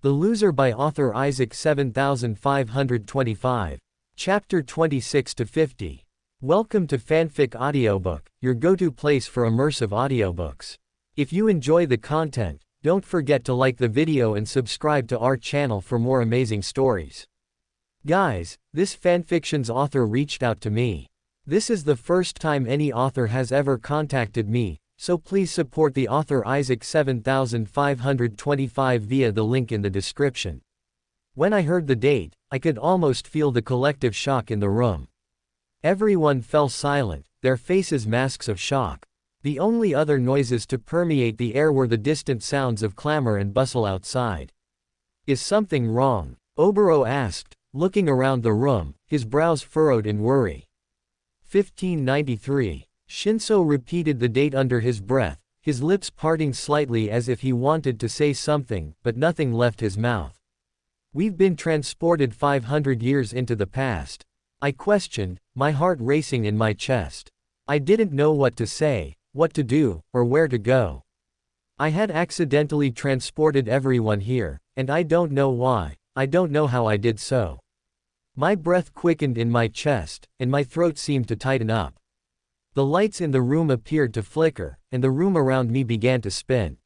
The Loser by author Isaac7525. Chapter 26-50. Welcome to Fanfic Audiobook, your go-to place for immersive audiobooks. If you enjoy the content, don't forget to like the video and subscribe to our channel for more amazing stories. Guys, this fanfiction's author reached out to me. This is the first time any author has ever contacted me, so please support the author Isaac7525 via the link in the description. When I heard the date, I could almost feel the collective shock in the room. Everyone fell silent, their faces masks of shock. The only other noises to permeate the air were the distant sounds of clamor and bustle outside. Is something wrong? Oboro asked, looking around the room, his brows furrowed in worry. 1593. Shinso repeated the date under his breath, his lips parting slightly as if he wanted to say something, but nothing left his mouth. We've been transported 500 years into the past. I questioned, my heart racing in my chest. I didn't know what to say, what to do, or where to go. I had accidentally transported everyone here, and I don't know why, I don't know how I did so. My breath quickened in my chest, and my throat seemed to tighten up. The lights in the room appeared to flicker, and the room around me began to spin.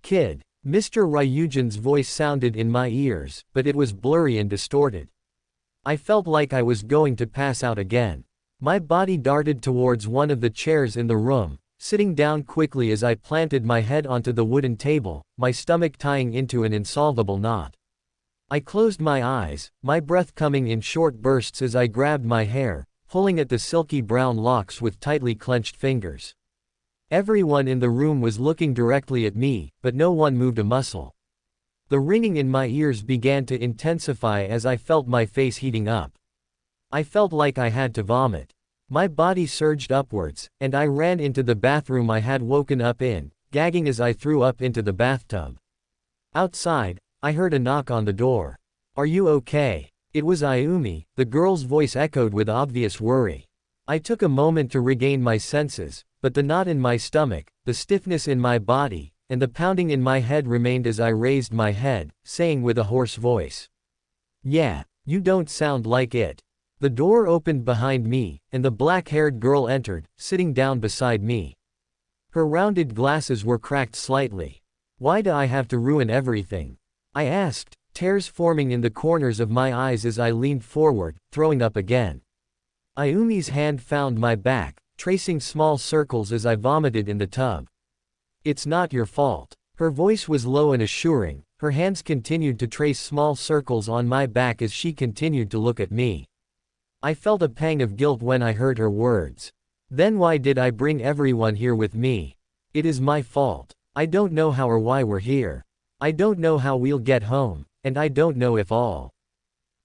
Kid, Mr. Ryujin's voice sounded in my ears, but it was blurry and distorted. I felt like I was going to pass out again. My body darted towards one of the chairs in the room, sitting down quickly as I planted my head onto the wooden table, my stomach tying into an insolvable knot. I closed my eyes, my breath coming in short bursts as I grabbed my hair, pulling at the silky brown locks with tightly clenched fingers. Everyone in the room was looking directly at me, but no one moved a muscle. The ringing in my ears began to intensify as I felt my face heating up. I felt like I had to vomit. My body surged upwards, and I ran into the bathroom I had woken up in, gagging as I threw up into the bathtub. Outside, I heard a knock on the door. "Are you okay?" It was Ayumi, the girl's voice echoed with obvious worry. I took a moment to regain my senses, but the knot in my stomach, the stiffness in my body, and the pounding in my head remained as I raised my head, saying with a hoarse voice, "Yeah, you don't sound like it." The door opened behind me, and the black-haired girl entered, sitting down beside me. Her rounded glasses were cracked slightly. "Why do I have to ruin everything?" I asked, tears forming in the corners of my eyes as I leaned forward, throwing up again. Ayumi's hand found my back, tracing small circles as I vomited in the tub. "It's not your fault." Her voice was low and assuring, her hands continued to trace small circles on my back as she continued to look at me. I felt a pang of guilt when I heard her words. Then why did I bring everyone here with me? It is my fault. I don't know how or why we're here. I don't know how we'll get home. And I don't know if all.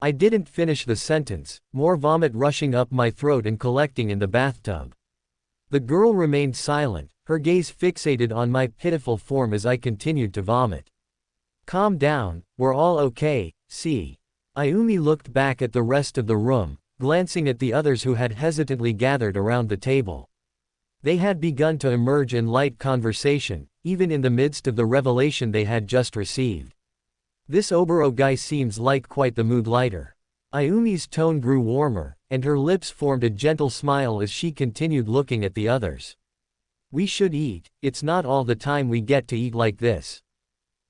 I didn't finish the sentence, more vomit rushing up my throat and collecting in the bathtub. The girl remained silent, her gaze fixated on my pitiful form as I continued to vomit. "Calm down, we're all okay, see." Ayumi looked back at the rest of the room, glancing at the others who had hesitantly gathered around the table. They had begun to emerge in light conversation, even in the midst of the revelation they had just received. "This Oboro guy seems like quite the mood lighter." Ayumi's tone grew warmer, and her lips formed a gentle smile as she continued looking at the others. "We should eat, it's not all the time we get to eat like this."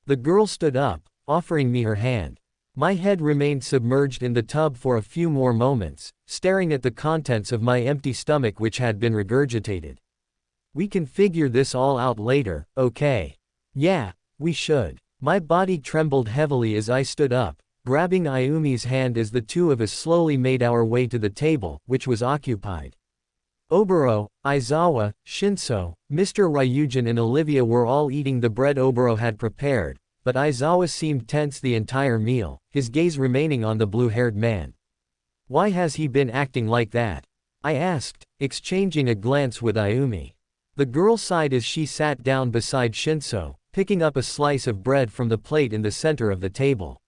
The girl stood up, offering me her hand. My head remained submerged in the tub for a few more moments, staring at the contents of my empty stomach which had been regurgitated. "We can figure this all out later, okay?" "Yeah, we should." My body trembled heavily as I stood up, grabbing Ayumi's hand as the two of us slowly made our way to the table, which was occupied. Oboro, Aizawa, Shinso, Mr. Ryujin and Olivia were all eating the bread Oboro had prepared, but Aizawa seemed tense the entire meal, his gaze remaining on the blue-haired man. "Why has he been acting like that?" I asked, exchanging a glance with Ayumi. The girl sighed as she sat down beside Shinso, picking up a slice of bread from the plate in the center of the table.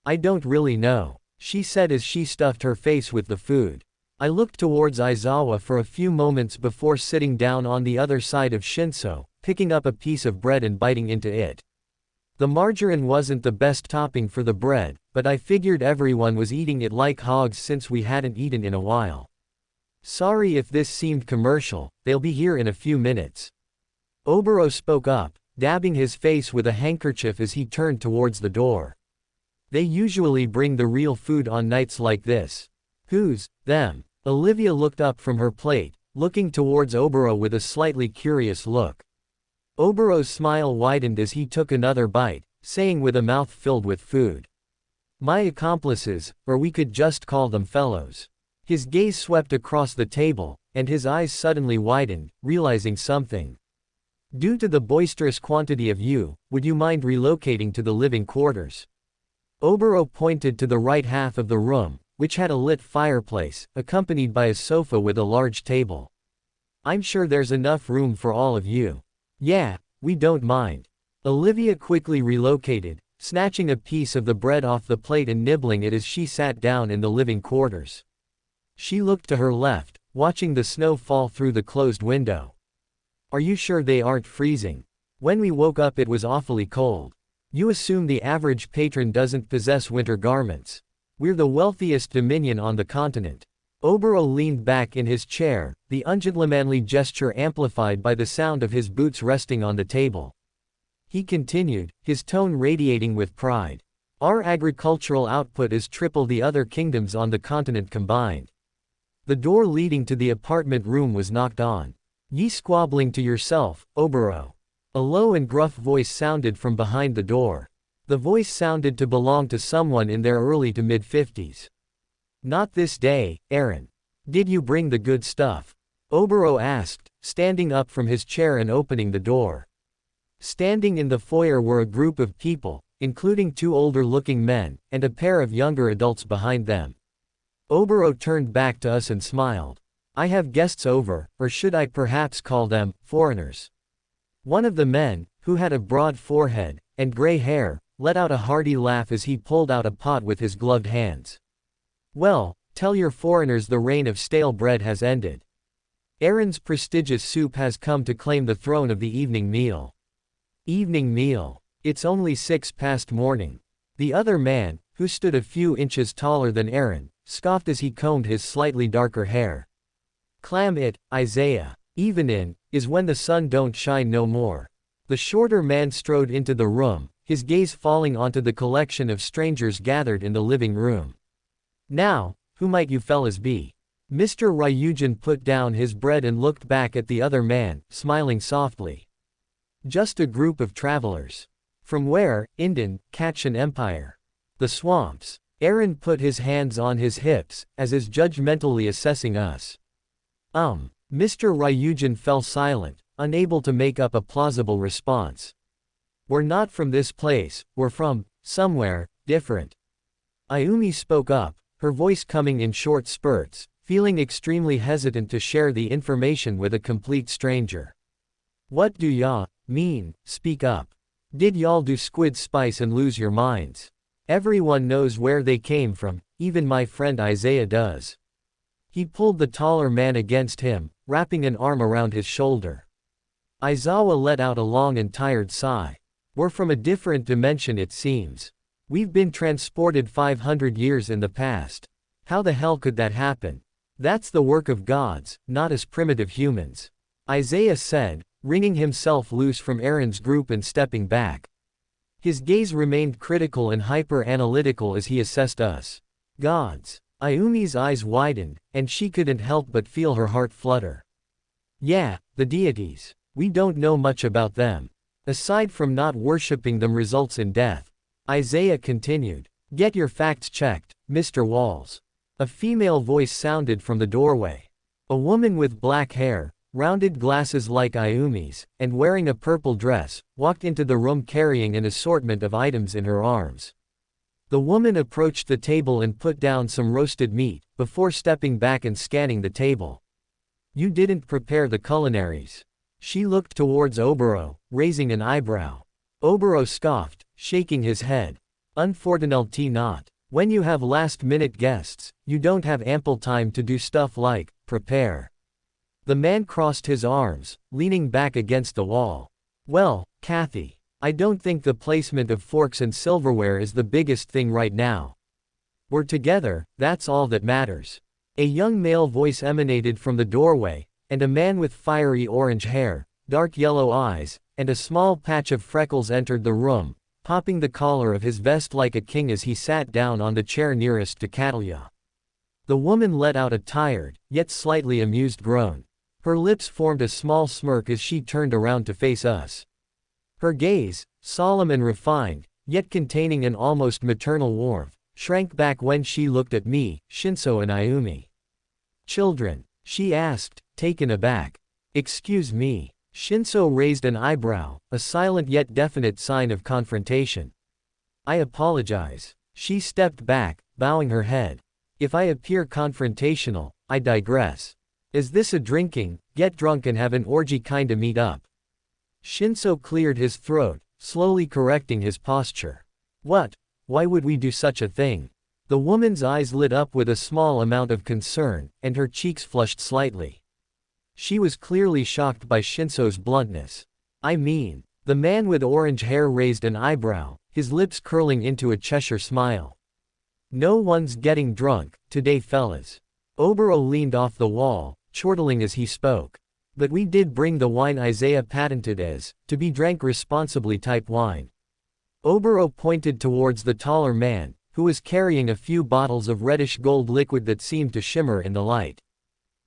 "I don't really know," she said as she stuffed her face with the food. I looked towards Aizawa for a few moments before sitting down on the other side of Shinso, picking up a piece of bread and biting into it. The margarine wasn't the best topping for the bread, but I figured everyone was eating it like hogs since we hadn't eaten in a while. Sorry if this seemed commercial, they'll be here in a few minutes. Oboro spoke up, dabbing his face with a handkerchief as he turned towards the door. They usually bring the real food on nights like this. Who's, them? Olivia looked up from her plate, looking towards Oboro with a slightly curious look. Oboro's smile widened as he took another bite, saying with a mouth filled with food. My accomplices, or we could just call them fellows. His gaze swept across the table, and his eyes suddenly widened, realizing something. Due to the boisterous quantity of you, would you mind relocating to the living quarters? Oboro pointed to the right half of the room, which had a lit fireplace, accompanied by a sofa with a large table. I'm sure there's enough room for all of you. Yeah, we don't mind. Olivia quickly relocated, snatching a piece of the bread off the plate and nibbling it as she sat down in the living quarters. She looked to her left, watching the snow fall through the closed window. Are you sure they aren't freezing? When we woke up it was awfully cold. You assume the average patron doesn't possess winter garments. We're the wealthiest dominion on the continent. Oboro leaned back in his chair, the ungentlemanly gesture amplified by the sound of his boots resting on the table. He continued, his tone radiating with pride. Our agricultural output is triple the other kingdoms on the continent combined. The door leading to the apartment room was knocked on. Ye squabbling to yourself, Oboro. A low and gruff voice sounded from behind the door. The voice sounded to belong to someone in their early to mid-50s. Not this day, Aaron. Did you bring the good stuff? Oboro asked, standing up from his chair and opening the door. Standing in the foyer were a group of people, including two older-looking men, and a pair of younger adults behind them. Oboro turned back to us and smiled. I have guests over, or should I perhaps call them, foreigners. One of the men, who had a broad forehead, and gray hair, let out a hearty laugh as he pulled out a pot with his gloved hands. Well, tell your foreigners the reign of stale bread has ended. Aaron's prestigious soup has come to claim the throne of the evening meal. Evening meal. It's only 6 past morning. The other man, who stood a few inches taller than Aaron, scoffed as he combed his slightly darker hair. Clam it, Isaiah. Evenin' is when the sun don't shine no more. The shorter man strode into the room, his gaze falling onto the collection of strangers gathered in the living room. Now, who might you fellas be? Mr. Ryujin put down his bread and looked back at the other man, smiling softly. Just a group of travelers. From where, Indon, Kachin Empire? The swamps. Aaron put his hands on his hips, as is judgmentally assessing us. Mr. Ryujin fell silent, unable to make up a plausible response. We're not from this place, we're from, somewhere, different. Ayumi spoke up, her voice coming in short spurts, feeling extremely hesitant to share the information with a complete stranger. What do y'all mean, speak up? Did y'all do squid spice and lose your minds? Everyone knows where they came from, even my friend Isaiah does. He pulled the taller man against him, wrapping an arm around his shoulder. Aizawa let out a long and tired sigh. We're from a different dimension it seems. We've been transported 500 years in the past. How the hell could that happen? That's the work of gods, not as primitive humans. Isaiah said, wringing himself loose from Aaron's group and stepping back. His gaze remained critical and hyper-analytical as he assessed us. Gods. Ayumi's eyes widened, and she couldn't help but feel her heart flutter. Yeah, the deities. We don't know much about them. Aside from not worshipping them results in death. Isaiah continued. Get your facts checked, Mr. Walls. A female voice sounded from the doorway. A woman with black hair, rounded glasses like Ayumi's, and wearing a purple dress, walked into the room carrying an assortment of items in her arms. The woman approached the table and put down some roasted meat, before stepping back and scanning the table. You didn't prepare the culinaries. She looked towards Oboro, raising an eyebrow. Oboro scoffed, shaking his head. Unfortunately not. When you have last-minute guests, you don't have ample time to do stuff like, prepare. The man crossed his arms, leaning back against the wall. Well, Kathy. I don't think the placement of forks and silverware is the biggest thing right now. We're together, that's all that matters. A young male voice emanated from the doorway, and a man with fiery orange hair, dark yellow eyes, and a small patch of freckles entered the room, popping the collar of his vest like a king as he sat down on the chair nearest to Catalia. The woman let out a tired, yet slightly amused groan. Her lips formed a small smirk as she turned around to face us. Her gaze, solemn and refined, yet containing an almost maternal warmth, shrank back when she looked at me, Shinso and Ayumi. Children? She asked, taken aback. Excuse me. Shinso raised an eyebrow, a silent yet definite sign of confrontation. I apologize. She stepped back, bowing her head. If I appear confrontational, I digress. Is this a drinking, get drunk and have an orgy kinda meet up? Shinso cleared his throat, slowly correcting his posture. What? Why would we do such a thing? The woman's eyes lit up with a small amount of concern, and her cheeks flushed slightly. She was clearly shocked by Shinso's bluntness. I mean, the man with orange hair raised an eyebrow, his lips curling into a Cheshire smile. No one's getting drunk, today fellas. Obero leaned off the wall, chortling as he spoke. But we did bring the wine Isaiah patented as, to be drank responsibly type wine. Obero pointed towards the taller man, who was carrying a few bottles of reddish gold liquid that seemed to shimmer in the light.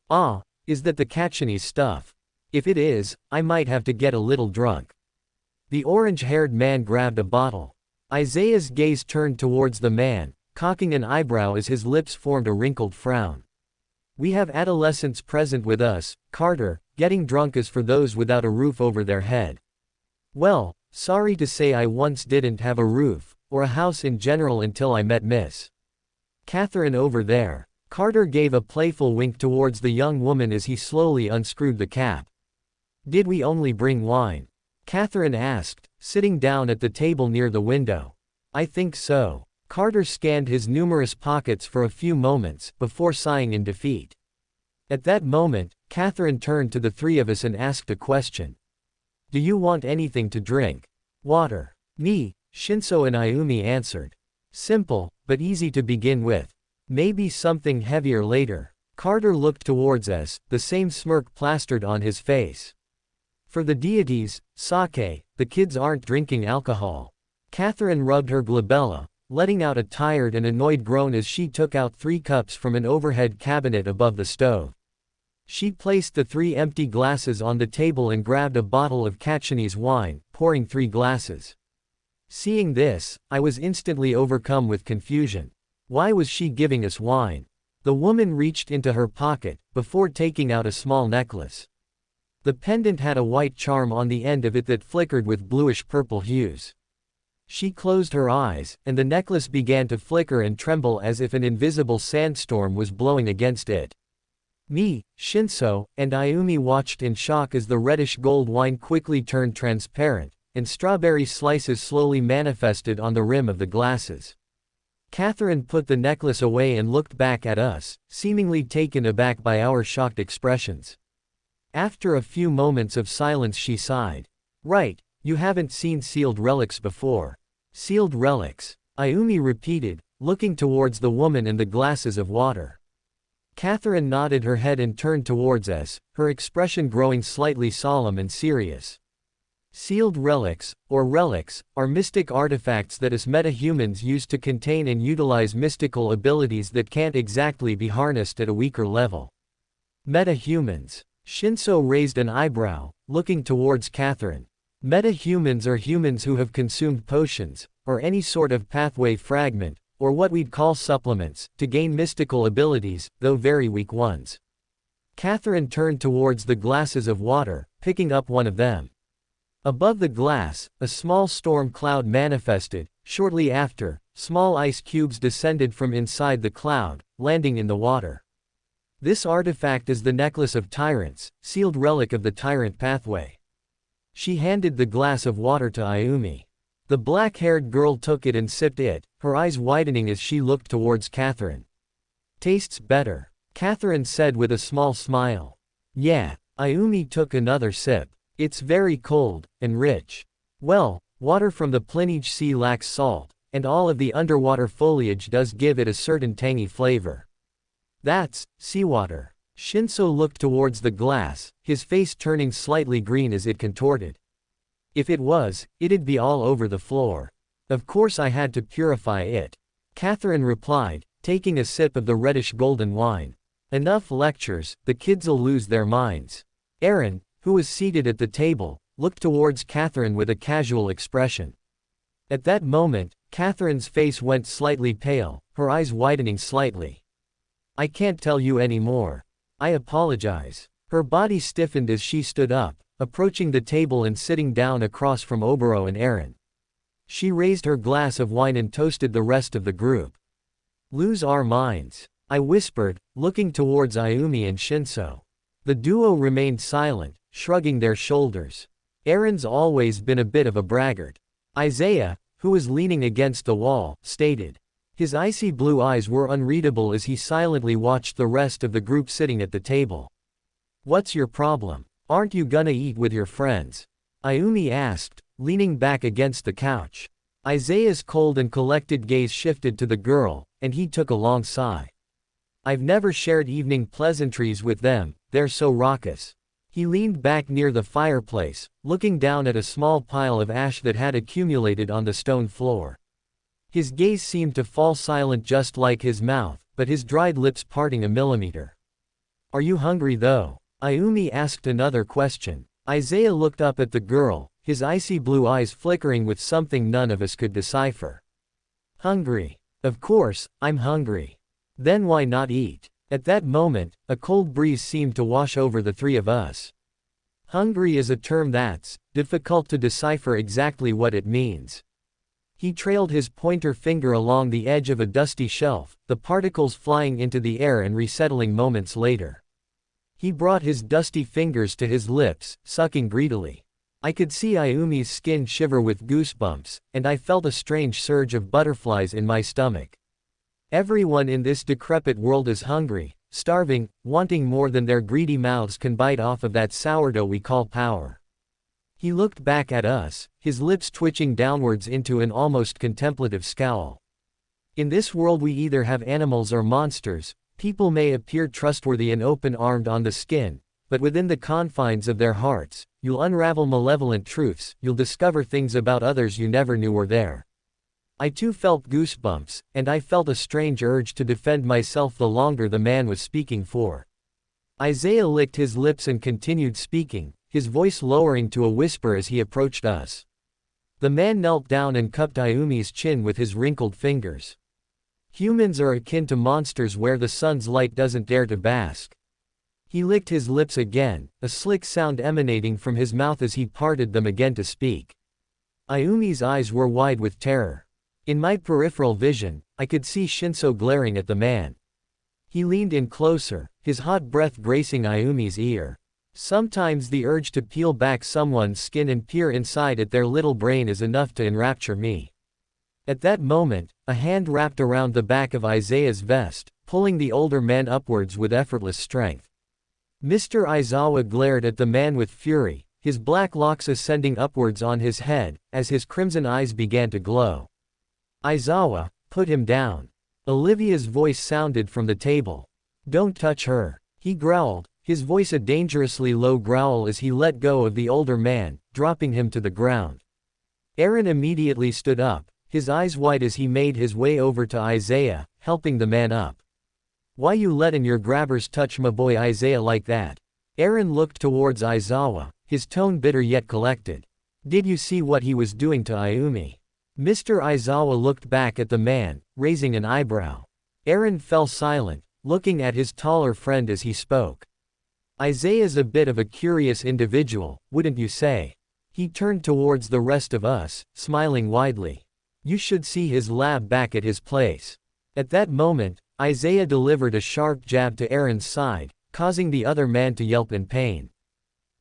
Ah, is that the Cachinese stuff? If it is, I might have to get a little drunk. The orange-haired man grabbed a bottle. Isaiah's gaze turned towards the man, cocking an eyebrow as his lips formed a wrinkled frown. We have adolescents present with us, Carter, getting drunk is for those without a roof over their head. Well, sorry to say I once didn't have a roof, or a house in general until I met Miss Catherine over there. Carter gave a playful wink towards the young woman as he slowly unscrewed the cap. Did we only bring wine? Catherine asked, sitting down at the table near the window. I think so. Carter scanned his numerous pockets for a few moments, before sighing in defeat. At that moment, Catherine turned to the three of us and asked a question. Do you want anything to drink? Water. Me, Shinso and Ayumi answered. Simple, but easy to begin with. Maybe something heavier later. Carter looked towards us, the same smirk plastered on his face. For the deities, sake, the kids aren't drinking alcohol. Catherine rubbed her glabella, letting out a tired and annoyed groan as she took out 3 cups from an overhead cabinet above the stove. She placed the 3 empty glasses on the table and grabbed a bottle of Cachinese wine, pouring 3 glasses. Seeing this, I was instantly overcome with confusion. Why was she giving us wine? The woman reached into her pocket, before taking out a small necklace. The pendant had a white charm on the end of it that flickered with bluish-purple hues. She closed her eyes, and the necklace began to flicker and tremble as if an invisible sandstorm was blowing against it. Me, Shinso, and Ayumi watched in shock as the reddish gold wine quickly turned transparent, and strawberry slices slowly manifested on the rim of the glasses. Catherine put the necklace away and looked back at us, seemingly taken aback by our shocked expressions. After a few moments of silence she sighed. Right, you haven't seen sealed relics before. Sealed relics, Ayumi repeated, looking towards the woman and the glasses of water. Catherine nodded her head and turned towards us, her expression growing slightly solemn and serious. Sealed relics, or relics, are mystic artifacts that us meta-humans use to contain and utilize mystical abilities that can't exactly be harnessed at a weaker level. Meta-humans. Shinso raised an eyebrow, looking towards Catherine. Meta-humans are humans who have consumed potions, or any sort of pathway fragment, or what we'd call supplements, to gain mystical abilities, though very weak ones. Catherine turned towards the glasses of water, picking up one of them. Above the glass, a small storm cloud manifested. Shortly after, small ice cubes descended from inside the cloud, landing in the water. This artifact is the Necklace of Tyrants, sealed relic of the Tyrant Pathway. She handed the glass of water to Ayumi. The black-haired girl took it and sipped it, her eyes widening as she looked towards Catherine. Tastes better, Catherine said with a small smile. Yeah, Ayumi took another sip. It's very cold, and rich. Well, Water from the Plynage Sea lacks salt, and all of the underwater foliage does give it a certain tangy flavor. That's seawater. Shinso looked towards the glass, his face turning slightly green as it contorted. If it was, it'd be all over the floor. Of course I had to purify it. Catherine replied, taking a sip of the reddish golden wine. Enough lectures, the kids'll lose their minds. Aaron, who was seated at the table, looked towards Catherine with a casual expression. At that moment, Catherine's face went slightly pale, her eyes widening slightly. I can't tell you anymore. I apologize. Her body stiffened as she stood up, approaching the table and sitting down across from Oboro and Aaron. She raised her glass of wine and toasted the rest of the group. Lose our minds, I whispered, looking towards Ayumi and Shinso. The duo remained silent, shrugging their shoulders. Aaron's always been a bit of a braggart. Isaiah, who was leaning against the wall, stated. His icy blue eyes were unreadable as he silently watched the rest of the group sitting at the table. What's your problem? Aren't you gonna eat with your friends? Ayumi asked, leaning back against the couch. Isaiah's cold and collected gaze shifted to the girl, and he took a long sigh. I've never shared evening pleasantries with them, they're so raucous. He leaned back near the fireplace, looking down at a small pile of ash that had accumulated on the stone floor. His gaze seemed to fall silent just like his mouth, but his dried lips parting a millimeter. Are you hungry though? Ayumi asked another question. Isaiah looked up at the girl, his icy blue eyes flickering with something none of us could decipher. Hungry. Of course, I'm hungry. Then why not eat? At that moment, a cold breeze seemed to wash over the three of us. Hungry is a term that's difficult to decipher exactly what it means. He trailed his pointer finger along the edge of a dusty shelf, the particles flying into the air and resettling moments later. He brought his dusty fingers to his lips, sucking greedily. I could see Ayumi's skin shiver with goosebumps, and I felt a strange surge of butterflies in my stomach. Everyone in this decrepit world is hungry, starving, wanting more than their greedy mouths can bite off of that sourdough we call power. He looked back at us, his lips twitching downwards into an almost contemplative scowl. In this world we either have animals or monsters. People may appear trustworthy and open-armed on the skin, but within the confines of their hearts, you'll unravel malevolent truths, you'll discover things about others you never knew were there. I too felt goosebumps, and I felt a strange urge to defend myself the longer the man was speaking for. Isaiah licked his lips and continued speaking, his voice lowering to a whisper as he approached us. The man knelt down and cupped Ayumi's chin with his wrinkled fingers. Humans are akin to monsters where the sun's light doesn't dare to bask. He licked his lips again, a slick sound emanating from his mouth as he parted them again to speak. Ayumi's eyes were wide with terror. In my peripheral vision, I could see Shinso glaring at the man. He leaned in closer, his hot breath gracing Ayumi's ear. Sometimes the urge to peel back someone's skin and peer inside at their little brain is enough to enrapture me. At that moment, a hand wrapped around the back of Isaiah's vest, pulling the older man upwards with effortless strength. Mr. Aizawa glared at the man with fury, his black locks ascending upwards on his head, as his crimson eyes began to glow. Aizawa, put him down. Olivia's voice sounded from the table. Don't touch her, he growled, his voice a dangerously low growl as he let go of the older man, dropping him to the ground. Aaron immediately stood up, his eyes wide as he made his way over to Isaiah, helping the man up. Why you lettin' your grabbers touch my boy Isaiah like that? Aaron looked towards Aizawa, his tone bitter yet collected. Did you see what he was doing to Ayumi? Mr. Aizawa looked back at the man, raising an eyebrow. Aaron fell silent, looking at his taller friend as he spoke. Isaiah's a bit of a curious individual, wouldn't you say? He turned towards the rest of us, smiling widely. You should see his lab back at his place. At that moment, Isaiah delivered a sharp jab to Aaron's side, causing the other man to yelp in pain.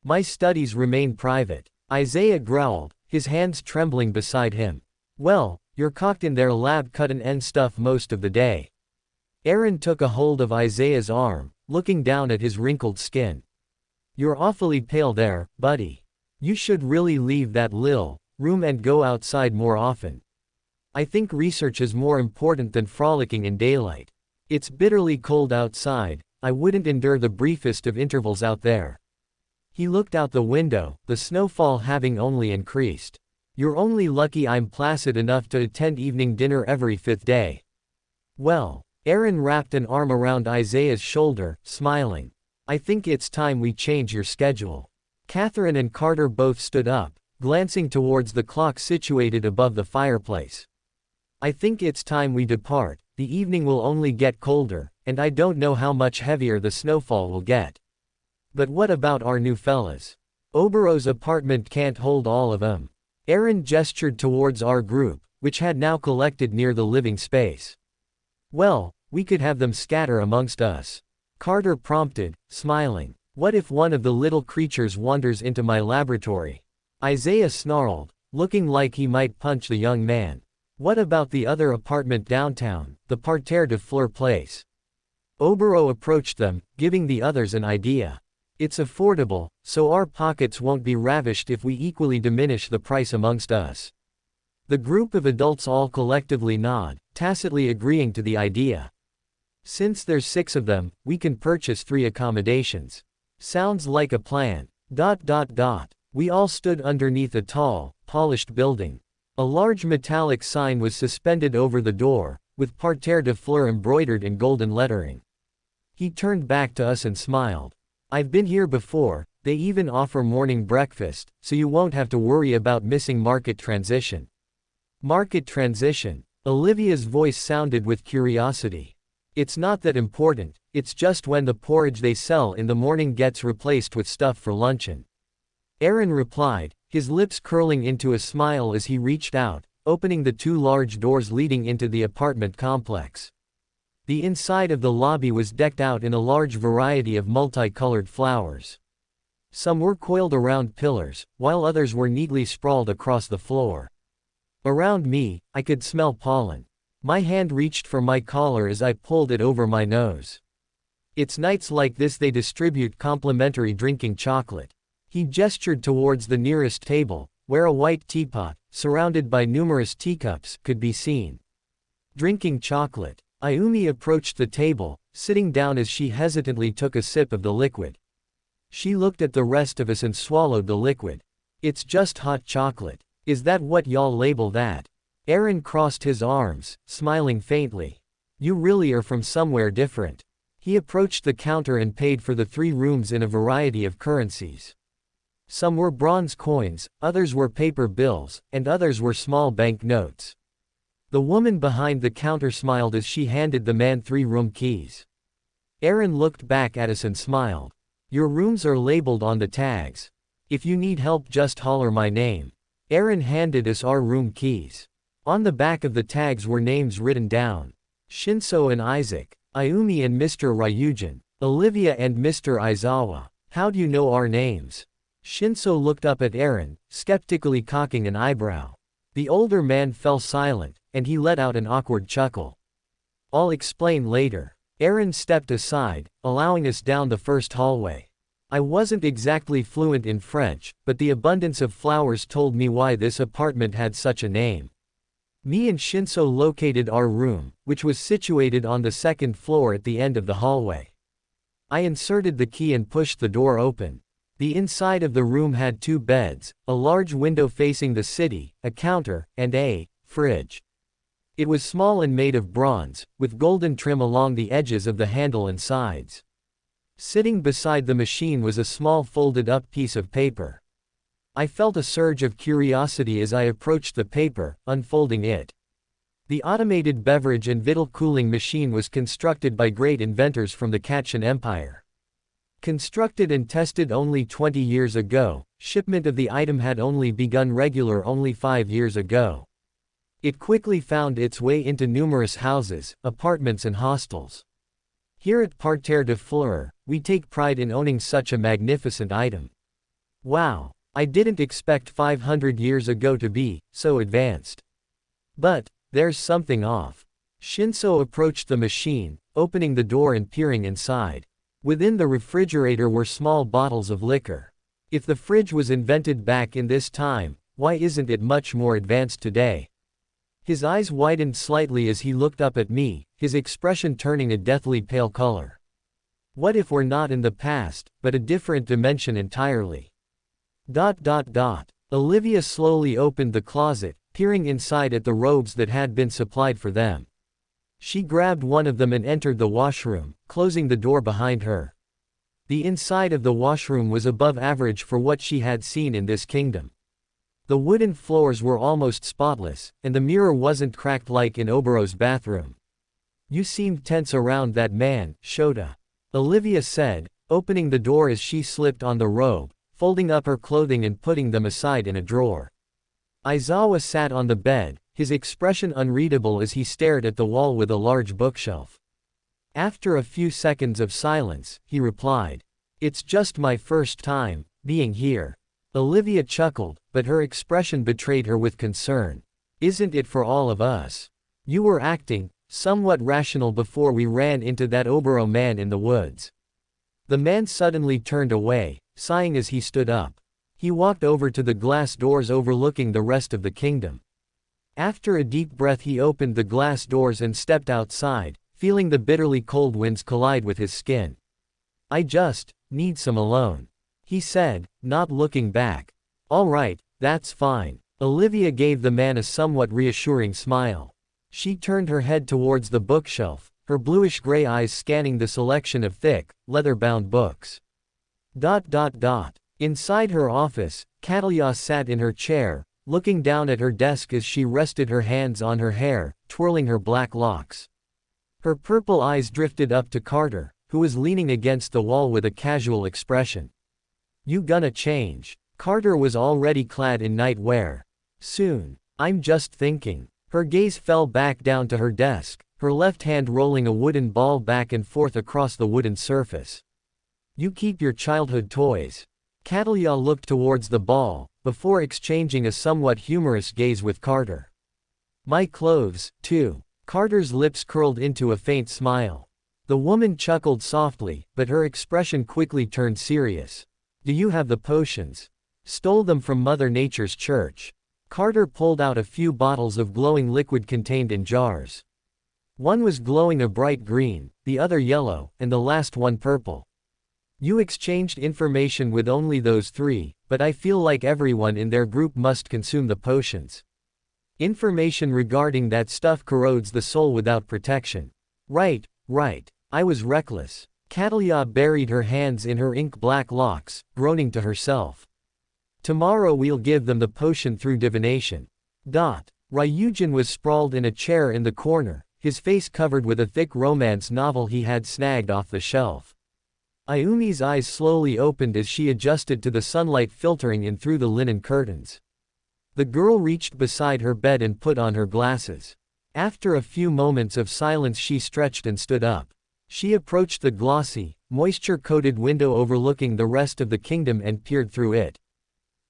My studies remain private, Isaiah growled, his hands trembling beside him. Well, you're cocked in their lab cuttin' and stuff most of the day. Aaron took a hold of Isaiah's arm, looking down at his wrinkled skin. You're awfully pale there, buddy. You should really leave that lil room and go outside more often. I think research is more important than frolicking in daylight. It's bitterly cold outside, I wouldn't endure the briefest of intervals out there. He looked out the window, the snowfall having only increased. You're only lucky I'm placid enough to attend evening dinner every 5th day. Well, Aaron wrapped an arm around Isaiah's shoulder, smiling. I think it's time we change your schedule. Catherine and Carter both stood up, glancing towards the clock situated above the fireplace. I think it's time we depart, the evening will only get colder, and I don't know how much heavier the snowfall will get. But what about our new fellas? Obero's apartment can't hold all of them. Aaron gestured towards our group, which had now collected near the living space. Well, we could have them scatter amongst us. Carter prompted, smiling. What if one of the little creatures wanders into my laboratory? Isaiah snarled, looking like he might punch the young man. What about the other apartment downtown, the Parterre de Fleur place? Obero approached them, giving the others an idea. It's affordable, so our pockets won't be ravished if we equally diminish the price amongst us. The group of adults all collectively nod, tacitly agreeing to the idea. Since there's 6 of them, we can purchase 3 accommodations. Sounds like a plan. We all stood underneath a tall, polished building. A large metallic sign was suspended over the door, with Parterre de Fleur embroidered in golden lettering. He turned back to us and smiled. I've been here before, they even offer morning breakfast, so you won't have to worry about missing market transition. Market transition. Olivia's voice sounded with curiosity. It's not that important, it's just when the porridge they sell in the morning gets replaced with stuff for luncheon. Aaron replied, his lips curling into a smile as he reached out, opening the 2 large doors leading into the apartment complex. The inside of the lobby was decked out in a large variety of multicolored flowers. Some were coiled around pillars, while others were neatly sprawled across the floor. Around me, I could smell pollen. My hand reached for my collar as I pulled it over my nose. It's nights like this they distribute complimentary drinking chocolate. He gestured towards the nearest table, where a white teapot, surrounded by numerous teacups, could be seen. Drinking chocolate. Ayumi approached the table, sitting down as she hesitantly took a sip of the liquid. She looked at the rest of us and swallowed the liquid. It's just hot chocolate. Is that what y'all label that? Aaron crossed his arms, smiling faintly. You really are from somewhere different. He approached the counter and paid for the 3 rooms in a variety of currencies. Some were bronze coins, others were paper bills, and others were small bank notes. The woman behind the counter smiled as she handed the man 3 room keys. Aaron looked back at us and smiled. Your rooms are labeled on the tags. If you need help, just holler my name. Aaron handed us our room keys. On the back of the tags were names written down. Shinso and Isaac, Ayumi and Mr. Ryujin, Olivia and Mr. Aizawa. How do you know our names? Shinso looked up at Aaron, skeptically cocking an eyebrow. The older man fell silent, and he let out an awkward chuckle. I'll explain later. Aaron stepped aside, allowing us down the first hallway. I wasn't exactly fluent in French, but the abundance of flowers told me why this apartment had such a name. Me and Shinso located our room, which was situated on the 2nd floor at the end of the hallway. I inserted the key and pushed the door open. The inside of the room had 2 beds, a large window facing the city, a counter, and a fridge. It was small and made of bronze, with golden trim along the edges of the handle and sides. Sitting beside the machine was a small folded-up piece of paper. I felt a surge of curiosity as I approached the paper, unfolding it. The automated beverage and victual cooling machine was constructed by great inventors from the Kachin Empire. Constructed and tested only 20 years ago, shipment of the item had only begun regular only 5 years ago. It quickly found its way into numerous houses, apartments and hostels. Here at Parterre de Fleur, we take pride in owning such a magnificent item. Wow, I didn't expect 500 years ago to be so advanced. But there's something off. Shinso approached the machine, opening the door and peering inside. Within the refrigerator were small bottles of liquor. If the fridge was invented back in this time, why isn't it much more advanced today? His eyes widened slightly as he looked up at me, his expression turning a deathly pale color. What if we're not in the past, but a different dimension entirely? Olivia slowly opened the closet, peering inside at the robes that had been supplied for them. She grabbed one of them and entered the washroom, closing the door behind her. The inside of the washroom was above average for what she had seen in this kingdom. The wooden floors were almost spotless, and the mirror wasn't cracked like in Obero's bathroom. You seemed tense around that man, Shota. Olivia said, opening the door as she slipped on the robe, folding up her clothing and putting them aside in a drawer. Aizawa sat on the bed, his expression unreadable as he stared at the wall with a large bookshelf. After a few seconds of silence, he replied, "It's just my first time being here." Olivia chuckled, but her expression betrayed her with concern. "Isn't it for all of us? You were acting somewhat rational before we ran into that Obero man in the woods." The man suddenly turned away, sighing as he stood up. He walked over to the glass doors overlooking the rest of the kingdom. After a deep breath, he opened the glass doors and stepped outside, feeling the bitterly cold winds collide with his skin. "I just need some alone," he said, not looking back. "All right, that's fine." Olivia gave the man a somewhat reassuring smile. She turned her head towards the bookshelf, her bluish-gray eyes scanning the selection of thick, leather-bound books. Inside her office, Catalia sat in her chair, looking down at her desk as she rested her hands on her hair, twirling her black locks. Her purple eyes drifted up to Carter, who was leaning against the wall with a casual expression. "You gonna change?" Carter was already clad in nightwear. "Soon. I'm just thinking." Her gaze fell back down to her desk, her left hand rolling a wooden ball back and forth across the wooden surface. "You keep your childhood toys." Catalia looked towards the ball, before exchanging a somewhat humorous gaze with Carter. "My clothes, too." Carter's lips curled into a faint smile. The woman chuckled softly, but her expression quickly turned serious. "Do you have the potions?" "Stole them from Mother Nature's church." Carter pulled out a few bottles of glowing liquid contained in jars. One was glowing a bright green, the other yellow, and the last one purple. "You exchanged information with only those three, but I feel like everyone in their group must consume the potions. Information regarding that stuff corrodes the soul without protection." Right. I was reckless." Catalia buried her hands in her ink-black locks, groaning to herself. "Tomorrow we'll give them the potion through divination." Ryujin was sprawled in a chair in the corner, his face covered with a thick romance novel he had snagged off the shelf. Ayumi's eyes slowly opened as she adjusted to the sunlight filtering in through the linen curtains. The girl reached beside her bed and put on her glasses. After a few moments of silence, she stretched and stood up. She approached the glossy, moisture-coated window overlooking the rest of the kingdom and peered through it.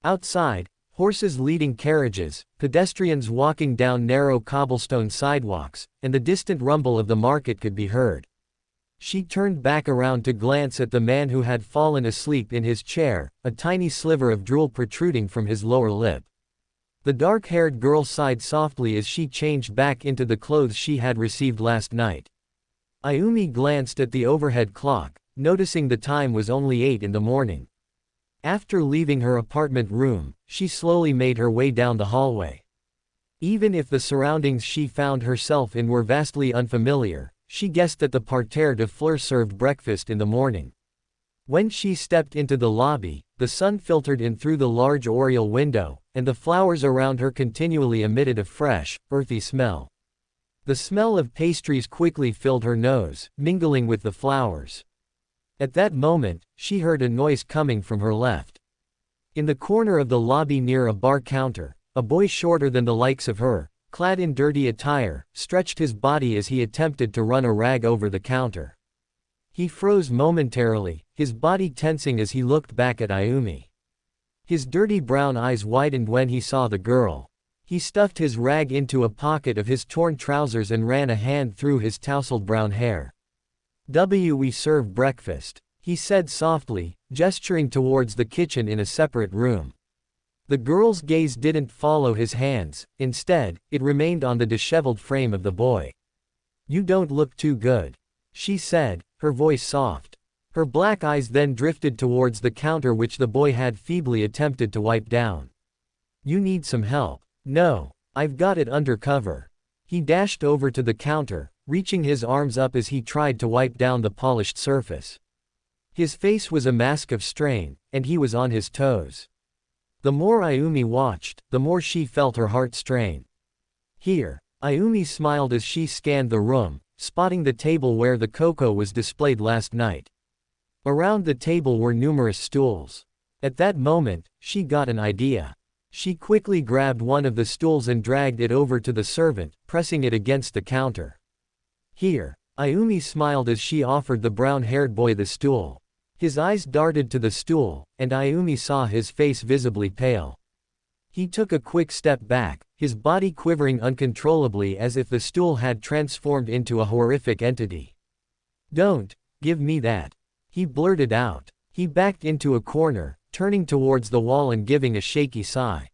Outside, horses leading carriages, pedestrians walking down narrow cobblestone sidewalks, and the distant rumble of the market could be heard. She turned back around to glance at the man who had fallen asleep in his chair, a tiny sliver of drool protruding from his lower lip. The dark-haired girl sighed softly as she changed back into the clothes she had received last night. Ayumi glanced at the overhead clock, noticing the time was only 8 in the morning. After leaving her apartment room, she slowly made her way down the hallway. Even if the surroundings she found herself in were vastly unfamiliar, she guessed that the parterre de fleurs served breakfast in the morning. When she stepped into the lobby, the sun filtered in through the large oriel window, and the flowers around her continually emitted a fresh, earthy smell. The smell of pastries quickly filled her nose, mingling with the flowers. At that moment, she heard a noise coming from her left. In the corner of the lobby near a bar counter, a boy shorter than the likes of her, clad in dirty attire, stretched his body as he attempted to run a rag over the counter. He froze momentarily, his body tensing as he looked back at Ayumi. His dirty brown eyes widened when he saw the girl. He stuffed his rag into a pocket of his torn trousers and ran a hand through his tousled brown hair. "We serve breakfast," he said softly, gesturing towards the kitchen in a separate room. The girl's gaze didn't follow his hands, instead, it remained on the disheveled frame of the boy. "You don't look too good," she said, her voice soft. Her black eyes then drifted towards the counter which the boy had feebly attempted to wipe down. "You need some help." "No. I've got it under cover." He dashed over to the counter, reaching his arms up as he tried to wipe down the polished surface. His face was a mask of strain, and he was on his toes. The more Ayumi watched, the more she felt her heart strain. "Here." Ayumi smiled as she scanned the room, spotting the table where the cocoa was displayed last night. Around the table were numerous stools. At that moment, she got an idea. She quickly grabbed one of the stools and dragged it over to the servant, pressing it against the counter. "Here." Ayumi smiled as she offered the brown-haired boy the stool. His eyes darted to the stool, and Ayumi saw his face visibly pale. He took a quick step back, his body quivering uncontrollably as if the stool had transformed into a horrific entity. "Don't give me that," he blurted out. He backed into a corner, turning towards the wall and giving a shaky sigh.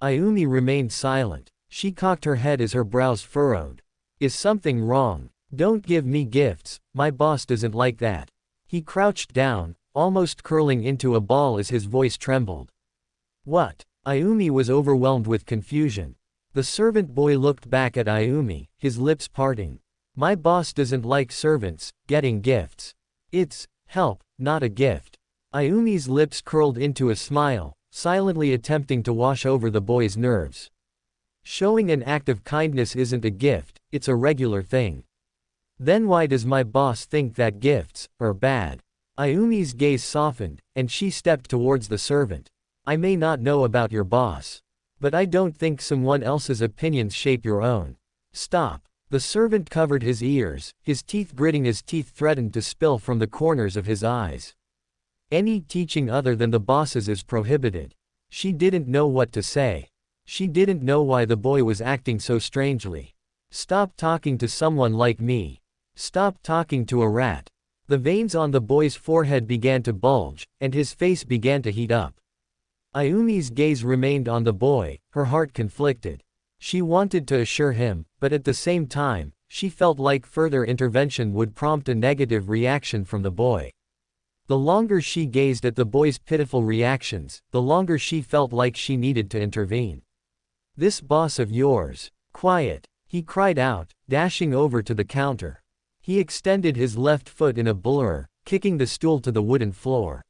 Ayumi remained silent. She cocked her head as her brows furrowed. "Is something wrong? Don't give me gifts, my boss doesn't like that." He crouched down, almost curling into a ball as his voice trembled. "What?" Ayumi was overwhelmed with confusion. The servant boy looked back at Ayumi, his lips parting. "My boss doesn't like servants getting gifts. It's help, not a gift." Ayumi's lips curled into a smile, silently attempting to wash over the boy's nerves. "Showing an act of kindness isn't a gift, it's a regular thing. Then why does my boss think that gifts are bad?" Ayumi's gaze softened, and she stepped towards the servant. "I may not know about your boss, but I don't think someone else's opinions shape your own. Stop." The servant covered his ears, his teeth gritting as teeth threatened to spill from the corners of his eyes. "Any teaching other than the boss's is prohibited." She didn't know what to say. She didn't know why the boy was acting so strangely. "Stop talking to someone like me. Stop talking to a rat." The veins on the boy's forehead began to bulge, and his face began to heat up. Ayumi's gaze remained on the boy, her heart conflicted. She wanted to assure him, but at the same time, she felt like further intervention would prompt a negative reaction from the boy. The longer she gazed at the boy's pitiful reactions, the longer she felt like she needed to intervene. "This boss of yours." "Quiet," he cried out, dashing over to the counter. He extended his left foot in a blur, kicking the stool to the wooden floor.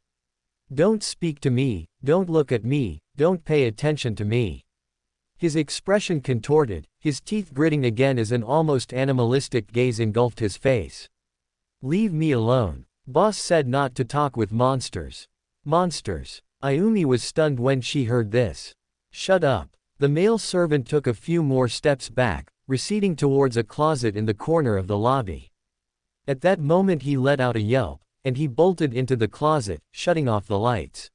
"Don't speak to me, don't look at me, don't pay attention to me." His expression contorted, his teeth gritting again as an almost animalistic gaze engulfed his face. "Leave me alone. Boss said not to talk with monsters." "Monsters?" Ayumi was stunned when she heard this. "Shut up." The male servant took a few more steps back, receding towards a closet in the corner of the lobby. At that moment he let out a yelp, and he bolted into the closet, shutting off the lights.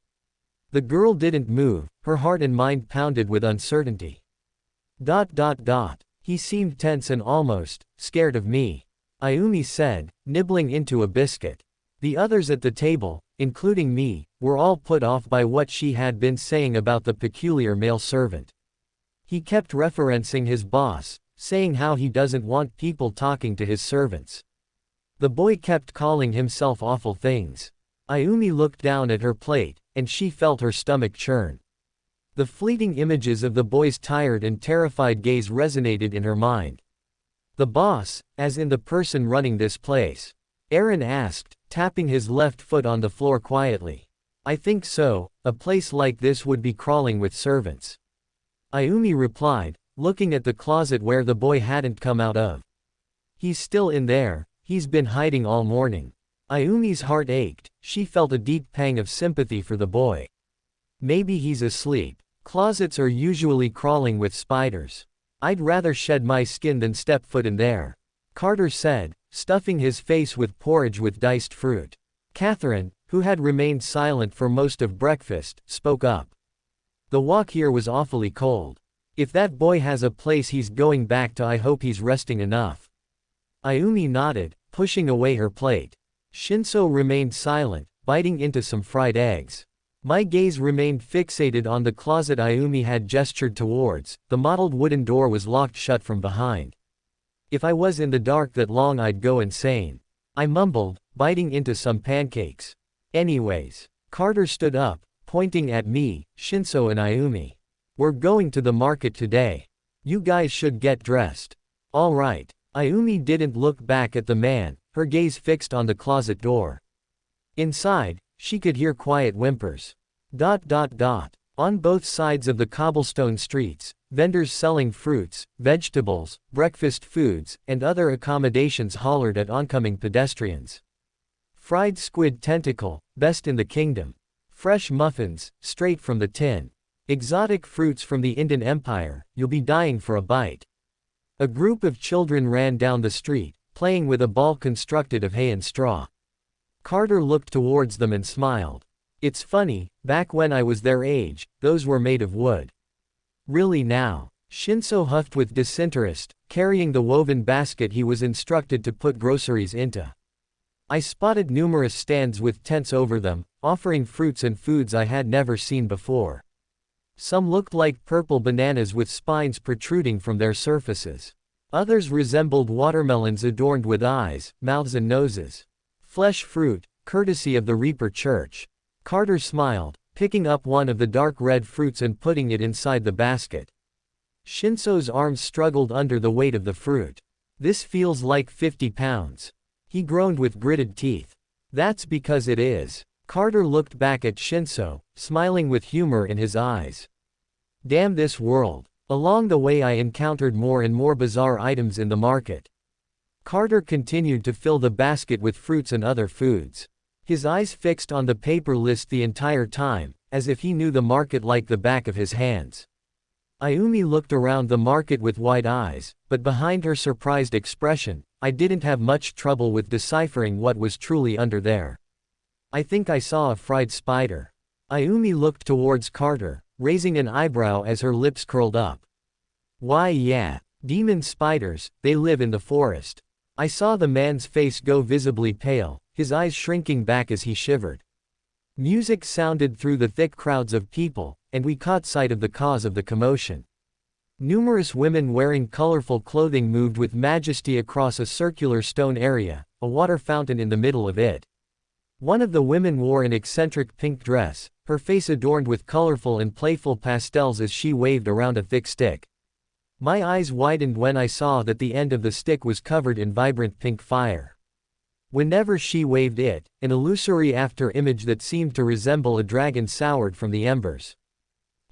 The girl didn't move, her heart and mind pounded with uncertainty. He seemed tense and almost scared of me," Ayumi said, nibbling into a biscuit. The others at the table, including me, were all put off by what she had been saying about the peculiar male servant. He kept referencing his boss, saying how he doesn't want people talking to his servants. The boy kept calling himself awful things. Ayumi looked down at her plate, and she felt her stomach churn. The fleeting images of the boy's tired and terrified gaze resonated in her mind. "The boss, as in the person running this place?" Aaron asked, tapping his left foot on the floor quietly. "I think so, a place like this would be crawling with servants." Ayumi replied, looking at the closet where the boy hadn't come out of. "He's still in there, he's been hiding all morning." Ayumi's heart ached, she felt a deep pang of sympathy for the boy. "Maybe he's asleep. Closets are usually crawling with spiders. I'd rather shed my skin than step foot in there," Carter said, stuffing his face with porridge with diced fruit. Catherine, who had remained silent for most of breakfast, spoke up. "The walk here was awfully cold. If that boy has a place he's going back to, I hope he's resting enough." Ayumi nodded, pushing away her plate. Shinso remained silent, biting into some fried eggs. My gaze remained fixated on the closet Ayumi had gestured towards. The mottled wooden door was locked shut from behind. If I was in the dark that long, I'd go insane. I mumbled, biting into some pancakes. Anyways. Carter stood up, pointing at me, Shinso and Ayumi. We're going to the market today. You guys should get dressed. Alright. Ayumi didn't look back at the man, her gaze fixed on the closet door. Inside, she could hear quiet whimpers. On both sides of the cobblestone streets, vendors selling fruits, vegetables, breakfast foods, and other accommodations hollered at oncoming pedestrians. Fried squid tentacle, best in the kingdom. Fresh muffins, straight from the tin. Exotic fruits from the Indian Empire, you'll be dying for a bite. A group of children ran down the street, playing with a ball constructed of hay and straw. Carter looked towards them and smiled. It's funny, back when I was their age, those were made of wood. Really now? Shinso huffed with disinterest, carrying the woven basket he was instructed to put groceries into. I spotted numerous stands with tents over them, offering fruits and foods I had never seen before. Some looked like purple bananas with spines protruding from their surfaces. Others resembled watermelons adorned with eyes, mouths and noses. Flesh fruit, courtesy of the Reaper Church. Carter smiled, picking up one of the dark red fruits and putting it inside the basket. Shinso's arms struggled under the weight of the fruit. This feels like 50 pounds. He groaned with gritted teeth. That's because it is. Carter looked back at Shinso, smiling with humor in his eyes. Damn this world. Along the way I encountered more and more bizarre items in the market. Carter continued to fill the basket with fruits and other foods. His eyes fixed on the paper list the entire time, as if he knew the market like the back of his hands. Ayumi looked around the market with wide eyes, but behind her surprised expression, I didn't have much trouble with deciphering what was truly under there. I think I saw a fried spider. Ayumi looked towards Carter, raising an eyebrow as her lips curled up. Why yeah, demon spiders, they live in the forest. I saw the man's face go visibly pale, his eyes shrinking back as he shivered. Music sounded through the thick crowds of people, and we caught sight of the cause of the commotion. Numerous women wearing colorful clothing moved with majesty across a circular stone area, a water fountain in the middle of it. One of the women wore an eccentric pink dress, her face adorned with colorful and playful pastels as she waved around a thick stick. My eyes widened when I saw that the end of the stick was covered in vibrant pink fire. Whenever she waved it, an illusory after-image that seemed to resemble a dragon soared from the embers.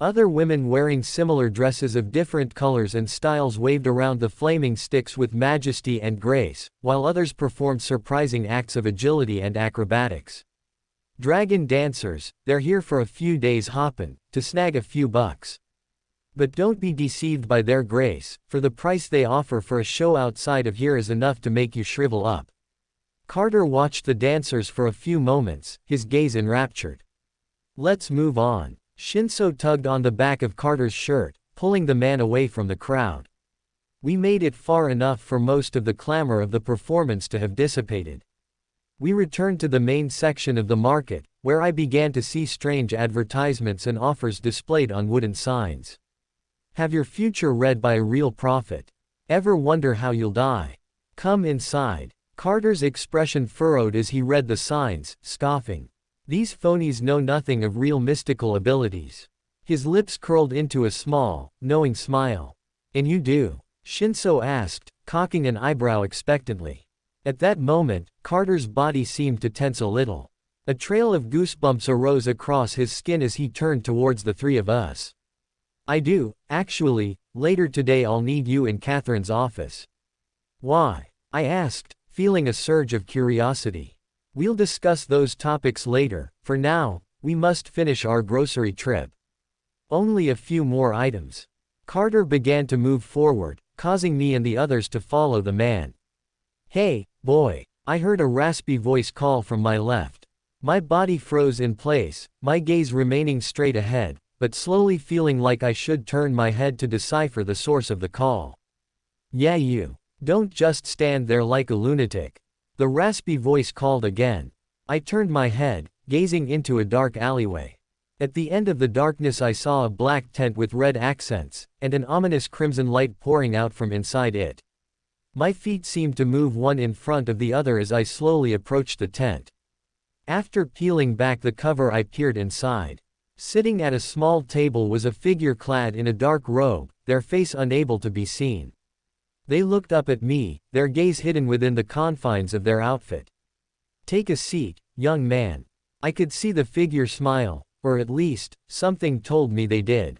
Other women wearing similar dresses of different colors and styles waved around the flaming sticks with majesty and grace, while others performed surprising acts of agility and acrobatics. Dragon dancers, they're here for a few days hoppin', to snag a few bucks. But don't be deceived by their grace, for the price they offer for a show outside of here is enough to make you shrivel up. Carter watched the dancers for a few moments, his gaze enraptured. Let's move on. Shinso tugged on the back of Carter's shirt, pulling the man away from the crowd. We made it far enough for most of the clamor of the performance to have dissipated. We returned to the main section of the market, where I began to see strange advertisements and offers displayed on wooden signs. Have your future read by a real prophet. Ever wonder how you'll die? Come inside. Carter's expression furrowed as he read the signs, scoffing. These phonies know nothing of real mystical abilities. His lips curled into a small, knowing smile. And you do? Shinso asked, cocking an eyebrow expectantly. At that moment, Carter's body seemed to tense a little. A trail of goosebumps arose across his skin as he turned towards the three of us. I do, actually, later today I'll need you in Catherine's office. Why? I asked, feeling a surge of curiosity. We'll discuss those topics later, for now, we must finish our grocery trip. Only a few more items. Carter began to move forward, causing me and the others to follow the man. Hey, boy, I heard a raspy voice call from my left. My body froze in place, my gaze remaining straight ahead, but slowly feeling like I should turn my head to decipher the source of the call. Yeah, you. Don't just stand there like a lunatic. The raspy voice called again. I turned my head, gazing into a dark alleyway. At the end of the darkness I saw a black tent with red accents, and an ominous crimson light pouring out from inside it. My feet seemed to move one in front of the other as I slowly approached the tent. After peeling back the cover I peered inside. Sitting at a small table was a figure clad in a dark robe, their face unable to be seen. They looked up at me, their gaze hidden within the confines of their outfit. "Take a seat, young man." I could see the figure smile, or at least, something told me they did.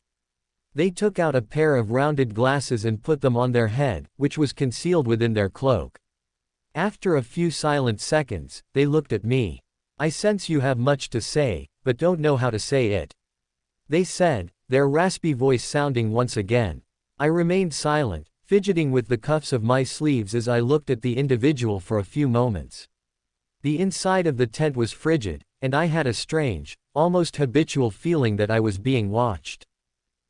They took out a pair of rounded glasses and put them on their head, which was concealed within their cloak. After a few silent seconds, they looked at me. "I sense you have much to say, but don't know how to say it," they said, their raspy voice sounding once again. I remained silent, fidgeting with the cuffs of my sleeves as I looked at the individual for a few moments. The inside of the tent was frigid, and I had a strange, almost habitual feeling that I was being watched.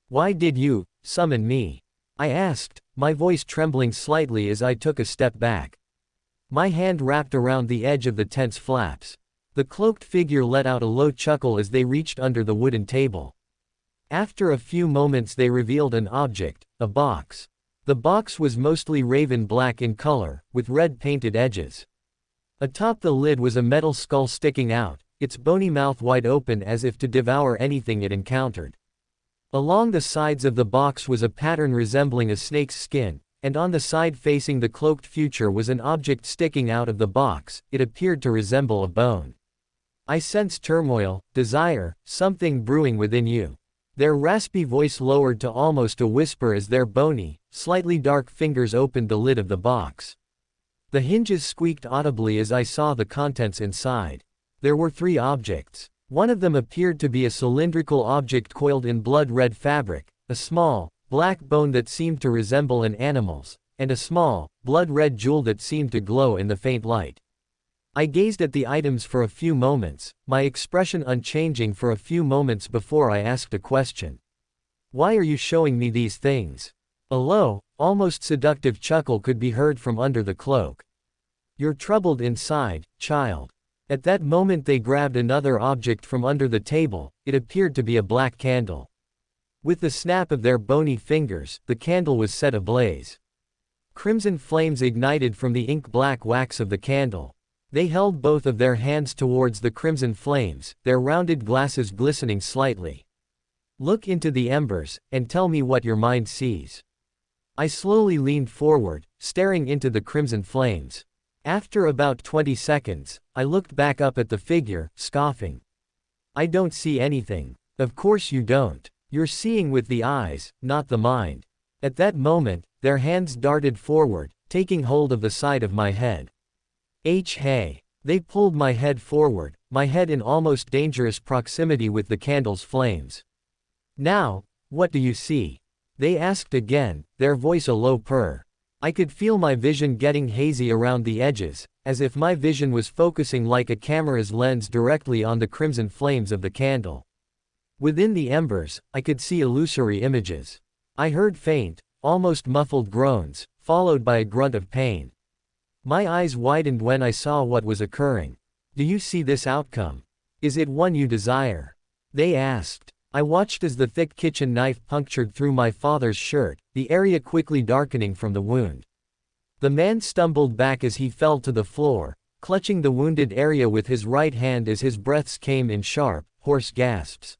"Why did you summon me?" I asked, my voice trembling slightly as I took a step back. My hand wrapped around the edge of the tent's flaps. The cloaked figure let out a low chuckle as they reached under the wooden table. After a few moments they revealed an object, a box. The box was mostly raven black in color, with red painted edges. Atop the lid was a metal skull sticking out, its bony mouth wide open as if to devour anything it encountered. Along the sides of the box was a pattern resembling a snake's skin, and on the side facing the cloaked figure was an object sticking out of the box. It appeared to resemble a bone. "I sense turmoil, desire, something brewing within you." Their raspy voice lowered to almost a whisper as their bony, slightly dark fingers opened the lid of the box. The hinges squeaked audibly as I saw the contents inside. There were 3 objects. One of them appeared to be a cylindrical object coiled in blood-red fabric, a small, black bone that seemed to resemble an animal's, and a small, blood-red jewel that seemed to glow in the faint light. I gazed at the items for a few moments, my expression unchanging for a few moments before I asked a question. "Why are you showing me these things?" A low, almost seductive chuckle could be heard from under the cloak. "You're troubled inside, child." At that moment they grabbed another object from under the table. It appeared to be a black candle. With the snap of their bony fingers, the candle was set ablaze. Crimson flames ignited from the ink-black wax of the candle. They held both of their hands towards the crimson flames, their rounded glasses glistening slightly. "Look into the embers, and tell me what your mind sees." I slowly leaned forward, staring into the crimson flames. After about 20 seconds, I looked back up at the figure, scoffing. "I don't see anything." "Of course you don't. You're seeing with the eyes, not the mind." At that moment, their hands darted forward, taking hold of the side of my head. Hey! They pulled my head forward, my head in almost dangerous proximity with the candle's flames. "Now, what do you see?" they asked again, their voice a low purr. I could feel my vision getting hazy around the edges, as if my vision was focusing like a camera's lens directly on the crimson flames of the candle. Within the embers, I could see illusory images. I heard faint, almost muffled groans, followed by a grunt of pain. My eyes widened when I saw what was occurring. "Do you see this outcome? Is it one you desire?" they asked. I watched as the thick kitchen knife punctured through my father's shirt, the area quickly darkening from the wound. The man stumbled back as he fell to the floor, clutching the wounded area with his right hand as his breaths came in sharp, hoarse gasps.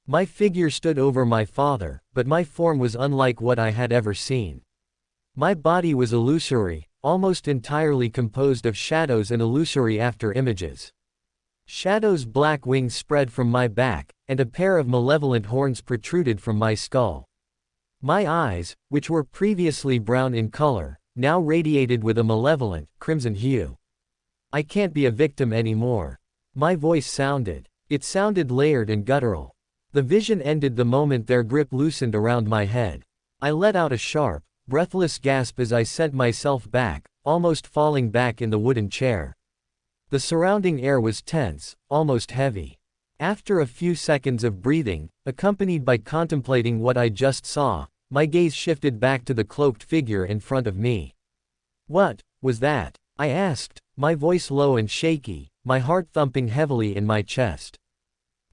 My figure stood over my father, but my form was unlike what I had ever seen. My body was illusory, almost entirely composed of shadows and illusory after images. Shadows' black wings spread from my back, and a pair of malevolent horns protruded from my skull. My eyes, which were previously brown in color, now radiated with a malevolent, crimson hue. "I can't be a victim anymore." My voice sounded. It sounded layered and guttural. The vision ended the moment their grip loosened around my head. I let out a sharp, breathless gasp as I sent myself back, almost falling back in the wooden chair. The surrounding air was tense, almost heavy. After a few seconds of breathing, accompanied by contemplating what I just saw, my gaze shifted back to the cloaked figure in front of me. "What was that?" I asked, my voice low and shaky, my heart thumping heavily in my chest.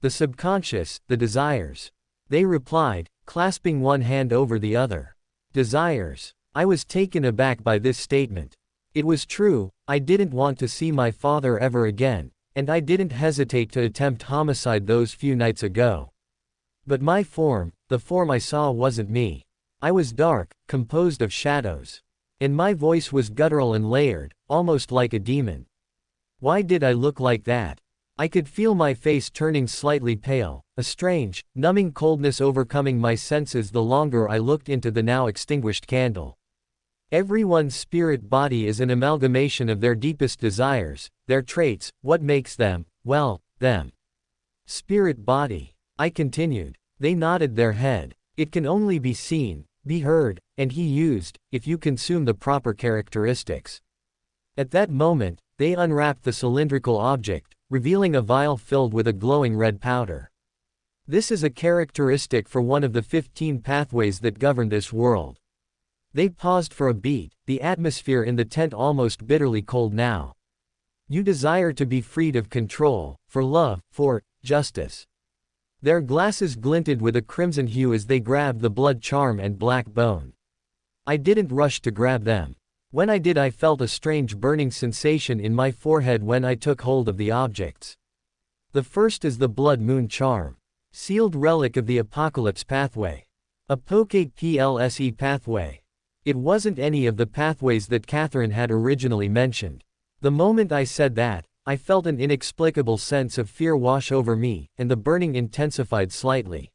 The subconscious, the desires. They replied, clasping one hand over the other. Desires. I was taken aback by this statement. It was true, I didn't want to see my father ever again, and I didn't hesitate to attempt homicide those few nights ago. But my form, the form I saw, wasn't me. I was dark, composed of shadows. And my voice was guttural and layered, almost like a demon. Why did I look like that? I could feel my face turning slightly pale, a strange, numbing coldness overcoming my senses the longer I looked into the now extinguished candle. Everyone's spirit body is an amalgamation of their deepest desires, their traits, what makes them, well, them. Spirit body. I continued. They nodded their head. It can only be seen, be heard, and he used, if you consume the proper characteristics. At that moment, they unwrapped the cylindrical object, revealing a vial filled with a glowing red powder. This is a characteristic for one of the 15 pathways that govern this world. They paused for a beat, the atmosphere in the tent almost bitterly cold now. You desire to be freed of control, for love, for justice. Their glasses glinted with a crimson hue as they grabbed the blood charm and black bone. I didn't rush to grab them. When I did, I felt a strange burning sensation in my forehead when I took hold of the objects. The first is the blood moon charm. Sealed relic of the apocalypse pathway. A Poke PLSE pathway. It wasn't any of the pathways that Catherine had originally mentioned. The moment I said that, I felt an inexplicable sense of fear wash over me, and the burning intensified slightly.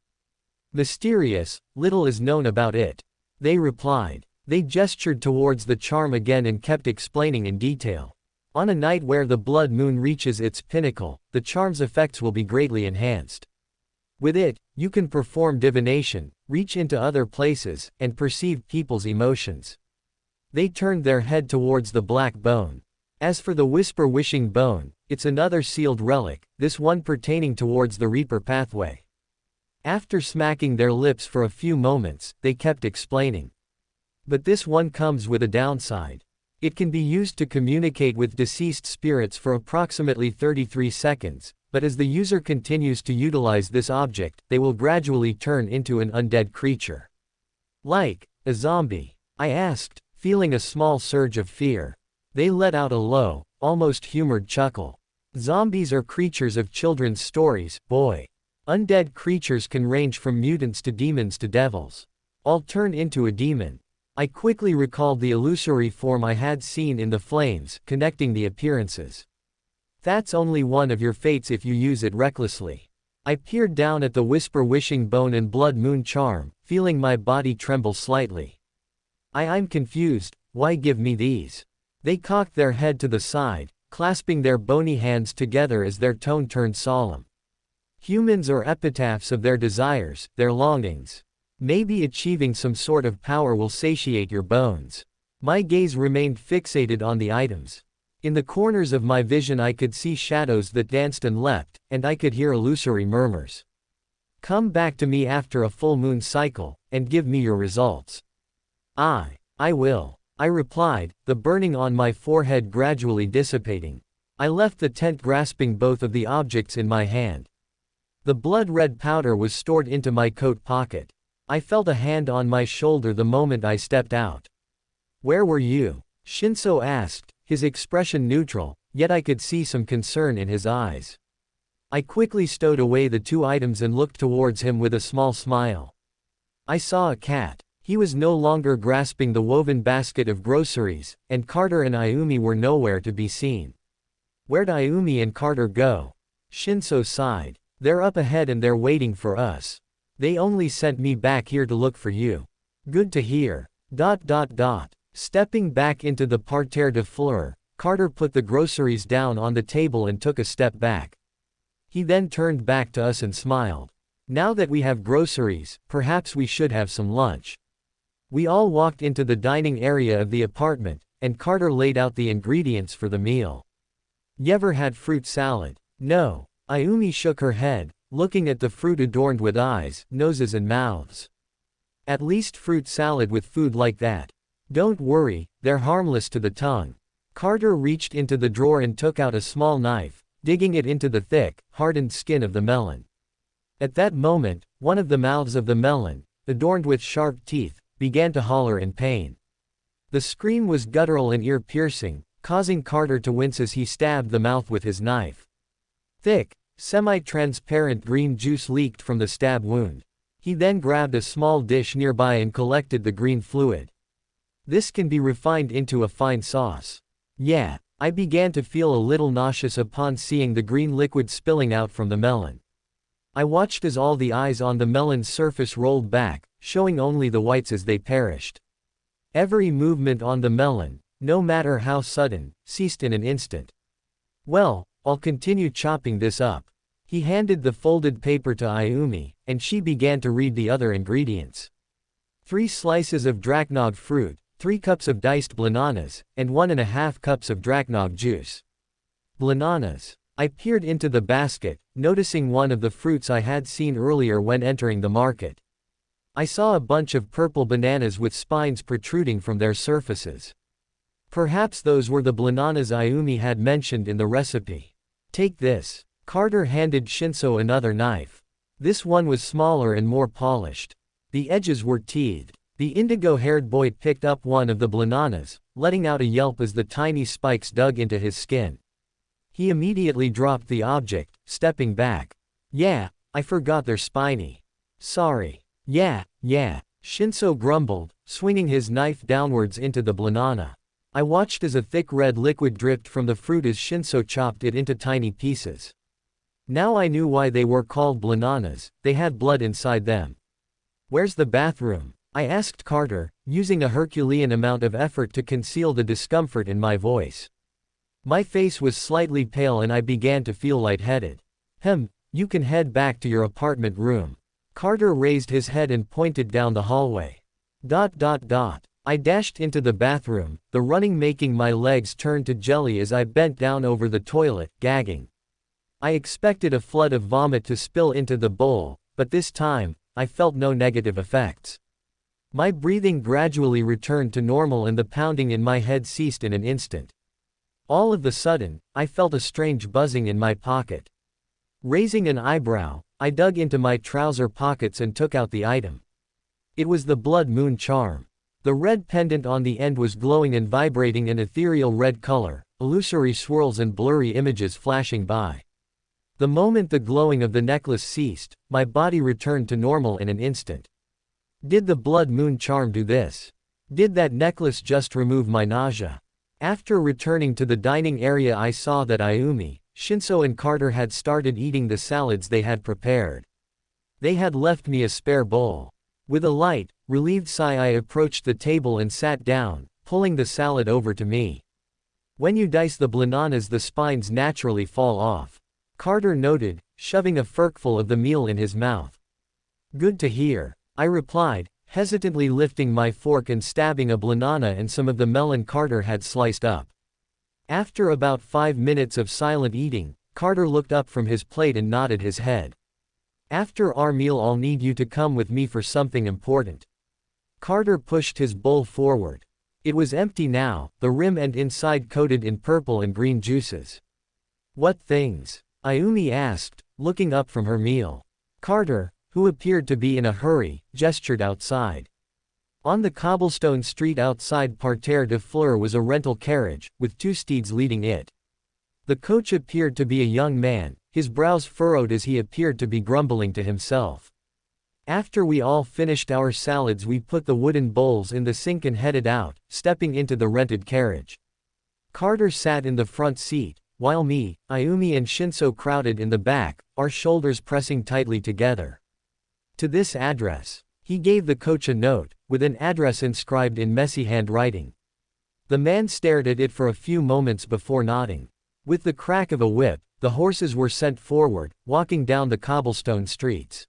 Mysterious, little is known about it. They replied. They gestured towards the charm again and kept explaining in detail. On a night where the blood moon reaches its pinnacle, the charm's effects will be greatly enhanced. With it, you can perform divination, reach into other places, and perceive people's emotions. They turned their head towards the black bone. As for the whisper wishing bone, it's another sealed relic, this one pertaining towards the Reaper pathway. After smacking their lips for a few moments, they kept explaining. But this one comes with a downside. It can be used to communicate with deceased spirits for approximately 33 seconds, but as the user continues to utilize this object, they will gradually turn into an undead creature. Like a zombie? I asked, feeling a small surge of fear. They let out a low, almost humored chuckle. Zombies are creatures of children's stories, boy. Undead creatures can range from mutants to demons to devils. I'll turn into a demon. I quickly recalled the illusory form I had seen in the flames, connecting the appearances. That's only one of your fates if you use it recklessly. I peered down at the whisper wishing bone and blood moon charm, feeling my body tremble slightly. I'm confused, why give me these? They cocked their head to the side, clasping their bony hands together as their tone turned solemn. Humans are epitaphs of their desires, their longings. Maybe achieving some sort of power will satiate your bones. My gaze remained fixated on the items. In the corners of my vision I could see shadows that danced and leapt, and I could hear illusory murmurs. Come back to me after a full moon cycle, and give me your results. I will. I replied, the burning on my forehead gradually dissipating. I left the tent grasping both of the objects in my hand. The blood-red powder was stored into my coat pocket. I felt a hand on my shoulder the moment I stepped out. Where were you? Shinso asked, his expression neutral, yet I could see some concern in his eyes. I quickly stowed away the two items and looked towards him with a small smile. I saw a cat. He was no longer grasping the woven basket of groceries, and Carter and Ayumi were nowhere to be seen. Where'd Ayumi and Carter go? Shinso sighed. They're up ahead and they're waiting for us. They only sent me back here to look for you. Good to hear. Stepping back into the parterre de fleurs, Carter put the groceries down on the table and took a step back. He then turned back to us and smiled. Now that we have groceries, perhaps we should have some lunch. We all walked into the dining area of the apartment, and Carter laid out the ingredients for the meal. Yever had fruit salad. No. Ayumi shook her head, looking at the fruit adorned with eyes, noses and mouths. At least fruit salad with food like that. Don't worry, they're harmless to the tongue. Carter reached into the drawer and took out a small knife, digging it into the thick, hardened skin of the melon. At that moment, one of the mouths of the melon, adorned with sharp teeth, began to holler in pain. The scream was guttural and ear-piercing, causing Carter to wince as he stabbed the mouth with his knife. Thick, semi-transparent green juice leaked from the stab wound. He then grabbed a small dish nearby and collected the green fluid. This can be refined into a fine sauce. Yeah, I began to feel a little nauseous upon seeing the green liquid spilling out from the melon. I watched as all the eyes on the melon's surface rolled back, showing only the whites as they perished. Every movement on the melon, no matter how sudden, ceased in an instant. Well, I'll continue chopping this up. He handed the folded paper to Ayumi, and she began to read the other ingredients. 3 slices of dracnog fruit, 3 cups of diced bananas, and 1.5 cups of dracnog juice. Bananas. I peered into the basket, noticing one of the fruits I had seen earlier when entering the market. I saw a bunch of purple bananas with spines protruding from their surfaces. Perhaps those were the bananas Ayumi had mentioned in the recipe. Take this. Carter handed Shinso another knife. This one was smaller and more polished. The edges were teethed. The indigo-haired boy picked up one of the bananas, letting out a yelp as the tiny spikes dug into his skin. He immediately dropped the object, stepping back. Yeah, I forgot they're spiny. Sorry. Yeah, Shinso grumbled, swinging his knife downwards into the banana. I watched as a thick red liquid dripped from the fruit as Shinso chopped it into tiny pieces. Now I knew why they were called bananas, they had blood inside them. Where's the bathroom? I asked Carter, using a Herculean amount of effort to conceal the discomfort in my voice. My face was slightly pale and I began to feel lightheaded. You can head back to your apartment room. Carter raised his head and pointed down the hallway. I dashed into the bathroom, the running making my legs turn to jelly as I bent down over the toilet, gagging. I expected a flood of vomit to spill into the bowl, but this time, I felt no negative effects. My breathing gradually returned to normal and the pounding in my head ceased in an instant. All of a sudden, I felt a strange buzzing in my pocket. Raising an eyebrow, I dug into my trouser pockets and took out the item. It was the blood moon charm. The red pendant on the end was glowing and vibrating an ethereal red color, illusory swirls and blurry images flashing by. The moment the glowing of the necklace ceased, my body returned to normal in an instant. Did the blood moon charm do this? Did that necklace just remove my nausea? After returning to the dining area, I saw that Ayumi, Shinso and Carter had started eating the salads they had prepared. They had left me a spare bowl. With a light, relieved sigh, I approached the table and sat down, pulling the salad over to me. When you dice the bananas, the spines naturally fall off. Carter noted, shoving a forkful of the meal in his mouth. Good to hear, I replied, hesitantly lifting my fork and stabbing a banana and some of the melon Carter had sliced up. After about 5 minutes of silent eating, Carter looked up from his plate and nodded his head. After our meal, I'll need you to come with me for something important. Carter pushed his bowl forward. It was empty now, the rim and inside coated in purple and green juices. What things? Ayumi asked, looking up from her meal. Carter, who appeared to be in a hurry, gestured outside. On the cobblestone street outside Parterre de Fleurs was a rental carriage, with 2 steeds leading it. The coach appeared to be a young man, his brows furrowed as he appeared to be grumbling to himself. After we all finished our salads, we put the wooden bowls in the sink and headed out, stepping into the rented carriage. Carter sat in the front seat, while me, Ayumi and Shinso crowded in the back, our shoulders pressing tightly together. To this address. He gave the coach a note, with an address inscribed in messy handwriting. The man stared at it for a few moments before nodding. With the crack of a whip, the horses were sent forward, walking down the cobblestone streets.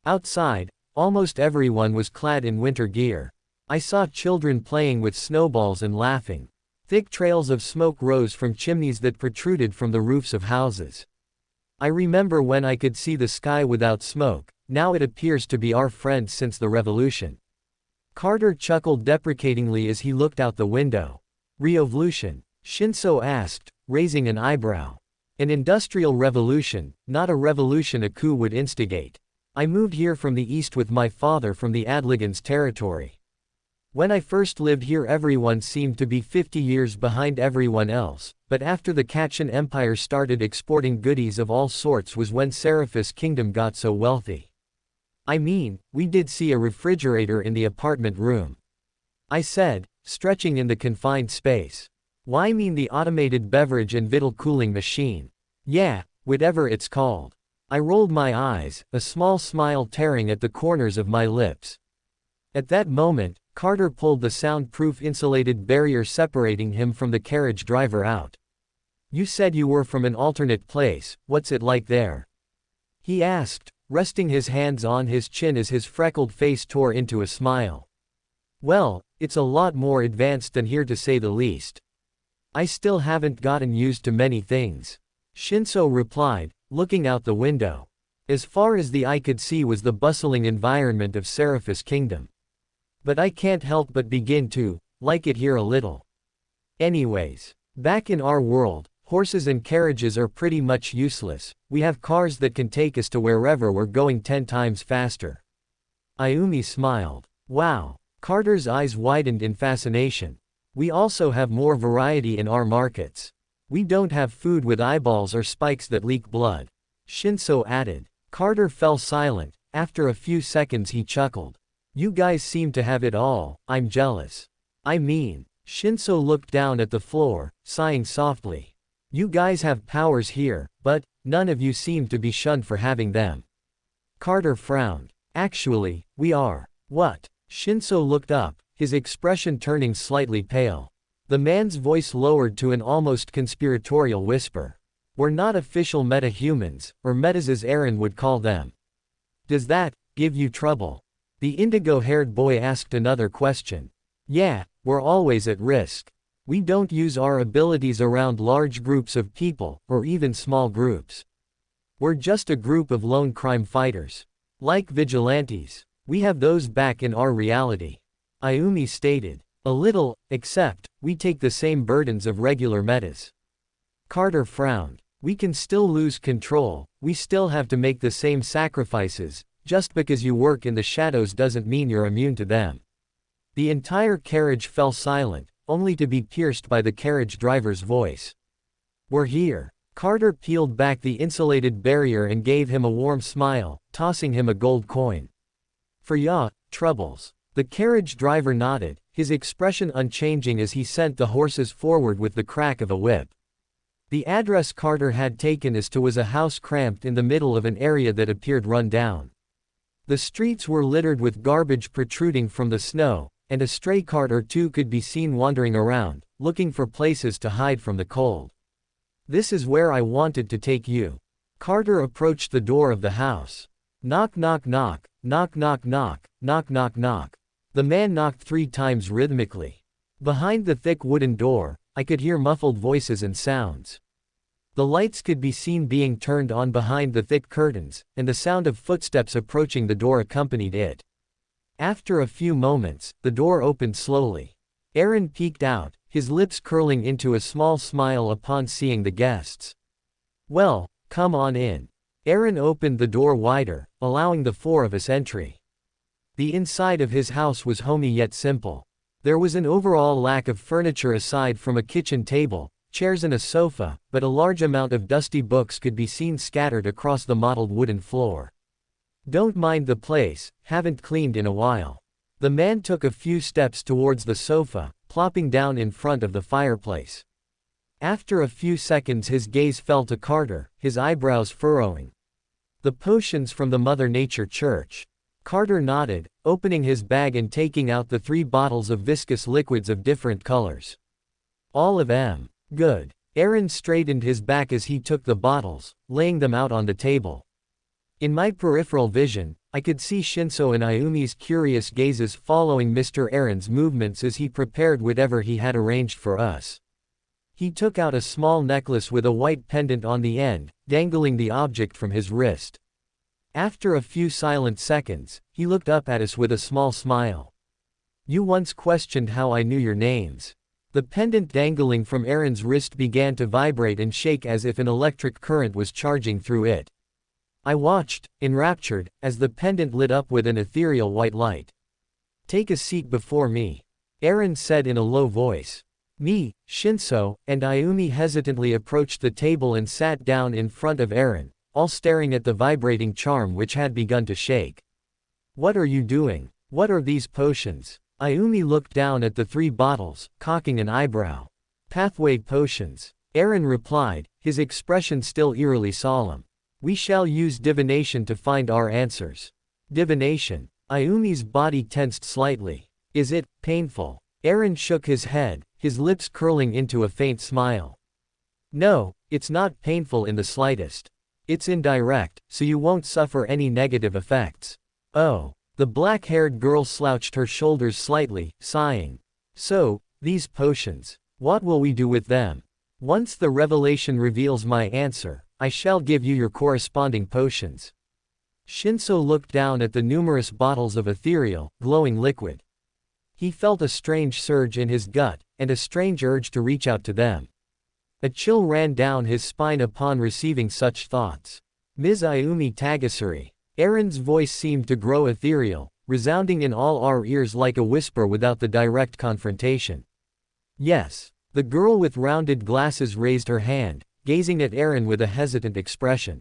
Outside, almost everyone was clad in winter gear. I saw children playing with snowballs and laughing. Thick trails of smoke rose from chimneys that protruded from the roofs of houses. I remember when I could see the sky without smoke. Now it appears to be our friend since the revolution. Carter chuckled deprecatingly as he looked out the window. Revolution? Shinso asked, raising an eyebrow. An industrial revolution, not a revolution a coup would instigate. I moved here from the east with my father from the Adligans territory. When I first lived here everyone seemed to be 50 years behind everyone else, but after the Kachin Empire started exporting goodies of all sorts was when Seraphis Kingdom got so wealthy. I mean, we did see a refrigerator in the apartment room. I said, stretching in the confined space. Why mean the automated beverage and victual cooling machine? Yeah, whatever it's called. I rolled my eyes, a small smile tearing at the corners of my lips. At that moment, Carter pulled the soundproof insulated barrier separating him from the carriage driver out. You said you were from an alternate place, what's it like there? He asked, resting his hands on his chin as his freckled face tore into a smile. Well, it's a lot more advanced than here to say the least. I still haven't gotten used to many things. Shinso replied, looking out the window. As far as the eye could see was the bustling environment of Seraphis Kingdom. But I can't help but begin to like it here a little. Anyways, back in our world, horses and carriages are pretty much useless. We have cars that can take us to wherever we're going 10 times faster. Ayumi smiled. Wow. Carter's eyes widened in fascination. We also have more variety in our markets. We don't have food with eyeballs or spikes that leak blood. Shinso added. Carter fell silent. After a few seconds he chuckled. You guys seem to have it all, I'm jealous. I mean, Shinso looked down at the floor, sighing softly. You guys have powers here, but none of you seem to be shunned for having them. Carter frowned. Actually, we are. What? Shinso looked up, his expression turning slightly pale. The man's voice lowered to an almost conspiratorial whisper. We're not official meta-humans, or metas as Aaron would call them. Does that give you trouble? The indigo-haired boy asked another question. Yeah, we're always at risk. We don't use our abilities around large groups of people, or even small groups. We're just a group of lone crime fighters. Like vigilantes. We have those back in our reality. Ayumi stated. A little, except, we take the same burdens of regular metas. Carter frowned. We can still lose control, we still have to make the same sacrifices. Just because you work in the shadows doesn't mean you're immune to them. The entire carriage fell silent, only to be pierced by the carriage driver's voice. We're here. Carter peeled back the insulated barrier and gave him a warm smile, tossing him a gold coin. For ya, troubles. The carriage driver nodded, his expression unchanging as he sent the horses forward with the crack of a whip. The address Carter had taken as to was a house cramped in the middle of an area that appeared run down. The streets were littered with garbage protruding from the snow, and a stray cart or two could be seen wandering around, looking for places to hide from the cold. This is where I wanted to take you. Carter approached the door of the house. Knock knock knock, knock knock knock, knock knock knock. The man knocked 3 times rhythmically. Behind the thick wooden door, I could hear muffled voices and sounds. The lights could be seen being turned on behind the thick curtains, and the sound of footsteps approaching the door accompanied it. After a few moments, the door opened slowly. Aaron peeked out, his lips curling into a small smile upon seeing the guests. Well, come on in. Aaron opened the door wider, allowing the 4 of us entry. The inside of his house was homey yet simple. There was an overall lack of furniture aside from a kitchen table, chairs and a sofa, but a large amount of dusty books could be seen scattered across the mottled wooden floor. Don't mind the place, haven't cleaned in a while. The man took a few steps towards the sofa, plopping down in front of the fireplace. After a few seconds his gaze fell to Carter, his eyebrows furrowing. The potions from the Mother Nature Church. Carter nodded, opening his bag and taking out the 3 bottles of viscous liquids of different colors. All of them. Good. Aaron straightened his back as he took the bottles, laying them out on the table. In my peripheral vision, I could see Shinso and Ayumi's curious gazes following Mr. Aaron's movements as he prepared whatever he had arranged for us. He took out a small necklace with a white pendant on the end, dangling the object from his wrist. After a few silent seconds, he looked up at us with a small smile. You once questioned how I knew your names. The pendant dangling from Aaron's wrist began to vibrate and shake as if an electric current was charging through it. I watched, enraptured, as the pendant lit up with an ethereal white light. "Take a seat before me," Aaron said in a low voice. Me, Shinso, and Ayumi hesitantly approached the table and sat down in front of Aaron, all staring at the vibrating charm which had begun to shake. "What are you doing? What are these potions?" Ayumi looked down at the 3 bottles, cocking an eyebrow. "Pathway potions," Aaron replied, his expression still eerily solemn. "We shall use divination to find our answers." "Divination?" Ayumi's body tensed slightly. "Is it painful?" Aaron shook his head, his lips curling into a faint smile. "No, it's not painful in the slightest. It's indirect, so you won't suffer any negative effects." "Oh." The black-haired girl slouched her shoulders slightly, sighing. "So, these potions. What will we do with them? Once the revelation reveals my answer, I shall give you your corresponding potions." Shinso looked down at the numerous bottles of ethereal, glowing liquid. He felt a strange surge in his gut, and a strange urge to reach out to them. A chill ran down his spine upon receiving such thoughts. "Ms. Ayumi Tagasuri." Aaron's voice seemed to grow ethereal, resounding in all our ears like a whisper without the direct confrontation. "Yes." The girl with rounded glasses raised her hand, gazing at Aaron with a hesitant expression.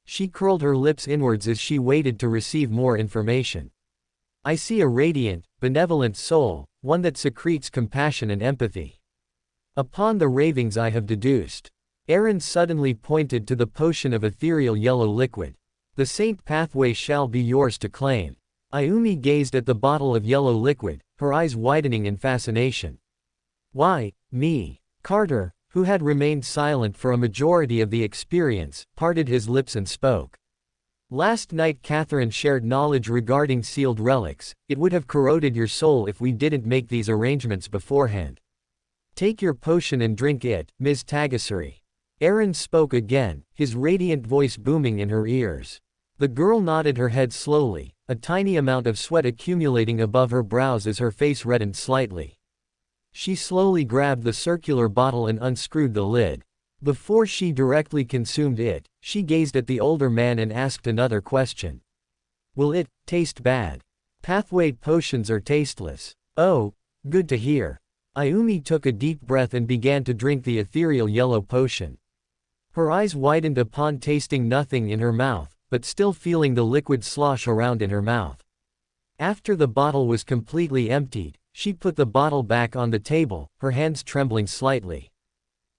She curled her lips inwards as she waited to receive more information. "I see a radiant, benevolent soul, one that secretes compassion and empathy. Upon the ravings I have deduced." Aaron suddenly pointed to the potion of ethereal yellow liquid. "The saint pathway shall be yours to claim." Ayumi gazed at the bottle of yellow liquid, her eyes widening in fascination. "Why, me?" Carter, who had remained silent for a majority of the experience, parted his lips and spoke. "Last night Catherine shared knowledge regarding sealed relics. It would have corroded your soul if we didn't make these arrangements beforehand. Take your potion and drink it, Ms. Tagasuri." Aaron spoke again, his radiant voice booming in her ears. The girl nodded her head slowly, a tiny amount of sweat accumulating above her brows as her face reddened slightly. She slowly grabbed the circular bottle and unscrewed the lid. Before she directly consumed it, she gazed at the older man and asked another question. "Will it taste bad?" "Pathway potions are tasteless." "Oh, good to hear." Ayumi took a deep breath and began to drink the ethereal yellow potion. Her eyes widened upon tasting nothing in her mouth, but still feeling the liquid slosh around in her mouth. After the bottle was completely emptied, she put the bottle back on the table, her hands trembling slightly.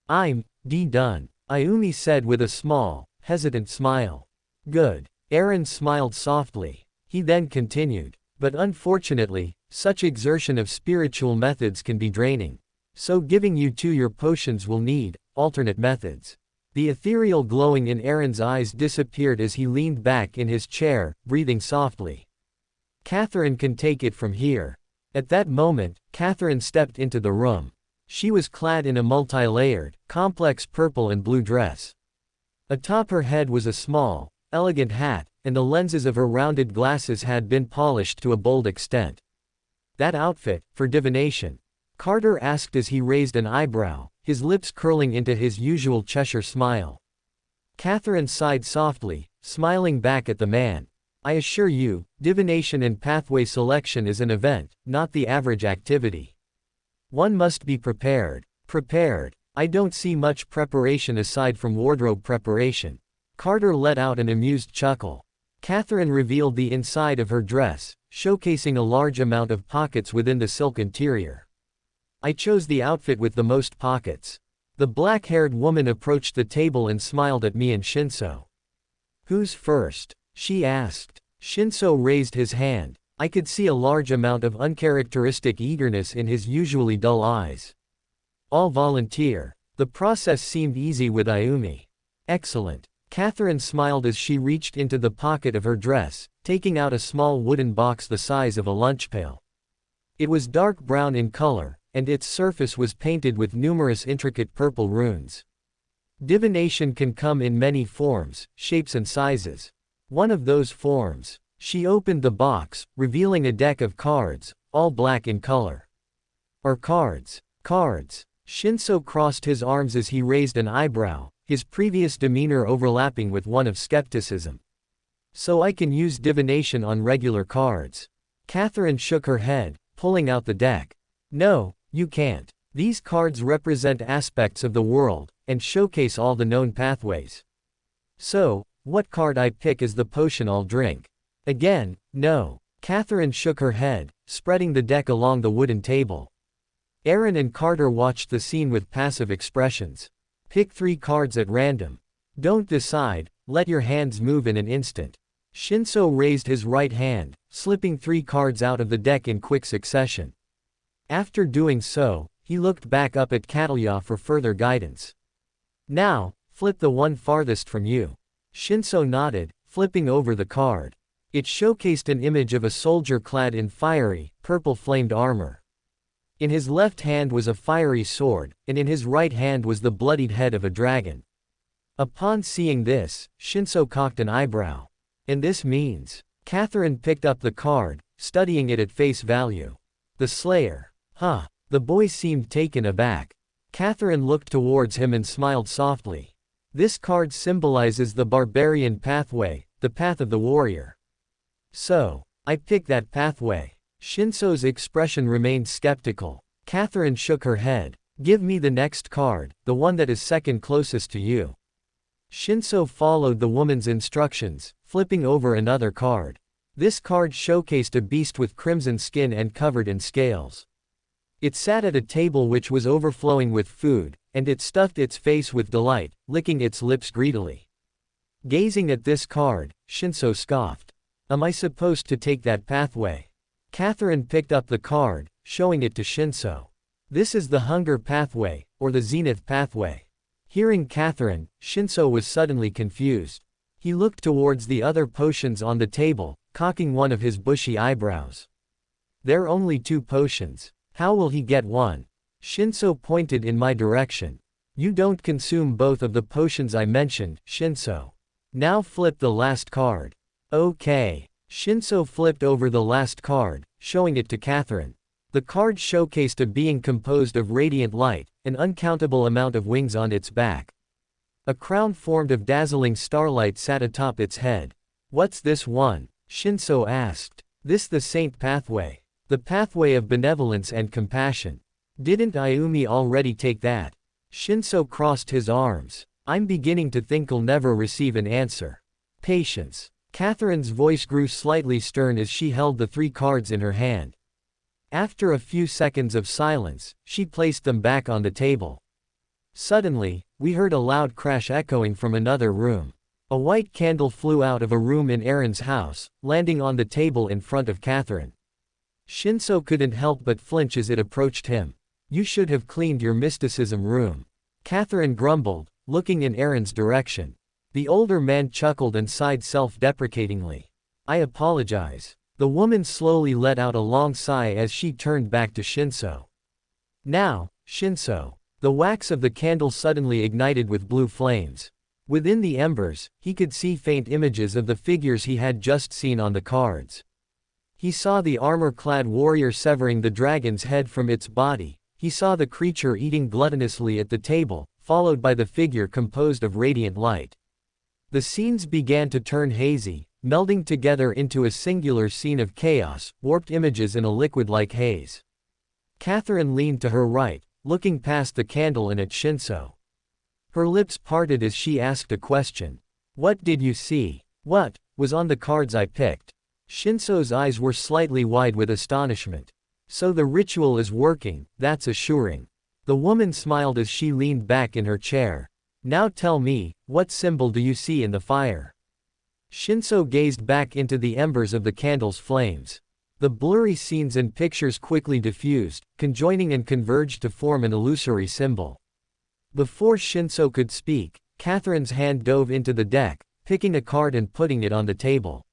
"I'm done," Ayumi said with a small, hesitant smile. "Good." Aaron smiled softly. He then continued. "But unfortunately, such exertion of spiritual methods can be draining. So giving you your potions will need alternate methods." The ethereal glowing in Aaron's eyes disappeared as he leaned back in his chair, breathing softly. "Catherine can take it from here." At that moment, Catherine stepped into the room. She was clad in a multi-layered, complex purple and blue dress. Atop her head was a small, elegant hat, and the lenses of her rounded glasses had been polished to a bold extent. "That outfit, for divination?" Carter asked as he raised an eyebrow, his lips curling into his usual Cheshire smile. Catherine sighed softly, smiling back at the man. "I assure you, divination and pathway selection is an event, not the average activity. One must be prepared." "Prepared? I don't see much preparation aside from wardrobe preparation." Carter let out an amused chuckle. Catherine revealed the inside of her dress, showcasing a large amount of pockets within the silk interior. "I chose the outfit with the most pockets." The black-haired woman approached the table and smiled at me and Shinso. "Who's first?" she asked. Shinso raised his hand. I could see a large amount of uncharacteristic eagerness in his usually dull eyes. "All volunteer." The process seemed easy with Ayumi. "Excellent." Catherine smiled as she reached into the pocket of her dress, taking out a small wooden box the size of a lunch pail. It was dark brown in color, and its surface was painted with numerous intricate purple runes. Divination can come in many forms, shapes and sizes. One of those forms. She opened the box, revealing a deck of cards, all black in color. "Are cards?" Cards. Shinso crossed his arms as he raised an eyebrow, his previous demeanor overlapping with one of skepticism. So I can use divination on regular cards. Catherine shook her head, pulling out the deck. No, you can't. These cards represent aspects of the world, and showcase all the known pathways. So, what card I pick is the potion I'll drink. Again, no. Catherine shook her head, spreading the deck along the wooden table. Aaron and Carter watched the scene with passive expressions. Pick 3 cards at random. Don't decide, let your hands move in an instant. Shinso raised his right hand, slipping 3 cards out of the deck in quick succession. After doing so, he looked back up at Catalya for further guidance. Now, flip the one farthest from you. Shinso nodded, flipping over the card. It showcased an image of a soldier clad in fiery, purple-flamed armor. In his left hand was a fiery sword, and in his right hand was the bloodied head of a dragon. Upon seeing this, Shinso cocked an eyebrow. And this means? Catherine picked up the card, studying it at face value. The Slayer. Huh. The boy seemed taken aback. Catherine looked towards him and smiled softly. This card symbolizes the barbarian pathway, the path of the warrior. So, I pick that pathway. Shinso's expression remained skeptical. Catherine shook her head. Give me the next card, the one that is second closest to you. Shinso followed the woman's instructions, flipping over another card. This card showcased a beast with crimson skin and covered in scales. It sat at a table which was overflowing with food, and it stuffed its face with delight, licking its lips greedily. Gazing at this card, Shinso scoffed. Am I supposed to take that pathway? Catherine picked up the card, showing it to Shinso. This is the hunger pathway, or the zenith pathway. Hearing Catherine, Shinso was suddenly confused. He looked towards the other potions on the table, cocking one of his bushy eyebrows. There are only 2 potions. How will he get one? Shinso pointed in my direction. You don't consume both of the potions I mentioned, Shinso. Now flip the last card. Okay. Shinso flipped over the last card, showing it to Catherine. The card showcased a being composed of radiant light, an uncountable amount of wings on its back. A crown formed of dazzling starlight sat atop its head. What's this one? Shinso asked. This the saint pathway. The pathway of benevolence and compassion. Didn't Ayumi already take that? Shinso crossed his arms. I'm beginning to think I'll never receive an answer. Patience. Catherine's voice grew slightly stern as she held the 3 cards in her hand. After a few seconds of silence, she placed them back on the table. Suddenly, we heard a loud crash echoing from another room. A white candle flew out of a room in Aaron's house, landing on the table in front of Catherine. Shinso couldn't help but flinch as it approached him. You should have cleaned your mysticism room. Catherine grumbled, looking in Aaron's direction. The older man chuckled and sighed self-deprecatingly. I apologize. The woman slowly let out a long sigh as she turned back to Shinso. Now, Shinso. The wax of the candle suddenly ignited with blue flames. Within the embers, he could see faint images of the figures he had just seen on the cards. He saw the armor-clad warrior severing the dragon's head from its body. He saw the creature eating gluttonously at the table, followed by the figure composed of radiant light. The scenes began to turn hazy, melding together into a singular scene of chaos, warped images in a liquid-like haze. Catherine leaned to her right, looking past the candle and at Shinso. Her lips parted as she asked a question. What did you see? What was on the cards I picked? Shinso's eyes were slightly wide with astonishment. So the ritual is working, that's assuring. The woman smiled as she leaned back in her chair. Now tell me, what symbol do you see in the fire? Shinso gazed back into the embers of the candle's flames. The blurry scenes and pictures quickly diffused, conjoining and converged to form an illusory symbol. Before Shinso could speak, Catherine's hand dove into the deck, picking a card and putting it on the table.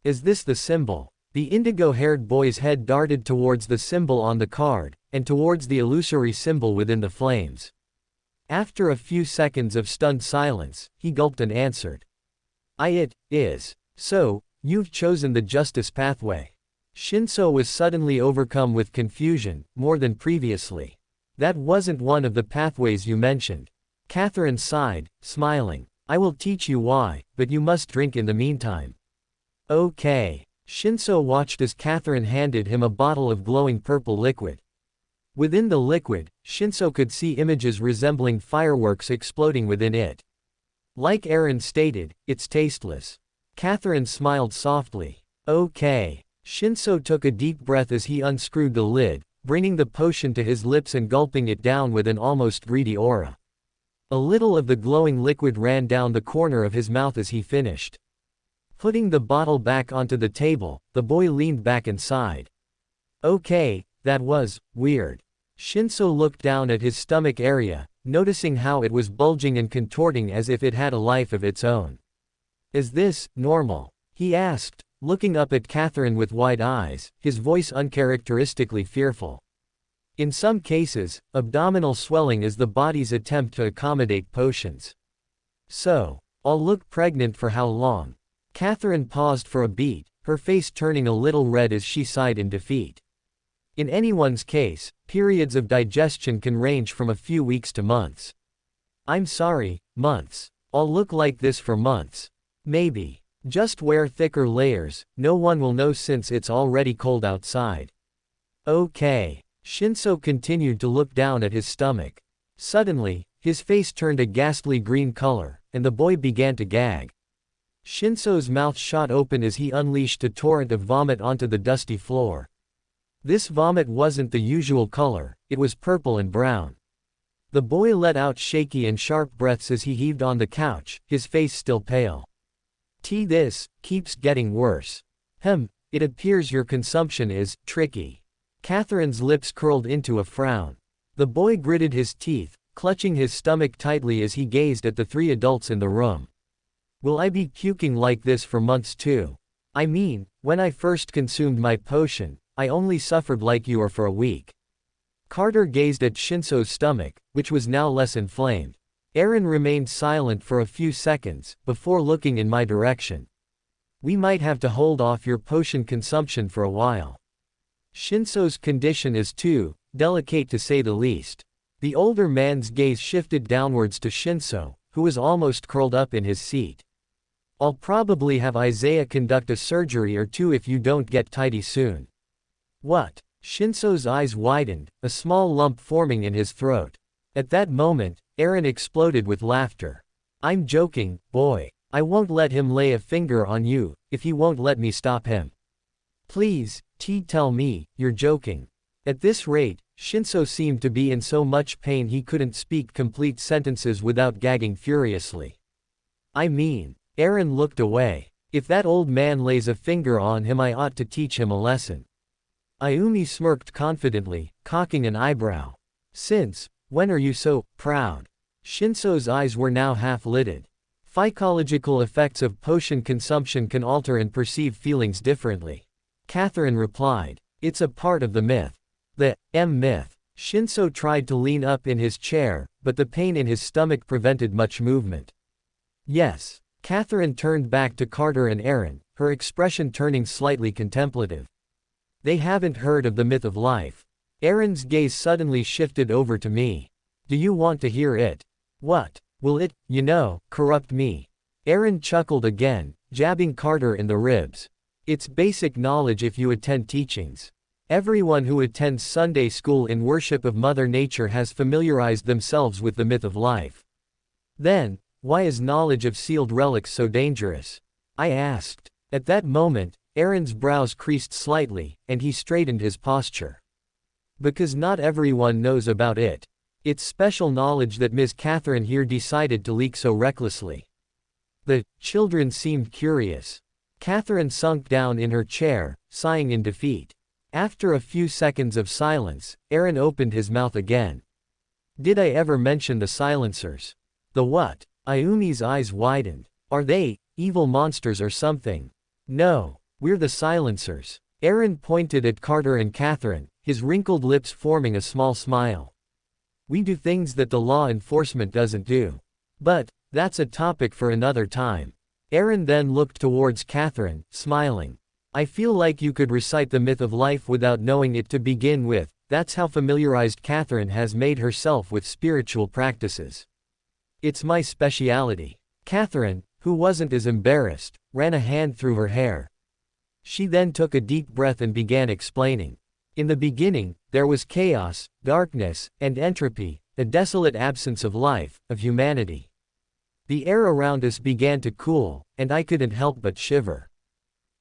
Is this the symbol? The indigo-haired boy's head darted towards the symbol on the card, and towards the illusory symbol within the flames. After a few seconds of stunned silence, he gulped and answered. It is. So, you've chosen the justice pathway. Shinso was suddenly overcome with confusion, more than previously. That wasn't one of the pathways you mentioned. Catherine sighed, smiling. I will teach you why, but you must drink in the meantime. Okay. Shinso watched as Catherine handed him a bottle of glowing purple liquid. Within the liquid, Shinso could see images resembling fireworks exploding within it. Like Aaron stated, it's tasteless. Catherine smiled softly. Okay. Shinso took a deep breath as he unscrewed the lid, bringing the potion to his lips and gulping it down with an almost greedy aura. A little of the glowing liquid ran down the corner of his mouth as he finished. Putting the bottle back onto the table, the boy leaned back and sighed. Okay, that was weird. Shinso looked down at his stomach area, noticing how it was bulging and contorting as if it had a life of its own. Is this normal? He asked, looking up at Catherine with wide eyes, his voice uncharacteristically fearful. In some cases, abdominal swelling is the body's attempt to accommodate potions. So, I'll look pregnant for how long? Catherine paused for a beat, her face turning a little red as she sighed in defeat. In anyone's case, periods of digestion can range from a few weeks to months. I'm sorry, months. I'll look like this for months. Maybe. Just wear thicker layers, no one will know since it's already cold outside. Okay. Shinso continued to look down at his stomach. Suddenly, his face turned a ghastly green color, and the boy began to gag. Shinso's mouth shot open as he unleashed a torrent of vomit onto the dusty floor. This vomit wasn't the usual color, it was purple and brown. The boy let out shaky and sharp breaths as he heaved on the couch, his face still pale. This keeps getting worse. It appears your consumption is tricky. Catherine's lips curled into a frown. The boy gritted his teeth, clutching his stomach tightly as he gazed at the three adults in the room. Will I be puking like this for months too? I mean, when I first consumed my potion, I only suffered like you are for a week. Carter gazed at Shinso's stomach, which was now less inflamed. Aaron remained silent for a few seconds, before looking in my direction. We might have to hold off your potion consumption for a while. Shinso's condition is too delicate to say the least. The older man's gaze shifted downwards to Shinso, who was almost curled up in his seat. I'll probably have Isaiah conduct a surgery or two if you don't get tidy soon. What? Shinso's eyes widened, a small lump forming in his throat. At that moment, Aaron exploded with laughter. I'm joking, boy. I won't let him lay a finger on you, if he won't let me stop him. Please, tell me, you're joking. At this rate, Shinso seemed to be in so much pain he couldn't speak complete sentences without gagging furiously. I mean, Aaron looked away. If that old man lays a finger on him, I ought to teach him a lesson. Ayumi smirked confidently, cocking an eyebrow. Since when are you so proud? Shinso's eyes were now half-lidded. Psychological effects of potion consumption can alter and perceive feelings differently. Catherine replied. It's a part of the myth. The myth. Shinso tried to lean up in his chair, but the pain in his stomach prevented much movement. Yes. Catherine turned back to Carter and Aaron, her expression turning slightly contemplative. They haven't heard of the myth of life. Aaron's gaze suddenly shifted over to me. Do you want to hear it? What? Will it, corrupt me? Aaron chuckled again, jabbing Carter in the ribs. It's basic knowledge if you attend teachings. Everyone who attends Sunday school in worship of Mother Nature has familiarized themselves with the myth of life. Then, why is knowledge of sealed relics so dangerous? I asked. At that moment, Aaron's brows creased slightly, and he straightened his posture. Because not everyone knows about it. It's special knowledge that Ms. Catherine here decided to leak so recklessly. The children seemed curious. Catherine sunk down in her chair, sighing in defeat. After a few seconds of silence, Aaron opened his mouth again. Did I ever mention the silencers? The what? Ayumi's eyes widened. Are they evil monsters or something? No, we're the silencers. Aaron pointed at Carter and Catherine, his wrinkled lips forming a small smile. We do things that the law enforcement doesn't do. But that's a topic for another time. Aaron then looked towards Catherine, smiling. I feel like you could recite the myth of life without knowing it to begin with. That's how familiarized Catherine has made herself with spiritual practices. It's my speciality. Catherine, who wasn't as embarrassed, ran a hand through her hair. She then took a deep breath and began explaining. In the beginning, there was chaos, darkness, and entropy, a desolate absence of life, of humanity. The air around us began to cool, and I couldn't help but shiver.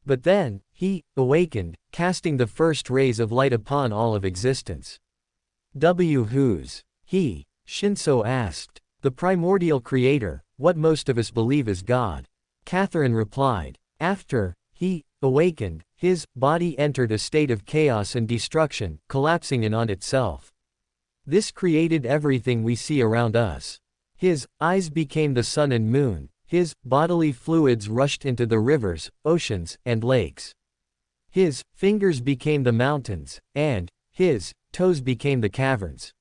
But then, he awakened, casting the first rays of light upon all of existence. Who's he? Shinso asked. The primordial creator, what most of us believe is God. Catherine replied. After he awakened, his body entered a state of chaos and destruction, collapsing in on itself. This created everything we see around us. His eyes became the sun and moon, his bodily fluids rushed into the rivers, oceans, and lakes. His fingers became the mountains, and his toes became the caverns.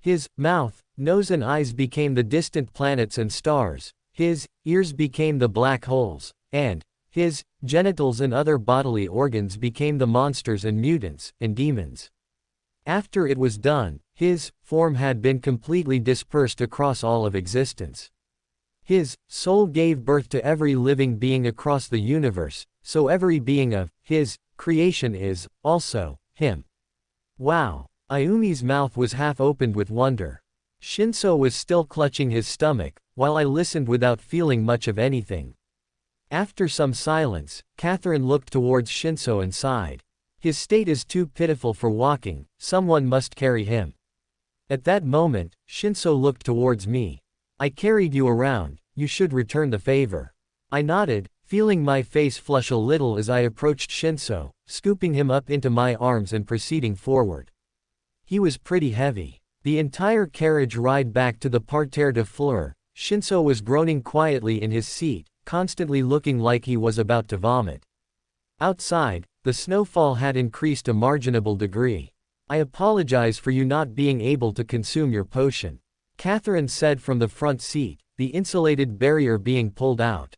His mouth, nose and eyes became the distant planets and stars, his ears became the black holes, and his genitals and other bodily organs became the monsters and mutants, and demons. After it was done, his form had been completely dispersed across all of existence. His soul gave birth to every living being across the universe, so every being of his creation is also him. Wow! Ayumi's mouth was half opened with wonder. Shinso was still clutching his stomach, while I listened without feeling much of anything. After some silence, Catherine looked towards Shinso and sighed. His state is too pitiful for walking, someone must carry him. At that moment, Shinso looked towards me. I carried you around, you should return the favor. I nodded, feeling my face flush a little as I approached Shinso, scooping him up into my arms and proceeding forward. He was pretty heavy. The entire carriage ride back to the parterre de fleurs, Shinso was groaning quietly in his seat, constantly looking like he was about to vomit. Outside, the snowfall had increased a marginable degree. I apologize for you not being able to consume your potion, Catherine said from the front seat, the insulated barrier being pulled out.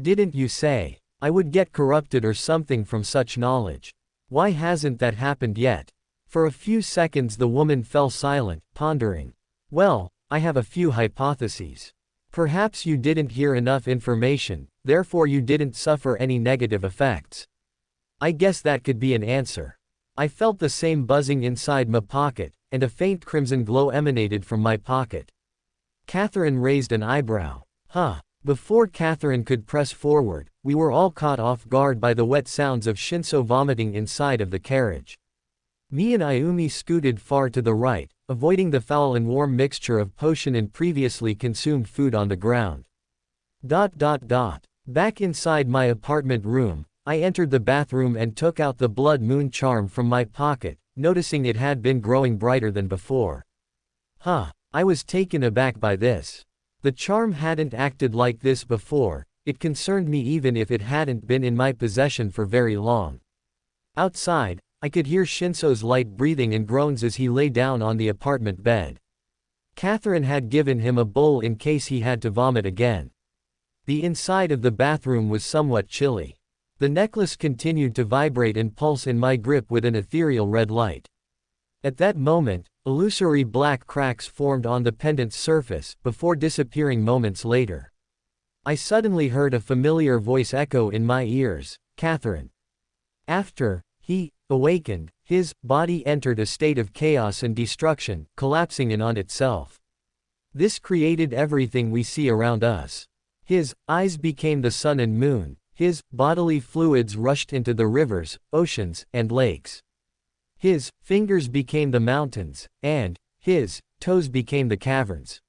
Didn't you say I would get corrupted or something from such knowledge? Why hasn't that happened yet? For a few seconds the woman fell silent, pondering. Well, I have a few hypotheses. Perhaps you didn't hear enough information, therefore you didn't suffer any negative effects. I guess that could be an answer. I felt the same buzzing inside my pocket, and a faint crimson glow emanated from my pocket. Catherine raised an eyebrow. Huh. Before Catherine could press forward, we were all caught off guard by the wet sounds of Shinso vomiting inside of the carriage. Me and Ayumi scooted far to the right, avoiding the foul and warm mixture of potion and previously consumed food on the ground. Back inside my apartment room, I entered the bathroom and took out the blood moon charm from my pocket, noticing it had been growing brighter than before. I was taken aback by this. The charm hadn't acted like this before, it concerned me even if it hadn't been in my possession for very long. Outside, I could hear Shinso's light breathing and groans as he lay down on the apartment bed. Catherine had given him a bowl in case he had to vomit again. The inside of the bathroom was somewhat chilly. The necklace continued to vibrate and pulse in my grip with an ethereal red light. At that moment, illusory black cracks formed on the pendant's surface, before disappearing moments later. I suddenly heard a familiar voice echo in my ears, Catherine. After he awakened, his body entered a state of chaos and destruction, collapsing in on itself. This created everything we see around us. His eyes became the sun and moon, his bodily fluids rushed into the rivers, oceans, and lakes. His fingers became the mountains, and his toes became the caverns.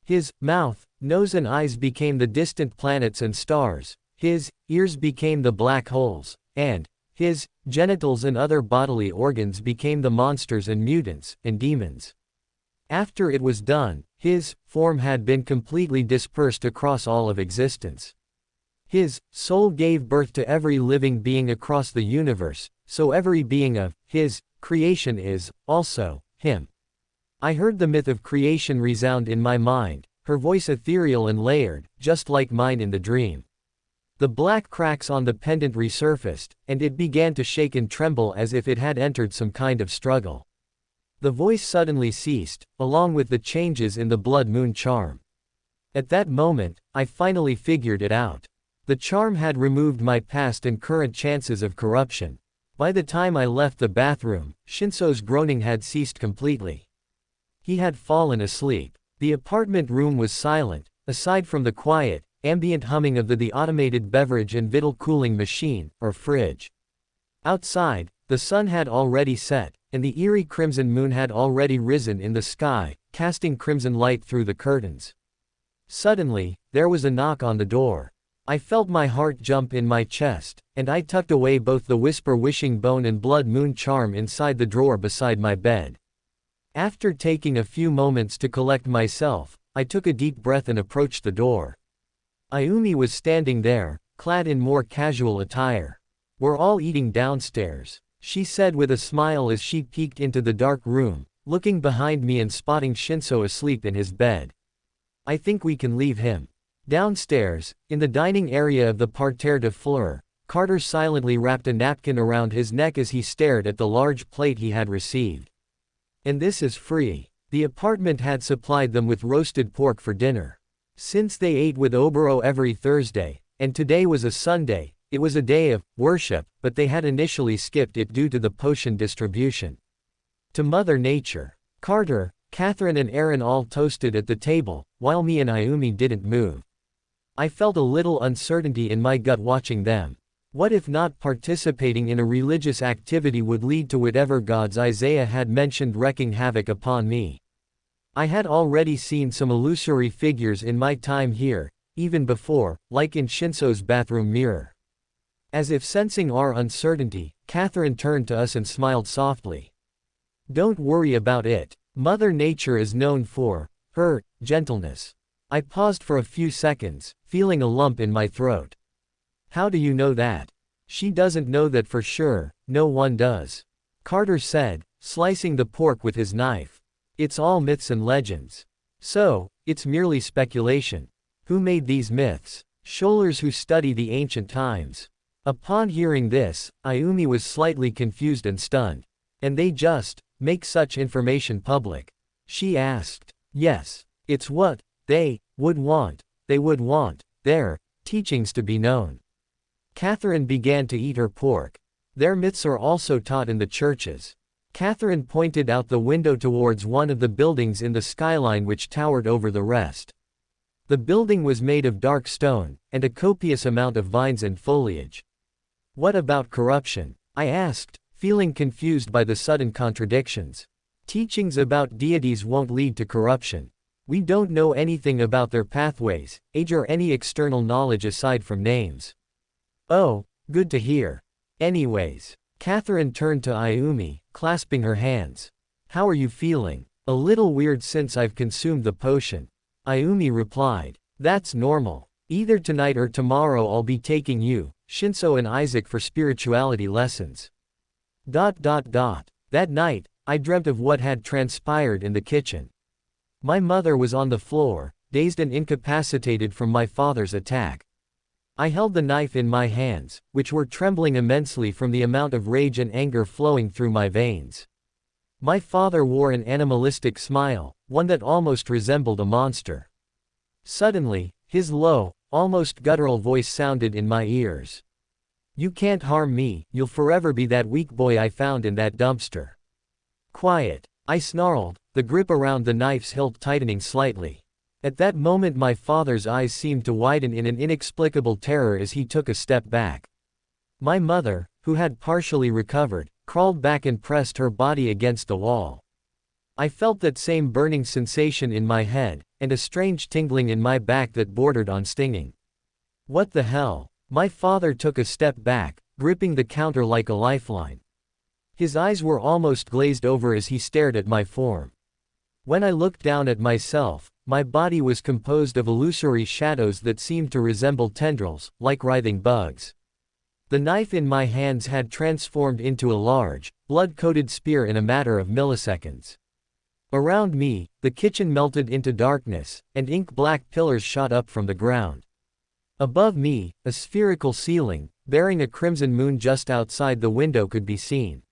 His mouth, nose and eyes became the distant planets and stars, his ears became the black holes, and his genitals and other bodily organs became the monsters and mutants, and demons. After it was done, his form had been completely dispersed across all of existence. His soul gave birth to every living being across the universe, so every being of his creation is also him. I heard the myth of creation resound in my mind, her voice ethereal and layered, just like mine in the dream. The black cracks on the pendant resurfaced, and it began to shake and tremble as if it had entered some kind of struggle. The voice suddenly ceased, along with the changes in the blood moon charm. At that moment, I finally figured it out. The charm had removed my past and current chances of corruption. By the time I left the bathroom, Shinso's groaning had ceased completely. He had fallen asleep. The apartment room was silent, aside from the quiet, ambient humming of the automated beverage and victual cooling machine, or fridge. Outside, the sun had already set, and the eerie crimson moon had already risen in the sky, casting crimson light through the curtains. Suddenly, there was a knock on the door. I felt my heart jump in my chest, and I tucked away both the whisper wishing bone and blood moon charm inside the drawer beside my bed. After taking a few moments to collect myself, I took a deep breath and approached the door. Ayumi was standing there, clad in more casual attire. "We're all eating downstairs," she said with a smile as she peeked into the dark room, looking behind me and spotting Shinso asleep in his bed. "I think we can leave him." Downstairs, in the dining area of the parterre de fleurs, Carter silently wrapped a napkin around his neck as he stared at the large plate he had received. "And this is free." The apartment had supplied them with roasted pork for dinner. Since they ate with Oboro every Thursday, and today was a Sunday, it was a day of worship, but they had initially skipped it due to the potion distribution. To Mother Nature. Carter, Catherine and Aaron all toasted at the table, while me and Ayumi didn't move. I felt a little uncertainty in my gut watching them. What if not participating in a religious activity would lead to whatever gods Isaiah had mentioned wreaking havoc upon me? I had already seen some illusory figures in my time here, even before, like in Shinso's bathroom mirror. As if sensing our uncertainty, Catherine turned to us and smiled softly. "Don't worry about it. Mother Nature is known for her gentleness." I paused for a few seconds, feeling a lump in my throat. "How do you know that?" "She doesn't know that for sure, no one does," Carter said, slicing the pork with his knife. "It's all myths and legends. So, it's merely speculation." "Who made these myths?" "Scholars who study the ancient times." Upon hearing this, Ayumi was slightly confused and stunned. "And they just make such information public?" she asked. "Yes. It's what they would want. They would want their teachings to be known." Catherine began to eat her pork. "Their myths are also taught in the churches." Catherine pointed out the window towards one of the buildings in the skyline which towered over the rest. The building was made of dark stone, and a copious amount of vines and foliage. "What about corruption?" I asked, feeling confused by the sudden contradictions. "Teachings about deities won't lead to corruption. We don't know anything about their pathways, age or any external knowledge aside from names." "Oh, good to hear. Anyways." Catherine turned to Ayumi, clasping her hands. "How are you feeling?" "A little weird since I've consumed the potion," Ayumi replied. "That's normal. Either tonight or tomorrow I'll be taking you, Shinso and Isaac for spirituality lessons." That night, I dreamt of what had transpired in the kitchen. My mother was on the floor, dazed and incapacitated from my father's attack. I held the knife in my hands, which were trembling immensely from the amount of rage and anger flowing through my veins. My father wore an animalistic smile, one that almost resembled a monster. Suddenly, his low, almost guttural voice sounded in my ears. "You can't harm me, you'll forever be that weak boy I found in that dumpster." "Quiet," I snarled, the grip around the knife's hilt tightening slightly. At that moment my father's eyes seemed to widen in an inexplicable terror as he took a step back. My mother, who had partially recovered, crawled back and pressed her body against the wall. I felt that same burning sensation in my head, and a strange tingling in my back that bordered on stinging. "What the hell?" My father took a step back, gripping the counter like a lifeline. His eyes were almost glazed over as he stared at my form. When I looked down at myself, my body was composed of illusory shadows that seemed to resemble tendrils, like writhing bugs. The knife in my hands had transformed into a large, blood-coated spear in a matter of milliseconds. Around me, the kitchen melted into darkness, and ink-black pillars shot up from the ground. Above me, a spherical ceiling, bearing a crimson moon just outside the window could be seen.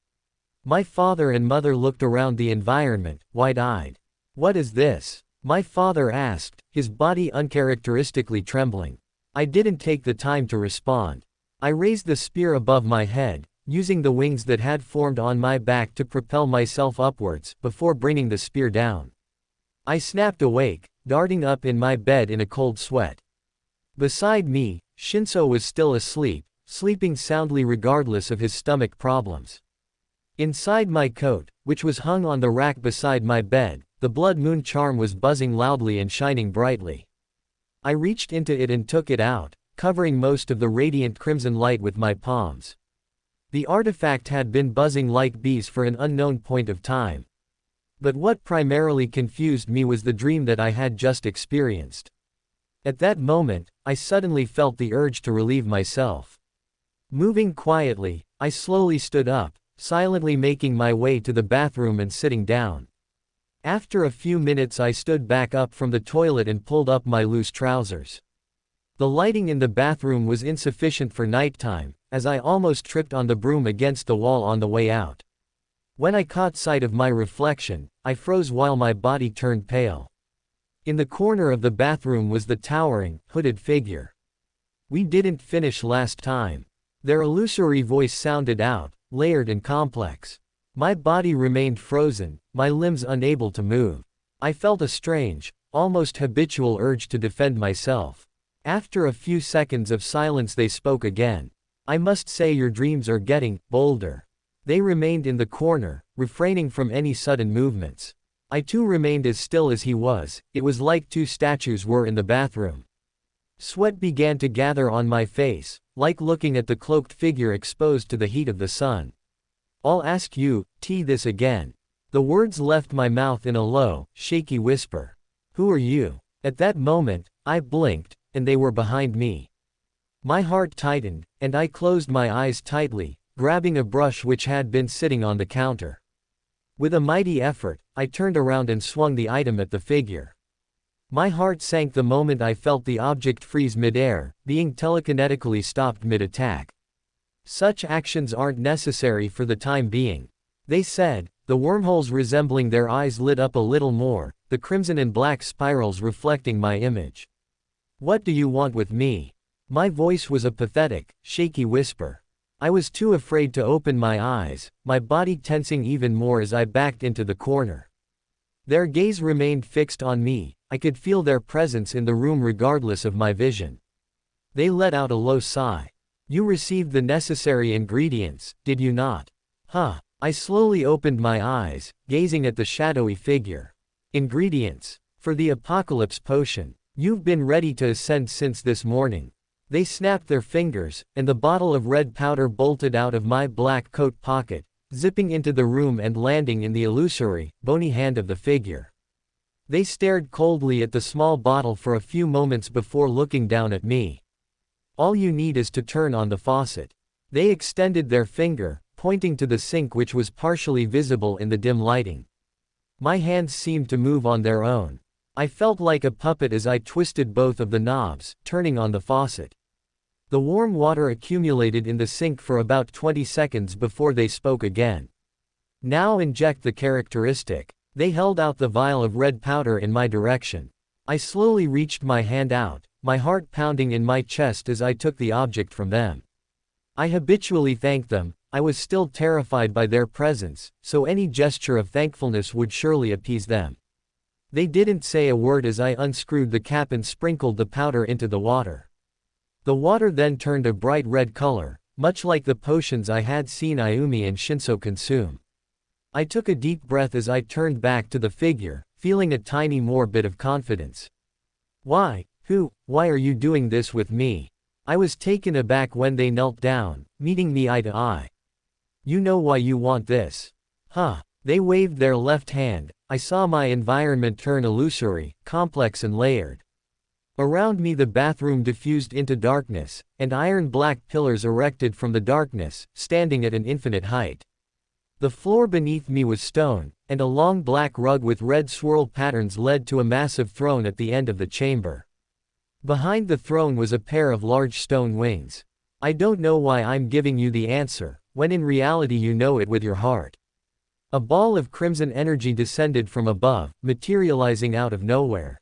My father and mother looked around the environment, wide-eyed. "What is this?" my father asked, his body uncharacteristically trembling. I didn't take the time to respond. I raised the spear above my head, using the wings that had formed on my back to propel myself upwards, before bringing the spear down. I snapped awake, darting up in my bed in a cold sweat. Beside me, Shinso was still asleep, sleeping soundly regardless of his stomach problems. Inside my coat, which was hung on the rack beside my bed, the blood moon charm was buzzing loudly and shining brightly. I reached into it and took it out, covering most of the radiant crimson light with my palms. The artifact had been buzzing like bees for an unknown point of time. But what primarily confused me was the dream that I had just experienced. At that moment, I suddenly felt the urge to relieve myself. Moving quietly, I slowly stood up, silently making my way to the bathroom and sitting down. After a few minutes I stood back up from the toilet and pulled up my loose trousers. The lighting in the bathroom was insufficient for nighttime, as I almost tripped on the broom against the wall on the way out. When I caught sight of my reflection, I froze while my body turned pale. In the corner of the bathroom was the towering, hooded figure. "We didn't finish last time." Their illusory voice sounded out, layered and complex. My body remained frozen, my limbs unable to move. I felt a strange, almost habitual urge to defend myself. After a few seconds of silence they spoke again. "I must say your dreams are getting bolder." They remained in the corner, refraining from any sudden movements. I too remained as still as he was. It was like two statues were in the bathroom. Sweat began to gather on my face, like looking at the cloaked figure exposed to the heat of the sun. "I'll ask you, this again." The words left my mouth in a low, shaky whisper. "Who are you?" At that moment, I blinked, and they were behind me. My heart tightened, and I closed my eyes tightly, grabbing a brush which had been sitting on the counter. With a mighty effort, I turned around and swung the item at the figure. My heart sank the moment I felt the object freeze mid-air, being telekinetically stopped mid-attack. "Such actions aren't necessary for the time being," they said, the wormholes resembling their eyes lit up a little more, the crimson and black spirals reflecting my image. "What do you want with me?" My voice was a pathetic, shaky whisper. I was too afraid to open my eyes, my body tensing even more as I backed into the corner. Their gaze remained fixed on me. I could feel their presence in the room regardless of my vision. They let out a low sigh. "You received the necessary ingredients, did you not?" "Huh." I slowly opened my eyes, gazing at the shadowy figure. "Ingredients? For the apocalypse potion. You've been ready to ascend since this morning." They snapped their fingers, and the bottle of red powder bolted out of my black coat pocket, zipping into the room and landing in the illusory, bony hand of the figure. They stared coldly at the small bottle for a few moments before looking down at me. "All you need is to turn on the faucet." They extended their finger, pointing to the sink which was partially visible in the dim lighting. My hands seemed to move on their own. I felt like a puppet as I twisted both of the knobs, turning on the faucet. The warm water accumulated in the sink for about 20 seconds before they spoke again. "Now inject the characteristic." They held out the vial of red powder in my direction. I slowly reached my hand out, my heart pounding in my chest as I took the object from them. I habitually thanked them. I was still terrified by their presence, so any gesture of thankfulness would surely appease them. They didn't say a word as I unscrewed the cap and sprinkled the powder into the water. The water then turned a bright red color, much like the potions I had seen Ayumi and Shinso consume. I took a deep breath as I turned back to the figure, feeling a tiny more bit of confidence. Why are you doing this with me?" I was taken aback when they knelt down, meeting me eye to eye. "You know why you want this." "Huh." They waved their left hand. I saw my environment turn illusory, complex and layered. Around me the bathroom diffused into darkness, and iron-black pillars erected from the darkness, standing at an infinite height. The floor beneath me was stone, and a long black rug with red swirl patterns led to a massive throne at the end of the chamber. Behind the throne was a pair of large stone wings. "I don't know why I'm giving you the answer, when in reality you know it with your heart." A ball of crimson energy descended from above, materializing out of nowhere.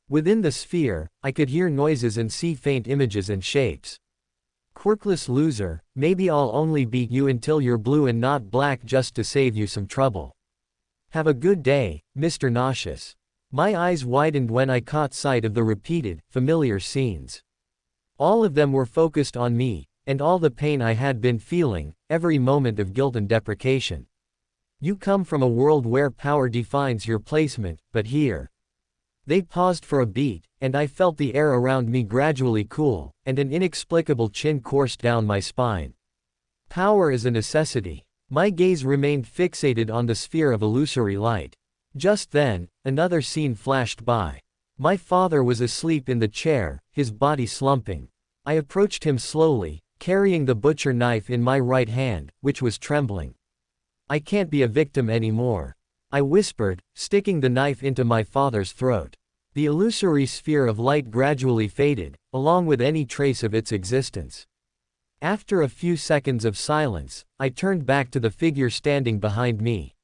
Within the sphere, I could hear noises and see faint images and shapes. Quirkless loser, maybe I'll only beat you until you're blue and not black just to save you some trouble. Have a good day, Mr. Nauseous. My eyes widened when I caught sight of the repeated, familiar scenes. All of them were focused on me, and all the pain I had been feeling, every moment of guilt and deprecation. You come from a world where power defines your placement, but here. They paused for a beat, and I felt the air around me gradually cool, and an inexplicable chin coursed down my spine. Power is a necessity. My gaze remained fixated on the sphere of illusory light. Just then, another scene flashed by. My father was asleep in the chair, his body slumping. I approached him slowly, carrying the butcher knife in my right hand, which was trembling. I can't be a victim anymore, I whispered, sticking the knife into my father's throat. The illusory sphere of light gradually faded, along with any trace of its existence. After a few seconds of silence, I turned back to the figure standing behind me.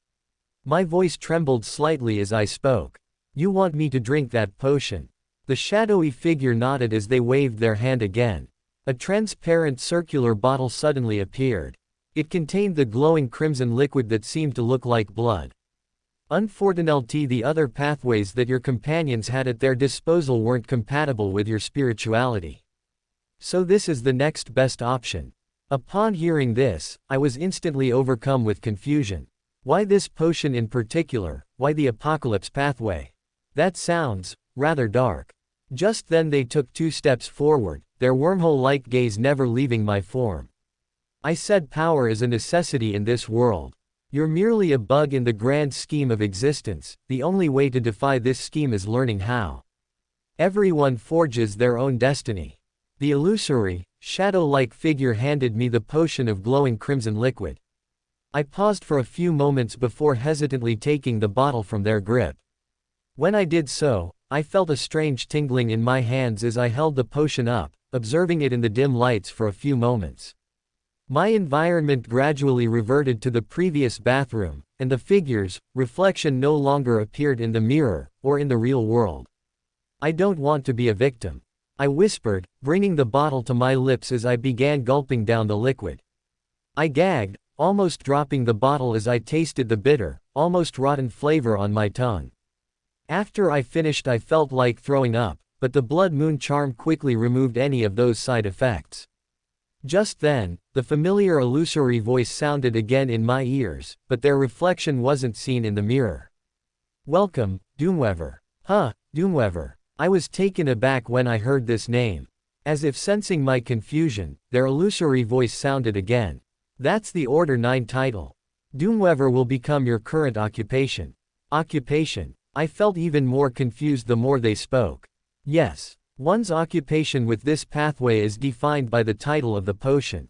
My voice trembled slightly as I spoke. You want me to drink that potion? The shadowy figure nodded as they waved their hand again. A transparent circular bottle suddenly appeared. It contained the glowing crimson liquid that seemed to look like blood. Unfortunately, the other pathways that your companions had at their disposal weren't compatible with your spirituality. So this is the next best option. Upon hearing this, I was instantly overcome with confusion. Why this potion in particular? Why the apocalypse pathway? That sounds rather dark. Just then they took 2 steps forward, their wormhole-like gaze never leaving my form. I said power is a necessity in this world. You're merely a bug in the grand scheme of existence, the only way to defy this scheme is learning how. Everyone forges their own destiny. The illusory, shadow-like figure handed me the potion of glowing crimson liquid. I paused for a few moments before hesitantly taking the bottle from their grip. When I did so, I felt a strange tingling in my hands as I held the potion up, observing it in the dim lights for a few moments. My environment gradually reverted to the previous bathroom, and the figure's reflection no longer appeared in the mirror, or in the real world. I don't want to be a victim, I whispered, bringing the bottle to my lips as I began gulping down the liquid. I gagged, almost dropping the bottle as I tasted the bitter, almost rotten flavor on my tongue. After I finished, I felt like throwing up, but the blood moon charm quickly removed any of those side effects. Just then, the familiar illusory voice sounded again in my ears, but their reflection wasn't seen in the mirror. Welcome, Doomweaver. Huh, Doomweaver. I was taken aback when I heard this name. As if sensing my confusion, their illusory voice sounded again. That's the Order 9 title. Doomweaver will become your current occupation. Occupation. I felt even more confused the more they spoke. Yes. One's occupation with this pathway is defined by the title of the potion.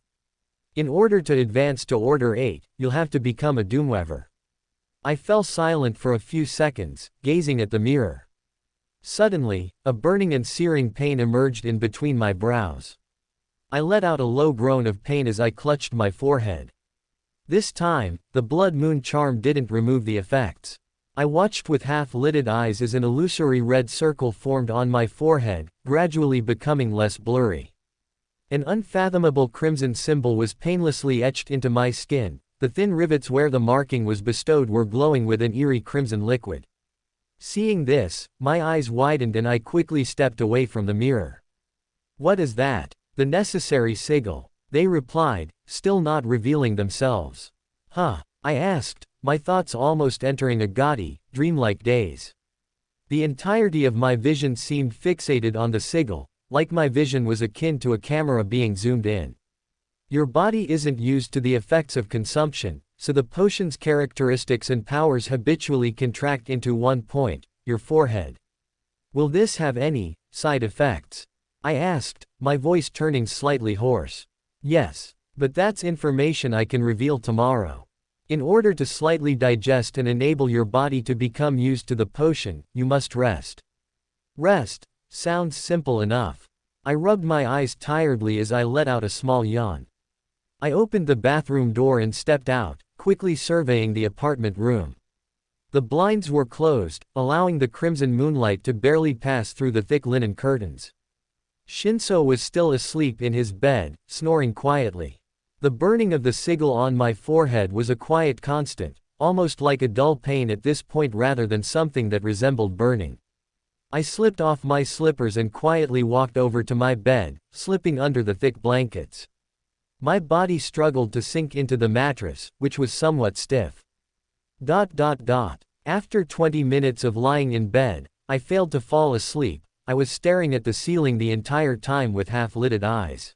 In order to advance to Order 8, you'll have to become a Doomweaver. I fell silent for a few seconds, gazing at the mirror. Suddenly, a burning and searing pain emerged in between my brows. I let out a low groan of pain as I clutched my forehead. This time, the blood moon charm didn't remove the effects. I watched with half-lidded eyes as an illusory red circle formed on my forehead, gradually becoming less blurry. An unfathomable crimson symbol was painlessly etched into my skin. The thin rivets where the marking was bestowed were glowing with an eerie crimson liquid. Seeing this, my eyes widened and I quickly stepped away from the mirror. What is that? The necessary sigil, they replied, still not revealing themselves. Huh? I asked, my thoughts almost entering a gaudy, dreamlike daze. The entirety of my vision seemed fixated on the sigil, like my vision was akin to a camera being zoomed in. Your body isn't used to the effects of consumption, so the potion's characteristics and powers habitually contract into one point, your forehead. Will this have any side effects? I asked, my voice turning slightly hoarse. Yes, but that's information I can reveal tomorrow. In order to slightly digest and enable your body to become used to the potion, you must rest. Rest? Sounds simple enough. I rubbed my eyes tiredly as I let out a small yawn. I opened the bathroom door and stepped out, quickly surveying the apartment room. The blinds were closed, allowing the crimson moonlight to barely pass through the thick linen curtains. Shinso was still asleep in his bed, snoring quietly. The burning of the sigil on my forehead was a quiet constant, almost like a dull pain at this point rather than something that resembled burning. I slipped off my slippers and quietly walked over to my bed, slipping under the thick blankets. My body struggled to sink into the mattress, which was somewhat stiff. After 20 minutes of lying in bed, I failed to fall asleep. I was staring at the ceiling the entire time with half-lidded eyes.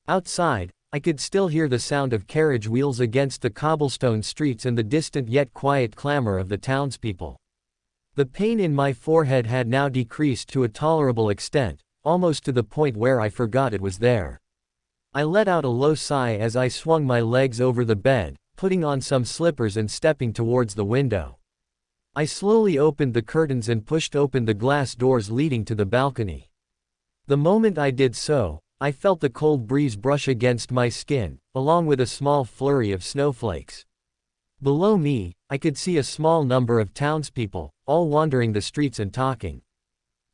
Outside, I could still hear the sound of carriage wheels against the cobblestone streets and the distant yet quiet clamor of the townspeople. The pain in my forehead had now decreased to a tolerable extent, almost to the point where I forgot it was there. I let out a low sigh as I swung my legs over the bed, putting on some slippers and stepping towards the window. I slowly opened the curtains and pushed open the glass doors leading to the balcony. The moment I did so, I felt the cold breeze brush against my skin, along with a small flurry of snowflakes. Below me, I could see a small number of townspeople, all wandering the streets and talking.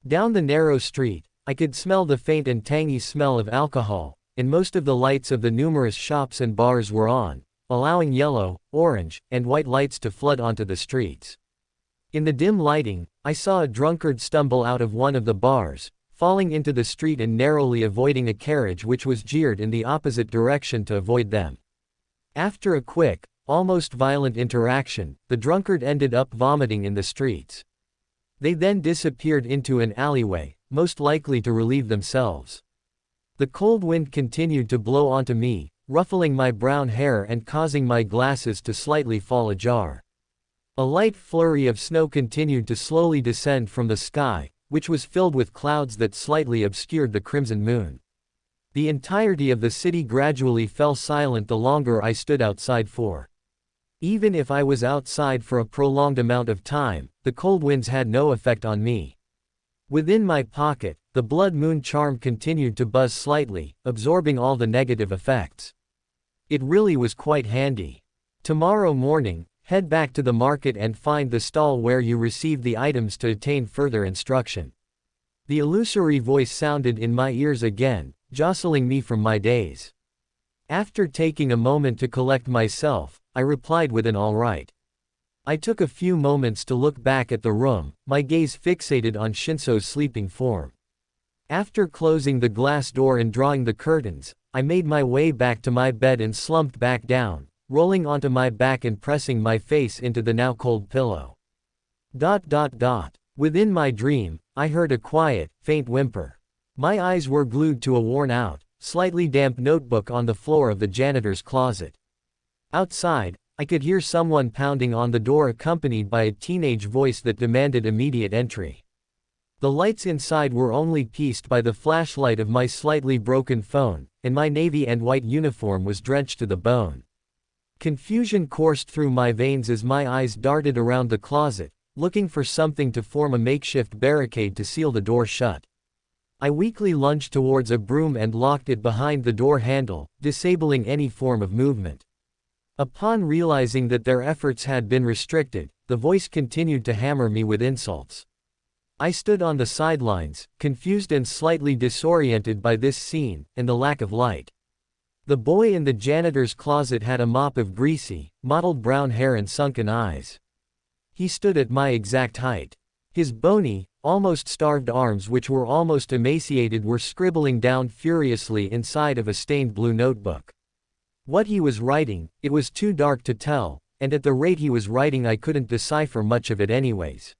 Down the narrow street, I could smell the faint and tangy smell of alcohol, and most of the lights of the numerous shops and bars were on, allowing yellow, orange, and white lights to flood onto the streets. In the dim lighting, I saw a drunkard stumble out of one of the bars, falling into the street and narrowly avoiding a carriage which was geared in the opposite direction to avoid them. After a quick, almost violent interaction, the drunkard ended up vomiting in the streets. They then disappeared into an alleyway, most likely to relieve themselves. The cold wind continued to blow onto me, ruffling my brown hair and causing my glasses to slightly fall ajar. A light flurry of snow continued to slowly descend from the sky, which was filled with clouds that slightly obscured the crimson moon. The entirety of the city gradually fell silent the longer I stood outside for. Even if I was outside for a prolonged amount of time, the cold winds had no effect on me. Within my pocket, the blood moon charm continued to buzz slightly, absorbing all the negative effects. It really was quite handy. Tomorrow morning, head back to the market and find the stall where you received the items to attain further instruction. The illusory voice sounded in my ears again, jostling me from my daze. After taking a moment to collect myself, I replied with an all right. I took a few moments to look back at the room, my gaze fixated on Shinso's sleeping form. After closing the glass door and drawing the curtains, I made my way back to my bed and slumped back down, rolling onto my back and pressing my face into the now cold pillow. Within my dream, I heard a quiet, faint whimper. My eyes were glued to a worn-out, slightly damp notebook on the floor of the janitor's closet. Outside, I could hear someone pounding on the door accompanied by a teenage voice that demanded immediate entry. The lights inside were only pieced by the flashlight of my slightly broken phone, and my navy and white uniform was drenched to the bone. Confusion coursed through my veins as my eyes darted around the closet, looking for something to form a makeshift barricade to seal the door shut. I weakly lunged towards a broom and locked it behind the door handle, disabling any form of movement. Upon realizing that their efforts had been restricted, the voice continued to hammer me with insults. I stood on the sidelines, confused and slightly disoriented by this scene, and the lack of light. The boy in the janitor's closet had a mop of greasy, mottled brown hair and sunken eyes. He stood at my exact height. His bony, almost starved arms, which were almost emaciated, were scribbling down furiously inside of a stained blue notebook. What he was writing, it was too dark to tell, and at the rate he was writing I couldn't decipher much of it anyways.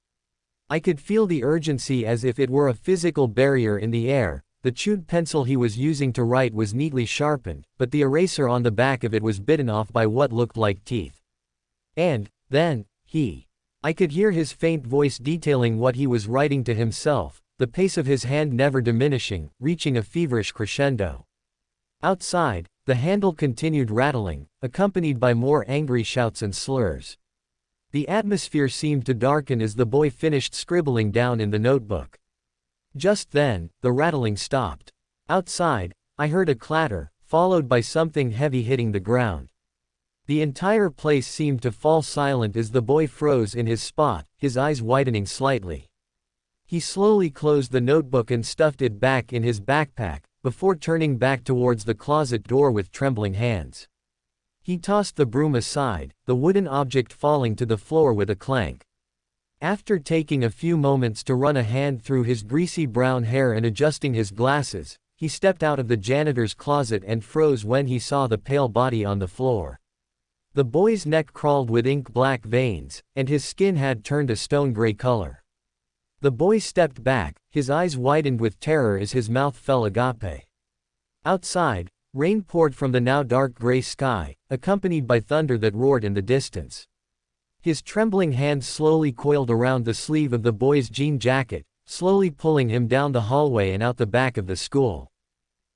I could feel the urgency as if it were a physical barrier in the air. The chewed pencil he was using to write was neatly sharpened, but the eraser on the back of it was bitten off by what looked like teeth. And then, I could hear his faint voice detailing what he was writing to himself, the pace of his hand never diminishing, reaching a feverish crescendo. Outside, the handle continued rattling, accompanied by more angry shouts and slurs. The atmosphere seemed to darken as the boy finished scribbling down in the notebook. Just then, the rattling stopped. Outside, I heard a clatter, followed by something heavy hitting the ground. The entire place seemed to fall silent as the boy froze in his spot, his eyes widening slightly. He slowly closed the notebook and stuffed it back in his backpack, before turning back towards the closet door with trembling hands. He tossed the broom aside, the wooden object falling to the floor with a clank. After taking a few moments to run a hand through his greasy brown hair and adjusting his glasses, he stepped out of the janitor's closet and froze when he saw the pale body on the floor. The boy's neck crawled with ink-black veins, and his skin had turned a stone-gray color. The boy stepped back, his eyes widened with terror as his mouth fell agape. Outside, rain poured from the now dark gray sky, accompanied by thunder that roared in the distance. His trembling hands slowly coiled around the sleeve of the boy's jean jacket, slowly pulling him down the hallway and out the back of the school.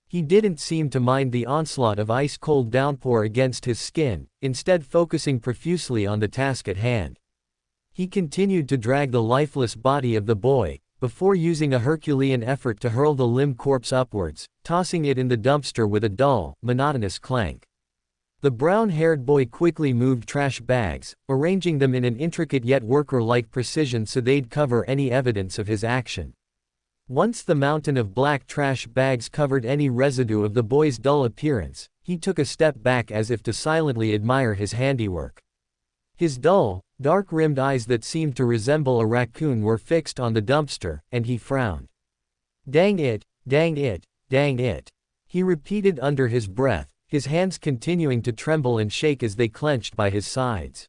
He didn't seem to mind the onslaught of ice-cold downpour against his skin, instead focusing profusely on the task at hand. He continued to drag the lifeless body of the boy, before using a Herculean effort to hurl the limp corpse upwards, tossing it in the dumpster with a dull, monotonous clank. The brown-haired boy quickly moved trash bags, arranging them in an intricate yet worker-like precision so they'd cover any evidence of his action. Once the mountain of black trash bags covered any residue of the boy's dull appearance, he took a step back as if to silently admire his handiwork. His dull, dark-rimmed eyes that seemed to resemble a raccoon were fixed on the dumpster, and he frowned. "Dang it, dang it, dang it," he repeated under his breath, his hands continuing to tremble and shake as they clenched by his sides.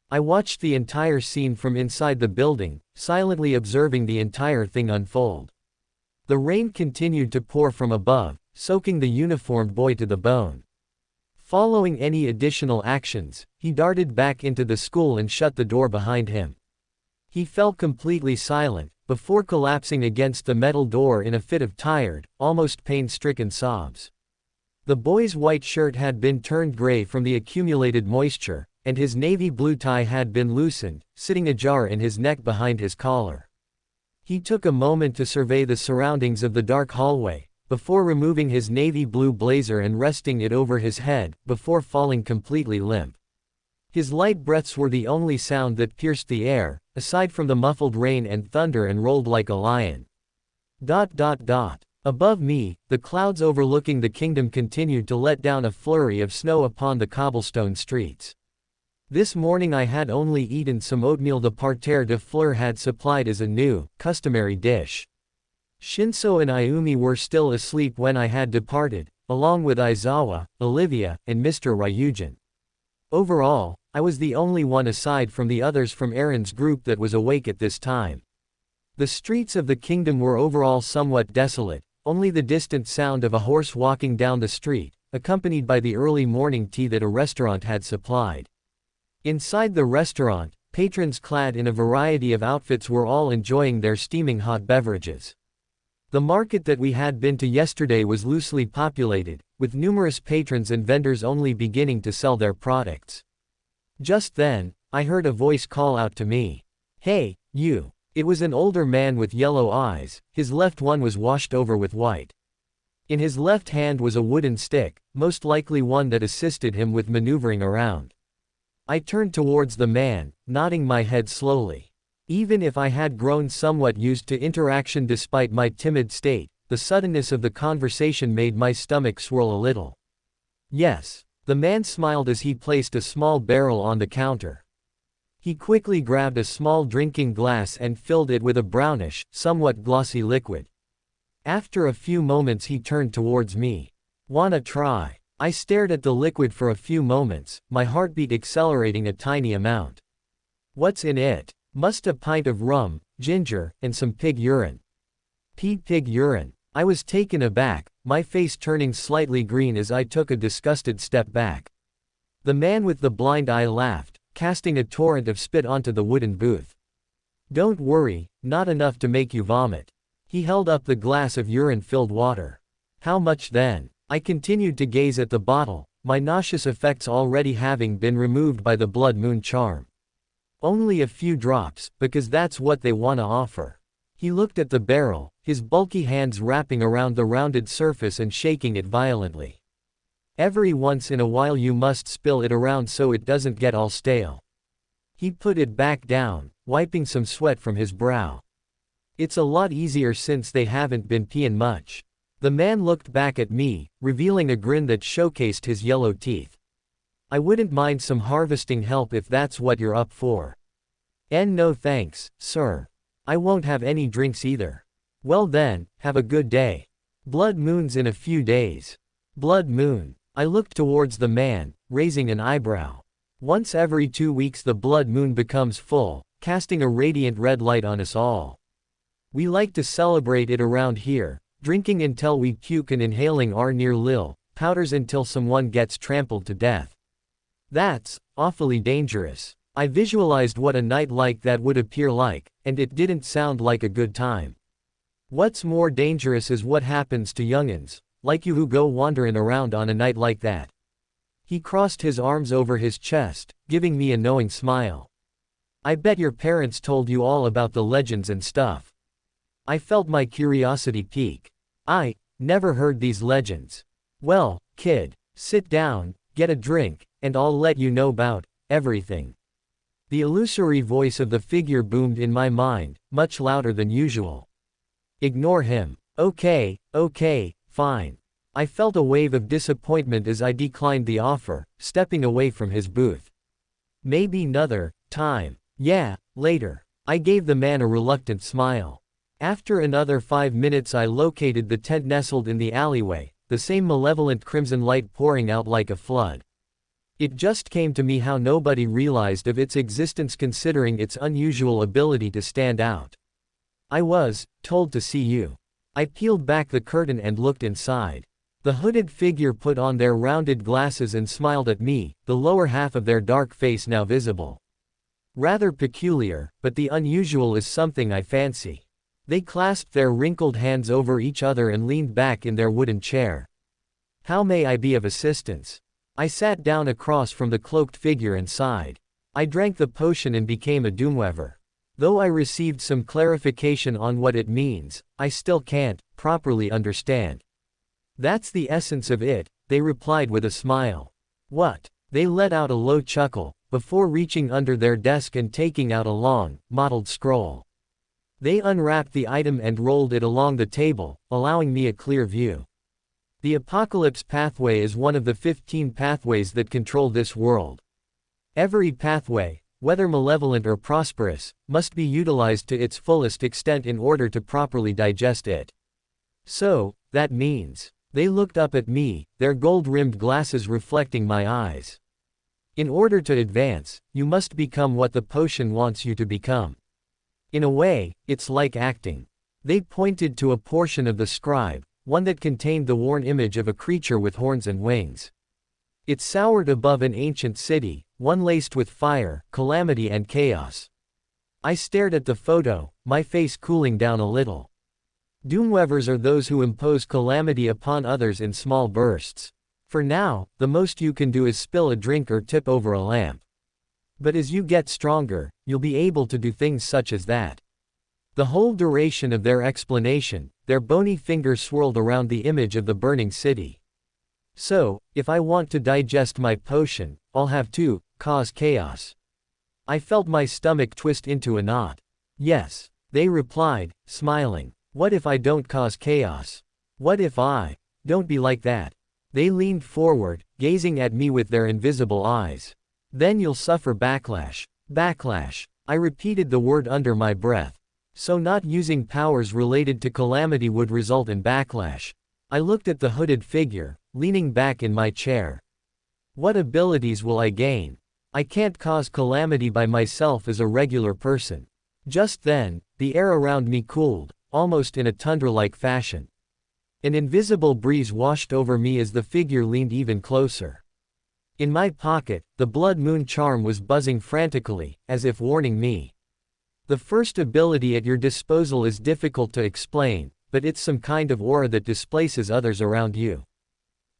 I watched the entire scene from inside the building, silently observing the entire thing unfold. The rain continued to pour from above, soaking the uniformed boy to the bone. Following any additional actions, he darted back into the school and shut the door behind him. He fell completely silent, before collapsing against the metal door in a fit of tired, almost pain-stricken sobs. The boy's white shirt had been turned gray from the accumulated moisture, and his navy blue tie had been loosened, sitting ajar in his neck behind his collar. He took a moment to survey the surroundings of the dark hallway, before removing his navy blue blazer and resting it over his head, before falling completely limp. His light breaths were the only sound that pierced the air, aside from the muffled rain and thunder, and rolled like a lion. Above me, the clouds overlooking the kingdom continued to let down a flurry of snow upon the cobblestone streets. This morning I had only eaten some oatmeal the parterre de fleurs had supplied as a new, customary dish. Shinso and Ayumi were still asleep when I had departed, along with Aizawa, Olivia, and Mr. Ryujin. Overall, I was the only one aside from the others from Aaron's group that was awake at this time. The streets of the kingdom were overall somewhat desolate, only the distant sound of a horse walking down the street, accompanied by the early morning tea that a restaurant had supplied. Inside the restaurant, patrons clad in a variety of outfits were all enjoying their steaming hot beverages. The market that we had been to yesterday was loosely populated, with numerous patrons and vendors only beginning to sell their products. Just then, I heard a voice call out to me. "Hey, you." It was an older man with yellow eyes, his left one was washed over with white. In his left hand was a wooden stick, most likely one that assisted him with maneuvering around. I turned towards the man, nodding my head slowly. Even if I had grown somewhat used to interaction despite my timid state, the suddenness of the conversation made my stomach swirl a little. "Yes." The man smiled as he placed a small barrel on the counter. He quickly grabbed a small drinking glass and filled it with a brownish, somewhat glossy liquid. After a few moments he turned towards me. "Wanna try?" I stared at the liquid for a few moments, my heartbeat accelerating a tiny amount. "What's in it?" "Must a pint of rum, ginger, and some pig urine." Pig urine. I was taken aback, my face turning slightly green as I took a disgusted step back. The man with the blind eye laughed, casting a torrent of spit onto the wooden booth. "Don't worry, not enough to make you vomit." He held up the glass of urine-filled water. "How much then?" I continued to gaze at the bottle, my nauseous effects already having been removed by the blood moon charm. "Only a few drops, because that's what they wanna offer." He looked at the barrel, his bulky hands wrapping around the rounded surface and shaking it violently. Every once in a while you must spill it around so it doesn't get all stale. He put it back down, wiping some sweat from his brow. It's a lot easier since they haven't been peeing much. The man looked back at me, revealing a grin that showcased his yellow teeth. I wouldn't mind some harvesting help if that's what you're up for. No thanks, sir. I won't have any drinks either. Well then, have a good day. Blood moon's in a few days. Blood moon. I looked towards the man, raising an eyebrow. Once every 2 weeks the blood moon becomes full, casting a radiant red light on us all. We like to celebrate it around here, drinking until we puke and inhaling our near lil powders until someone gets trampled to death. That's awfully dangerous. I visualized what a night like that would appear like, and it didn't sound like a good time. What's more dangerous is what happens to young'uns, like you who go wandering around on a night like that. He crossed his arms over his chest, giving me a knowing smile. I bet your parents told you all about the legends and stuff. I felt my curiosity peak. I never heard these legends. Well, kid, sit down, get a drink, and I'll let you know about everything. The illusory voice of the figure boomed in my mind, much louder than usual. Ignore him. Okay, fine. I felt a wave of disappointment as I declined the offer, stepping away from his booth. Maybe another time. Yeah, later. I gave the man a reluctant smile. After another 5 minutes I located the tent nestled in the alleyway, the same malevolent crimson light pouring out like a flood. It just came to me how nobody realized of its existence considering its unusual ability to stand out. I was told to see you. I peeled back the curtain and looked inside. The hooded figure put on their rounded glasses and smiled at me, the lower half of their dark face now visible. Rather peculiar, but the unusual is something I fancy. They clasped their wrinkled hands over each other and leaned back in their wooden chair. How may I be of assistance? I sat down across from the cloaked figure and sighed. I drank the potion and became a doomweaver. Though I received some clarification on what it means, I still can't properly understand. That's the essence of it, they replied with a smile. What? They let out a low chuckle, before reaching under their desk and taking out a long, mottled scroll. They unwrapped the item and rolled it along the table, allowing me a clear view. The Apocalypse pathway is one of the 15 pathways that control this world. Every pathway, whether malevolent or prosperous, must be utilized to its fullest extent in order to properly digest it. So, that means, they looked up at me, their gold-rimmed glasses reflecting my eyes. In order to advance, you must become what the potion wants you to become. In a way, it's like acting. They pointed to a portion of the scribe, one that contained the worn image of a creature with horns and wings. It soared above an ancient city, one laced with fire, calamity and chaos. I stared at the photo, my face cooling down a little. Doomweavers are those who impose calamity upon others in small bursts. For now, the most you can do is spill a drink or tip over a lamp. But as you get stronger, you'll be able to do things such as that. The whole duration of their explanation, their bony finger swirled around the image of the burning city. So, if I want to digest my potion, I'll have to cause chaos. I felt my stomach twist into a knot. Yes, they replied, smiling. What if I don't cause chaos? What if I don't be like that? They leaned forward, gazing at me with their invisible eyes. Then you'll suffer backlash. Backlash. I repeated the word under my breath. So not using powers related to calamity would result in backlash. I looked at the hooded figure, leaning back in my chair. What abilities will I gain? I can't cause calamity by myself as a regular person. Just then, the air around me cooled, almost in a tundra-like fashion. An invisible breeze washed over me as the figure leaned even closer. In my pocket, the blood moon charm was buzzing frantically, as if warning me. The first ability at your disposal is difficult to explain, but it's some kind of aura that displaces others around you.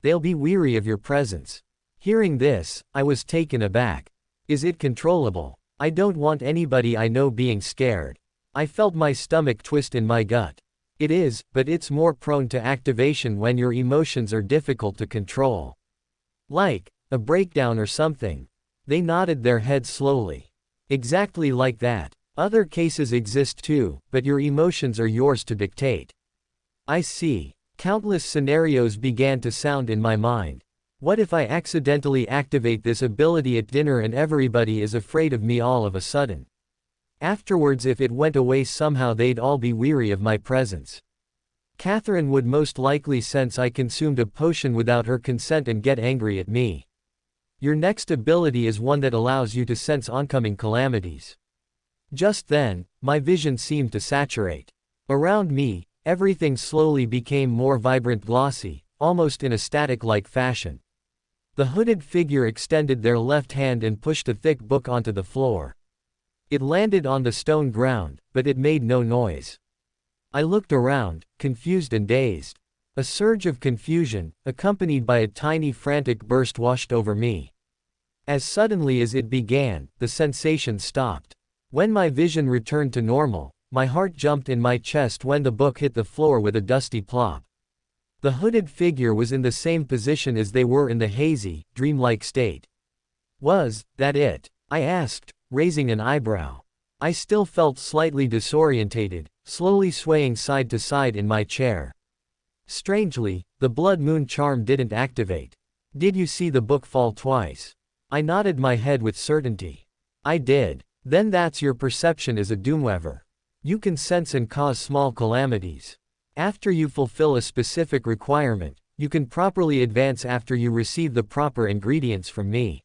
They'll be weary of your presence. Hearing this, I was taken aback. Is it controllable? I don't want anybody I know being scared. I felt my stomach twist in my gut. It is, but it's more prone to activation when your emotions are difficult to control. Like a breakdown or something. They nodded their heads slowly. Exactly like that. Other cases exist too, but your emotions are yours to dictate. I see. Countless scenarios began to sound in my mind. What if I accidentally activate this ability at dinner and everybody is afraid of me all of a sudden? Afterwards, if it went away somehow, they'd all be weary of my presence. Catherine would most likely sense I consumed a potion without her consent and get angry at me. Your next ability is one that allows you to sense oncoming calamities. Just then, my vision seemed to saturate. Around me, everything slowly became more vibrant, glossy, almost in a static-like fashion. The hooded figure extended their left hand and pushed a thick book onto the floor. It landed on the stone ground, but it made no noise. I looked around, confused and dazed. A surge of confusion, accompanied by a tiny frantic burst, washed over me. As suddenly as it began, the sensation stopped. When my vision returned to normal, my heart jumped in my chest when the book hit the floor with a dusty plop. The hooded figure was in the same position as they were in the hazy, dreamlike state. Was that it? I asked, raising an eyebrow. I still felt slightly disorientated, slowly swaying side to side in my chair. Strangely, the blood moon charm didn't activate. Did you see the book fall twice? I nodded my head with certainty. I did. Then that's your perception as a doomweaver. You can sense and cause small calamities. After you fulfill a specific requirement, you can properly advance after you receive the proper ingredients from me.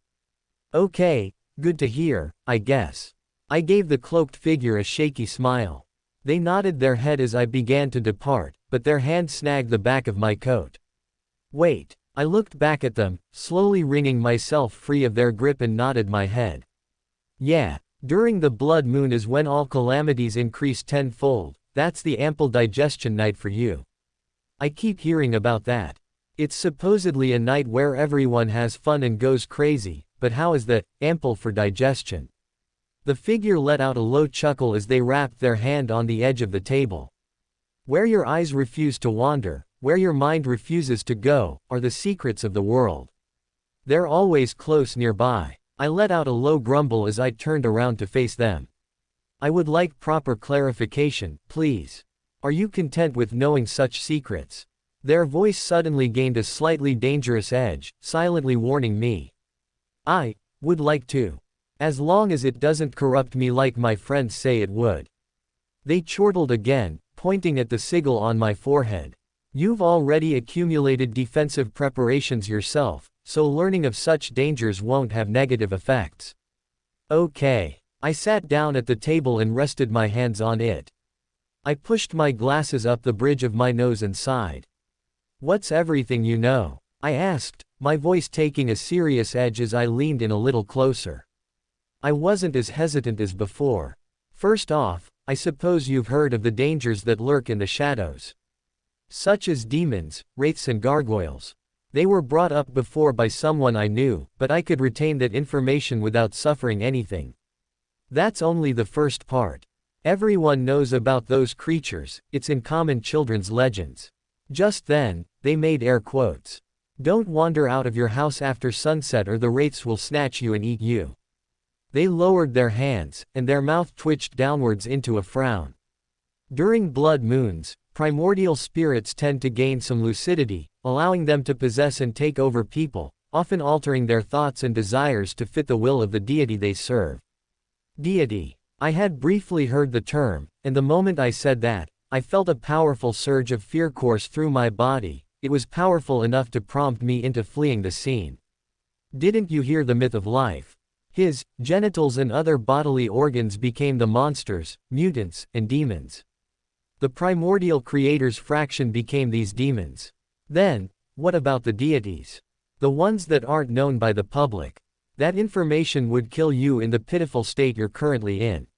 Okay, good to hear, I guess. I gave the cloaked figure a shaky smile. They nodded their head as I began to depart, but their hand snagged the back of my coat. Wait, I looked back at them, slowly wringing myself free of their grip, and nodded my head. Yeah. During the blood moon is when all calamities increase tenfold. That's the ample digestion night for you. I keep hearing about that. It's supposedly a night where everyone has fun and goes crazy, but how is that ample for digestion? The figure let out a low chuckle as they wrapped their hand on the edge of the table. Where your eyes refuse to wander, where your mind refuses to go, are the secrets of the world. They're always close nearby. I let out a low grumble as I turned around to face them. I would like proper clarification, please. Are you content with knowing such secrets? Their voice suddenly gained a slightly dangerous edge, silently warning me. I would like to. As long as it doesn't corrupt me like my friends say it would. They chortled again, pointing at the sigil on my forehead. You've already accumulated defensive preparations yourself, so learning of such dangers won't have negative effects. Okay. I sat down at the table and rested my hands on it. I pushed my glasses up the bridge of my nose and sighed. What's everything you know? I asked, my voice taking a serious edge as I leaned in a little closer. I wasn't as hesitant as before. First off, I suppose you've heard of the dangers that lurk in the shadows. Such as demons, wraiths and gargoyles. They were brought up before by someone I knew, but I could retain that information without suffering anything. That's only the first part. Everyone knows about those creatures, it's in common children's legends. Just then, they made air quotes. Don't wander out of your house after sunset or the wraiths will snatch you and eat you. They lowered their hands, and their mouth twitched downwards into a frown. During blood moons, primordial spirits tend to gain some lucidity, allowing them to possess and take over people, often altering their thoughts and desires to fit the will of the deity they serve. Deity. I had briefly heard the term, and the moment I said that, I felt a powerful surge of fear course through my body. It was powerful enough to prompt me into fleeing the scene. Didn't you hear the myth of life? His genitals and other bodily organs became the monsters, mutants, and demons. The primordial creator's fraction became these demons. Then, what about the deities? The ones that aren't known by the public. That information would kill you in the pitiful state you're currently in.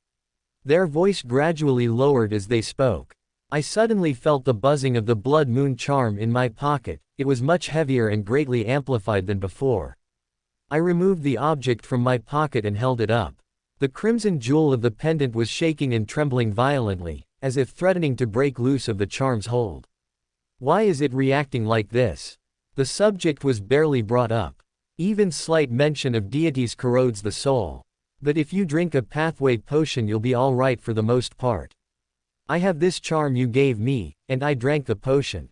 Their voice gradually lowered as they spoke. I suddenly felt the buzzing of the blood moon charm in my pocket. It was much heavier and greatly amplified than before. I removed the object from my pocket and held it up. The crimson jewel of the pendant was shaking and trembling violently, as if threatening to break loose of the charm's hold. Why is it reacting like this? The subject was barely brought up. Even slight mention of deities corrodes the soul. But if you drink a pathway potion you'll be alright for the most part. I have this charm you gave me, and I drank the potion.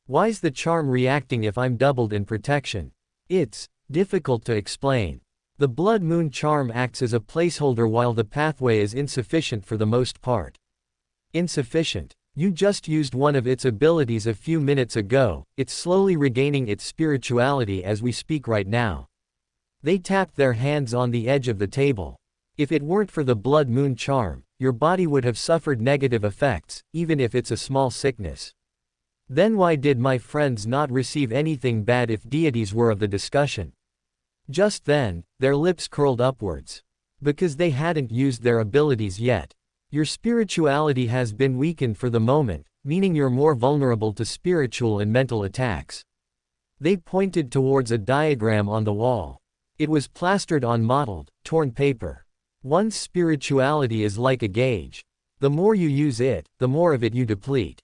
Why's the charm reacting if I'm doubled in protection? It's difficult to explain. The blood moon charm acts as a placeholder while the pathway is insufficient for the most part. Insufficient. You just used one of its abilities a few minutes ago, it's slowly regaining its spirituality as we speak right now. They tapped their hands on the edge of the table. If it weren't for the blood moon charm, your body would have suffered negative effects, even if it's a small sickness. Then why did my friends not receive anything bad if deities were of the discussion? Just then, their lips curled upwards. Because they hadn't used their abilities yet. Your spirituality has been weakened for the moment, meaning you're more vulnerable to spiritual and mental attacks. They pointed towards a diagram on the wall. It was plastered on mottled, torn paper. One's spirituality is like a gauge. The more you use it, the more of it you deplete.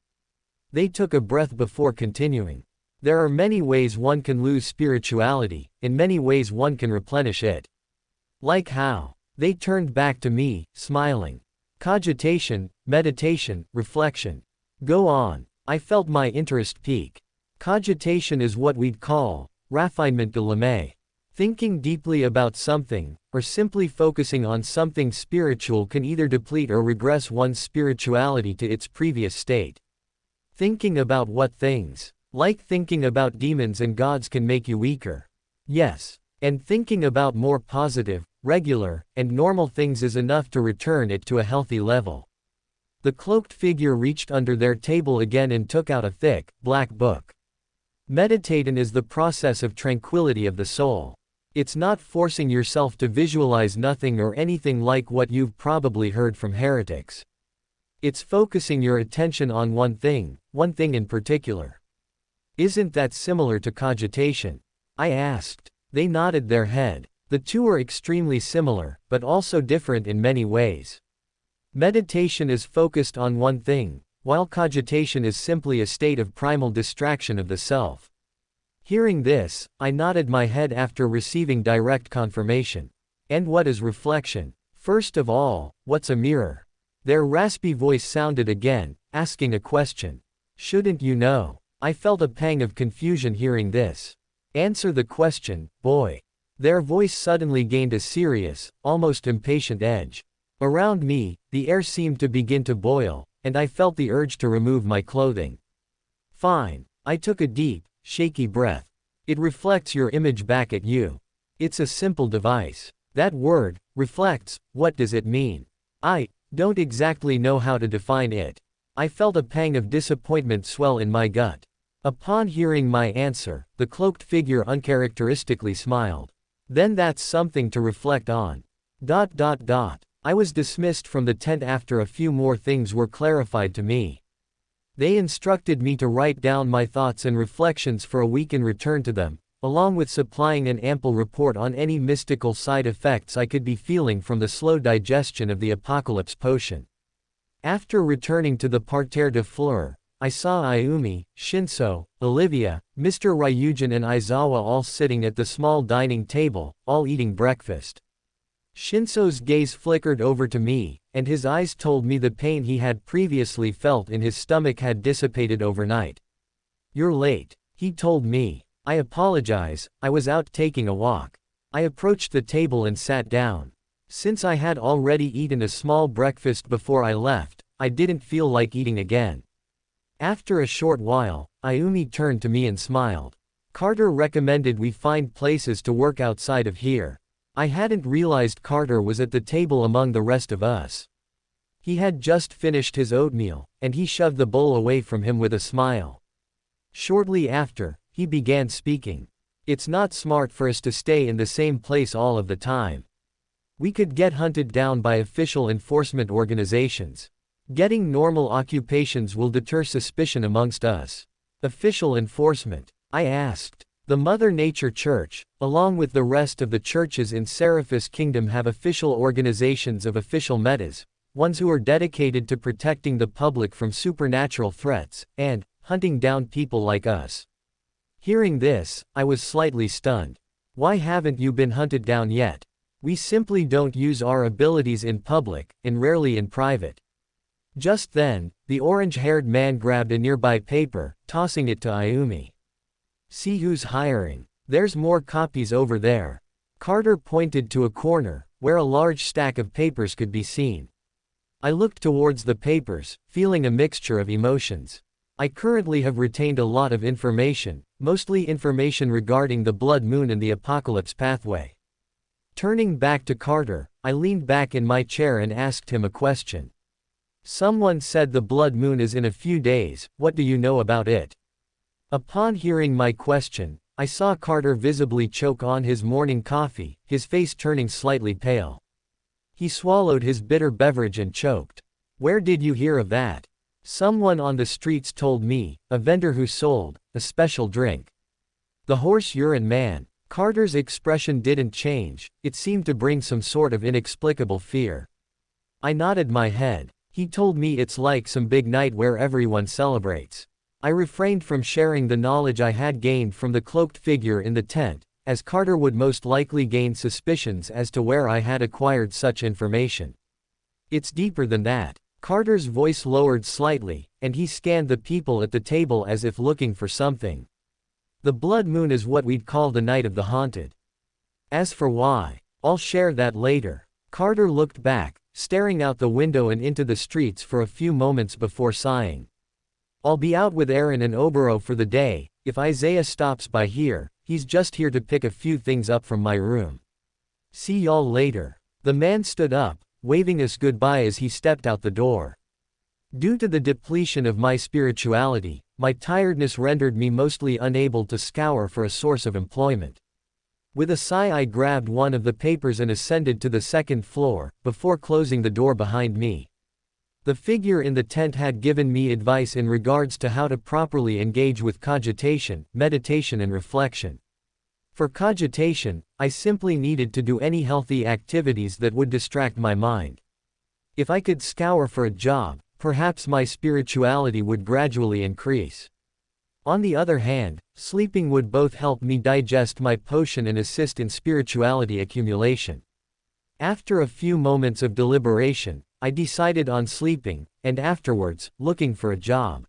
They took a breath before continuing. There are many ways one can lose spirituality, in many ways one can replenish it. Like how? They turned back to me, smiling. Cogitation, meditation, reflection. Go on. I felt my interest peak. Cogitation is what we'd call raffinement de l'âme. Thinking deeply about something, or simply focusing on something spiritual can either deplete or regress one's spirituality to its previous state. Thinking about what things, like thinking about demons and gods, can make you weaker. Yes. And thinking about more positive, regular, and normal things is enough to return it to a healthy level. The cloaked figure reached under their table again and took out a thick, black book. Meditating is the process of tranquility of the soul. It's not forcing yourself to visualize nothing or anything like what you've probably heard from heretics. It's focusing your attention on one thing in particular. Isn't that similar to cogitation? I asked. They nodded their head. The two are extremely similar, but also different in many ways. Meditation is focused on one thing, while cogitation is simply a state of primal distraction of the self. Hearing this, I nodded my head after receiving direct confirmation. And what is reflection? First of all, what's a mirror? Their raspy voice sounded again, asking a question. Shouldn't you know? I felt a pang of confusion hearing this. Answer the question, boy. Their voice suddenly gained a serious, almost impatient edge. Around me, the air seemed to begin to boil, and I felt the urge to remove my clothing. Fine. I took a deep, shaky breath. It reflects your image back at you. It's a simple device. That word, reflects, what does it mean? I don't exactly know how to define it. I felt a pang of disappointment swell in my gut. Upon hearing my answer, the cloaked figure uncharacteristically smiled. Then that's something to reflect on. I was dismissed from the tent after a few more things were clarified to me. They instructed me to write down my thoughts and reflections for a week and return to them, along with supplying an ample report on any mystical side effects I could be feeling from the slow digestion of the apocalypse potion. After returning to the parterre de fleurs, I saw Ayumi, Shinso, Olivia, Mr. Ryujin and Aizawa all sitting at the small dining table, all eating breakfast. Shinso's gaze flickered over to me, and his eyes told me the pain he had previously felt in his stomach had dissipated overnight. You're late, he told me. I apologize, I was out taking a walk. I approached the table and sat down. Since I had already eaten a small breakfast before I left, I didn't feel like eating again. After a short while, Ayumi turned to me and smiled. Carter recommended we find places to work outside of here. I hadn't realized Carter was at the table among the rest of us. He had just finished his oatmeal, and he shoved the bowl away from him with a smile. Shortly after, he began speaking. It's not smart for us to stay in the same place all of the time. We could get hunted down by official enforcement organizations. Getting normal occupations will deter suspicion amongst us. Official enforcement? I asked. The Mother Nature Church, along with the rest of the churches in Seraphis Kingdom, have official organizations of official metas, ones who are dedicated to protecting the public from supernatural threats, and hunting down people like us. Hearing this, I was slightly stunned. Why haven't you been hunted down yet? We simply don't use our abilities in public, and rarely in private. Just then, the orange-haired man grabbed a nearby paper, tossing it to Ayumi. See who's hiring. There's more copies over there. Carter pointed to a corner, where a large stack of papers could be seen. I looked towards the papers, feeling a mixture of emotions. I currently have retained a lot of information, mostly information regarding the blood moon and the apocalypse pathway. Turning back to Carter, I leaned back in my chair and asked him a question. Someone said the blood moon is in a few days, what do you know about it? Upon hearing my question, I saw Carter visibly choke on his morning coffee, his face turning slightly pale. He swallowed his bitter beverage and choked. Where did you hear of that? Someone on the streets told me, a vendor who sold a special drink. The horse urine man. Carter's expression didn't change, it seemed to bring some sort of inexplicable fear. I nodded my head. He told me it's like some big night where everyone celebrates. I refrained from sharing the knowledge I had gained from the cloaked figure in the tent, as Carter would most likely gain suspicions as to where I had acquired such information. It's deeper than that. Carter's voice lowered slightly, and he scanned the people at the table as if looking for something. The blood moon is what we'd call the night of the haunted. As for why, I'll share that later. Carter looked back, staring out the window and into the streets for a few moments before sighing. I'll be out with Aaron and Obero for the day. If Isaiah stops by here, he's just here to pick a few things up from my room. See y'all later. The man stood up, waving us goodbye as he stepped out the door. Due to the depletion of my spirituality, my tiredness rendered me mostly unable to scour for a source of employment. With a sigh, I grabbed one of the papers and ascended to the second floor, before closing the door behind me. The figure in the tent had given me advice in regards to how to properly engage with cogitation, meditation and reflection. For cogitation, I simply needed to do any healthy activities that would distract my mind. If I could scour for a job, perhaps my spirituality would gradually increase. On the other hand, sleeping would both help me digest my potion and assist in spirituality accumulation. After a few moments of deliberation, I decided on sleeping, and afterwards, looking for a job.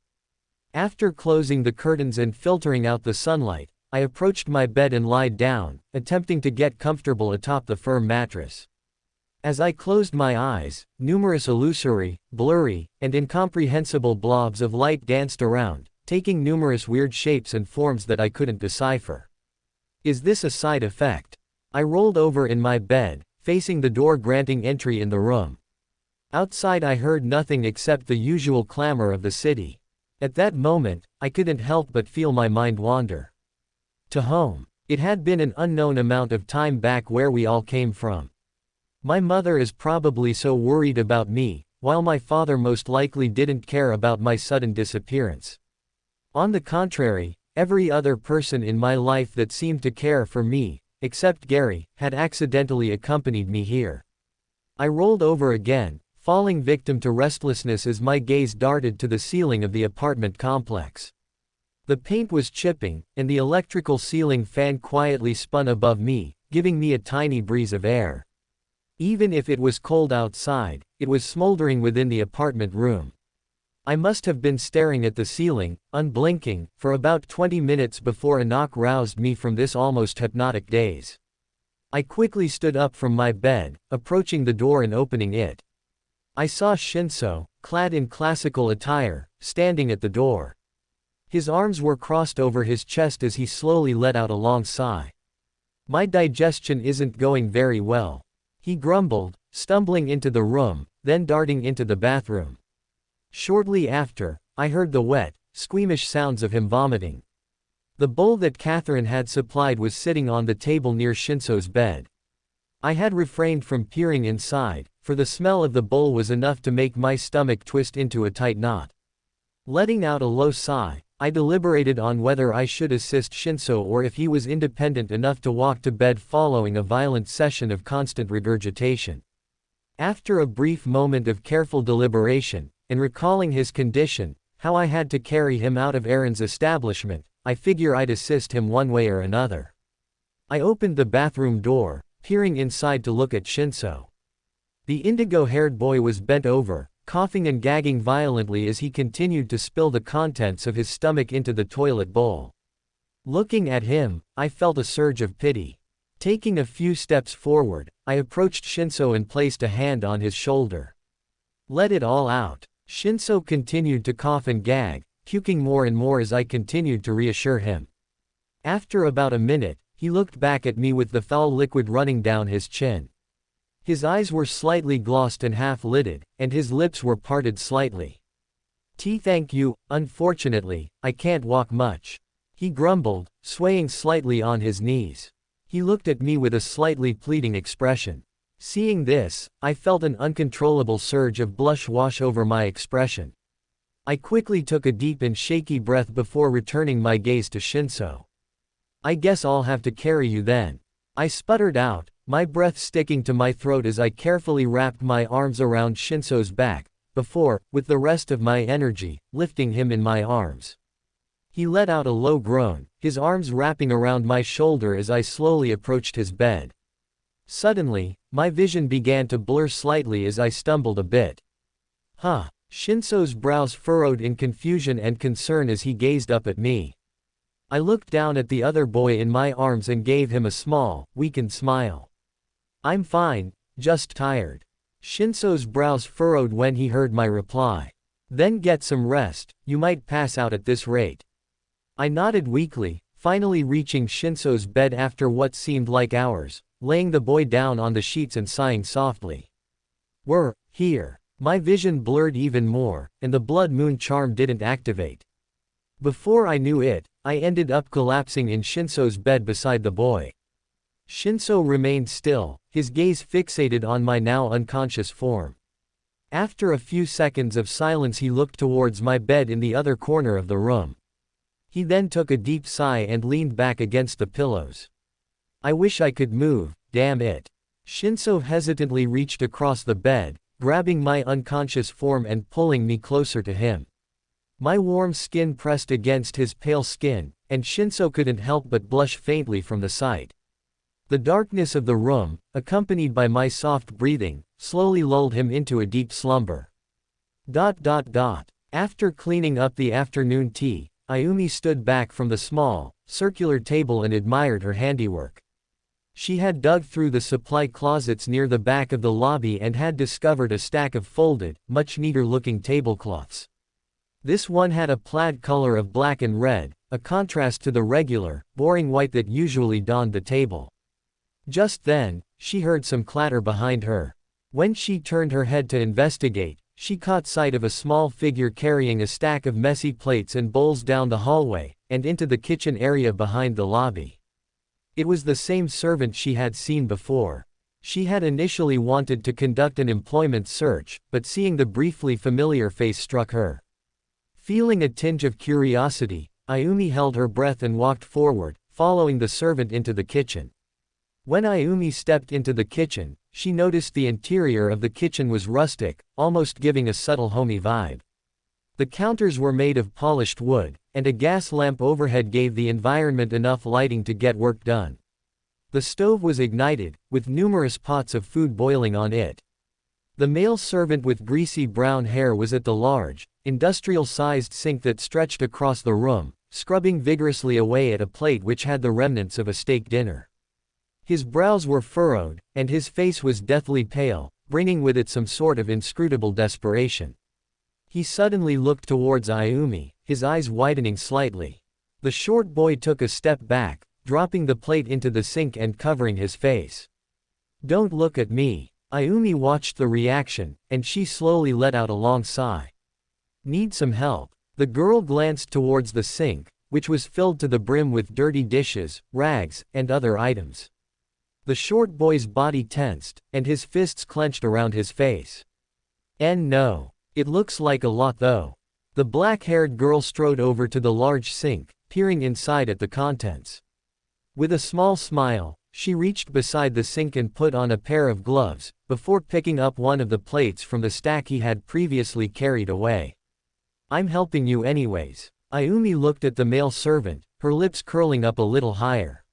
After closing the curtains and filtering out the sunlight, I approached my bed and lied down, attempting to get comfortable atop the firm mattress. As I closed my eyes, numerous illusory, blurry, and incomprehensible blobs of light danced around, taking numerous weird shapes and forms that I couldn't decipher. Is this a side effect? I rolled over in my bed, facing the door granting entry in the room. Outside I heard nothing except the usual clamor of the city. At that moment, I couldn't help but feel my mind wander. To home. It had been an unknown amount of time back where we all came from. My mother is probably so worried about me, while my father most likely didn't care about my sudden disappearance. On the contrary, every other person in my life that seemed to care for me, except Gary, had accidentally accompanied me here. I rolled over again, falling victim to restlessness as my gaze darted to the ceiling of the apartment complex. The paint was chipping, and the electrical ceiling fan quietly spun above me, giving me a tiny breeze of air. Even if it was cold outside, it was smoldering within the apartment room. I must have been staring at the ceiling, unblinking, for about 20 minutes before a knock roused me from this almost hypnotic daze. I quickly stood up from my bed, approaching the door and opening it. I saw Shinso, clad in classical attire, standing at the door. His arms were crossed over his chest as he slowly let out a long sigh. My digestion isn't going very well, he grumbled, stumbling into the room, then darting into the bathroom. Shortly after, I heard the wet, squeamish sounds of him vomiting. The bowl that Catherine had supplied was sitting on the table near Shinso's bed. I had refrained from peering inside, for the smell of the bowl was enough to make my stomach twist into a tight knot. Letting out a low sigh, I deliberated on whether I should assist Shinso or if he was independent enough to walk to bed following a violent session of constant regurgitation. After a brief moment of careful deliberation, and recalling his condition, how I had to carry him out of Aaron's establishment, I figure I'd assist him one way or another. I opened the bathroom door, peering inside to look at Shinso. The indigo-haired boy was bent over, coughing and gagging violently as he continued to spill the contents of his stomach into the toilet bowl. Looking at him, I felt a surge of pity. Taking a few steps forward, I approached Shinso and placed a hand on his shoulder. Let it all out. Shinso continued to cough and gag, puking more and more as I continued to reassure him. After about a minute, he looked back at me with the foul liquid running down his chin. His eyes were slightly glossed and half-lidded, and his lips were parted slightly. Thank you, unfortunately, I can't walk much. He grumbled, swaying slightly on his knees. He looked at me with a slightly pleading expression. Seeing this, I felt an uncontrollable surge of blush wash over my expression. I quickly took a deep and shaky breath before returning my gaze to Shinso. I guess I'll have to carry you then. I sputtered out, my breath sticking to my throat as I carefully wrapped my arms around Shinso's back, before, with the rest of my energy, lifting him in my arms. He let out a low groan, his arms wrapping around my shoulder as I slowly approached his bed. Suddenly, my vision began to blur slightly as I stumbled a bit. Shinso's brows furrowed in confusion and concern as he gazed up at me. I looked down at the other boy in my arms and gave him a small, weakened smile. I'm fine, just tired. Shinso's brows furrowed when he heard my reply. Then get some rest, you might pass out at this rate. I nodded weakly, finally reaching Shinso's bed after what seemed like hours, laying the boy down on the sheets and sighing softly. We're here. My vision blurred even more, and the blood moon charm didn't activate. Before I knew it, I ended up collapsing in Shinso's bed beside the boy. Shinso remained still, his gaze fixated on my now unconscious form. After a few seconds of silence he looked towards my bed in the other corner of the room. He then took a deep sigh and leaned back against the pillows. I wish I could move, damn it. Shinso hesitantly reached across the bed, grabbing my unconscious form and pulling me closer to him. My warm skin pressed against his pale skin, and Shinso couldn't help but blush faintly from the sight. The darkness of the room, accompanied by my soft breathing, slowly lulled him into a deep slumber. After cleaning up the afternoon tea, Ayumi stood back from the small, circular table and admired her handiwork. She had dug through the supply closets near the back of the lobby and had discovered a stack of folded, much neater-looking tablecloths. This one had a plaid color of black and red, a contrast to the regular, boring white that usually donned the table. Just then, she heard some clatter behind her. When she turned her head to investigate, she caught sight of a small figure carrying a stack of messy plates and bowls down the hallway, and into the kitchen area behind the lobby. It was the same servant she had seen before. She had initially wanted to conduct an employment search, but seeing the briefly familiar face struck her. Feeling a tinge of curiosity, Ayumi held her breath and walked forward, following the servant into the kitchen. When Ayumi stepped into the kitchen, she noticed the interior of the kitchen was rustic, almost giving a subtle homey vibe. The counters were made of polished wood, and a gas lamp overhead gave the environment enough lighting to get work done. The stove was ignited, with numerous pots of food boiling on it. The male servant with greasy brown hair was at the large, industrial-sized sink that stretched across the room, scrubbing vigorously away at a plate which had the remnants of a steak dinner. His brows were furrowed, and his face was deathly pale, bringing with it some sort of inscrutable desperation. He suddenly looked towards Ayumi, his eyes widening slightly. The short boy took a step back, dropping the plate into the sink and covering his face. Don't look at me. Ayumi watched the reaction, and she slowly let out a long sigh. Need some help? The girl glanced towards the sink, which was filled to the brim with dirty dishes, rags, and other items. The short boy's body tensed, and his fists clenched around his face. No. It looks like a lot though. The black-haired girl strode over to the large sink, peering inside at the contents. With a small smile, she reached beside the sink and put on a pair of gloves, before picking up one of the plates from the stack he had previously carried away. I'm helping you anyways. Ayumi looked at the male servant, her lips curling up a little higher.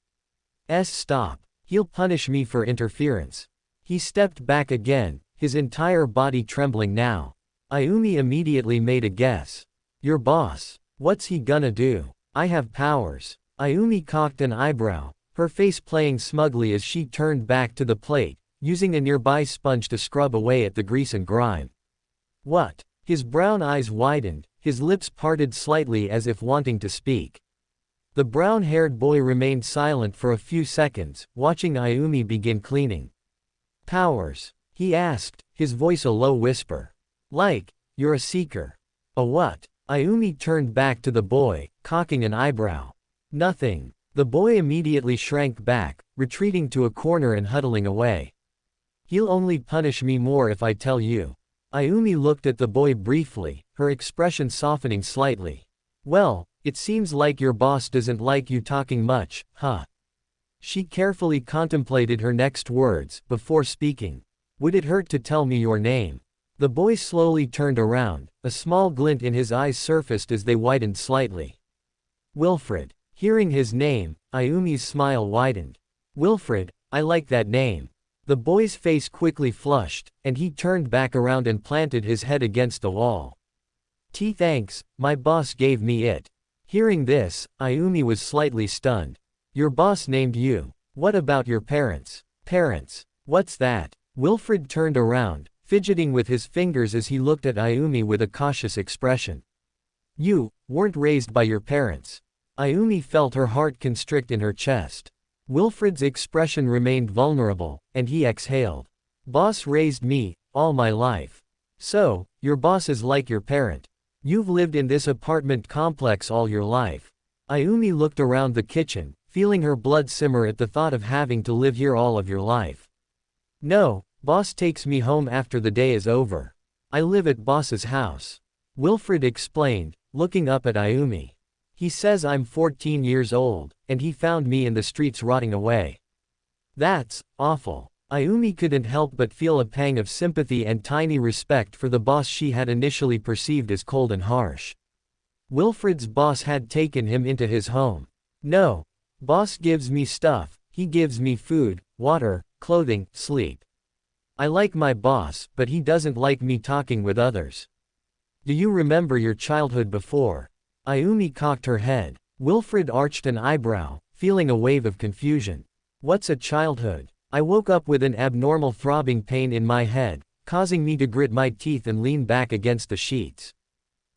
Stop. He'll punish me for interference. He stepped back again, his entire body trembling now. Ayumi immediately made a guess. Your boss. What's he gonna do? I have powers. Ayumi cocked an eyebrow, her face playing smugly as she turned back to the plate, using a nearby sponge to scrub away at the grease and grime. What? His brown eyes widened, his lips parted slightly as if wanting to speak. The brown-haired boy remained silent for a few seconds, watching Ayumi begin cleaning. Powers? He asked, his voice a low whisper. Like, you're a seeker. A what? Ayumi turned back to the boy, cocking an eyebrow. Nothing. The boy immediately shrank back, retreating to a corner and huddling away. He'll only punish me more if I tell you. Ayumi looked at the boy briefly, her expression softening slightly. Well, it seems like your boss doesn't like you talking much, huh? She carefully contemplated her next words, before speaking. Would it hurt to tell me your name? The boy slowly turned around, a small glint in his eyes surfaced as they widened slightly. Wilfred. Hearing his name, Ayumi's smile widened. Wilfred, I like that name. The boy's face quickly flushed, and he turned back around and planted his head against the wall. Thanks, my boss gave me it. Hearing this, Ayumi was slightly stunned. Your boss named you. What about your parents? Parents? What's that? Wilfred turned around, fidgeting with his fingers as he looked at Ayumi with a cautious expression. You weren't raised by your parents. Ayumi felt her heart constrict in her chest. Wilfred's expression remained vulnerable, and he exhaled. Boss raised me, all my life. So, your boss is like your parent. You've lived in this apartment complex all your life. Ayumi looked around the kitchen, feeling her blood simmer at the thought of having to live here all of your life. No, boss takes me home after the day is over. I live at boss's house. Wilfred explained, looking up at Ayumi. He says I'm 14 years old, and he found me in the streets rotting away. That's awful. Ayumi couldn't help but feel a pang of sympathy and tiny respect for the boss she had initially perceived as cold and harsh. Wilfred's boss had taken him into his home. No. Boss gives me stuff, he gives me food, water, clothing, sleep. I like my boss, but he doesn't like me talking with others. Do you remember your childhood before? Ayumi cocked her head. Wilfred arched an eyebrow, feeling a wave of confusion. What's a childhood? I woke up with an abnormal throbbing pain in my head, causing me to grit my teeth and lean back against the sheets.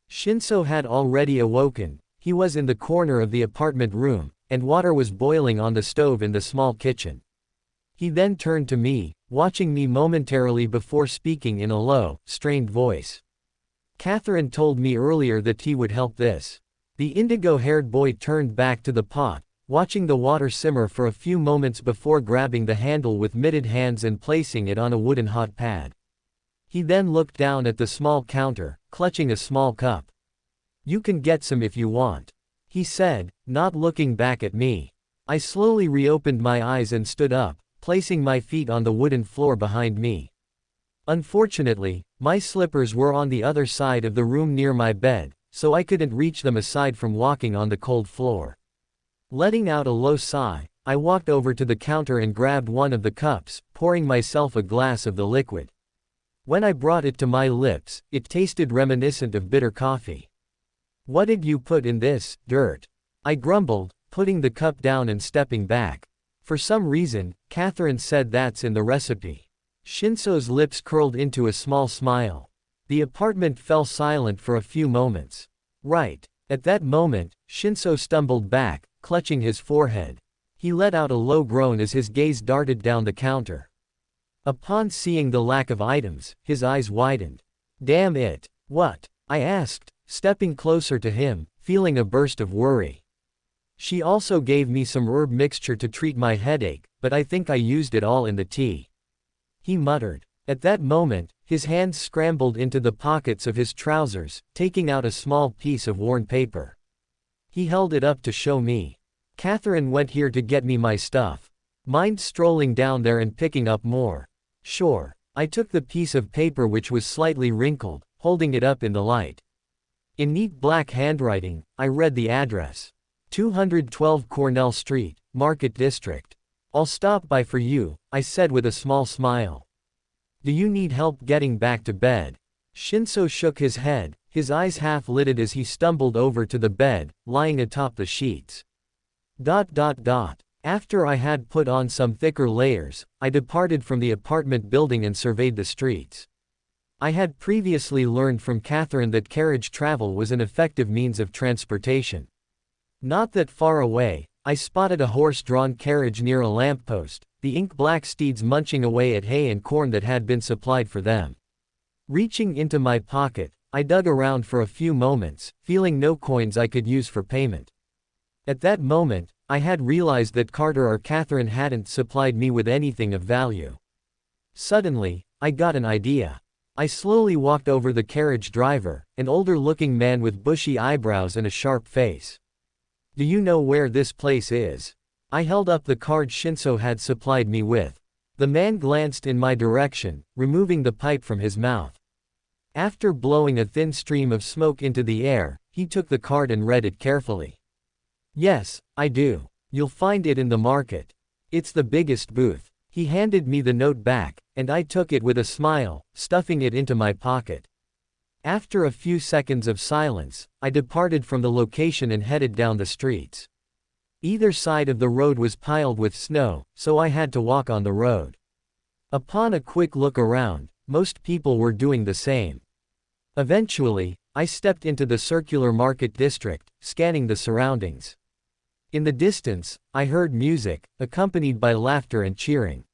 Shinso had already awoken. He was in the corner of the apartment room, and water was boiling on the stove in the small kitchen. He then turned to me, watching me momentarily before speaking in a low, strained voice. Catherine told me earlier that tea would help this. The indigo-haired boy turned back to the pot, watching the water simmer for a few moments before grabbing the handle with mitted hands and placing it on a wooden hot pad. He then looked down at the small counter, clutching a small cup. You can get some if you want, he said, not looking back at me. I slowly reopened my eyes and stood up, placing my feet on the wooden floor behind me. Unfortunately, my slippers were on the other side of the room near my bed, so I couldn't reach them aside from walking on the cold floor. Letting out a low sigh, I walked over to the counter and grabbed one of the cups, pouring myself a glass of the liquid. When I brought it to my lips, it tasted reminiscent of bitter coffee. What did you put in this, dirt? I grumbled, putting the cup down and stepping back. For some reason, Catherine said that's in the recipe. Shinso's lips curled into a small smile. The apartment fell silent for a few moments. Right. At that moment, Shinso stumbled back, clutching his forehead. He let out a low groan as his gaze darted down the counter. Upon seeing the lack of items, his eyes widened. Damn it. What? I asked, stepping closer to him, feeling a burst of worry. She also gave me some herb mixture to treat my headache, but I think I used it all in the tea. He muttered. At that moment, his hands scrambled into the pockets of his trousers, taking out a small piece of worn paper. He held it up to show me. Catherine went here to get me my stuff. Mind strolling down there and picking up more? Sure. I took the piece of paper which was slightly wrinkled, holding it up in the light. In neat black handwriting, I read the address. 212 Cornell Street, Market District. I'll stop by for you, I said with a small smile. Do you need help getting back to bed? Shinso shook his head, his eyes half-lidded as he stumbled over to the bed, lying atop the sheets. After I had put on some thicker layers, I departed from the apartment building and surveyed the streets. I had previously learned from Catherine that carriage travel was an effective means of transportation. Not that far away, I spotted a horse-drawn carriage near a lamppost, the ink-black steeds munching away at hay and corn that had been supplied for them. Reaching into my pocket, I dug around for a few moments, feeling no coins I could use for payment. At that moment, I had realized that Carter or Catherine hadn't supplied me with anything of value. Suddenly, I got an idea. I slowly walked over the carriage driver, an older-looking man with bushy eyebrows and a sharp face. Do you know where this place is? I held up the card Shinso had supplied me with. The man glanced in my direction, removing the pipe from his mouth. After blowing a thin stream of smoke into the air, he took the card and read it carefully. Yes, I do. You'll find it in the market. It's the biggest booth. He handed me the note back, and I took it with a smile, stuffing it into my pocket. After a few seconds of silence, I departed from the location and headed down the streets. Either side of the road was piled with snow, so I had to walk on the road. Upon a quick look around, most people were doing the same. Eventually, I stepped into the circular market district, scanning the surroundings. In the distance, I heard music, accompanied by laughter and cheering.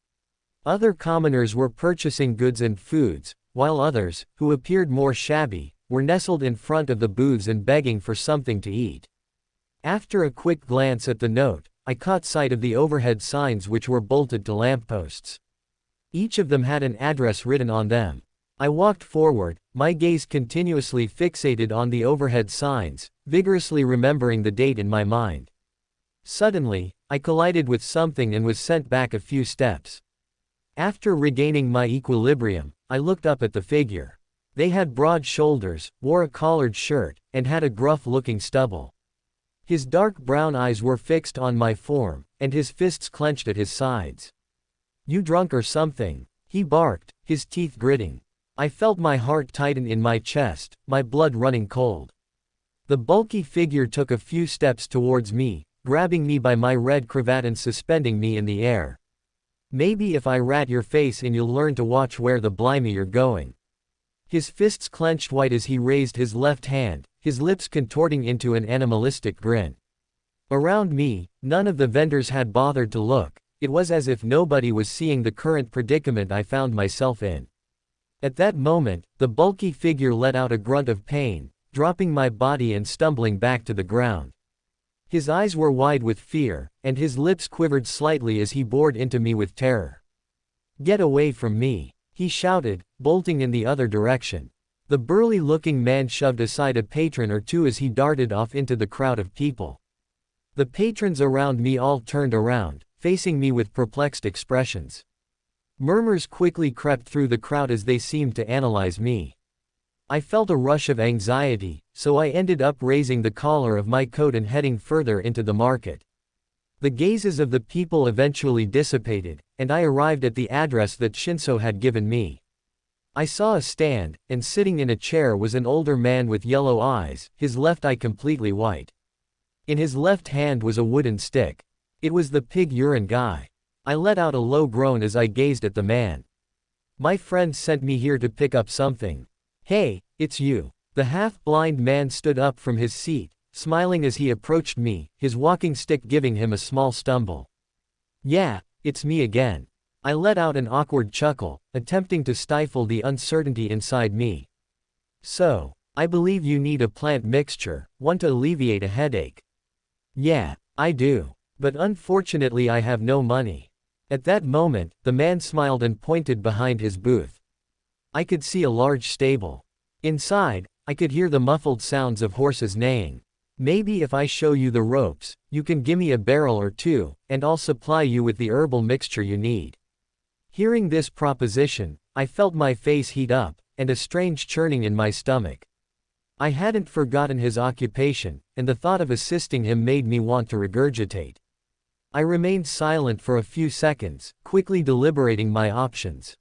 Other commoners were purchasing goods and foods, while others, who appeared more shabby, were nestled in front of the booths and begging for something to eat. After a quick glance at the note, I caught sight of the overhead signs which were bolted to lampposts. Each of them had an address written on them. I walked forward, my gaze continuously fixated on the overhead signs, vigorously remembering the date in my mind. Suddenly, I collided with something and was sent back a few steps. After regaining my equilibrium, I looked up at the figure. They had broad shoulders, wore a collared shirt, and had a gruff-looking stubble. His dark brown eyes were fixed on my form, and his fists clenched at his sides. You drunk or something? He barked, his teeth gritting. I felt my heart tighten in my chest, my blood running cold. The bulky figure took a few steps towards me, grabbing me by my red cravat and suspending me in the air. Maybe if I rat your face in you'll learn to watch where the blimey you're going. His fists clenched white as he raised his left hand, his lips contorting into an animalistic grin. Around me, none of the vendors had bothered to look. It was as if nobody was seeing the current predicament I found myself in. At that moment, the bulky figure let out a grunt of pain, dropping my body and stumbling back to the ground. His eyes were wide with fear, and his lips quivered slightly as he bored into me with terror. Get away from me, he shouted, bolting in the other direction. The burly-looking man shoved aside a patron or two as he darted off into the crowd of people. The patrons around me all turned around, facing me with perplexed expressions. Murmurs quickly crept through the crowd as they seemed to analyze me. I felt a rush of anxiety, so I ended up raising the collar of my coat and heading further into the market. The gazes of the people eventually dissipated, and I arrived at the address that Shinso had given me. I saw a stand, and sitting in a chair was an older man with yellow eyes, his left eye completely white. In his left hand was a wooden stick. It was the pig urine guy. I let out a low groan as I gazed at the man. My friend sent me here to pick up something. Hey, it's you. The half-blind man stood up from his seat, smiling as he approached me, his walking stick giving him a small stumble. Yeah, it's me again. I let out an awkward chuckle, attempting to stifle the uncertainty inside me. So, I believe you need a plant mixture, one to alleviate a headache. Yeah, I do. But unfortunately I have no money. At that moment, the man smiled and pointed behind his booth. I could see a large stable. Inside, I could hear the muffled sounds of horses neighing. Maybe if I show you the ropes, you can gimme a barrel or two, and I'll supply you with the herbal mixture you need. Hearing this proposition, I felt my face heat up, and a strange churning in my stomach. I hadn't forgotten his occupation, and the thought of assisting him made me want to regurgitate. I remained silent for a few seconds, quickly deliberating my options.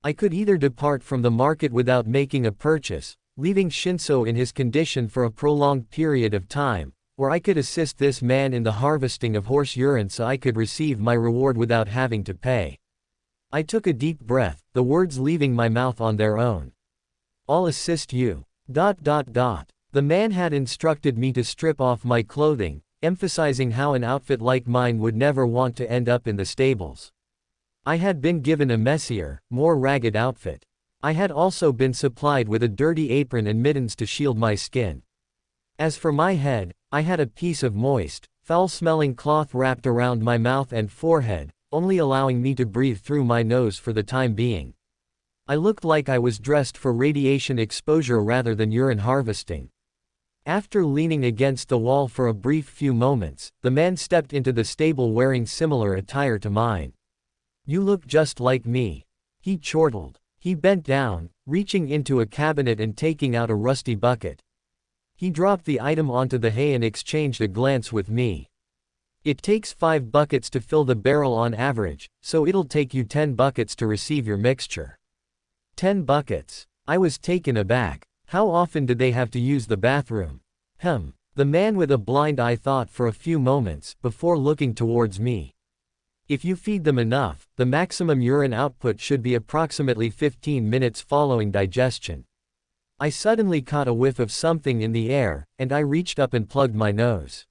I could either depart from the market without making a purchase, leaving Shinso in his condition for a prolonged period of time, or I could assist this man in the harvesting of horse urine so I could receive my reward without having to pay. I took a deep breath, the words leaving my mouth on their own. "I'll assist you. ... The man had instructed me to strip off my clothing, emphasizing how an outfit like mine would never want to end up in the stables. I had been given a messier, more ragged outfit. I had also been supplied with a dirty apron and mittens to shield my skin. As for my head, I had a piece of moist, foul-smelling cloth wrapped around my mouth and forehead, only allowing me to breathe through my nose for the time being. I looked like I was dressed for radiation exposure rather than urine harvesting." After leaning against the wall for a brief few moments, the man stepped into the stable wearing similar attire to mine. "You look just like me," he chortled. He bent down, reaching into a cabinet and taking out a rusty bucket. He dropped the item onto the hay and exchanged a glance with me. "It takes 5 buckets to fill the barrel on average, so it'll take you 10 buckets to receive your mixture." 10 buckets. I was taken aback. How often did they have to use the bathroom? The man with a blind eye thought for a few moments, before looking towards me. "If you feed them enough, the maximum urine output should be approximately 15 minutes following digestion." I suddenly caught a whiff of something in the air, and I reached up and plugged my nose.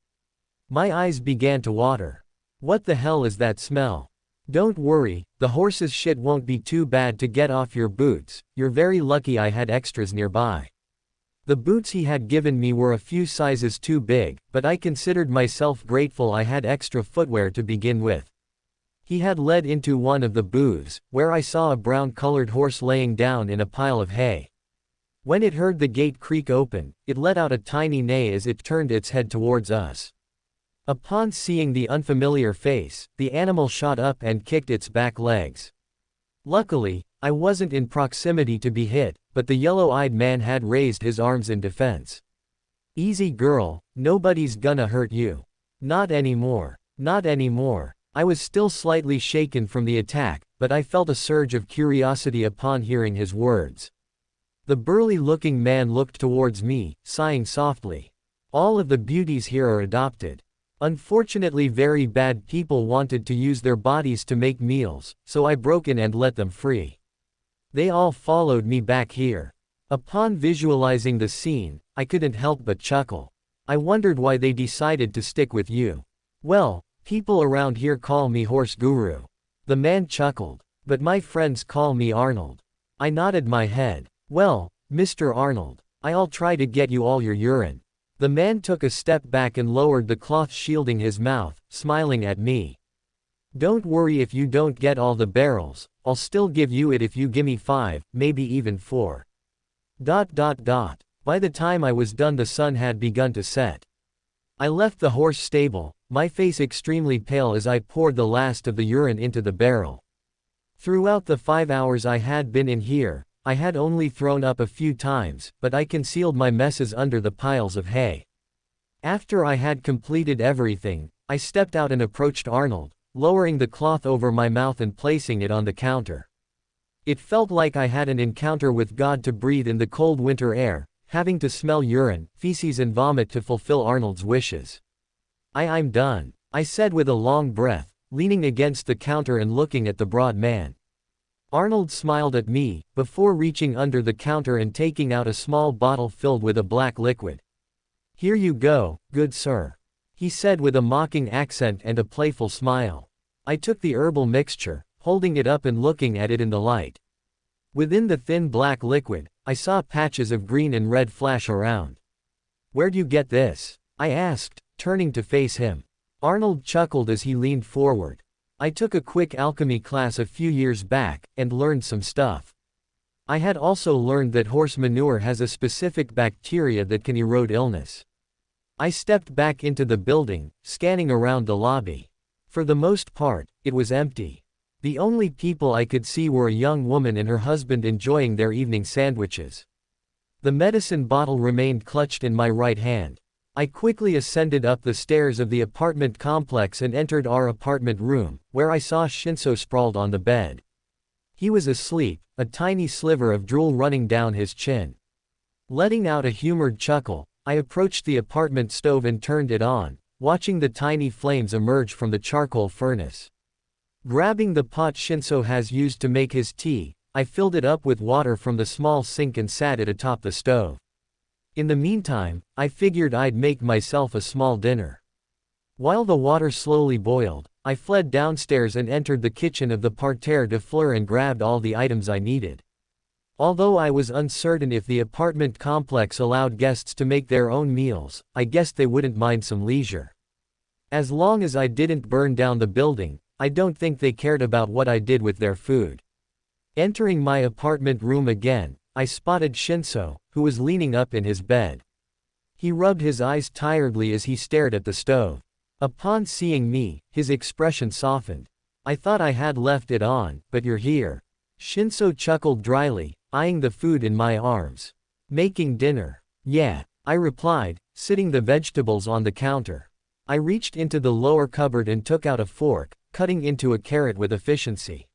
My eyes began to water. "What the hell is that smell?" "Don't worry, the horse's shit won't be too bad to get off your boots, you're very lucky I had extras nearby." The boots he had given me were a few sizes too big, but I considered myself grateful I had extra footwear to begin with. He had led into one of the booths, where I saw a brown-colored horse laying down in a pile of hay. When it heard the gate creak open, it let out a tiny neigh as it turned its head towards us. Upon seeing the unfamiliar face, the animal shot up and kicked its back legs. Luckily, I wasn't in proximity to be hit, but the yellow-eyed man had raised his arms in defense. "Easy girl, nobody's gonna hurt you. Not anymore. Not anymore." I was still slightly shaken from the attack, but I felt a surge of curiosity upon hearing his words. The burly-looking man looked towards me, sighing softly. "All of the beauties here are adopted. Unfortunately, very bad people wanted to use their bodies to make meals, so I broke in and let them free. They all followed me back here." Upon visualizing the scene, I couldn't help but chuckle. "I wondered why they decided to stick with you." "Well, people around here call me Horse Guru." The man chuckled. "But my friends call me Arnold." I nodded my head. "Well, Mr. Arnold, I'll try to get you all your urine." The man took a step back and lowered the cloth shielding his mouth, smiling at me. "Don't worry if you don't get all the barrels, I'll still give you it if you gimme 5, maybe even 4. By the time I was done the sun had begun to set. I left the horse stable, my face extremely pale as I poured the last of the urine into the barrel. Throughout the 5 hours I had been in here, I had only thrown up a few times, but I concealed my messes under the piles of hay. After I had completed everything, I stepped out and approached Arnold, lowering the cloth over my mouth and placing it on the counter. It felt like I had an encounter with God to breathe in the cold winter air, having to smell urine, feces and vomit to fulfill Arnold's wishes. I'm done," I said with a long breath, leaning against the counter and looking at the broad man. Arnold smiled at me, before reaching under the counter and taking out a small bottle filled with a black liquid. "Here you go, good sir," he said with a mocking accent and a playful smile. I took the herbal mixture, holding it up and looking at it in the light. Within the thin black liquid, I saw patches of green and red flash around. "Where'd you get this?" I asked, turning to face him. Arnold chuckled as he leaned forward. "I took a quick alchemy class a few years back, and learned some stuff. I had also learned that horse manure has a specific bacteria that can erode illness." I stepped back into the building, scanning around the lobby. For the most part, it was empty. The only people I could see were a young woman and her husband enjoying their evening sandwiches. The medicine bottle remained clutched in my right hand. I quickly ascended up the stairs of the apartment complex and entered our apartment room, where I saw Shinso sprawled on the bed. He was asleep, a tiny sliver of drool running down his chin. Letting out a humored chuckle, I approached the apartment stove and turned it on, watching the tiny flames emerge from the charcoal furnace. Grabbing the pot Shinso has used to make his tea, I filled it up with water from the small sink and sat it atop the stove. In the meantime, I figured I'd make myself a small dinner. While the water slowly boiled, I fled downstairs and entered the kitchen of the parterre de fleur and grabbed all the items I needed. Although I was uncertain if the apartment complex allowed guests to make their own meals, I guessed they wouldn't mind some leisure. As long as I didn't burn down the building, I don't think they cared about what I did with their food. Entering my apartment room again, I spotted Shinso, who was leaning up in his bed. He rubbed his eyes tiredly as he stared at the stove. Upon seeing me, his expression softened. I thought I had left it on, but you're here. Shinso chuckled dryly, eyeing the food in my arms. Making dinner. Yeah, I replied, sitting the vegetables on the counter. I reached into the lower cupboard and took out a fork, cutting into a carrot with efficiency.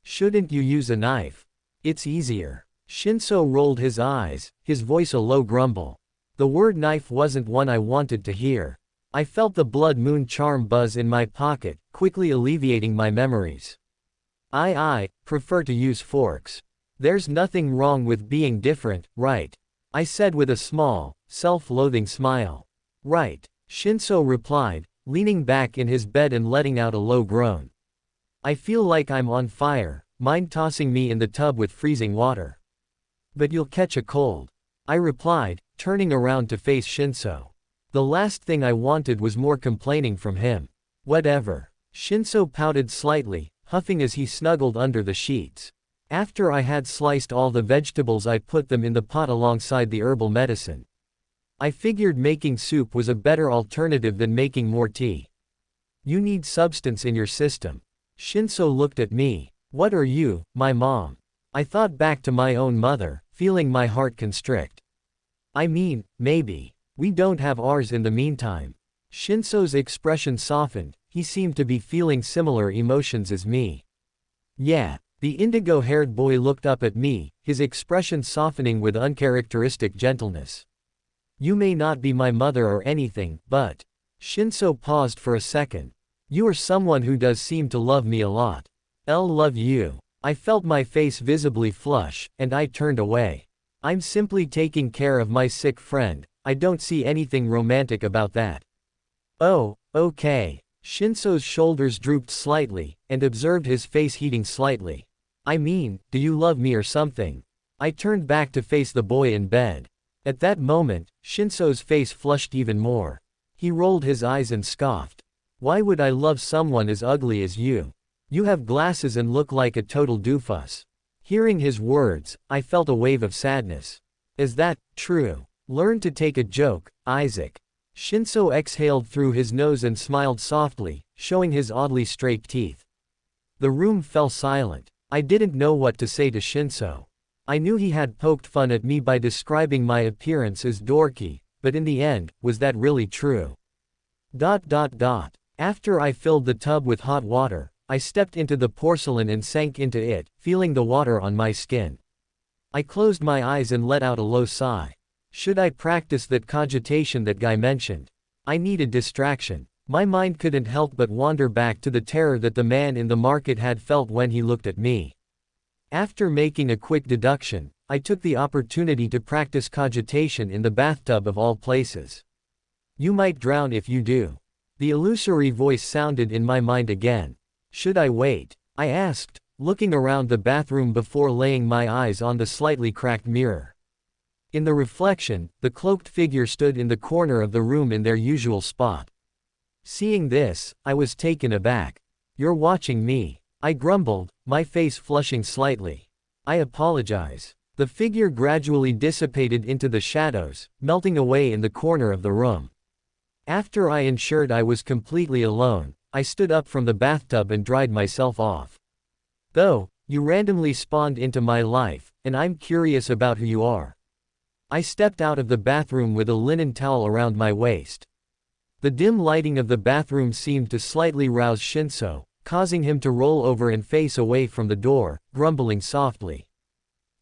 Shouldn't you use a knife? It's easier. Shinso rolled his eyes, his voice a low grumble. The word knife wasn't one I wanted to hear. I felt the blood moon charm buzz in my pocket, quickly alleviating my memories. I prefer to use forks. There's nothing wrong with being different, right? I said with a small, self-loathing smile. Right, Shinso replied, leaning back in his bed and letting out a low groan. I feel like I'm on fire, mind tossing me in the tub with freezing water. But you'll catch a cold. I replied, turning around to face Shinso. The last thing I wanted was more complaining from him. Whatever. Shinso pouted slightly, huffing as he snuggled under the sheets. After I had sliced all the vegetables, I put them in the pot alongside the herbal medicine. I figured making soup was a better alternative than making more tea. You need substance in your system. Shinso looked at me. What are you, my mom? I thought back to my own mother, feeling my heart constrict. I mean, maybe. We don't have ours in the meantime. Shinso's expression softened, he seemed to be feeling similar emotions as me. Yeah, the indigo-haired boy looked up at me, his expression softening with uncharacteristic gentleness. You may not be my mother or anything, but... Shinso paused for a second. You are someone who does seem to love me a lot. I'll love you. I felt my face visibly flush, and I turned away. I'm simply taking care of my sick friend, I don't see anything romantic about that. Oh, okay. Shinso's shoulders drooped slightly, and observed his face heating slightly. I mean, do you love me or something? I turned back to face the boy in bed. At that moment, Shinso's face flushed even more. He rolled his eyes and scoffed. Why would I love someone as ugly as you? You have glasses and look like a total doofus. Hearing his words, I felt a wave of sadness. Is that true? Learn to take a joke, Isaac. Shinso exhaled through his nose and smiled softly, showing his oddly straight teeth. The room fell silent. I didn't know what to say to Shinso. I knew he had poked fun at me by describing my appearance as dorky, but in the end, was that really true? After I filled the tub with hot water, I stepped into the porcelain and sank into it, feeling the water on my skin. I closed my eyes and let out a low sigh. Should I practice that cogitation that guy mentioned? I needed distraction. My mind couldn't help but wander back to the terror that the man in the market had felt when he looked at me. After making a quick deduction, I took the opportunity to practice cogitation in the bathtub of all places. You might drown if you do. The illusory voice sounded in my mind again. Should I wait? I asked, looking around the bathroom before laying my eyes on the slightly cracked mirror. In the reflection, the cloaked figure stood in the corner of the room in their usual spot. Seeing this, I was taken aback. You're watching me, I grumbled, my face flushing slightly. I apologize. The figure gradually dissipated into the shadows, melting away in the corner of the room. After I ensured I was completely alone, I stood up from the bathtub and dried myself off. Though, you randomly spawned into my life, and I'm curious about who you are. I stepped out of the bathroom with a linen towel around my waist. The dim lighting of the bathroom seemed to slightly rouse Shinso, causing him to roll over and face away from the door, grumbling softly.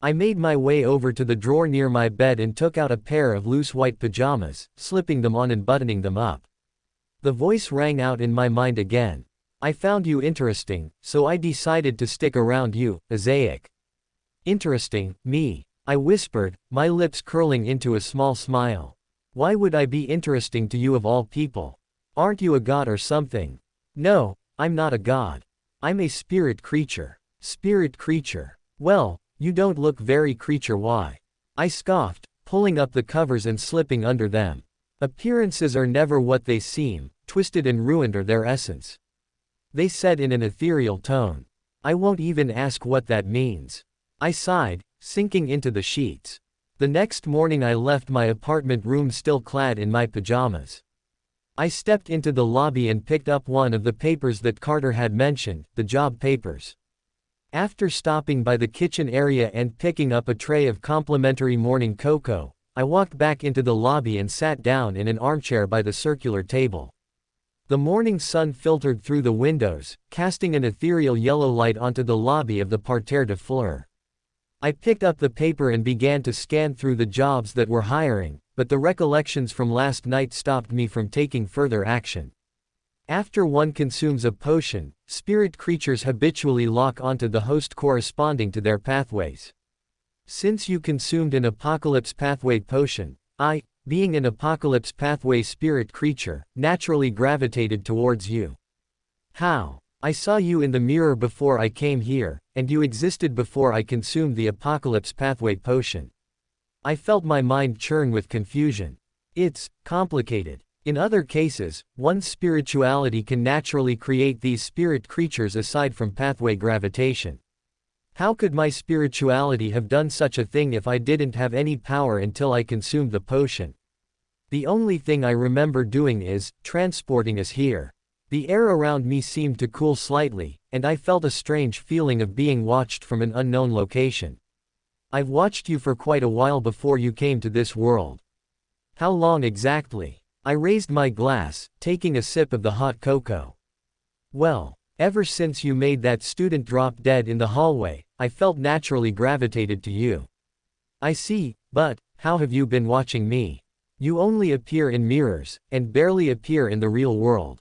I made my way over to the drawer near my bed and took out a pair of loose white pajamas, slipping them on and buttoning them up. The voice rang out in my mind again. I found you interesting, so I decided to stick around you, Isaac. Interesting, me? I whispered, my lips curling into a small smile. Why would I be interesting to you of all people? Aren't you a god or something? No, I'm not a god. I'm a spirit creature. Spirit creature. Well, you don't look very creature. Why? I scoffed, pulling up the covers and slipping under them. Appearances are never what they seem, twisted and ruined are their essence. They said in an ethereal tone. I won't even ask what that means. I sighed, sinking into the sheets. The next morning I left my apartment room still clad in my pajamas. I stepped into the lobby and picked up one of the papers that Carter had mentioned, the job papers. After stopping by the kitchen area and picking up a tray of complimentary morning cocoa, I walked back into the lobby and sat down in an armchair by the circular table. The morning sun filtered through the windows, casting an ethereal yellow light onto the lobby of the Parterre de Fleurs. I picked up the paper and began to scan through the jobs that were hiring, but the recollections from last night stopped me from taking further action. After one consumes a potion, spirit creatures habitually lock onto the host corresponding to their pathways. Since you consumed an Apocalypse Pathway potion, I, being an Apocalypse Pathway spirit creature, naturally gravitated towards you. How? I saw you in the mirror before I came here, and you existed before I consumed the Apocalypse Pathway potion. I felt my mind churn with confusion. It's complicated. In other cases, one's spirituality can naturally create these spirit creatures aside from pathway gravitation. How could my spirituality have done such a thing if I didn't have any power until I consumed the potion? The only thing I remember doing is transporting us here. The air around me seemed to cool slightly, and I felt a strange feeling of being watched from an unknown location. I've watched you for quite a while before you came to this world. How long exactly? I raised my glass, taking a sip of the hot cocoa. Well, ever since you made that student drop dead in the hallway, I felt naturally gravitated to you. I see, but how have you been watching me? You only appear in mirrors, and barely appear in the real world.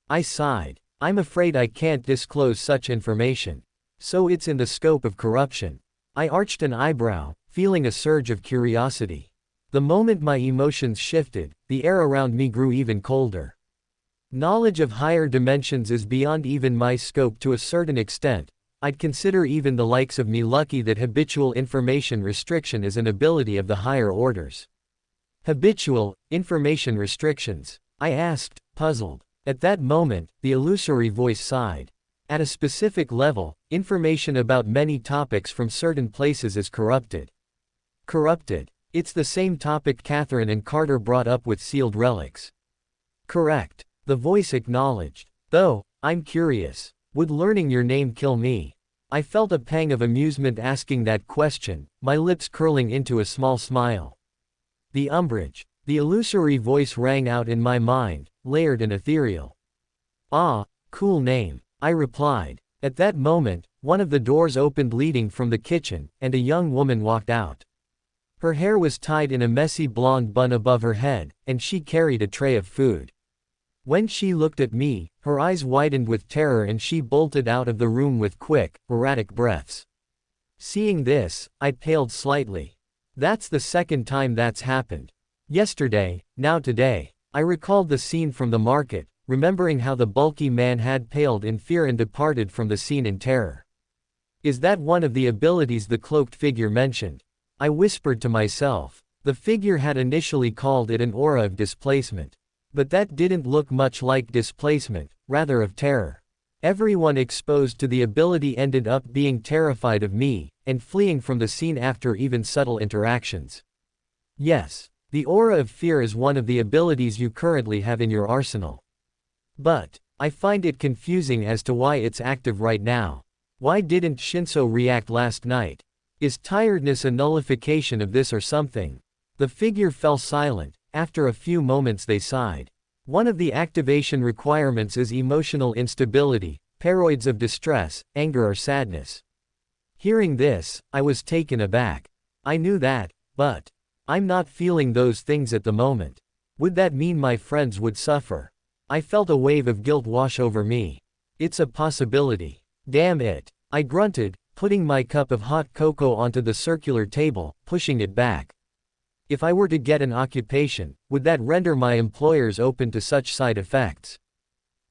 I sighed. I'm afraid I can't disclose such information. So it's in the scope of corruption. I arched an eyebrow, feeling a surge of curiosity. The moment my emotions shifted, the air around me grew even colder. Knowledge of higher dimensions is beyond even my scope to a certain extent. I'd consider even the likes of me lucky that habitual information restriction is an ability of the higher orders. Habitual information restrictions? I asked, puzzled. At that moment, the illusory voice sighed. At a specific level, information about many topics from certain places is corrupted. Corrupted? It's the same topic Catherine and Carter brought up with sealed relics. Correct. The voice acknowledged. Though, I'm curious. Would learning your name kill me? I felt a pang of amusement asking that question, my lips curling into a small smile. The umbrage. The illusory voice rang out in my mind, layered and ethereal. Ah, cool name, I replied. At that moment, one of the doors opened leading from the kitchen, and a young woman walked out. Her hair was tied in a messy blonde bun above her head, and she carried a tray of food. When she looked at me, her eyes widened with terror and she bolted out of the room with quick, erratic breaths. Seeing this, I paled slightly. That's the second time that's happened. Yesterday, now today. I recalled the scene from the market, remembering how the bulky man had paled in fear and departed from the scene in terror. Is that one of the abilities the cloaked figure mentioned? I whispered to myself. The figure had initially called it an aura of displacement. But that didn't look much like displacement, rather of terror. Everyone exposed to the ability ended up being terrified of me, and fleeing from the scene after even subtle interactions. Yes, the aura of fear is one of the abilities you currently have in your arsenal. But I find it confusing as to why it's active right now. Why didn't Shinso react last night? Is tiredness a nullification of this or something? The figure fell silent. After a few moments they sighed. One of the activation requirements is emotional instability, paroids of distress, anger or sadness. Hearing this, I was taken aback. I knew that, but I'm not feeling those things at the moment. Would that mean my friends would suffer? I felt a wave of guilt wash over me. It's a possibility. Damn it. I grunted, putting my cup of hot cocoa onto the circular table, pushing it back. If I were to get an occupation, would that render my employers open to such side effects?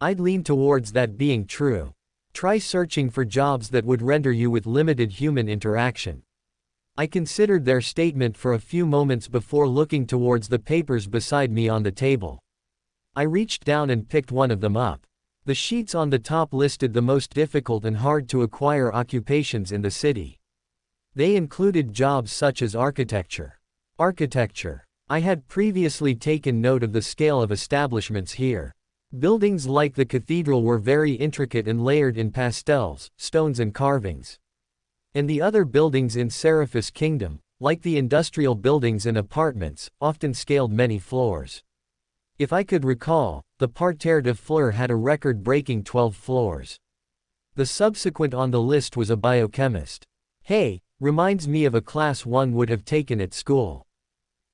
I'd lean towards that being true. Try searching for jobs that would render you with limited human interaction. I considered their statement for a few moments before looking towards the papers beside me on the table. I reached down and picked one of them up. The sheets on the top listed the most difficult and hard to acquire occupations in the city. They included jobs such as architecture. I had previously taken note of the scale of establishments here. Buildings like the cathedral were very intricate and layered in pastels, stones and carvings. And the other buildings in Seraphis Kingdom, like the industrial buildings and apartments, often scaled many floors. If I could recall, the Parterre de Fleurs had a record-breaking 12 floors. The subsequent on the list was a biochemist. Hey, reminds me of a class one would have taken at school.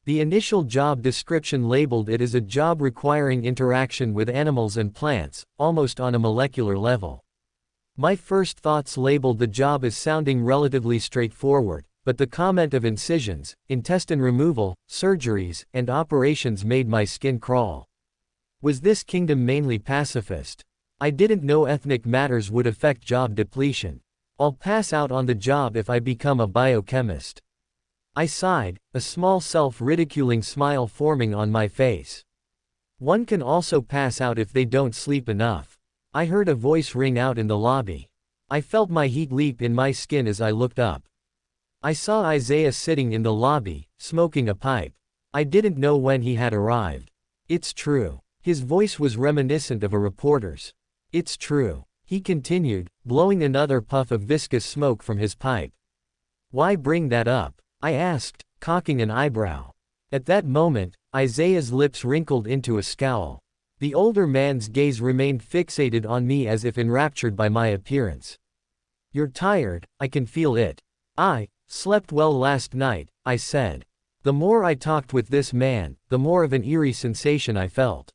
The initial job description labeled it as a job requiring interaction with animals and plants, almost on a molecular level. My first thoughts labeled the job as sounding relatively straightforward, but the comment of incisions, intestine removal, surgeries, and operations made my skin crawl. Was this kingdom mainly pacifist? I didn't know ethnic matters would affect job depletion. I'll pass out on the job if I become a biochemist. I sighed, a small self-ridiculing smile forming on my face. One can also pass out if they don't sleep enough. I heard a voice ring out in the lobby. I felt my heat leap in my skin as I looked up. I saw Isaiah sitting in the lobby, smoking a pipe. I didn't know when he had arrived. It's true. His voice was reminiscent of a reporter's. It's true. He continued, blowing another puff of viscous smoke from his pipe. Why bring that up? I asked, cocking an eyebrow. At that moment, Isaiah's lips wrinkled into a scowl. The older man's gaze remained fixated on me as if enraptured by my appearance. You're tired, I can feel it. I slept well last night, I said. The more I talked with this man, the more of an eerie sensation I felt.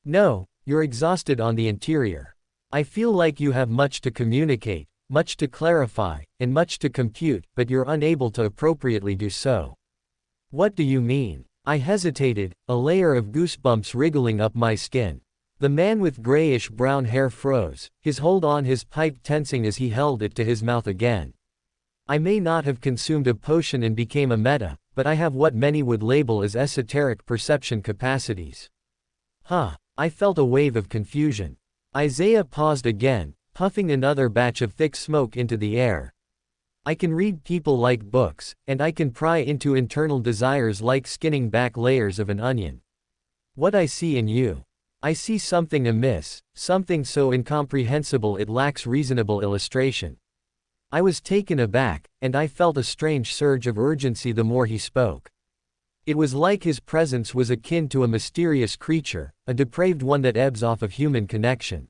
No, you're exhausted on the interior. I feel like you have much to communicate, much to clarify, and much to compute, but you're unable to appropriately do so. What do you mean? I hesitated, a layer of goosebumps wriggling up my skin. The man with grayish-brown hair froze, his hold on his pipe tensing as he held it to his mouth again. I may not have consumed a potion and became a meta, but I have what many would label as esoteric perception capacities. I felt a wave of confusion. Isaiah paused again, puffing another batch of thick smoke into the air. I can read people like books, and I can pry into internal desires like skinning back layers of an onion. What I see in you. I see something amiss, something so incomprehensible it lacks reasonable illustration. I was taken aback, and I felt a strange surge of urgency the more he spoke. It was like his presence was akin to a mysterious creature, a depraved one that ebbs off of human connection.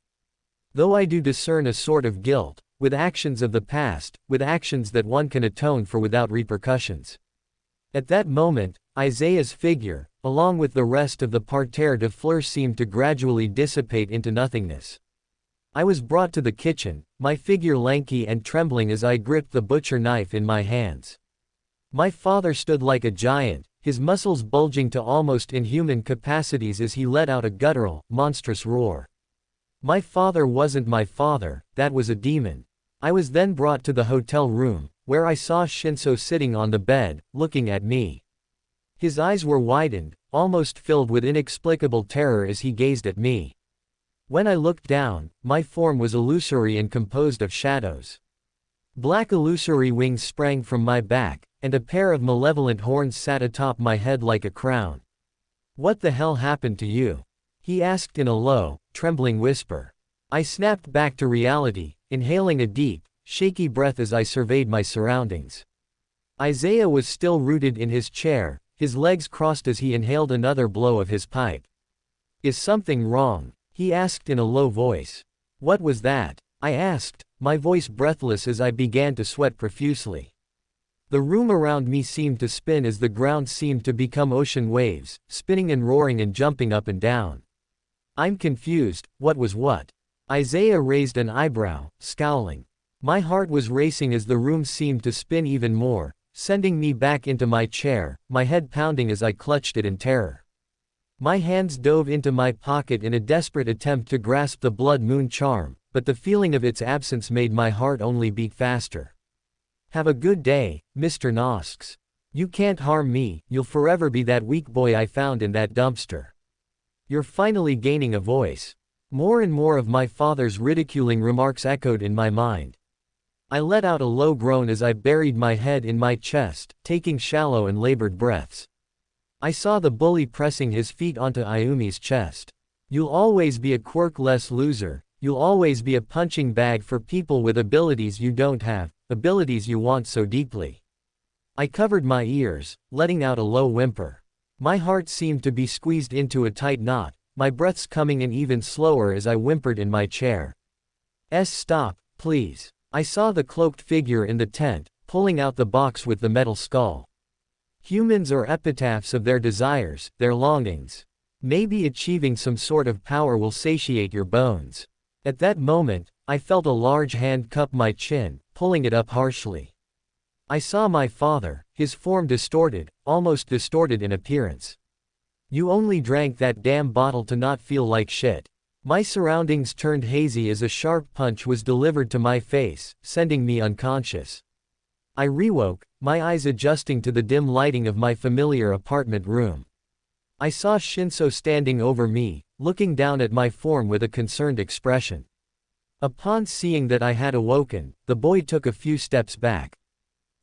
Though I do discern a sort of guilt, with actions of the past, with actions that one can atone for without repercussions. At that moment, Isaiah's figure, along with the rest of the Parterre de Fleurs, seemed to gradually dissipate into nothingness. I was brought to the kitchen, my figure lanky and trembling as I gripped the butcher knife in my hands. My father stood like a giant, his muscles bulging to almost inhuman capacities as he let out a guttural, monstrous roar. My father wasn't my father, that was a demon. I was then brought to the hotel room, where I saw Shinso sitting on the bed, looking at me. His eyes were widened, almost filled with inexplicable terror as he gazed at me. When I looked down, my form was illusory and composed of shadows. Black illusory wings sprang from my back, and a pair of malevolent horns sat atop my head like a crown. What the hell happened to you? He asked in a low, trembling whisper. I snapped back to reality, inhaling a deep, shaky breath as I surveyed my surroundings. Isaiah was still rooted in his chair, His legs crossed as he inhaled another blow of his pipe. Is something wrong? He asked in a low voice. What was that? I asked, my voice breathless as I began to sweat profusely. The room around me seemed to spin as the ground seemed to become ocean waves, spinning and roaring and jumping up and down. I'm confused, what was what? Isaiah raised an eyebrow, scowling. My heart was racing as the room seemed to spin even more, sending me back into my chair, my head pounding as I clutched it in terror. My hands dove into my pocket in a desperate attempt to grasp the blood moon charm, but the feeling of its absence made my heart only beat faster. Have a good day, Mr. Nosks. You can't harm me, you'll forever be that weak boy I found in that dumpster. You're finally gaining a voice. More and more of my father's ridiculing remarks echoed in my mind. I let out a low groan as I buried my head in my chest, taking shallow and labored breaths. I saw the bully pressing his feet onto Ayumi's chest. You'll always be a quirk-less loser, you'll always be a punching bag for people with abilities you don't have, abilities you want so deeply. I covered my ears, letting out a low whimper. My heart seemed to be squeezed into a tight knot, my breaths coming in even slower as I whimpered in my chair. Stop, please. I saw the cloaked figure in the tent, pulling out the box with the metal skull. Humans are epitaphs of their desires, their longings. Maybe achieving some sort of power will satiate your bones. At that moment, I felt a large hand cup my chin, pulling it up harshly. I saw my father, his form distorted, almost distorted in appearance. You only drank that damn bottle to not feel like shit. My surroundings turned hazy as a sharp punch was delivered to my face, sending me unconscious. I rewoke, my eyes adjusting to the dim lighting of my familiar apartment room. I saw Shinso standing over me, looking down at my form with a concerned expression. Upon seeing that I had awoken, the boy took a few steps back.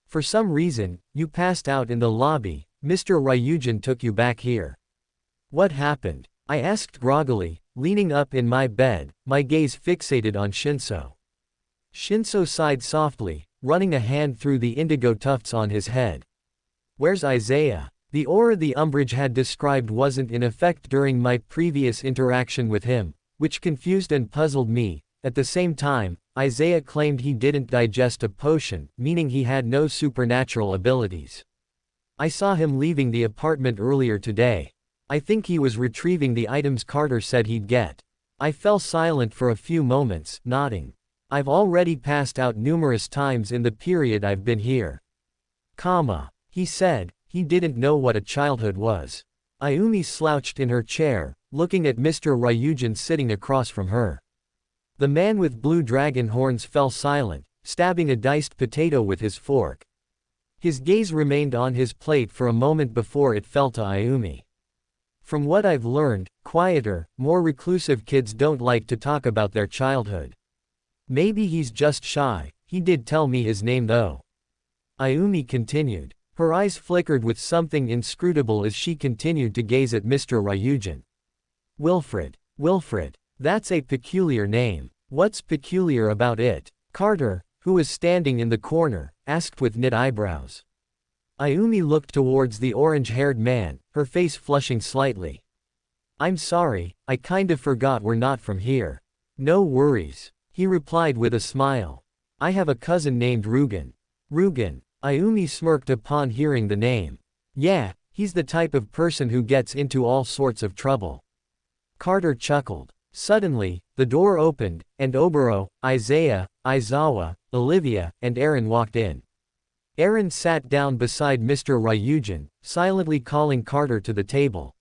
For some reason, you passed out in the lobby, Mr. Ryujin took you back here. What happened? I asked groggily, leaning up in my bed, my gaze fixated on Shinso. Shinso sighed softly, running a hand through the indigo tufts on his head. Where's Isaiah? The aura the Umbridge had described wasn't in effect during my previous interaction with him, which confused and puzzled me. At the same time, Isaiah claimed he didn't digest a potion, meaning he had no supernatural abilities. I saw him leaving the apartment earlier today. I think he was retrieving the items Carter said he'd get. I fell silent for a few moments, nodding. I've already passed out numerous times in the period I've been here. He said. He didn't know what a childhood was. Ayumi slouched in her chair, looking at Mr. Ryujin sitting across from her. The man with blue dragon horns fell silent, stabbing a diced potato with his fork. His gaze remained on his plate for a moment before it fell to Ayumi. From what I've learned, quieter, more reclusive kids don't like to talk about their childhood. Maybe he's just shy, he did tell me his name though. Ayumi continued. Her eyes flickered with something inscrutable as she continued to gaze at Mr. Ryujin. Wilfred. That's a peculiar name. What's peculiar about it? Carter, who was standing in the corner, asked with knit eyebrows. Ayumi looked towards the orange-haired man, her face flushing slightly. I'm sorry, I kind of forgot we're not from here. No worries, he replied with a smile. I have a cousin named Rugen. Ayumi smirked upon hearing the name. Yeah, he's the type of person who gets into all sorts of trouble. Carter chuckled. Suddenly, the door opened, and Oboro, Isaiah, Aizawa, Olivia, and Aaron walked in. Aaron sat down beside Mr. Ryujin, silently calling Carter to the table.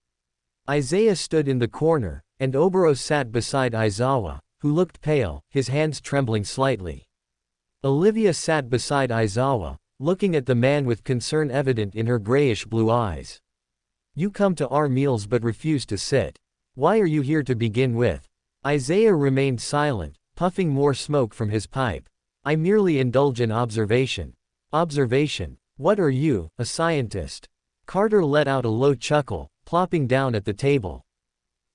Isaiah stood in the corner, and Oboro sat beside Aizawa, who looked pale, his hands trembling slightly. Olivia sat beside Aizawa, looking at the man with concern evident in her grayish-blue eyes. You come to our meals but refuse to sit. Why are you here to begin with? Isaiah remained silent, puffing more smoke from his pipe. I merely indulge in observation. Observation? What are you, a scientist? Carter let out a low chuckle, plopping down at the table.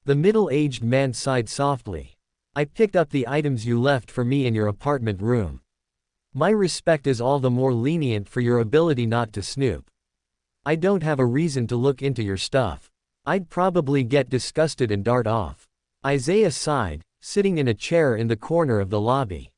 The middle-aged man sighed softly. I picked up the items you left for me in your apartment room. My respect is all the more lenient for your ability not to snoop. I don't have a reason to look into your stuff. I'd probably get disgusted and dart off. Isaiah sighed, sitting in a chair in the corner of the lobby.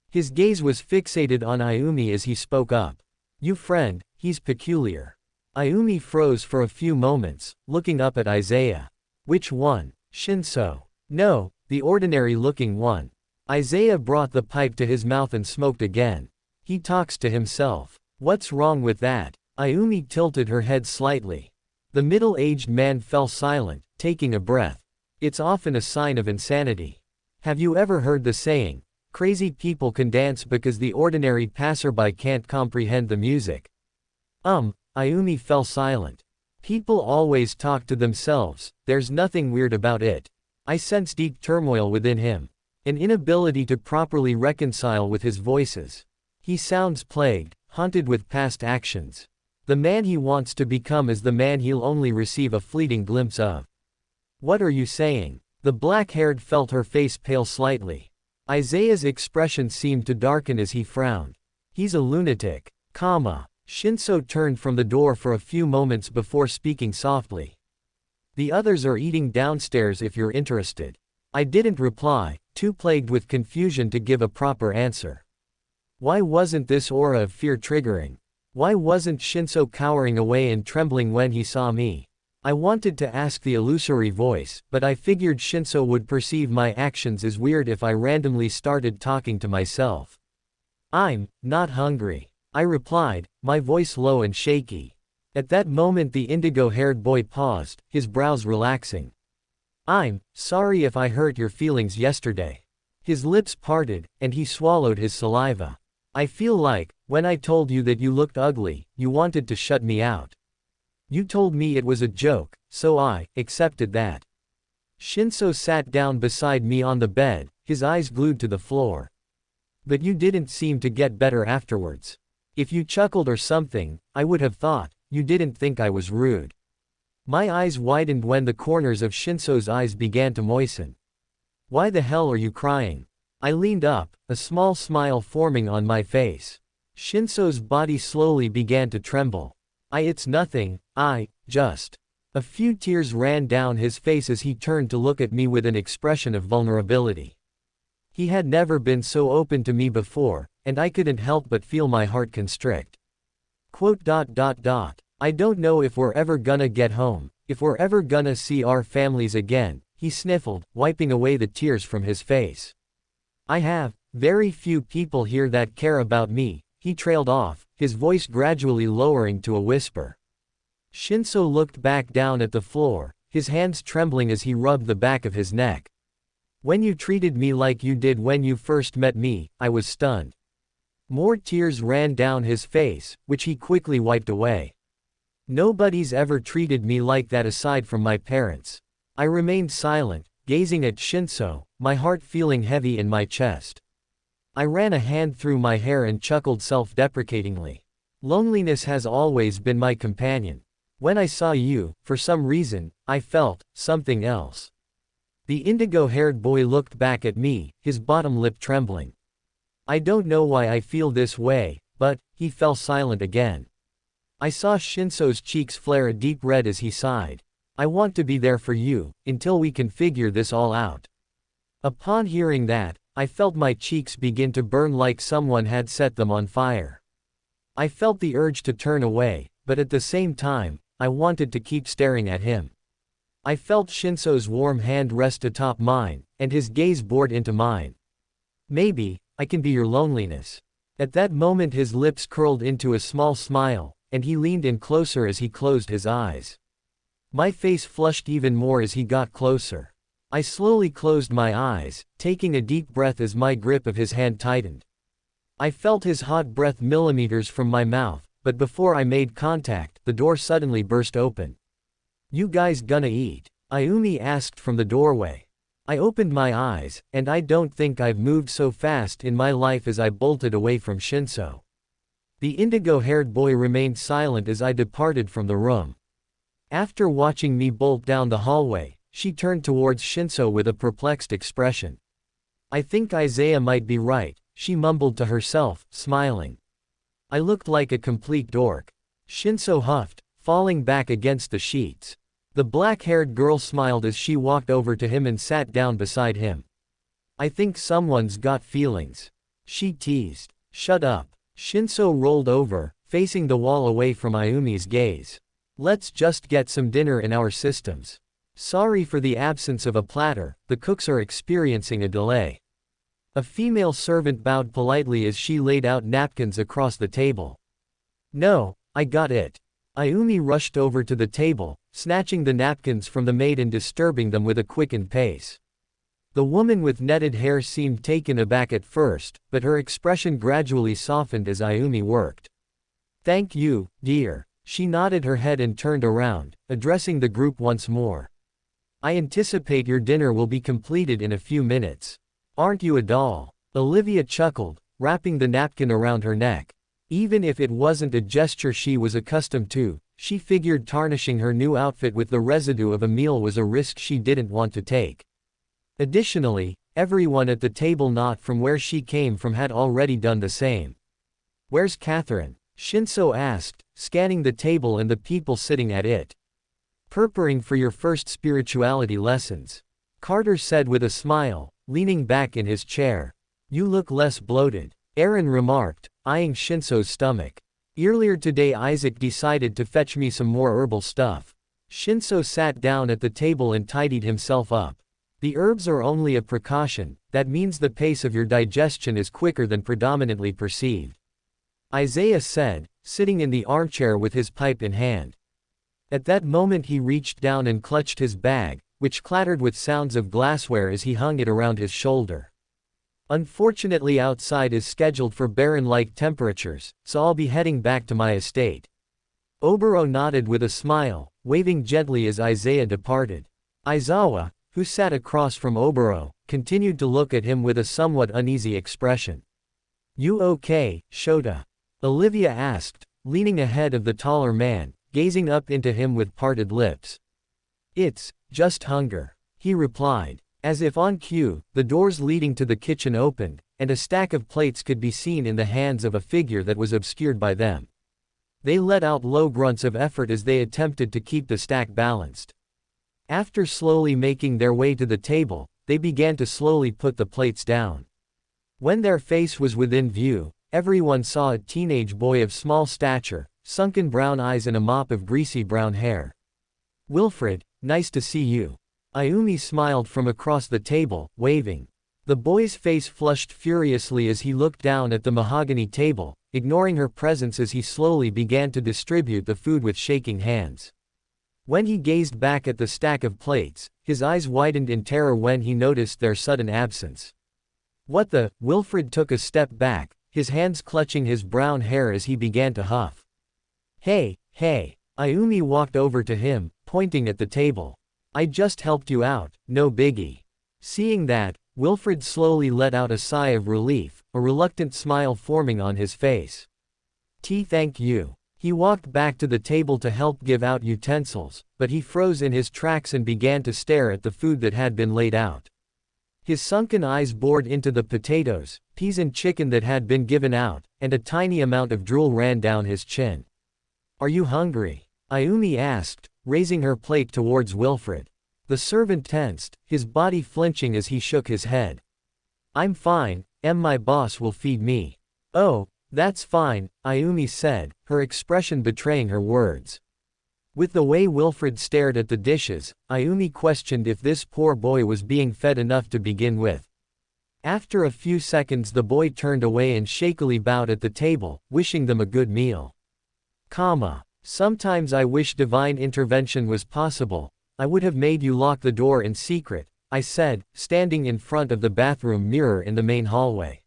His gaze was fixated on Ayumi as he spoke up. You friend, he's peculiar. Ayumi froze for a few moments, looking up at Isaiah. Which one? Shinso. No, the ordinary-looking one. Isaiah brought the pipe to his mouth and smoked again. He talks to himself. What's wrong with that? Ayumi tilted her head slightly. The middle-aged man fell silent, taking a breath. It's often a sign of insanity. Have you ever heard the saying, crazy people can dance because the ordinary passerby can't comprehend the music? Ayumi fell silent. People always talk to themselves, there's nothing weird about it. I sense deep turmoil within him. An inability to properly reconcile with his voices. He sounds plagued, haunted with past actions. The man he wants to become is the man he'll only receive a fleeting glimpse of. What are you saying? The black-haired felt her face pale slightly. Isaiah's expression seemed to darken as he frowned. He's a lunatic. Shinso turned from the door for a few moments before speaking softly. The others are eating downstairs if you're interested. I didn't reply, too plagued with confusion to give a proper answer. Why wasn't this aura of fear triggering? Why wasn't Shinso cowering away and trembling when he saw me? I wanted to ask the illusory voice, but I figured Shinso would perceive my actions as weird if I randomly started talking to myself. I'm not hungry, I replied, my voice low and shaky. At that moment the indigo-haired boy paused, his brows relaxing. I'm sorry if I hurt your feelings yesterday. His lips parted, and he swallowed his saliva. I feel like, when I told you that you looked ugly, you wanted to shut me out. You told me it was a joke, so I accepted that. Shinso sat down beside me on the bed, his eyes glued to the floor. But you didn't seem to get better afterwards. If you chuckled or something, I would have thought, you didn't think I was rude. My eyes widened when the corners of Shinso's eyes began to moisten. Why the hell are you crying? I leaned up, a small smile forming on my face. Shinso's body slowly began to tremble. It's nothing, just. A few tears ran down his face as he turned to look at me with an expression of vulnerability. He had never been so open to me before, and I couldn't help but feel my heart constrict. I don't know if we're ever gonna get home, if we're ever gonna see our families again, he sniffled, wiping away the tears from his face. I have very few people here that care about me, he trailed off, his voice gradually lowering to a whisper. Shinso looked back down at the floor, his hands trembling as he rubbed the back of his neck. When you treated me like you did when you first met me, I was stunned. More tears ran down his face, which he quickly wiped away. Nobody's ever treated me like that aside from my parents. I remained silent, gazing at Shinso, my heart feeling heavy in my chest. I ran a hand through my hair and chuckled self-deprecatingly. Loneliness has always been my companion. When I saw you, for some reason, I felt something else. The indigo-haired boy looked back at me, his bottom lip trembling. I don't know why I feel this way, but he fell silent again. I saw Shinso's cheeks flare a deep red as he sighed. I want to be there for you, until we can figure this all out. Upon hearing that, I felt my cheeks begin to burn like someone had set them on fire. I felt the urge to turn away, but at the same time, I wanted to keep staring at him. I felt Shinso's warm hand rest atop mine, and his gaze bored into mine. Maybe, I can be your loneliness. At that moment his lips curled into a small smile, and he leaned in closer as he closed his eyes. My face flushed even more as he got closer. I slowly closed my eyes, taking a deep breath as my grip of his hand tightened. I felt his hot breath millimeters from my mouth, but before I made contact, the door suddenly burst open. You guys gonna eat? Ayumi asked from the doorway. I opened my eyes, and I don't think I've moved so fast in my life as I bolted away from Shinso. The indigo-haired boy remained silent as I departed from the room. After watching me bolt down the hallway, she turned towards Shinso with a perplexed expression. I think Isaiah might be right, she mumbled to herself, smiling. I looked like a complete dork. Shinso huffed, falling back against the sheets. The black-haired girl smiled as she walked over to him and sat down beside him. "I think someone's got feelings," she teased. "Shut up." Shinso rolled over, facing the wall away from Ayumi's gaze. "Let's just get some dinner in our systems. Sorry for the absence of a platter, the cooks are experiencing a delay." A female servant bowed politely as she laid out napkins across the table. "No, I got it." Ayumi rushed over to the table, snatching the napkins from the maid and disturbing them with a quickened pace. The woman with netted hair seemed taken aback at first, but her expression gradually softened as Ayumi worked. "Thank you, dear." She nodded her head and turned around, addressing the group once more. "I anticipate your dinner will be completed in a few minutes. Aren't you a doll?" Olivia chuckled, wrapping the napkin around her neck. Even if it wasn't a gesture she was accustomed to, she figured tarnishing her new outfit with the residue of a meal was a risk she didn't want to take. Additionally, everyone at the table not from where she came from had already done the same. "Where's Catherine?" Shinso asked, scanning the table and the people sitting at it. "Preparing for your first spirituality lessons," Carter said with a smile, leaning back in his chair. "You look less bloated," Aaron remarked, eyeing Shinso's stomach. "Earlier today Isaac decided to fetch me some more herbal stuff." Shinso sat down at the table and tidied himself up. "The herbs are only a precaution, that means the pace of your digestion is quicker than predominantly perceived," Isaiah said, sitting in the armchair with his pipe in hand. At that moment he reached down and clutched his bag, which clattered with sounds of glassware as he hung it around his shoulder. "Unfortunately outside is scheduled for Baron-like temperatures, so I'll be heading back to my estate." Oboro nodded with a smile, waving gently as Isaiah departed. Aizawa, who sat across from Oboro, continued to look at him with a somewhat uneasy expression. "You okay, Shota?" Olivia asked, leaning ahead of the taller man, gazing up into him with parted lips. "It's just hunger," he replied. As if on cue, the doors leading to the kitchen opened, and a stack of plates could be seen in the hands of a figure that was obscured by them. They let out low grunts of effort as they attempted to keep the stack balanced. After slowly making their way to the table, they began to slowly put the plates down. When their face was within view, everyone saw a teenage boy of small stature, sunken brown eyes and a mop of greasy brown hair. "Wilfred, nice to see you." Ayumi smiled from across the table, waving. The boy's face flushed furiously as he looked down at the mahogany table, ignoring her presence as he slowly began to distribute the food with shaking hands. When he gazed back at the stack of plates, his eyes widened in terror when he noticed their sudden absence. "What the?" Wilfred took a step back, his hands clutching his brown hair as he began to huff. Hey. Ayumi walked over to him, pointing at the table. "I just helped you out, no biggie." Seeing that, Wilfred slowly let out a sigh of relief, a reluctant smile forming on his face. Thank you." He walked back to the table to help give out utensils, but he froze in his tracks and began to stare at the food that had been laid out. His sunken eyes bored into the potatoes, peas and chicken that had been given out, and a tiny amount of drool ran down his chin. "Are you hungry?" Ayumi asked, raising her plate towards Wilfred. The servant tensed, his body flinching as he shook his head. "I'm fine, my boss will feed me." "Oh, that's fine," Ayumi said, her expression betraying her words. With the way Wilfred stared at the dishes, Ayumi questioned if this poor boy was being fed enough to begin with. After a few seconds the boy turned away and shakily bowed at the table, wishing them a good meal. Sometimes I wish divine intervention was possible. I would have made you lock the door in secret," I said, standing in front of the bathroom mirror in the main hallway.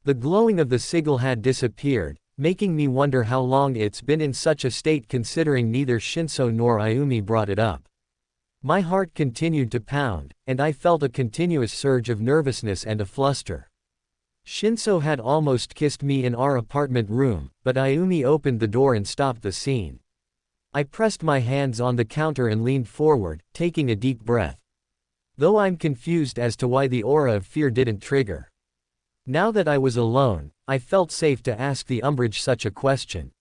The glowing of the sigil had disappeared, making me wonder how long it's been in such a state considering neither Shinso nor Ayumi brought it up. My heart continued to pound, and I felt a continuous surge of nervousness and a fluster. Shinso had almost kissed me in our apartment room, but Ayumi opened the door and stopped the scene. I pressed my hands on the counter and leaned forward, taking a deep breath. Though I'm confused as to why the aura of fear didn't trigger. Now that I was alone, I felt safe to ask the umbrage such a question.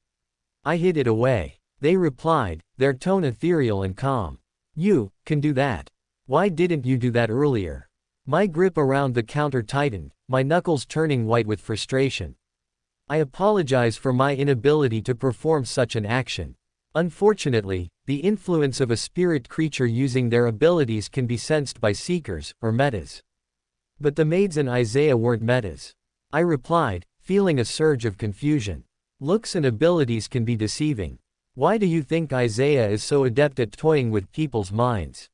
I hid it away. They replied, their tone ethereal and calm. You can do that. Why didn't you do that earlier? My grip around the counter tightened, my knuckles turning white with frustration. I apologize for my inability to perform such an action. Unfortunately, the influence of a spirit creature using their abilities can be sensed by seekers, or metas. But the maids and Isaiah weren't metas. I replied, feeling a surge of confusion. Looks and abilities can be deceiving. Why do you think Isaiah is so adept at toying with people's minds?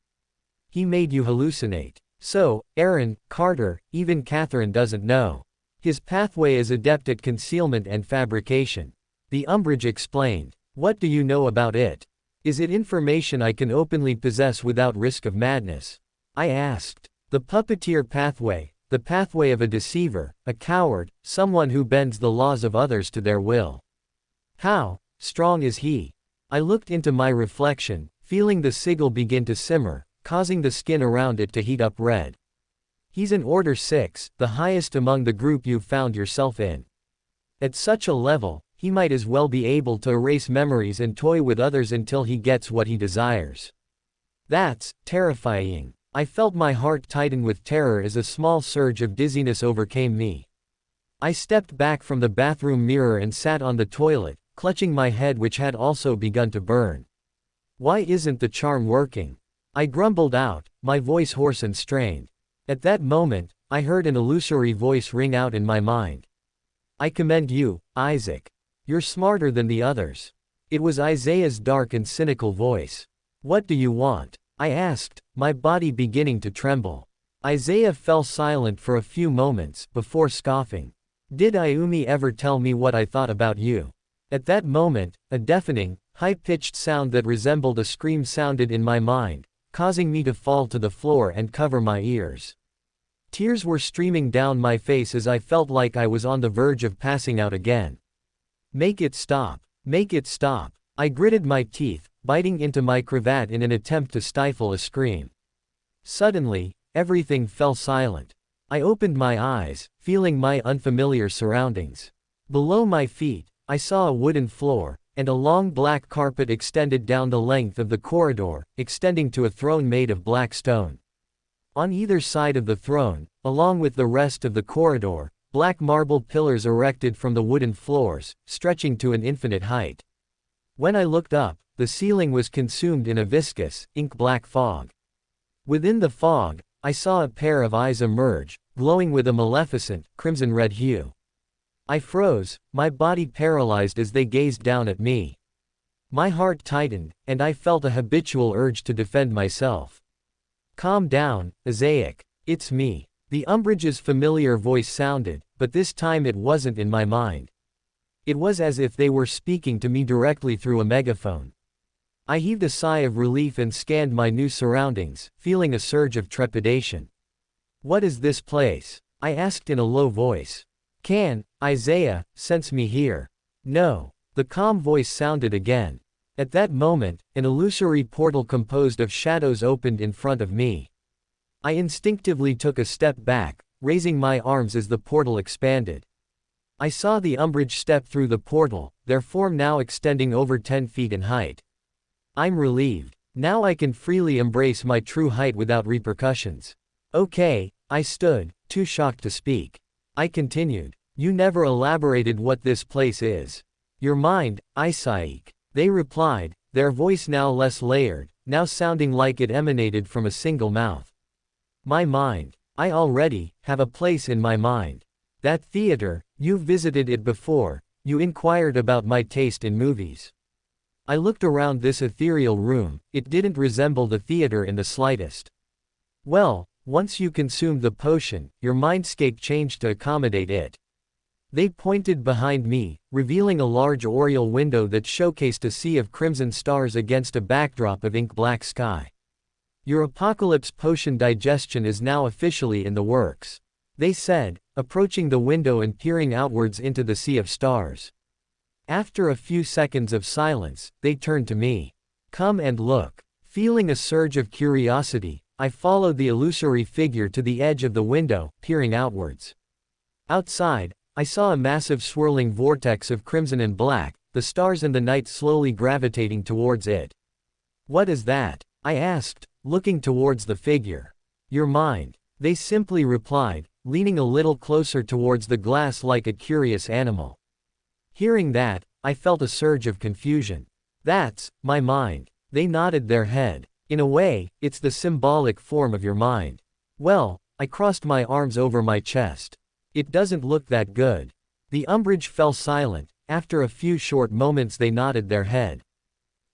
He made you hallucinate. So, Aaron, Carter, even Catherine doesn't know. His pathway is adept at concealment and fabrication. The Umbrage explained. What do you know about it? Is it information I can openly possess without risk of madness? I asked. The puppeteer pathway, the pathway of a deceiver, a coward, someone who bends the laws of others to their will. How strong is he? I looked into my reflection, feeling the sigil begin to simmer, causing the skin around it to heat up red. He's an Order 6, the highest among the group you've found yourself in. At such a level, he might as well be able to erase memories and toy with others until he gets what he desires. That's terrifying. I felt my heart tighten with terror as a small surge of dizziness overcame me. I stepped back from the bathroom mirror and sat on the toilet, clutching my head which had also begun to burn. Why isn't the charm working? I grumbled out, my voice hoarse and strained. At that moment, I heard an illusory voice ring out in my mind. I commend you, Isaac. You're smarter than the others. It was Isaiah's dark and cynical voice. What do you want? I asked, my body beginning to tremble. Isaiah fell silent for a few moments before scoffing. Did Ayumi ever tell me what I thought about you? At that moment, a deafening, high-pitched sound that resembled a scream sounded in my mind, causing me to fall to the floor and cover my ears. Tears were streaming down my face as I felt like I was on the verge of passing out again. Make it stop. Make it stop. I gritted my teeth, biting into my cravat in an attempt to stifle a scream. Suddenly, everything fell silent. I opened my eyes, feeling my unfamiliar surroundings. Below my feet, I saw a wooden floor, and a long black carpet extended down the length of the corridor, extending to a throne made of black stone. On either side of the throne, along with the rest of the corridor, black marble pillars erected from the wooden floors, stretching to an infinite height. When I looked up, the ceiling was consumed in a viscous, ink-black fog. Within the fog, I saw a pair of eyes emerge, glowing with a maleficent, crimson-red hue. I froze, my body paralyzed as they gazed down at me. My heart tightened, and I felt a habitual urge to defend myself. Calm down, Isaac. It's me. The Umbrage's familiar voice sounded, but this time it wasn't in my mind. It was as if they were speaking to me directly through a megaphone. I heaved a sigh of relief and scanned my new surroundings, feeling a surge of trepidation. What is this place? I asked in a low voice. Can Isaiah sense me here? No. The calm voice sounded again. At that moment, an illusory portal composed of shadows opened in front of me. I instinctively took a step back, raising my arms as the portal expanded. I saw the Umbrage step through the portal, their form now extending over 10 feet in height. I'm relieved. Now I can freely embrace my true height without repercussions. Okay, I stood, too shocked to speak. I continued. You never elaborated what this place is. Your mind, Isaac. They replied, their voice now less layered, now sounding like it emanated from a single mouth. My mind. I already have a place in my mind. That theater, you've visited it before, you inquired about my taste in movies. I looked around this ethereal room, it didn't resemble the theater in the slightest. Well, once you consumed the potion, your mindscape changed to accommodate it. They pointed behind me, revealing a large oriel window that showcased a sea of crimson stars against a backdrop of ink-black sky. Your apocalypse potion digestion is now officially in the works. They said, approaching the window and peering outwards into the sea of stars. After a few seconds of silence, they turned to me. Come and look. Feeling a surge of curiosity, I followed the illusory figure to the edge of the window, peering outwards. Outside, I saw a massive swirling vortex of crimson and black, the stars and the night slowly gravitating towards it. What is that? I asked, looking towards the figure. Your mind, they simply replied, leaning a little closer towards the glass like a curious animal. Hearing that, I felt a surge of confusion. That's my mind. They nodded their head. In a way, it's the symbolic form of your mind. Well, I crossed my arms over my chest. It doesn't look that good. The umbrage fell silent. After a few short moments they nodded their head.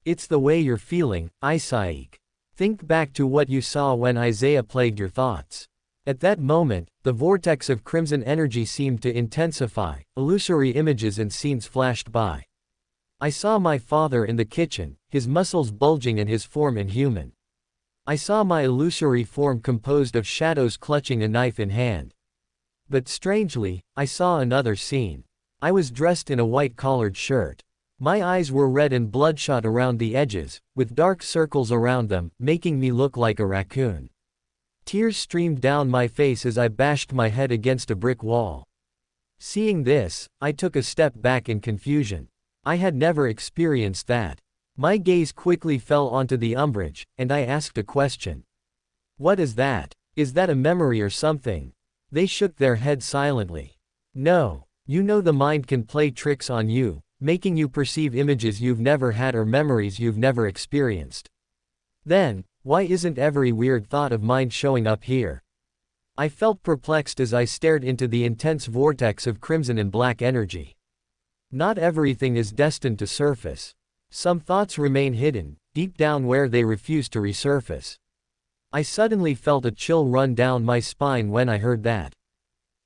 It's the way you're feeling, Isaac. Think back to what you saw when Isaiah plagued your thoughts. At that moment, the vortex of crimson energy seemed to intensify, illusory images and scenes flashed by. I saw my father in the kitchen, his muscles bulging and his form inhuman. I saw my illusory form composed of shadows clutching a knife in hand. But strangely, I saw another scene. I was dressed in a white collared shirt. My eyes were red and bloodshot around the edges, with dark circles around them, making me look like a raccoon. Tears streamed down my face as I bashed my head against a brick wall. Seeing this, I took a step back in confusion. I had never experienced that. My gaze quickly fell onto the umbrage, and I asked a question. What is that? Is that a memory or something? They shook their heads silently. No. You know the mind can play tricks on you, making you perceive images you've never had or memories you've never experienced. Then, why isn't every weird thought of mine showing up here? I felt perplexed as I stared into the intense vortex of crimson and black energy. Not everything is destined to surface. Some thoughts remain hidden, deep down where they refuse to resurface. I suddenly felt a chill run down my spine when I heard that.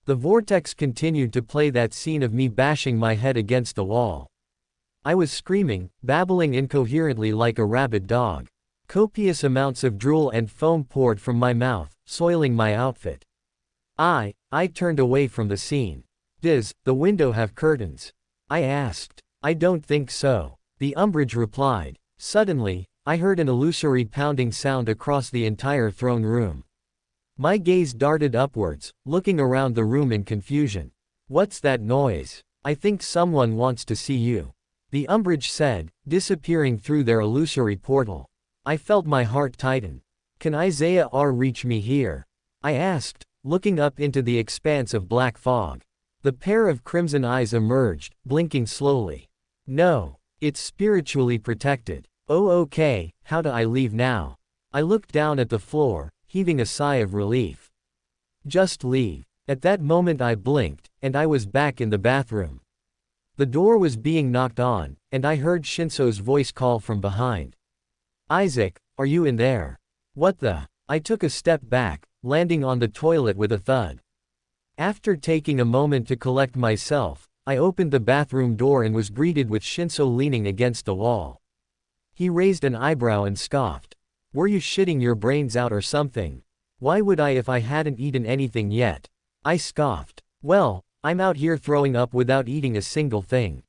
The vortex continued to play that scene of me bashing my head against the wall. I was screaming, babbling incoherently like a rabid dog. Copious amounts of drool and foam poured from my mouth, soiling my outfit. I turned away from the scene. Does the window have curtains? I asked. I don't think so. The umbrage replied. Suddenly, I heard an illusory pounding sound across the entire throne room. My gaze darted upwards, looking around the room in confusion. What's that noise? I think someone wants to see you. The umbrage said, disappearing through their illusory portal. I felt my heart tighten. Can Isaiah reach me here? I asked, looking up into the expanse of black fog. The pair of crimson eyes emerged, blinking slowly. No. It's spiritually protected. Oh okay, how do I leave now? I looked down at the floor, heaving a sigh of relief. Just leave. At that moment I blinked, and I was back in the bathroom. The door was being knocked on, and I heard Shinso's voice call from behind. Isaac, are you in there? What the? I took a step back, landing on the toilet with a thud. After taking a moment to collect myself, I opened the bathroom door and was greeted with Shinso leaning against the wall. He raised an eyebrow and scoffed. Were you shitting your brains out or something? Why would I if I hadn't eaten anything yet? I scoffed. Well, I'm out here throwing up without eating a single thing.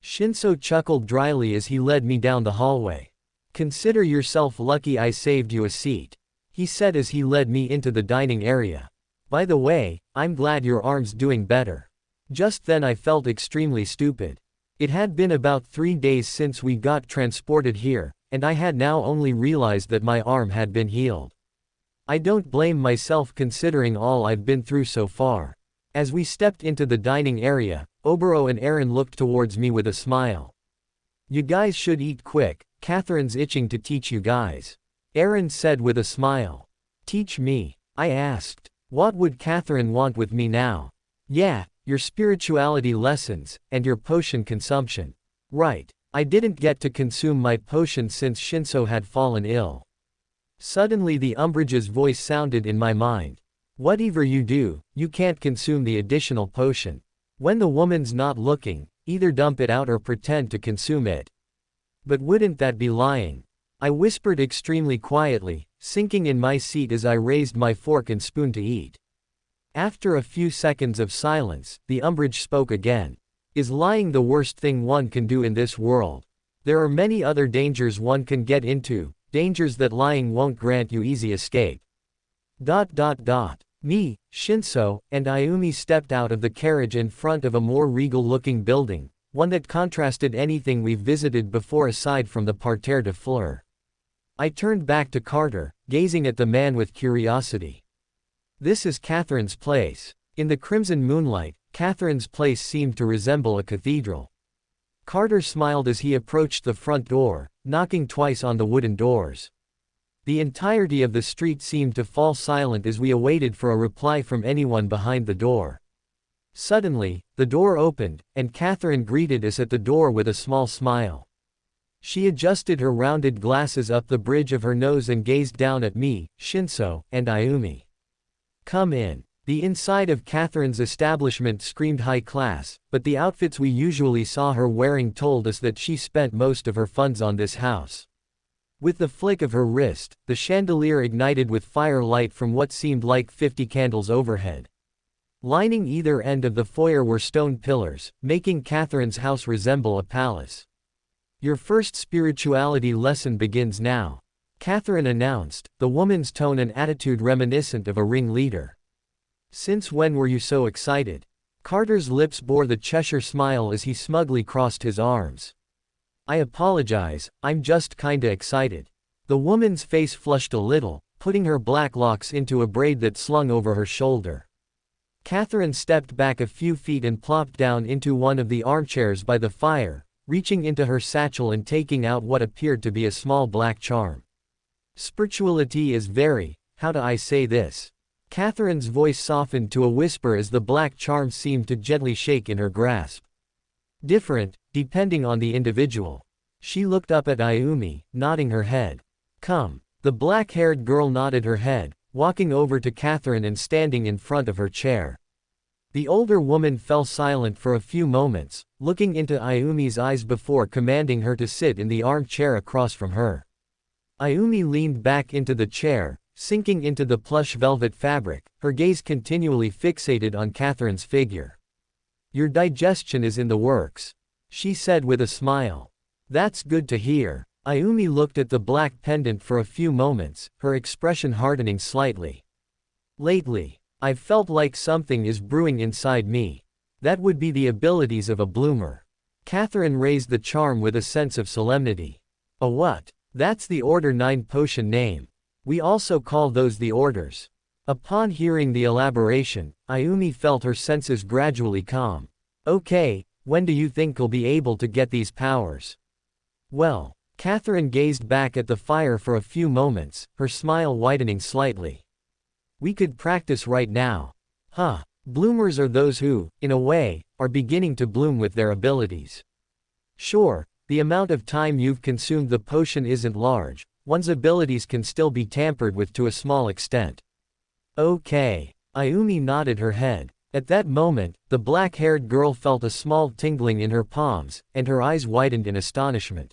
Shinso chuckled dryly as he led me down the hallway. Consider yourself lucky I saved you a seat, he said as he led me into the dining area. By the way, I'm glad your arm's doing better. Just then I felt extremely stupid. It had been about 3 days since we got transported here, and I had now only realized that my arm had been healed. I don't blame myself considering all I've been through so far. As we stepped into the dining area, Oboro and Aaron looked towards me with a smile. You guys should eat quick, Catherine's itching to teach you guys. Aaron said with a smile. Teach me? I asked. What would Catherine want with me now? Yeah, your spirituality lessons, and your potion consumption. Right. I didn't get to consume my potion since Shinso had fallen ill. Suddenly the umbrage's voice sounded in my mind. Whatever you do, you can't consume the additional potion. When the woman's not looking, either dump it out or pretend to consume it. But wouldn't that be lying? I whispered extremely quietly, sinking in my seat as I raised my fork and spoon to eat. After a few seconds of silence, the umbrage spoke again. Is lying the worst thing one can do in this world? There are many other dangers one can get into, dangers that lying won't grant you easy escape. Me, Shinso, and Ayumi stepped out of the carriage in front of a more regal-looking building, one that contrasted anything we've visited before aside from the parterre de fleurs. I turned back to Carter, gazing at the man with curiosity. This is Catherine's place. In the crimson moonlight, Catherine's place seemed to resemble a cathedral. Carter smiled as he approached the front door, knocking twice on the wooden doors. The entirety of the street seemed to fall silent as we awaited for a reply from anyone behind the door. Suddenly, the door opened, and Catherine greeted us at the door with a small smile. She adjusted her rounded glasses up the bridge of her nose and gazed down at me, Shinso, and Ayumi. "Come in." The inside of Catherine's establishment screamed high class, but the outfits we usually saw her wearing told us that she spent most of her funds on this house. With the flick of her wrist, the chandelier ignited with firelight from what seemed like 50 candles overhead. Lining either end of the foyer were stone pillars, making Catherine's house resemble a palace. "Your first spirituality lesson begins now," Catherine announced, the woman's tone and attitude reminiscent of a ringleader. "Since when were you so excited?" Carter's lips bore the Cheshire smile as he smugly crossed his arms. "I apologize, I'm just kinda excited." The woman's face flushed a little, putting her black locks into a braid that slung over her shoulder. Catherine stepped back a few feet and plopped down into one of the armchairs by the fire, reaching into her satchel and taking out what appeared to be a small black charm. "Spirituality is very, how do I say this?" Catherine's voice softened to a whisper as the black charm seemed to gently shake in her grasp. "Different, depending on the individual." She looked up at Ayumi, nodding her head. "Come." The black-haired girl nodded her head, walking over to Catherine and standing in front of her chair. The older woman fell silent for a few moments, looking into Ayumi's eyes before commanding her to sit in the armchair across from her. Ayumi leaned back into the chair, sinking into the plush velvet fabric, her gaze continually fixated on Catherine's figure. "Your digestion is in the works," she said with a smile. "That's good to hear." Ayumi looked at the black pendant for a few moments, her expression hardening slightly. "Lately, I've felt like something is brewing inside me. That would be the abilities of a bloomer." Catherine raised the charm with a sense of solemnity. "A what?" "That's the Order 9 potion name. We also call those the Orders." Upon hearing the elaboration, Ayumi felt her senses gradually calm. "Okay, when do you think you'll be able to get these powers?" "Well," Catherine gazed back at the fire for a few moments, her smile widening slightly. "We could practice right now." "Huh. Bloomers are those who, in a way, are beginning to bloom with their abilities." "Sure, the amount of time you've consumed the potion isn't large, one's abilities can still be tampered with to a small extent." "Okay." Ayumi nodded her head. At that moment, the black-haired girl felt a small tingling in her palms, and her eyes widened in astonishment.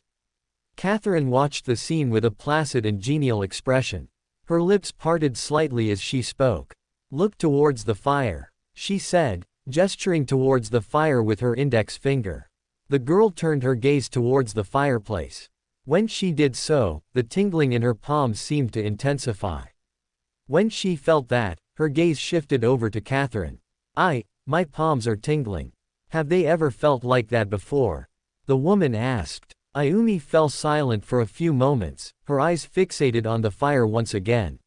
Catherine watched the scene with a placid and genial expression. Her lips parted slightly as she spoke. "Look towards the fire," she said, gesturing towards the fire with her index finger. The girl turned her gaze towards the fireplace. When she did so, the tingling in her palms seemed to intensify. When she felt that, her gaze shifted over to Catherine. My palms are tingling. Have they ever felt like that before?" the woman asked. Ayumi fell silent for a few moments, her eyes fixated on the fire once again.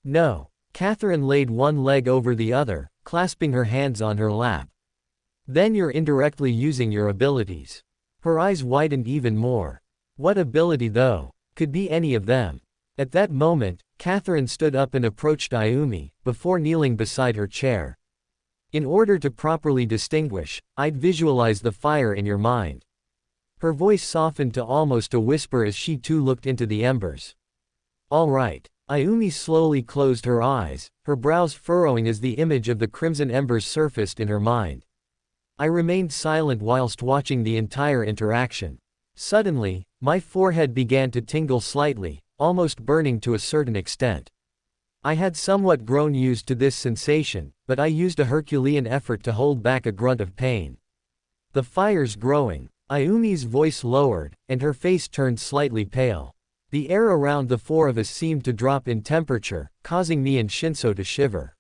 "No." Catherine laid one leg over the other, clasping her hands on her lap. "Then you're indirectly using your abilities." Her eyes widened even more. "What ability though? Could be any of them." At that moment, Catherine stood up and approached Ayumi, before kneeling beside her chair. "In order to properly distinguish, I'd visualize the fire in your mind." Her voice softened to almost a whisper as she too looked into the embers. "All right." Ayumi slowly closed her eyes, her brows furrowing as the image of the crimson embers surfaced in her mind. I remained silent whilst watching the entire interaction. Suddenly, my forehead began to tingle slightly, almost burning to a certain extent. I had somewhat grown used to this sensation, but I used a Herculean effort to hold back a grunt of pain. "The fire's growing." Ayumi's voice lowered, and her face turned slightly pale. The air around the four of us seemed to drop in temperature, causing me and Shinso to shiver.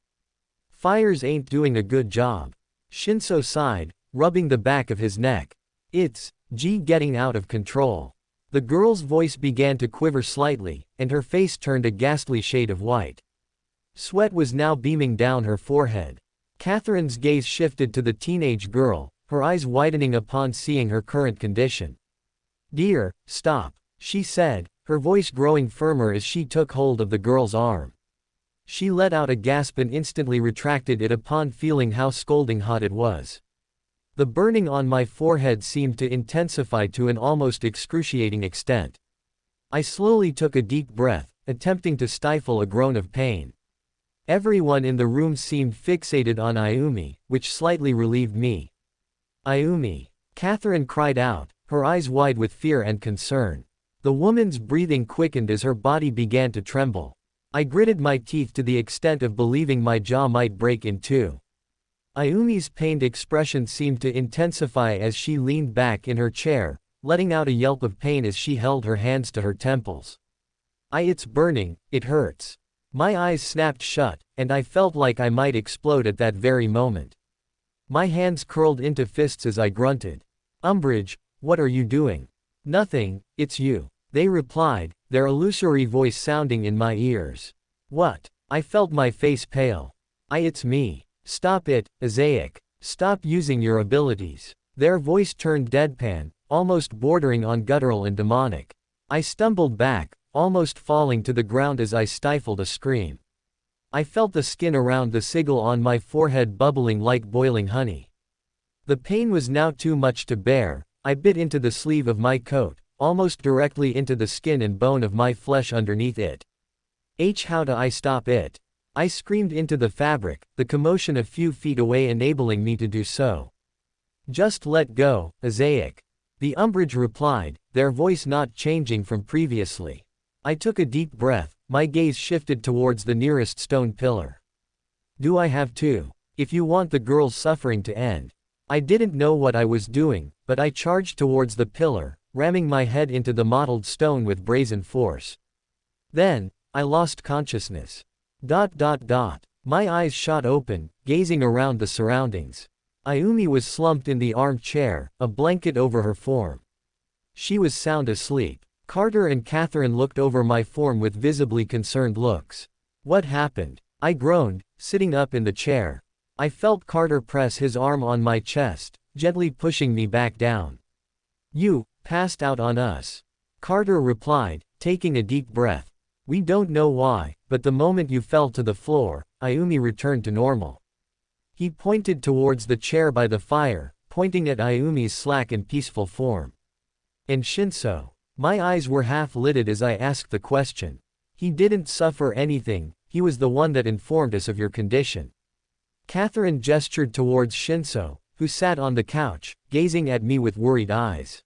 "Fires ain't doing a good job." Shinso sighed, rubbing the back of his neck. It's getting out of control. The girl's voice began to quiver slightly, and her face turned a ghastly shade of white. Sweat was now beaming down her forehead. Catherine's gaze shifted to the teenage girl, her eyes widening upon seeing her current condition. "Dear, stop," she said, her voice growing firmer as she took hold of the girl's arm. She let out a gasp and instantly retracted it upon feeling how scalding hot it was. The burning on my forehead seemed to intensify to an almost excruciating extent. I slowly took a deep breath, attempting to stifle a groan of pain. Everyone in the room seemed fixated on Ayumi, which slightly relieved me. "Ayumi!" Catherine cried out, her eyes wide with fear and concern. The woman's breathing quickened as her body began to tremble. I gritted my teeth to the extent of believing my jaw might break in two. Ayumi's pained expression seemed to intensify as she leaned back in her chair, letting out a yelp of pain as she held her hands to her temples. It's burning, it hurts." My eyes snapped shut, and I felt like I might explode at that very moment. My hands curled into fists as I grunted. "Umbridge, what are you doing?" "Nothing, it's you," they replied, their illusory voice sounding in my ears. "What?" I felt my face pale. It's me." "Stop it, Isaac. Stop using your abilities." Their voice turned deadpan, almost bordering on guttural and demonic. I stumbled back, almost falling to the ground as I stifled a scream. I felt the skin around the sigil on my forehead bubbling like boiling honey. The pain was now too much to bear. I bit into the sleeve of my coat, almost directly into the skin and bone of my flesh underneath it. How do I stop it?" I screamed into the fabric, the commotion a few feet away enabling me to do so. "Just let go, Isaac," the Umbridge replied, their voice not changing from previously. I took a deep breath, my gaze shifted towards the nearest stone pillar. "Do I have to? If you want the girl's suffering to end." I didn't know what I was doing, but I charged towards the pillar, ramming my head into the mottled stone with brazen force. Then, I lost consciousness. My eyes shot open, gazing around the surroundings. Ayumi was slumped in the armchair, a blanket over her form. She was sound asleep. Carter and Catherine looked over my form with visibly concerned looks. "What happened?" I groaned, sitting up in the chair. I felt Carter press his arm on my chest, gently pushing me back down. "You passed out on us," Carter replied, taking a deep breath. "We don't know why, but the moment you fell to the floor, Ayumi returned to normal." He pointed towards the chair by the fire, pointing at Ayumi's slack and peaceful form. "And Shinso?" My eyes were half-lidded as I asked the question. "He didn't suffer anything, he was the one that informed us of your condition." Catherine gestured towards Shinso, who sat on the couch, gazing at me with worried eyes.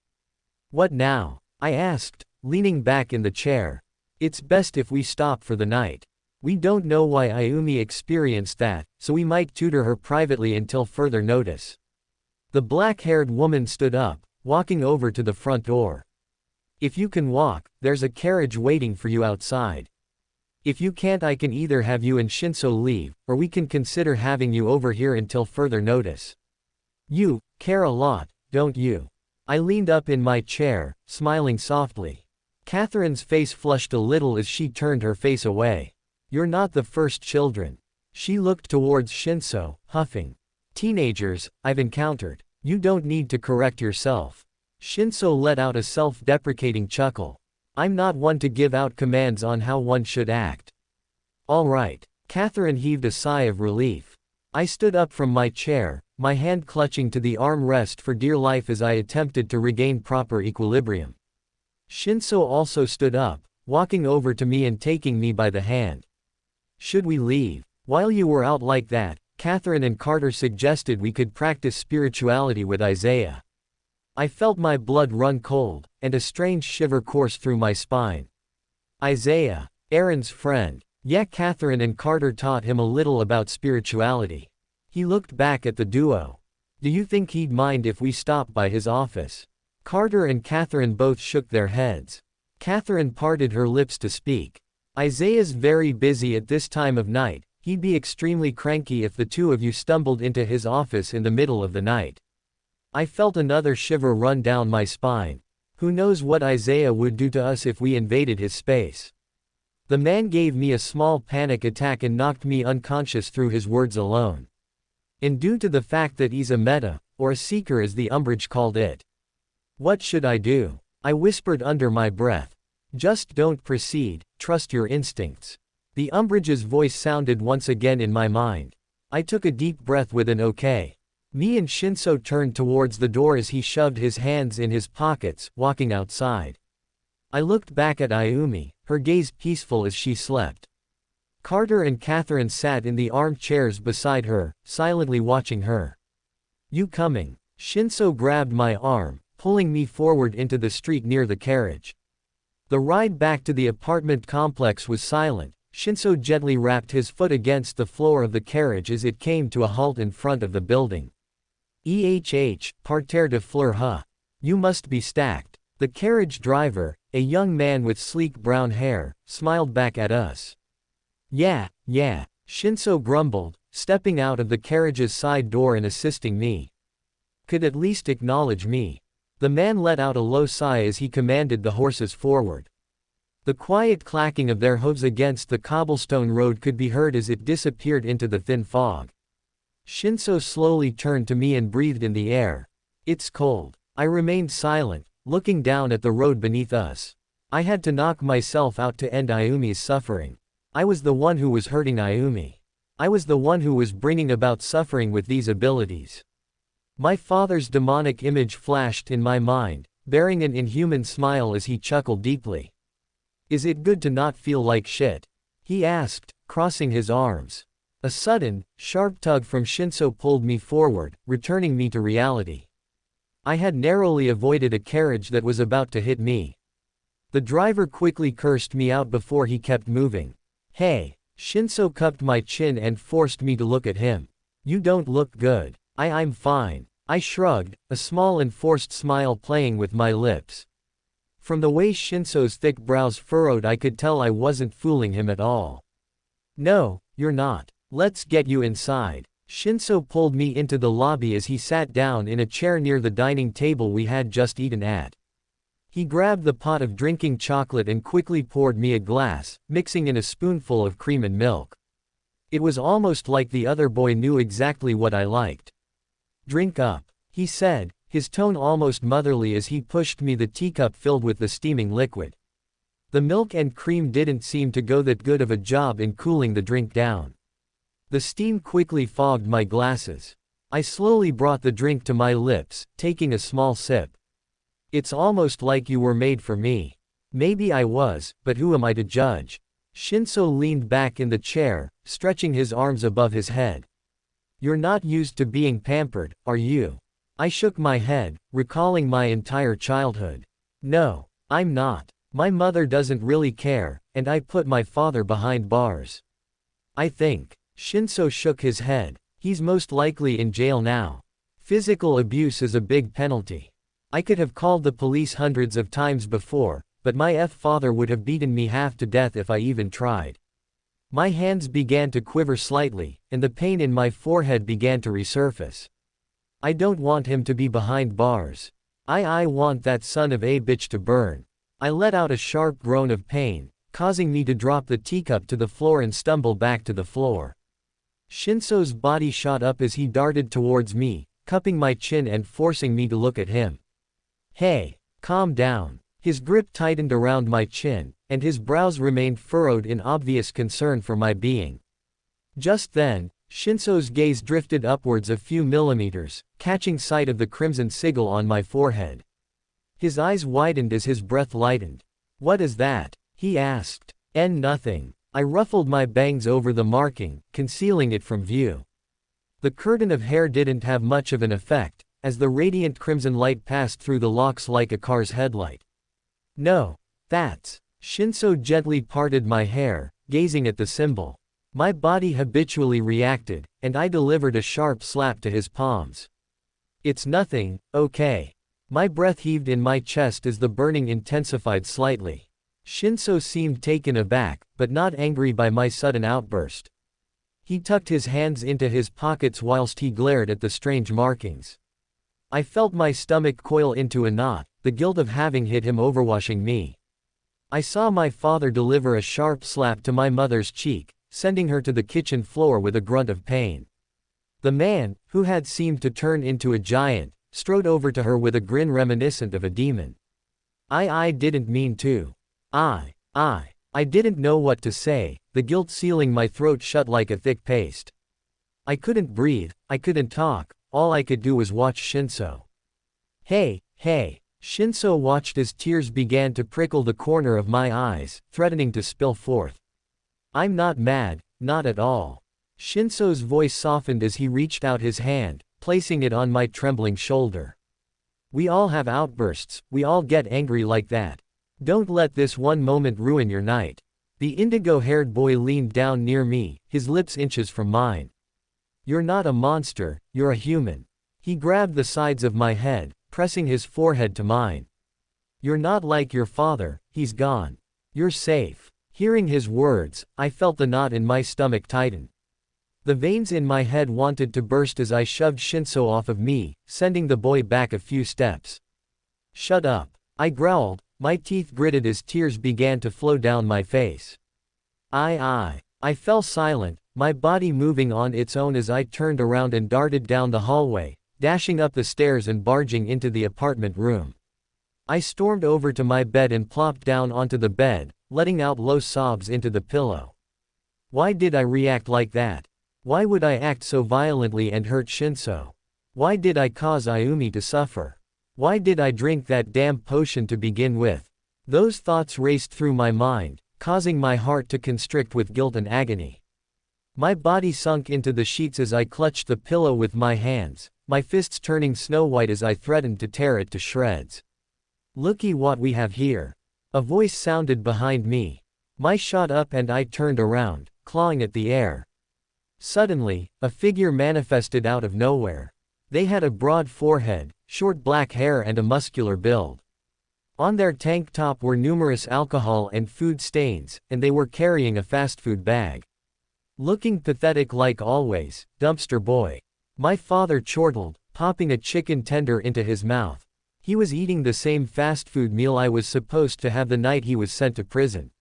"What now?" I asked, leaning back in the chair. "It's best if we stop for the night. We don't know why Ayumi experienced that, so we might tutor her privately until further notice." The black-haired woman stood up, walking over to the front door. "If you can walk, there's a carriage waiting for you outside. If you can't, I can either have you and Shinso leave, or we can consider having you over here until further notice." "You care a lot, don't you?" I leaned up in my chair, smiling softly. Catherine's face flushed a little as she turned her face away. "You're not the first children." She looked towards Shinso, huffing. "Teenagers I've encountered. You don't need to correct yourself." Shinso let out a self-deprecating chuckle. "I'm not one to give out commands on how one should act." "All right." Catherine heaved a sigh of relief. I stood up from my chair, my hand clutching to the armrest for dear life as I attempted to regain proper equilibrium. Shinso also stood up, walking over to me and taking me by the hand. "Should we leave? While you were out like that, Catherine and Carter suggested we could practice spirituality with Isaiah." I felt my blood run cold, and a strange shiver course through my spine. Isaiah, Aaron's friend. Yeah, Catherine and Carter taught him a little about spirituality. He looked back at the duo. "Do you think he'd mind if we stopped by his office?" Carter and Catherine both shook their heads. Catherine parted her lips to speak. "Isaiah's very busy at this time of night. He'd be extremely cranky if the two of you stumbled into his office in the middle of the night." I felt another shiver run down my spine. Who knows what Isaiah would do to us if we invaded his space. The man gave me a small panic attack and knocked me unconscious through his words alone. And due to the fact that he's a meta, or a seeker as the umbrage called it. What should I do? I whispered under my breath. Just don't proceed, trust your instincts. The umbrage's voice sounded once again in my mind. I took a deep breath with an okay. Me and Shinso turned towards the door as he shoved his hands in his pockets, walking outside. I looked back at Ayumi, her gaze peaceful as she slept. Carter and Catherine sat in the armchairs beside her, silently watching her. You coming? Shinso grabbed my arm, pulling me forward into the street near the carriage. The ride back to the apartment complex was silent. Shinso gently rapped his foot against the floor of the carriage as it came to a halt in front of the building. Parterre de fleurs huh? You must be stacked. The carriage driver, a young man with sleek brown hair, smiled back at us. Yeah, Shinso grumbled, stepping out of the carriage's side door and assisting me. Could at least acknowledge me. The man let out a low sigh as he commanded the horses forward. The quiet clacking of their hooves against the cobblestone road could be heard as it disappeared into the thin fog. Shinso slowly turned to me and breathed in the air. It's cold. I remained silent, looking down at the road beneath us. I had to knock myself out to end Ayumi's suffering. I was the one who was hurting Ayumi. I was the one who was bringing about suffering with these abilities. My father's demonic image flashed in my mind, bearing an inhuman smile as he chuckled deeply. Is it good to not feel like shit? He asked, crossing his arms. A sudden, sharp tug from Shinso pulled me forward, returning me to reality. I had narrowly avoided a carriage that was about to hit me. The driver quickly cursed me out before he kept moving. Hey! Shinso cupped my chin and forced me to look at him. You don't look good. I'm fine. I shrugged, a small and forced smile playing with my lips. From the way Shinso's thick brows furrowed, I could tell I wasn't fooling him at all. No, you're not. Let's get you inside. Shinso pulled me into the lobby as he sat down in a chair near the dining table we had just eaten at. He grabbed the pot of drinking chocolate and quickly poured me a glass, mixing in a spoonful of cream and milk. It was almost like the other boy knew exactly what I liked. Drink up, he said, his tone almost motherly as he pushed me the teacup filled with the steaming liquid. The milk and cream didn't seem to go that good of a job in cooling the drink down. The steam quickly fogged my glasses. I slowly brought the drink to my lips, taking a small sip. It's almost like you were made for me. Maybe I was, but who am I to judge? Shinso leaned back in the chair, stretching his arms above his head. You're not used to being pampered, are you? I shook my head, recalling my entire childhood. No, I'm not. My mother doesn't really care, and I put my father behind bars. I think. Shinso shook his head. He's most likely in jail now. Physical abuse is a big penalty. I could have called the police hundreds of times before, but my father would have beaten me half to death if I even tried. My hands began to quiver slightly, and the pain in my forehead began to resurface. I don't want him to be behind bars. I want that son of a bitch to burn. I let out a sharp groan of pain, causing me to drop the teacup to the floor and stumble back to the floor. Shinso's body shot up as he darted towards me, cupping my chin and forcing me to look at him. Hey, calm down. His grip tightened around my chin, and his brows remained furrowed in obvious concern for my being. Just then, Shinso's gaze drifted upwards a few millimeters, catching sight of the crimson sigil on my forehead. His eyes widened as his breath lightened. What is that? He asked. Nothing. I ruffled my bangs over the marking, concealing it from view. The curtain of hair didn't have much of an effect, as the radiant crimson light passed through the locks like a car's headlight. No, that's. Shinso gently parted my hair, gazing at the symbol. My body habitually reacted, and I delivered a sharp slap to his palms. It's nothing, okay. My breath heaved in my chest as the burning intensified slightly. Shinso seemed taken aback, but not angry by my sudden outburst. He tucked his hands into his pockets whilst he glared at the strange markings. I felt my stomach coil into a knot, the guilt of having hit him overwashing me. I saw my father deliver a sharp slap to my mother's cheek, sending her to the kitchen floor with a grunt of pain. The man, who had seemed to turn into a giant, strode over to her with a grin reminiscent of a demon. I didn't mean to. I didn't know what to say, the guilt sealing my throat shut like a thick paste. I couldn't breathe, I couldn't talk, all I could do was watch Shinso. Hey. Shinso watched as tears began to prickle the corner of my eyes, threatening to spill forth. I'm not mad, not at all. Shinso's voice softened as he reached out his hand, placing it on my trembling shoulder. We all have outbursts, we all get angry like that. Don't let this one moment ruin your night. The indigo-haired boy leaned down near me, his lips inches from mine. You're not a monster, you're a human. He grabbed the sides of my head, pressing his forehead to mine. You're not like your father, he's gone. You're safe. Hearing his words, I felt the knot in my stomach tighten. The veins in my head wanted to burst as I shoved Shinso off of me, sending the boy back a few steps. Shut up. I growled, my teeth gritted as tears began to flow down my face. I fell silent, my body moving on its own as I turned around and darted down the hallway, dashing up the stairs and barging into the apartment room. I stormed over to my bed and plopped down onto the bed, letting out low sobs into the pillow. Why did I react like that? Why would I act so violently and hurt Shinso? Why did I cause Ayumi to suffer? Why did I drink that damn potion to begin with? Those thoughts raced through my mind, causing my heart to constrict with guilt and agony. My body sunk into the sheets as I clutched the pillow with my hands, my fists turning snow-white as I threatened to tear it to shreds. Looky what we have here. A voice sounded behind me. I shot up and I turned around, clawing at the air. Suddenly, a figure manifested out of nowhere. They had a broad forehead, short black hair and a muscular build. On their tank top were numerous alcohol and food stains, and they were carrying a fast food bag. Looking pathetic like always, Dumpster Boy. My father chortled, popping a chicken tender into his mouth. He was eating the same fast food meal I was supposed to have the night he was sent to prison.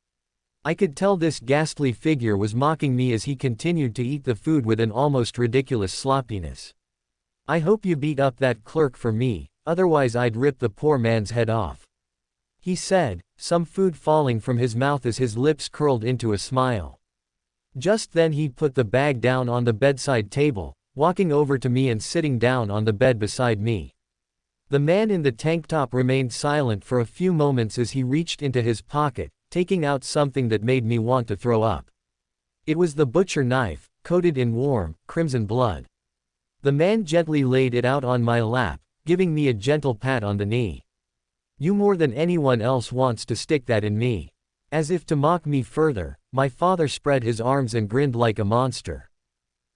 I could tell this ghastly figure was mocking me as he continued to eat the food with an almost ridiculous sloppiness. I hope you beat up that clerk for me, otherwise I'd rip the poor man's head off. He said, some food falling from his mouth as his lips curled into a smile. Just then he put the bag down on the bedside table, walking over to me and sitting down on the bed beside me. The man in the tank top remained silent for a few moments as he reached into his pocket, taking out something that made me want to throw up. It was the butcher knife, coated in warm, crimson blood. The man gently laid it out on my lap, giving me a gentle pat on the knee. You more than anyone else wants to stick that in me. As if to mock me further, my father spread his arms and grinned like a monster.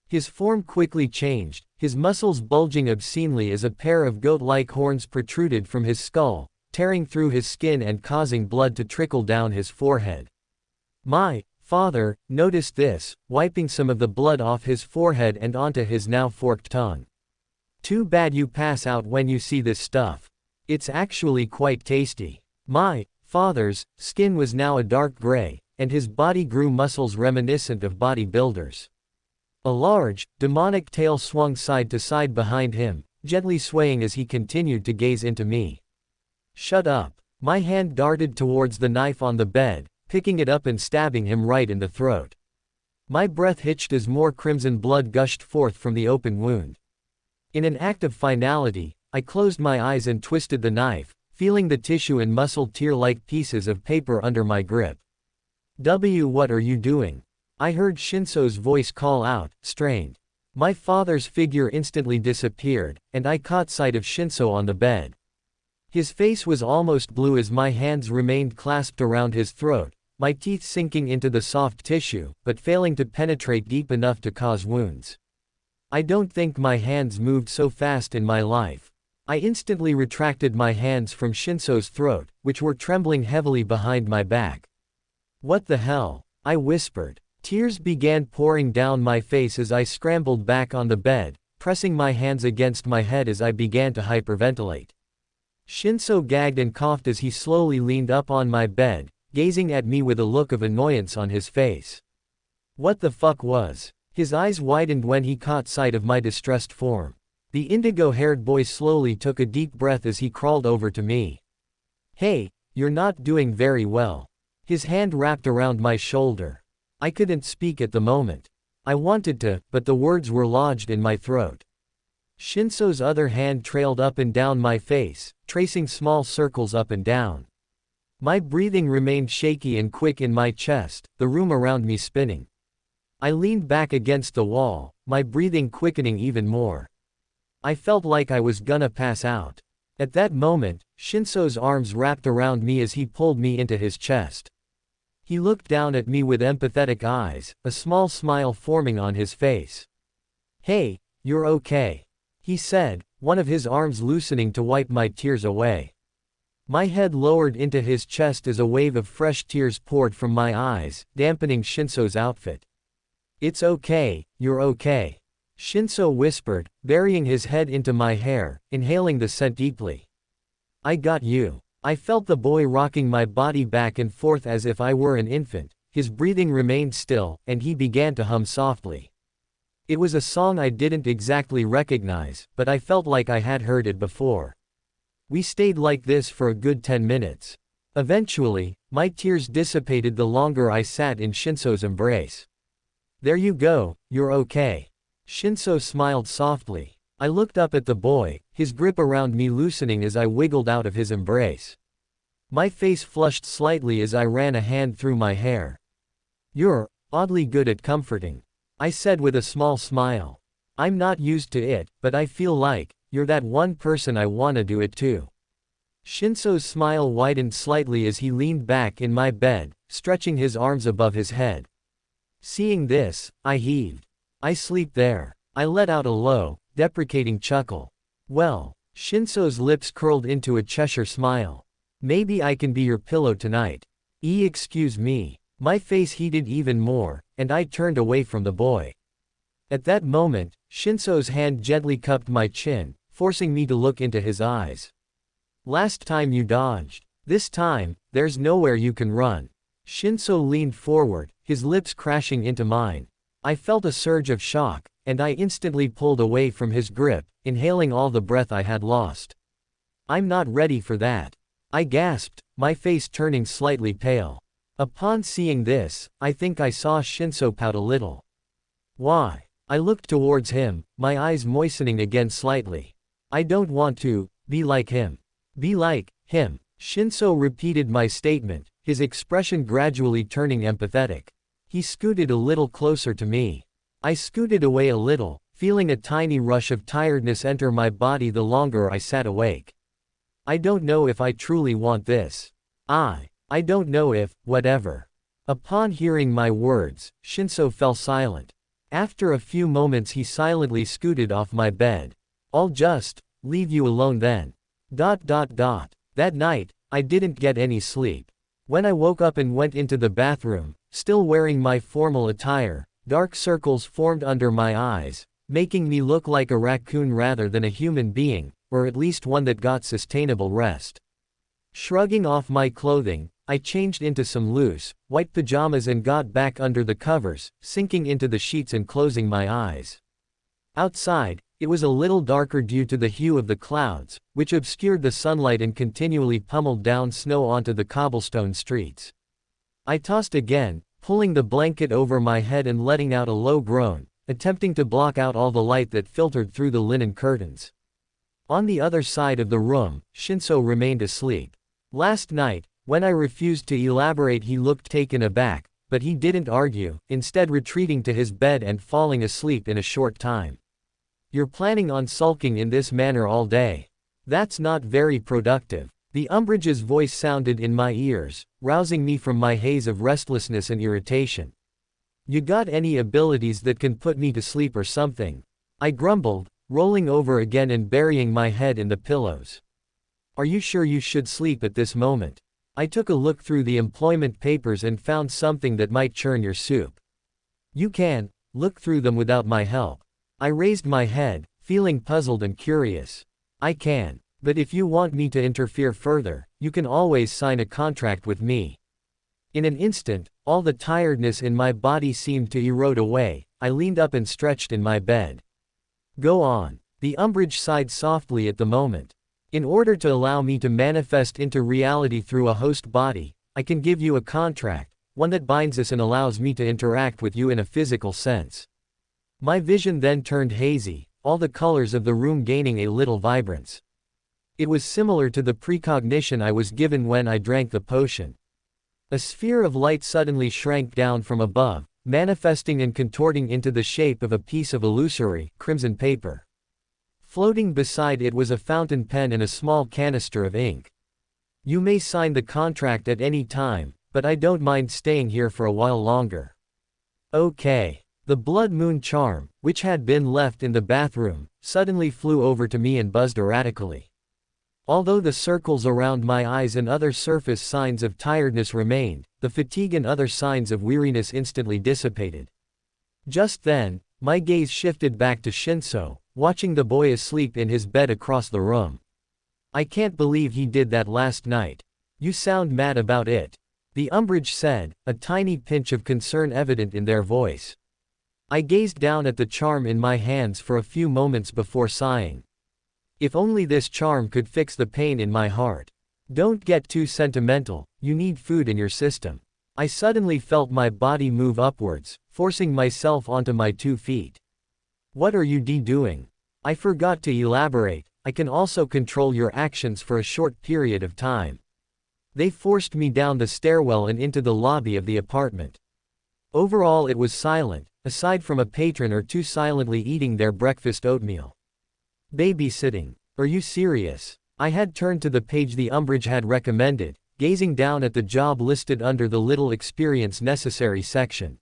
His form quickly changed, his muscles bulging obscenely as a pair of goat-like horns protruded from his skull, tearing through his skin and causing blood to trickle down his forehead. My father noticed this, wiping some of the blood off his forehead and onto his now forked tongue. Too bad you pass out when you see this stuff. It's actually quite tasty. My father's skin was now a dark gray, and his body grew muscles reminiscent of bodybuilders. A large, demonic tail swung side to side behind him, gently swaying as he continued to gaze into me. Shut up. My hand darted towards the knife on the bed, picking it up and stabbing him right in the throat. My breath hitched as more crimson blood gushed forth from the open wound. In an act of finality, I closed my eyes and twisted the knife, feeling the tissue and muscle tear-like pieces of paper under my grip. What are you doing? I heard Shinso's voice call out, strained. My father's figure instantly disappeared, and I caught sight of Shinso on the bed. His face was almost blue as my hands remained clasped around his throat, my teeth sinking into the soft tissue, but failing to penetrate deep enough to cause wounds. I don't think my hands moved so fast in my life. I instantly retracted my hands from Shinso's throat, which were trembling heavily behind my back. What the hell? I whispered. Tears began pouring down my face as I scrambled back on the bed, pressing my hands against my head as I began to hyperventilate. Shinso gagged and coughed as he slowly leaned up on my bed, gazing at me with a look of annoyance on his face. What the fuck was? His eyes widened when he caught sight of my distressed form. The indigo-haired boy slowly took a deep breath as he crawled over to me. Hey, you're not doing very well. His hand wrapped around my shoulder. I couldn't speak at the moment. I wanted to, but the words were lodged in my throat. Shinso's other hand trailed up and down my face, tracing small circles up and down. My breathing remained shaky and quick in my chest, the room around me spinning. I leaned back against the wall, my breathing quickening even more. I felt like I was gonna pass out. At that moment, Shinso's arms wrapped around me as he pulled me into his chest. He looked down at me with empathetic eyes, a small smile forming on his face. Hey, you're okay, he said, one of his arms loosening to wipe my tears away. My head lowered into his chest as a wave of fresh tears poured from my eyes, dampening Shinso's outfit. It's okay, you're okay, Shinso whispered, burying his head into my hair, inhaling the scent deeply. I got you. I felt the boy rocking my body back and forth as if I were an infant. His breathing remained still, and he began to hum softly. It was a song I didn't exactly recognize, but I felt like I had heard it before. We stayed like this for a good 10 minutes. Eventually, my tears dissipated the longer I sat in Shinso's embrace. There you go, you're okay. Shinso smiled softly. I looked up at the boy, his grip around me loosening as I wiggled out of his embrace. My face flushed slightly as I ran a hand through my hair. You're oddly good at comforting, I said with a small smile. I'm not used to it, but I feel like you're that one person I wanna do it to. Shinso's smile widened slightly as he leaned back in my bed, stretching his arms above his head. Seeing this, I heaved. I sleep there. I let out a low, deprecating chuckle. Well, Shinso's lips curled into a Cheshire smile. Maybe I can be your pillow tonight. Excuse me. My face heated even more, and I turned away from the boy. At that moment, Shinso's hand gently cupped my chin, forcing me to look into his eyes. Last time you dodged. This time, there's nowhere you can run. Shinso leaned forward, his lips crashing into mine. I felt a surge of shock, and I instantly pulled away from his grip, inhaling all the breath I had lost. I'm not ready for that, I gasped, my face turning slightly pale. Upon seeing this, I think I saw Shinso pout a little. Why? I looked towards him, my eyes moistening again slightly. I don't want to be like him. Be like him. Shinso repeated my statement, his expression gradually turning empathetic. He scooted a little closer to me. I scooted away a little, feeling a tiny rush of tiredness enter my body the longer I sat awake. I don't know if I truly want this. I don't know if, whatever. Upon hearing my words, Shinso fell silent. After a few moments he silently scooted off my bed. I'll just leave you alone then. That night, I didn't get any sleep. When I woke up and went into the bathroom, still wearing my formal attire, dark circles formed under my eyes, making me look like a raccoon rather than a human being, or at least one that got sustainable rest. Shrugging off my clothing, I changed into some loose, white pajamas and got back under the covers, sinking into the sheets and closing my eyes. Outside, it was a little darker due to the hue of the clouds, which obscured the sunlight and continually pummeled down snow onto the cobblestone streets. I tossed again, pulling the blanket over my head and letting out a low groan, attempting to block out all the light that filtered through the linen curtains. On the other side of the room, Shinso remained asleep. Last night, when I refused to elaborate, he looked taken aback, but he didn't argue, instead retreating to his bed and falling asleep in a short time. You're planning on sulking in this manner all day. That's not very productive. The Umbridge's voice sounded in my ears, rousing me from my haze of restlessness and irritation. You got any abilities that can put me to sleep or something? I grumbled, rolling over again and burying my head in the pillows. Are you sure you should sleep at this moment? I took a look through the employment papers and found something that might churn your soup. You can look through them without my help. I raised my head, feeling puzzled and curious. I can. But if you want me to interfere further, you can always sign a contract with me. In an instant, all the tiredness in my body seemed to erode away. I leaned up and stretched in my bed. Go on. The umbrage sighed softly at the moment. In order to allow me to manifest into reality through a host body, I can give you a contract, one that binds us and allows me to interact with you in a physical sense. My vision then turned hazy, all the colors of the room gaining a little vibrance. It was similar to the precognition I was given when I drank the potion. A sphere of light suddenly shrank down from above, manifesting and contorting into the shape of a piece of illusory, crimson paper. Floating beside it was a fountain pen and a small canister of ink. You may sign the contract at any time, but I don't mind staying here for a while longer. Okay. The blood moon charm, which had been left in the bathroom, suddenly flew over to me and buzzed erratically. Although the circles around my eyes and other surface signs of tiredness remained, the fatigue and other signs of weariness instantly dissipated. Just then, my gaze shifted back to Shinso, watching the boy asleep in his bed across the room. I can't believe he did that last night. You sound mad about it. The umbrage said, a tiny pinch of concern evident in their voice. I gazed down at the charm in my hands for a few moments before sighing. If only this charm could fix the pain in my heart. Don't get too sentimental, you need food in your system. I suddenly felt my body move upwards, forcing myself onto my 2 feet. What are you doing? I forgot to elaborate, I can also control your actions for a short period of time. They forced me down the stairwell and into the lobby of the apartment. Overall it was silent, aside from a patron or two silently eating their breakfast oatmeal. Babysitting. Are you serious? I had turned to the page the umbrage had recommended, gazing down at the job listed under the little experience necessary section.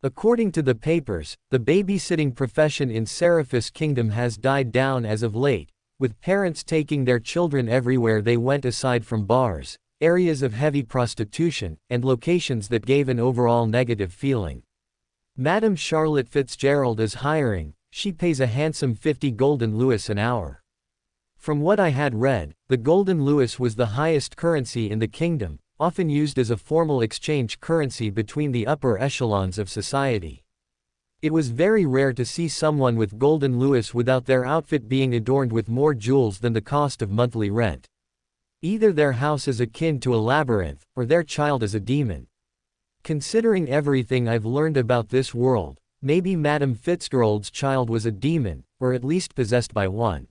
According to the papers, the babysitting profession in Seraphis Kingdom has died down as of late, with parents taking their children everywhere they went aside from bars, areas of heavy prostitution, and locations that gave an overall negative feeling. Madam Charlotte Fitzgerald is hiring, she pays a handsome 50 golden louis an hour. From what I had read, the golden louis was the highest currency in the kingdom, often used as a formal exchange currency between the upper echelons of society. It was very rare to see someone with golden louis without their outfit being adorned with more jewels than the cost of monthly rent. Either their house is akin to a labyrinth, or their child is a demon. Considering everything I've learned about this world, maybe Madame Fitzgerald's child was a demon, or at least possessed by one.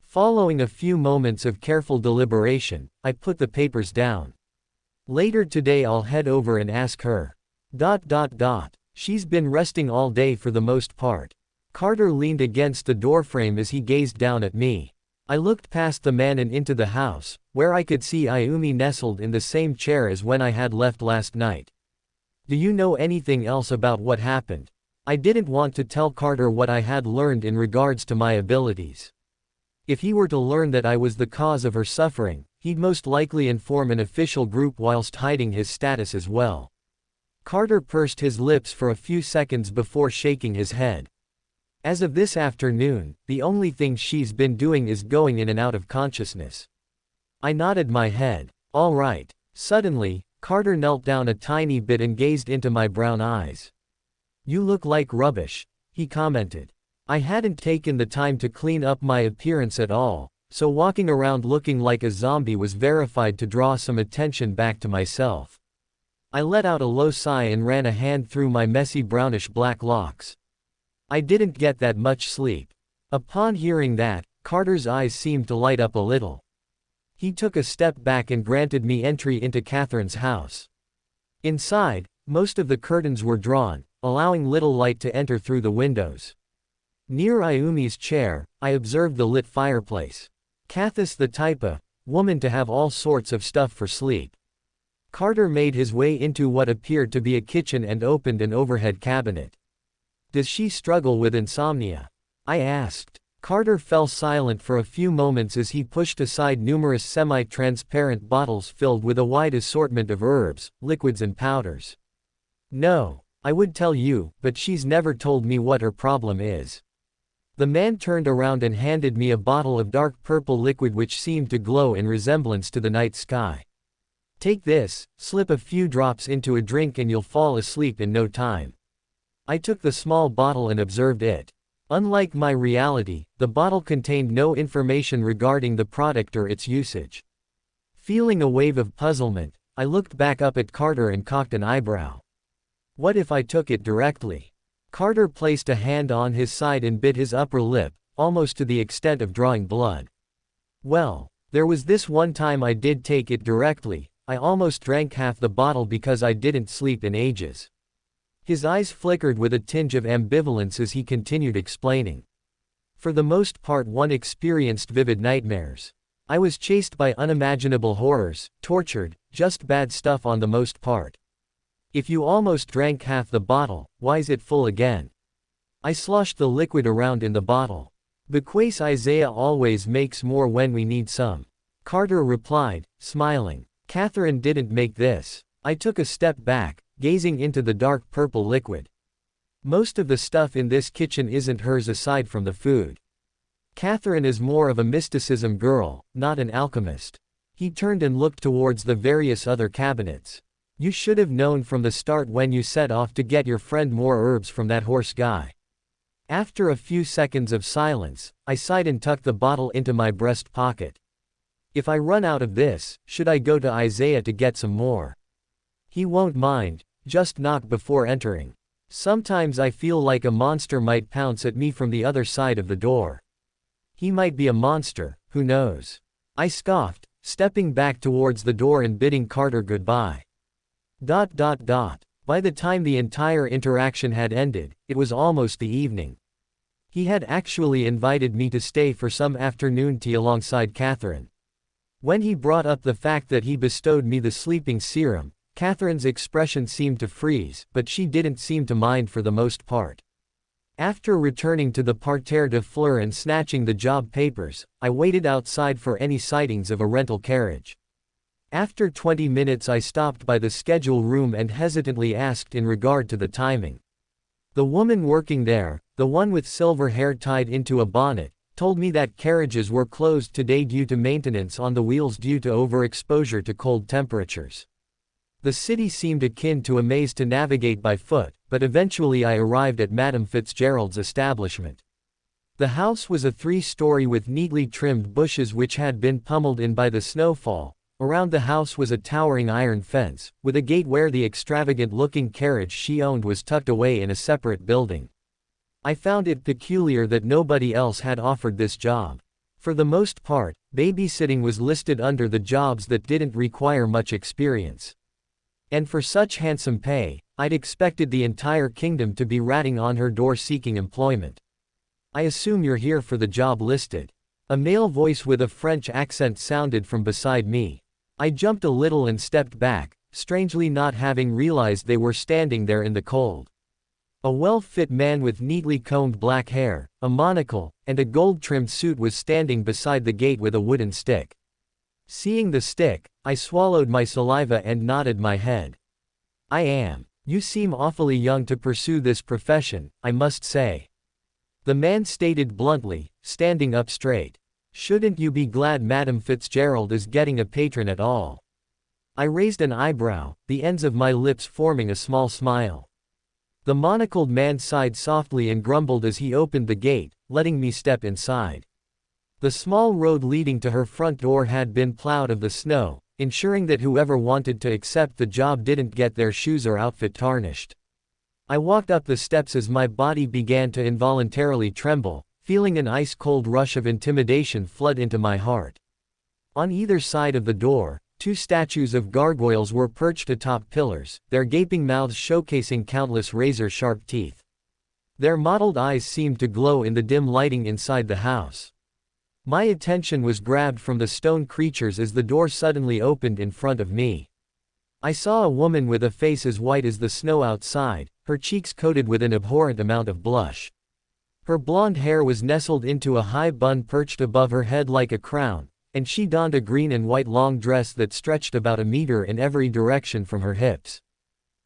Following a few moments of careful deliberation, I put the papers down. Later today I'll head over and ask her. She's been resting all day for the most part. Carter leaned against the doorframe as he gazed down at me. I looked past the man and into the house, where I could see Ayumi nestled in the same chair as when I had left last night. Do you know anything else about what happened? I didn't want to tell Carter what I had learned in regards to my abilities. If he were to learn that I was the cause of her suffering, he'd most likely inform an official group whilst hiding his status as well. Carter pursed his lips for a few seconds before shaking his head. As of this afternoon, the only thing she's been doing is going in and out of consciousness. I nodded my head. All right. Suddenly, Carter knelt down a tiny bit and gazed into my brown eyes. You look like rubbish, he commented. I hadn't taken the time to clean up my appearance at all, so walking around looking like a zombie was verified to draw some attention back to myself. I let out a low sigh and ran a hand through my messy brownish black locks. I didn't get that much sleep. Upon hearing that, Carter's eyes seemed to light up a little. He took a step back and granted me entry into Catherine's house. Inside, most of the curtains were drawn, allowing little light to enter through the windows. Near Ayumi's chair, I observed the lit fireplace. Kathis the type of woman to have all sorts of stuff for sleep. Carter made his way into what appeared to be a kitchen and opened an overhead cabinet. Does she struggle with insomnia? I asked. Carter fell silent for a few moments as he pushed aside numerous semi-transparent bottles filled with a wide assortment of herbs, liquids and powders. No, I would tell you, but she's never told me what her problem is. The man turned around and handed me a bottle of dark purple liquid which seemed to glow in resemblance to the night sky. Take this, slip a few drops into a drink and you'll fall asleep in no time. I took the small bottle and observed it. Unlike my reality, the bottle contained no information regarding the product or its usage. Feeling a wave of puzzlement, I looked back up at Carter and cocked an eyebrow. What if I took it directly? Carter placed a hand on his side and bit his upper lip, almost to the extent of drawing blood. Well, there was this one time I did take it directly. I almost drank half the bottle because I didn't sleep in ages. His eyes flickered with a tinge of ambivalence as he continued explaining. For the most part, one experienced vivid nightmares. I was chased by unimaginable horrors, tortured, just bad stuff on the most part. If you almost drank half the bottle, why's it full again? I sloshed the liquid around in the bottle. Because Isaiah always makes more when we need some. Carter replied, smiling. Catherine didn't make this. I took a step back, gazing into the dark purple liquid. Most of the stuff in this kitchen isn't hers aside from the food. Catherine is more of a mysticism girl, not an alchemist. He turned and looked towards the various other cabinets. You should have known from the start when you set off to get your friend more herbs from that horse guy. After a few seconds of silence, I sighed and tucked the bottle into my breast pocket. If I run out of this, should I go to Isaiah to get some more? He won't mind, just knock before entering. Sometimes I feel like a monster might pounce at me from the other side of the door. He might be a monster, who knows? I scoffed, stepping back towards the door and bidding Carter goodbye. By the time the entire interaction had ended, it was almost the evening. He had actually invited me to stay for some afternoon tea alongside Catherine. When he brought up the fact that he bestowed me the sleeping serum, Catherine's expression seemed to freeze, but she didn't seem to mind for the most part. After returning to the parterre de fleurs and snatching the job papers, I waited outside for any sightings of a rental carriage. After 20 minutes I stopped by the schedule room and hesitantly asked in regard to the timing. The woman working there, the one with silver hair tied into a bonnet, told me that carriages were closed today due to maintenance on the wheels due to overexposure to cold temperatures. The city seemed akin to a maze to navigate by foot, but eventually I arrived at Madame Fitzgerald's establishment. The house was a 3-story with neatly trimmed bushes which had been pummeled in by the snowfall. Around the house was a towering iron fence, with a gate where the extravagant-looking carriage she owned was tucked away in a separate building. I found it peculiar that nobody else had offered this job. For the most part, babysitting was listed under the jobs that didn't require much experience. And for such handsome pay, I'd expected the entire kingdom to be ratting on her door seeking employment. I assume you're here for the job listed. A male voice with a French accent sounded from beside me. I jumped a little and stepped back, strangely not having realized they were standing there in the cold. A well-fit man with neatly combed black hair, a monocle, and a gold-trimmed suit was standing beside the gate with a wooden stick. Seeing the stick, I swallowed my saliva and nodded my head. I am. You seem awfully young to pursue this profession, I must say. The man stated bluntly, standing up straight. Shouldn't you be glad Madame Fitzgerald is getting a patron at all? I raised an eyebrow, the ends of my lips forming a small smile. The monocled man sighed softly and grumbled as he opened the gate, letting me step inside. The small road leading to her front door had been plowed of the snow, ensuring that whoever wanted to accept the job didn't get their shoes or outfit tarnished. I walked up the steps as my body began to involuntarily tremble, feeling an ice-cold rush of intimidation flood into my heart. On either side of the door, 2 statues of gargoyles were perched atop pillars, their gaping mouths showcasing countless razor-sharp teeth. Their mottled eyes seemed to glow in the dim lighting inside the house. My attention was grabbed from the stone creatures as the door suddenly opened in front of me. I saw a woman with a face as white as the snow outside, her cheeks coated with an abhorrent amount of blush. Her blonde hair was nestled into a high bun perched above her head like a crown, and she donned a green and white long dress that stretched about a meter in every direction from her hips.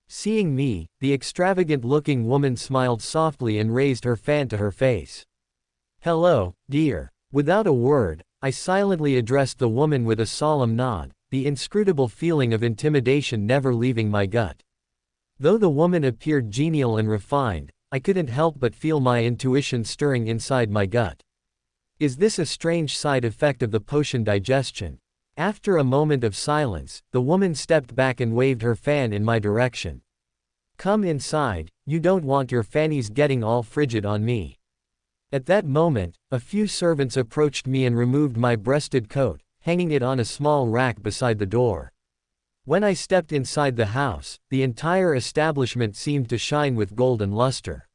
Seeing me, the extravagant-looking woman smiled softly and raised her fan to her face. Hello, dear. Without a word, I silently addressed the woman with a solemn nod, the inscrutable feeling of intimidation never leaving my gut. Though the woman appeared genial and refined, I couldn't help but feel my intuition stirring inside my gut. Is this a strange side effect of the potion digestion? After a moment of silence, the woman stepped back and waved her fan in my direction. Come inside, you don't want your fannies getting all frigid on me. At that moment, a few servants approached me and removed my breasted coat, hanging it on a small rack beside the door. When I stepped inside the house, the entire establishment seemed to shine with golden luster.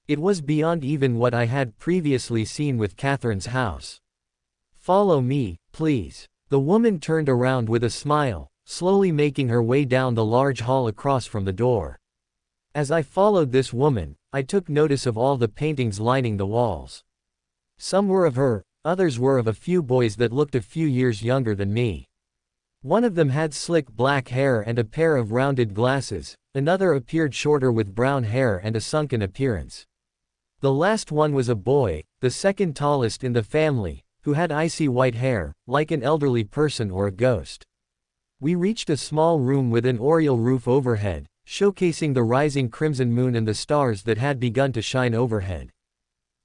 It was beyond even what I had previously seen with Catherine's house. Follow me, please. The woman turned around with a smile, slowly making her way down the large hall across from the door. As I followed this woman, I took notice of all the paintings lining the walls. Some were of her, others were of a few boys that looked a few years younger than me. One of them had slick black hair and a pair of rounded glasses, another appeared shorter with brown hair and a sunken appearance. The last one was a boy, the second tallest in the family, who had icy white hair, like an elderly person or a ghost. We reached a small room with an oriel roof overhead, showcasing the rising crimson moon and the stars that had begun to shine overhead.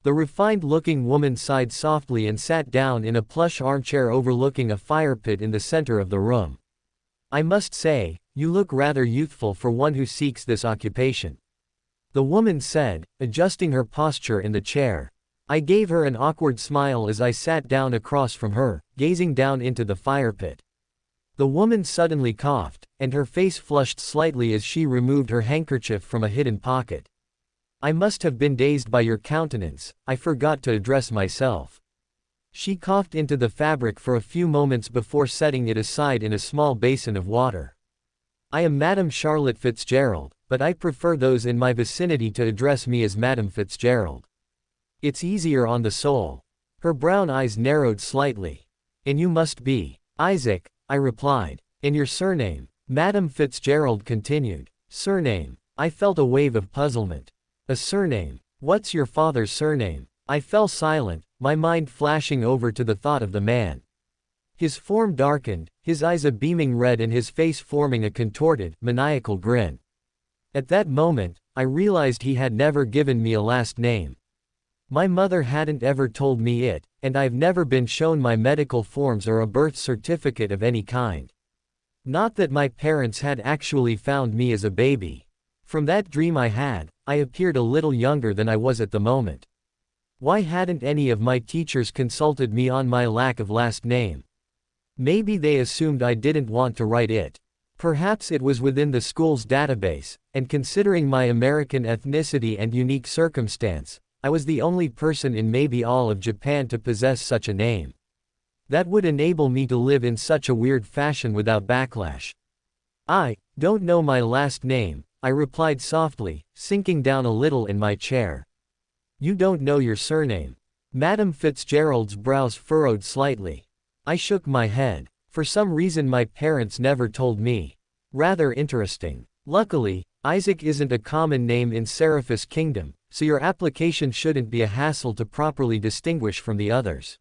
The refined-looking woman sighed softly and sat down in a plush armchair overlooking a fire pit in the center of the room. I must say, you look rather youthful for one who seeks this occupation, the woman said, adjusting her posture in the chair. I gave her an awkward smile as I sat down across from her, gazing down into the fire pit. The woman suddenly coughed, and her face flushed slightly as she removed her handkerchief from a hidden pocket. I must have been dazed by your countenance, I forgot to address myself. She coughed into the fabric for a few moments before setting it aside in a small basin of water. I am Madame Charlotte Fitzgerald, but I prefer those in my vicinity to address me as Madame Fitzgerald. It's easier on the soul. Her brown eyes narrowed slightly. And you must be Isaac, I replied. And your surname? Madame Fitzgerald continued. Surname? I felt a wave of puzzlement. A surname? What's your father's surname? I fell silent, my mind flashing over to the thought of the man. His form darkened, his eyes a beaming red and his face forming a contorted, maniacal grin. At that moment, I realized he had never given me a last name. My mother hadn't ever told me it, and I've never been shown my medical forms or a birth certificate of any kind. Not that my parents had actually found me as a baby. From that dream I had, I appeared a little younger than I was at the moment. Why hadn't any of my teachers consulted me on my lack of last name? Maybe they assumed I didn't want to write it. Perhaps it was within the school's database, and considering my American ethnicity and unique circumstance, I was the only person in maybe all of Japan to possess such a name. That would enable me to live in such a weird fashion without backlash. I don't know my last name, I replied softly, sinking down a little in my chair. You don't know your surname? Madame Fitzgerald's brows furrowed slightly. I shook my head. For some reason my parents never told me. Rather interesting. Luckily, Isaac isn't a common name in Seraphis Kingdom, so your application shouldn't be a hassle to properly distinguish from the others.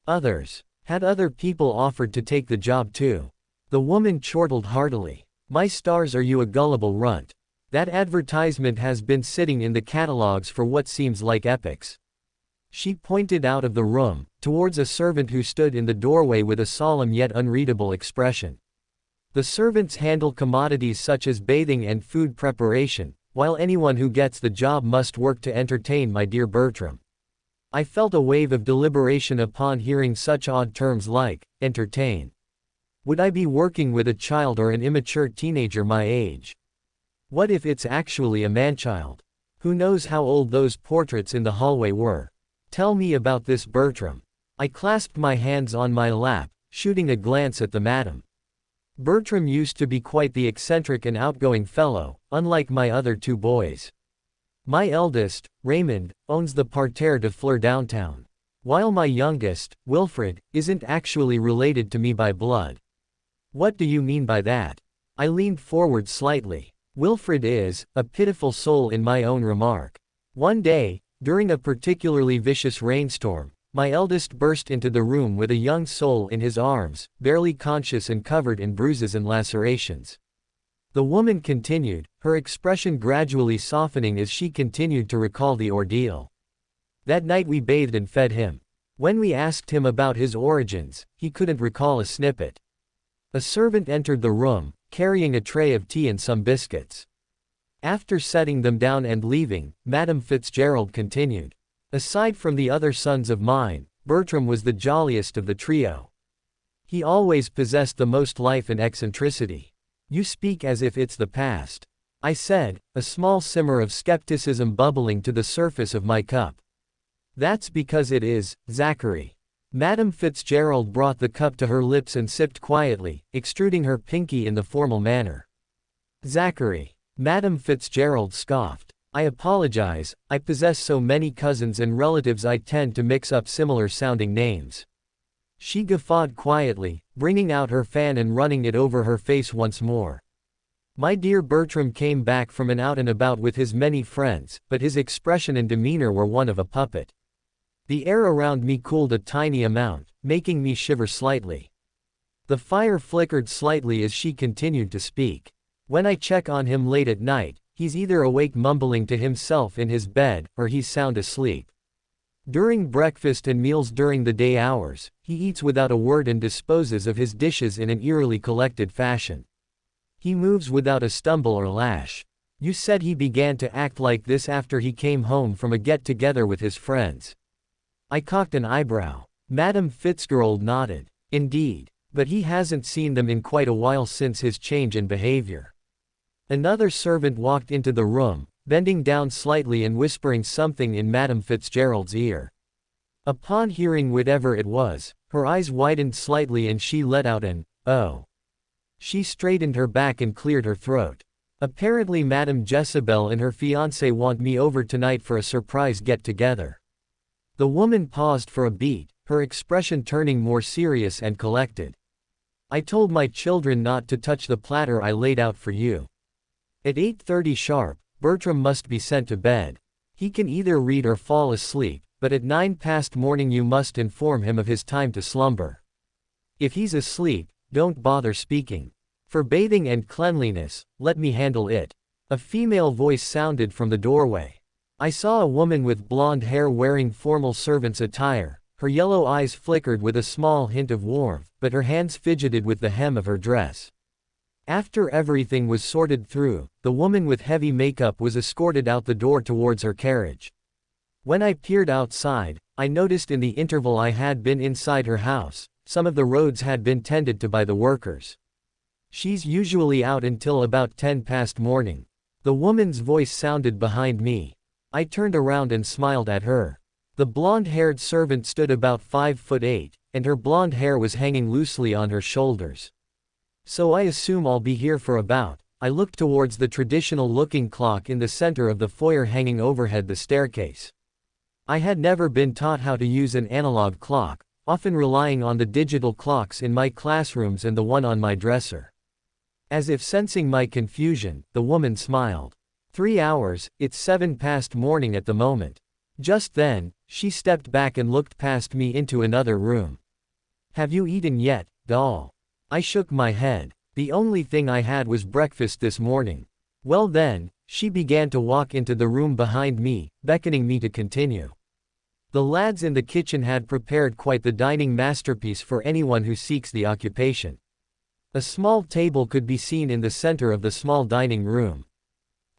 Others? Had other people offered to take the job too? The woman chortled heartily. My stars, are you a gullible runt? That advertisement has been sitting in the catalogs for what seems like epochs. She pointed out of the room, towards a servant who stood in the doorway with a solemn yet unreadable expression. The servants handle commodities such as bathing and food preparation, while anyone who gets the job must work to entertain my dear Bertram. I felt a wave of deliberation upon hearing such odd terms like, entertain. Would I be working with a child or an immature teenager my age? What if it's actually a manchild? Who knows how old those portraits in the hallway were? Tell me about this, Bertram. I clasped my hands on my lap, shooting a glance at the madam. Bertram used to be quite the eccentric and outgoing fellow, unlike my other two boys. My eldest, Raymond, owns the Parterre de Fleurs downtown. While my youngest, Wilfred, isn't actually related to me by blood. What do you mean by that? I leaned forward slightly. Wilfred is a pitiful soul in my own remark. One day, During a particularly vicious rainstorm, my eldest burst into the room with a young soul in his arms, barely conscious and covered in bruises and lacerations. The woman continued, her expression gradually softening as she continued to recall the ordeal. That night we bathed and fed him. When we asked him about his origins, he couldn't recall a snippet. A servant entered the room, carrying a tray of tea and some biscuits. After setting them down and leaving, Madame Fitzgerald continued. Aside from the other sons of mine, Bertram was the jolliest of the trio. He always possessed the most life and eccentricity. You speak as if it's the past, I said, a small simmer of skepticism bubbling to the surface of my cup. That's because it is, Zachary. Madame Fitzgerald brought the cup to her lips and sipped quietly, extruding her pinky in the formal manner. Zachary. Madame Fitzgerald scoffed. I apologize, I possess so many cousins and relatives I tend to mix up similar sounding names. She guffawed quietly, bringing out her fan and running it over her face once more. My dear Bertram came back from an out and about with his many friends, but his expression and demeanor were one of a puppet. The air around me cooled a tiny amount, making me shiver slightly. The fire flickered slightly as she continued to speak. When I check on him late at night, he's either awake mumbling to himself in his bed, or he's sound asleep. During breakfast and meals during the day hours, he eats without a word and disposes of his dishes in an eerily collected fashion. He moves without a stumble or lash. You said he began to act like this after he came home from a get-together with his friends. I cocked an eyebrow. Madame Fitzgerald nodded. Indeed. But he hasn't seen them in quite a while since his change in behavior. Another servant walked into the room, bending down slightly and whispering something in Madame Fitzgerald's ear. Upon hearing whatever it was, her eyes widened slightly and she let out an, "Oh." She straightened her back and cleared her throat. Apparently Madame Jezebel and her fiancé want me over tonight for a surprise get-together. The woman paused for a beat, her expression turning more serious and collected. I told my children not to touch the platter I laid out for you. At 8:30 sharp, Bertram must be sent to bed. He can either read or fall asleep, but at 9 past morning you must inform him of his time to slumber. If he's asleep, don't bother speaking. For bathing and cleanliness, let me handle it. A female voice sounded from the doorway. I saw a woman with blonde hair wearing formal servant's attire. Her yellow eyes flickered with a small hint of warmth, but her hands fidgeted with the hem of her dress. After everything was sorted through, the woman with heavy makeup was escorted out the door towards her carriage. When I peered outside, I noticed in the interval I had been inside her house, some of the roads had been tended to by the workers. She's usually out until about 10 past morning. The woman's voice sounded behind me. I turned around and smiled at her. The blonde-haired servant stood about 5'8", and her blonde hair was hanging loosely on her shoulders. So I assume I'll be here for about. I looked towards the traditional-looking clock in the center of the foyer hanging overhead the staircase. I had never been taught how to use an analog clock, often relying on the digital clocks in my classrooms and the one on my dresser. As if sensing my confusion, the woman smiled. 3 hours, it's 7 past morning at the moment. Just then, she stepped back and looked past me into another room. Have you eaten yet, doll? I shook my head. The only thing I had was breakfast this morning. Well then, she began to walk into the room behind me, beckoning me to continue. The lads in the kitchen had prepared quite the dining masterpiece for anyone who seeks the occupation. A small table could be seen in the center of the small dining room.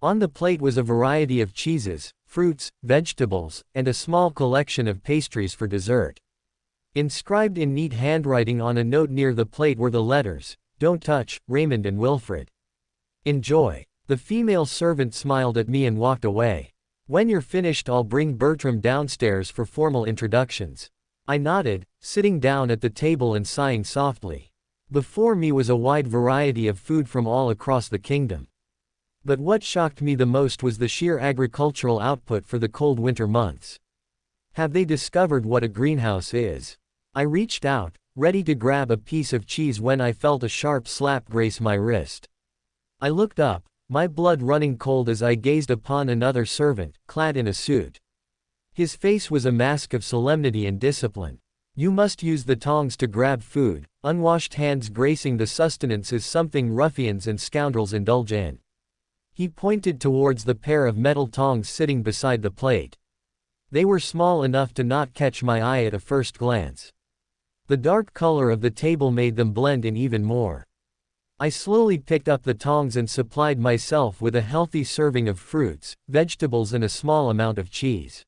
On the plate was a variety of cheeses, fruits, vegetables, and a small collection of pastries for dessert. Inscribed in neat handwriting on a note near the plate were the letters, "Don't touch, Raymond and Wilfred. Enjoy." The female servant smiled at me and walked away. When you're finished I'll bring Bertram downstairs for formal introductions. I nodded, sitting down at the table and sighing softly. Before me was a wide variety of food from all across the kingdom. But what shocked me the most was the sheer agricultural output for the cold winter months. Have they discovered what a greenhouse is? I reached out, ready to grab a piece of cheese when I felt a sharp slap grace my wrist. I looked up, my blood running cold as I gazed upon another servant, clad in a suit. His face was a mask of solemnity and discipline. You must use the tongs to grab food. Unwashed hands gracing the sustenance is something ruffians and scoundrels indulge in. He pointed towards the pair of metal tongs sitting beside the plate. They were small enough to not catch my eye at a first glance. The dark color of the table made them blend in even more. I slowly picked up the tongs and supplied myself with a healthy serving of fruits, vegetables and a small amount of cheese.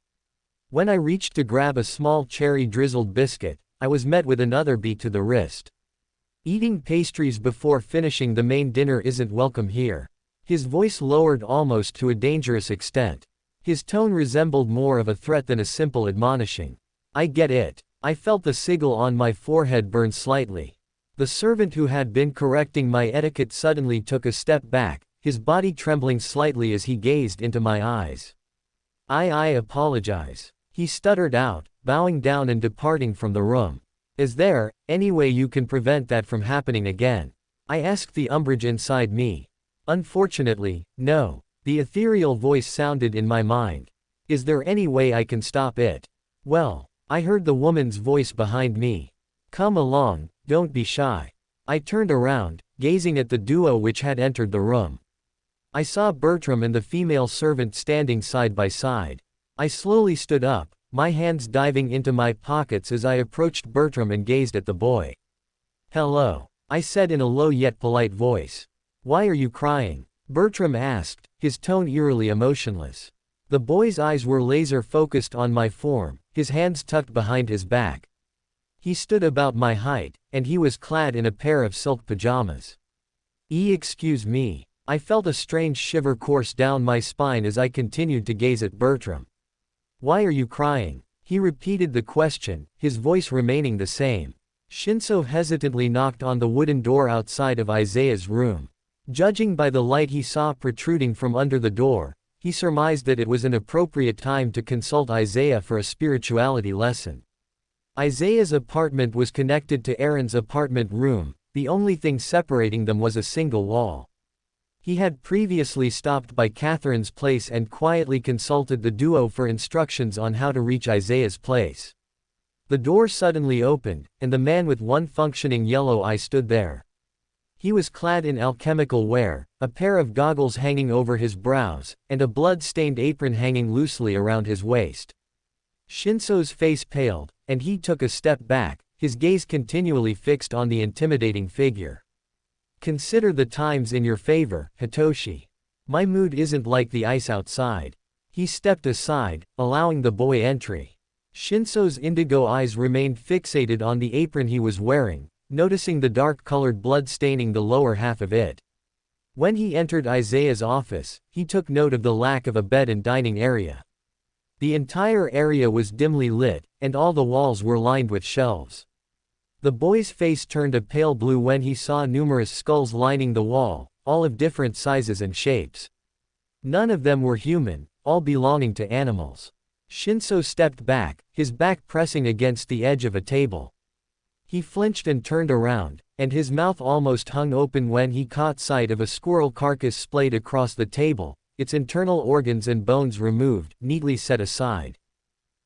When I reached to grab a small cherry-drizzled biscuit, I was met with another beat to the wrist. Eating pastries before finishing the main dinner isn't welcome here. His voice lowered almost to a dangerous extent. His tone resembled more of a threat than a simple admonishing. I get it. I felt the sigil on my forehead burn slightly. The servant who had been correcting my etiquette suddenly took a step back, his body trembling slightly as he gazed into my eyes. I apologize. He stuttered out, bowing down and departing from the room. Is there any way you can prevent that from happening again? I asked the umbrage inside me. Unfortunately, no. The ethereal voice sounded in my mind. Is there any way I can stop it? Well, I heard the woman's voice behind me. Come along, don't be shy. I turned around, gazing at the duo which had entered the room. I saw Bertram and the female servant standing side by side. I slowly stood up, my hands diving into my pockets as I approached Bertram and gazed at the boy. Hello, I said in a low yet polite voice. Why are you crying? Bertram asked, his tone eerily emotionless. The boy's eyes were laser-focused on my form, his hands tucked behind his back. He stood about my height, and he was clad in a pair of silk pajamas. Excuse me. I felt a strange shiver course down my spine as I continued to gaze at Bertram. Why are you crying? He repeated the question, his voice remaining the same. Shinso hesitantly knocked on the wooden door outside of Isaiah's room. Judging by the light he saw protruding from under the door, he surmised that it was an appropriate time to consult Isaiah for a spirituality lesson. Isaiah's apartment was connected to Aaron's apartment room, the only thing separating them was a single wall. He had previously stopped by Catherine's place and quietly consulted the duo for instructions on how to reach Isaiah's place. The door suddenly opened, and the man with one functioning yellow eye stood there. He was clad in alchemical wear, a pair of goggles hanging over his brows, and a blood-stained apron hanging loosely around his waist. Shinso's face paled, and he took a step back, his gaze continually fixed on the intimidating figure. Consider the times in your favor, Hitoshi. My mood isn't like the ice outside. He stepped aside, allowing the boy entry. Shinso's indigo eyes remained fixated on the apron he was wearing, noticing the dark-colored blood staining the lower half of it. When he entered Isaiah's office, he took note of the lack of a bed and dining area. The entire area was dimly lit, and all the walls were lined with shelves. The boy's face turned a pale blue when he saw numerous skulls lining the wall, all of different sizes and shapes. None of them were human, all belonging to animals. Shinso stepped back, his back pressing against the edge of a table. He flinched and turned around, and his mouth almost hung open when he caught sight of a squirrel carcass splayed across the table, its internal organs and bones removed, neatly set aside.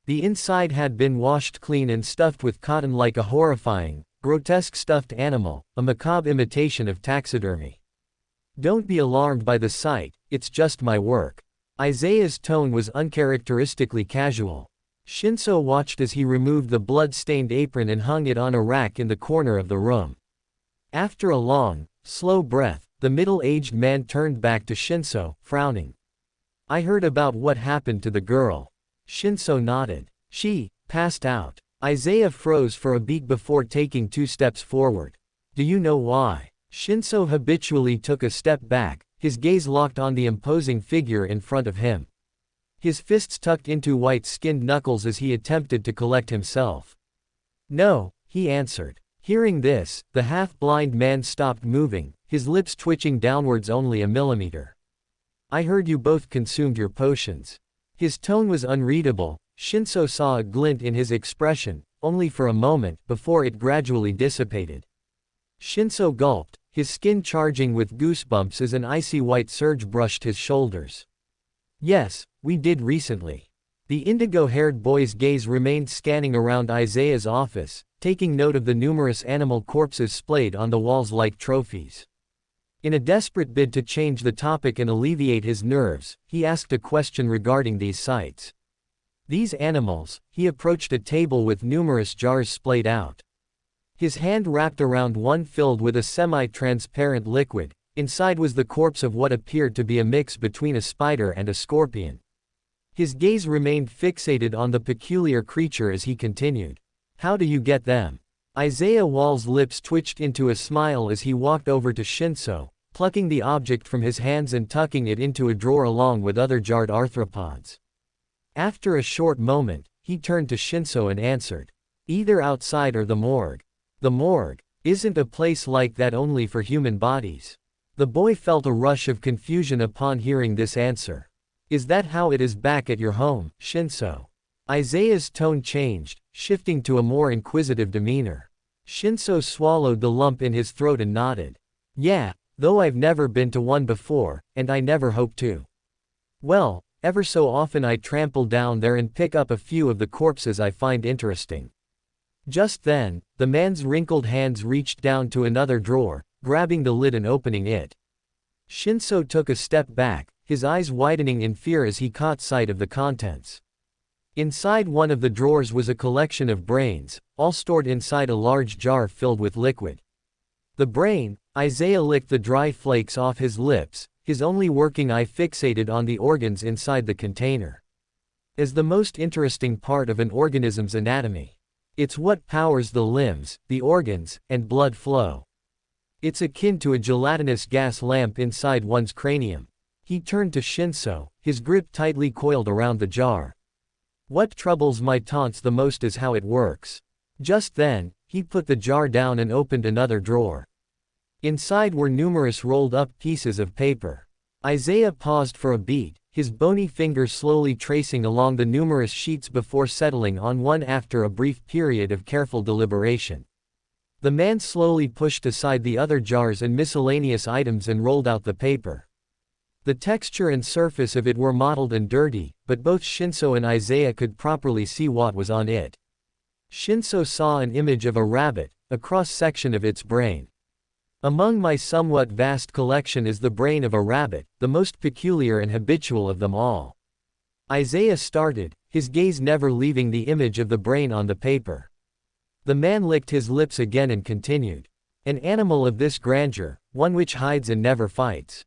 The inside had been washed clean and stuffed with cotton like a horrifying, grotesque stuffed animal, a macabre imitation of taxidermy. Don't be alarmed by the sight, it's just my work. Isaiah's tone was uncharacteristically casual. Shinso watched as he removed the blood-stained apron and hung it on a rack in the corner of the room. After a long, slow breath, the middle-aged man turned back to Shinso, frowning. I heard about what happened to the girl. Shinso nodded. She passed out. Isaiah froze for a beat before taking 2 steps forward. Do you know why? Shinso habitually took a step back, his gaze locked on the imposing figure in front of him. His fists tucked into white-skinned knuckles as he attempted to collect himself. No, he answered. Hearing this, the half-blind man stopped moving, his lips twitching downwards only a millimeter. I heard you both consumed your potions. His tone was unreadable. Shinso saw a glint in his expression, only for a moment, before it gradually dissipated. Shinso gulped, his skin charging with goosebumps as an icy white surge brushed his shoulders. Yes, we did recently. The indigo-haired boy's gaze remained scanning around Isaiah's office, taking note of the numerous animal corpses splayed on the walls like trophies. In a desperate bid to change the topic and alleviate his nerves, he asked a question regarding these sights. These animals. He approached a table with numerous jars splayed out. His hand wrapped around one filled with a semi-transparent liquid. Inside was the corpse of what appeared to be a mix between a spider and a scorpion. His gaze remained fixated on the peculiar creature as he continued. How do you get them? Isaiah Wall's lips twitched into a smile as he walked over to Shinso, plucking the object from his hands and tucking it into a drawer along with other jarred arthropods. After a short moment, he turned to Shinso and answered. Either outside or the morgue. The morgue isn't a place like that only for human bodies. The boy felt a rush of confusion upon hearing this answer. Is that how it is back at your home, Shinso? Isaiah's tone changed, shifting to a more inquisitive demeanor. Shinso swallowed the lump in his throat and nodded. Yeah, though I've never been to one before, and I never hope to. Well, ever so often I trample down there and pick up a few of the corpses I find interesting. Just then, the man's wrinkled hands reached down to another drawer, grabbing the lid and opening it. Shinso took a step back, his eyes widening in fear as he caught sight of the contents. Inside one of the drawers was a collection of brains, all stored inside a large jar filled with liquid. The brain. Isaiah licked the dry flakes off his lips, his only working eye fixated on the organs inside the container. As the most interesting part of an organism's anatomy. It's what powers the limbs, the organs, and blood flow. It's akin to a gelatinous gas lamp inside one's cranium. He turned to Shinso, his grip tightly coiled around the jar. What troubles my taunts the most is how it works. Just then, he put the jar down and opened another drawer. Inside were numerous rolled-up pieces of paper. Isaiah paused for a beat, his bony fingers slowly tracing along the numerous sheets before settling on one after a brief period of careful deliberation. The man slowly pushed aside the other jars and miscellaneous items and rolled out the paper. The texture and surface of it were mottled and dirty, but both Shinso and Isaiah could properly see what was on it. Shinso saw an image of a rabbit, a cross-section of its brain. Among my somewhat vast collection is the brain of a rabbit, the most peculiar and habitual of them all. Isaiah started, his gaze never leaving the image of the brain on the paper. The man licked his lips again and continued. An animal of this grandeur, one which hides and never fights.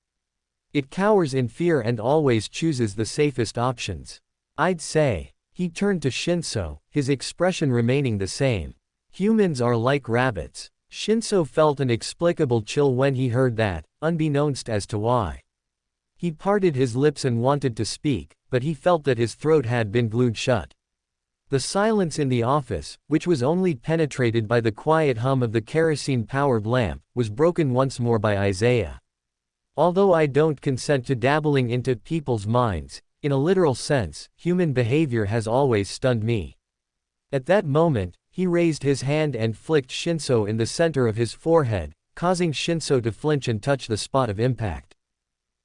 It cowers in fear and always chooses the safest options. I'd say. He turned to Shinso, his expression remaining the same. Humans are like rabbits. Shinso felt an inexplicable chill when he heard that, unbeknownst as to why. He parted his lips and wanted to speak, but he felt that his throat had been glued shut. The silence in the office, which was only penetrated by the quiet hum of the kerosene-powered lamp, was broken once more by Isaiah. Although I don't consent to dabbling into people's minds, in a literal sense, human behavior has always stunned me. At that moment, he raised his hand and flicked Shinso in the center of his forehead, causing Shinso to flinch and touch the spot of impact.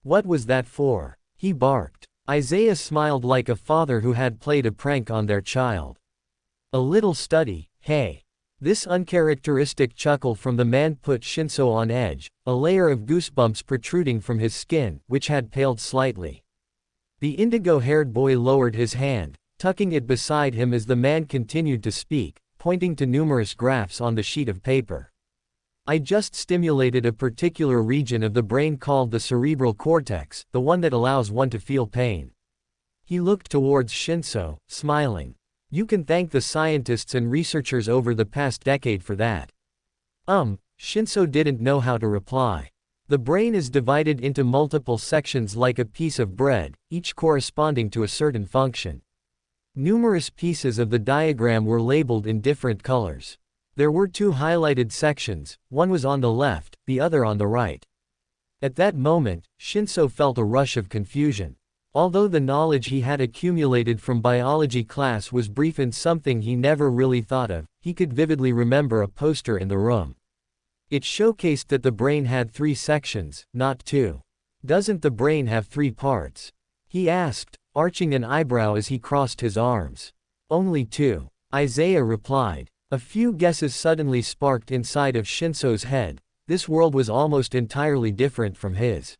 What was that for? He barked. Isaiah smiled like a father who had played a prank on their child. A little study, hey. This uncharacteristic chuckle from the man put Shinso on edge, a layer of goosebumps protruding from his skin, which had paled slightly. The indigo-haired boy lowered his hand, tucking it beside him as the man continued to speak, pointing to numerous graphs on the sheet of paper. I just stimulated a particular region of the brain called the cerebral cortex, the one that allows one to feel pain. He looked towards Shinso, smiling. You can thank the scientists and researchers over the past decade for that. Shinso didn't know how to reply. The brain is divided into multiple sections like a piece of bread, each corresponding to a certain function. Numerous pieces of the diagram were labeled in different colors. There were two highlighted sections, one was on the left, the other on the right. At that moment, Shinso felt a rush of confusion. Although the knowledge he had accumulated from biology class was brief and something he never really thought of, he could vividly remember a poster in the room. It showcased that the brain had 3 sections, not 2. Doesn't the brain have 3 parts? He asked, arching an eyebrow as he crossed his arms. Only 2. Isaiah replied. A few guesses suddenly sparked inside of Shinso's head. This world was almost entirely different from his.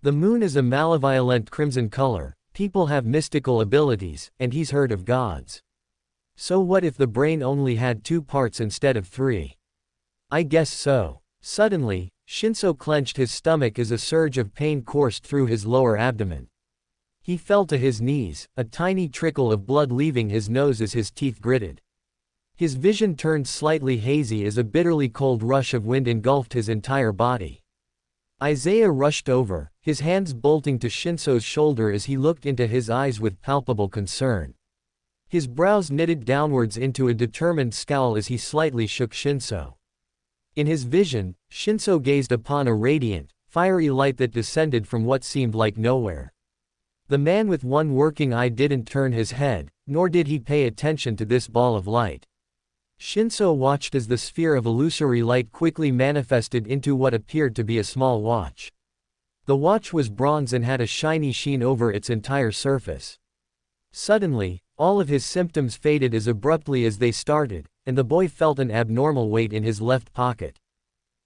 The moon is a malevolent crimson color, people have mystical abilities, and he's heard of gods. So what if the brain only had 2 parts instead of 3? I guess so. Suddenly, Shinso clenched his stomach as a surge of pain coursed through his lower abdomen. He fell to his knees, a tiny trickle of blood leaving his nose as his teeth gritted. His vision turned slightly hazy as a bitterly cold rush of wind engulfed his entire body. Isaiah rushed over, his hands bolting to Shinso's shoulder as he looked into his eyes with palpable concern. His brows knitted downwards into a determined scowl as he slightly shook Shinso. In his vision, Shinso gazed upon a radiant, fiery light that descended from what seemed like nowhere. The man with one working eye didn't turn his head, nor did he pay attention to this ball of light. Shinso watched as the sphere of illusory light quickly manifested into what appeared to be a small watch. The watch was bronze and had a shiny sheen over its entire surface. Suddenly, all of his symptoms faded as abruptly as they started, and the boy felt an abnormal weight in his left pocket.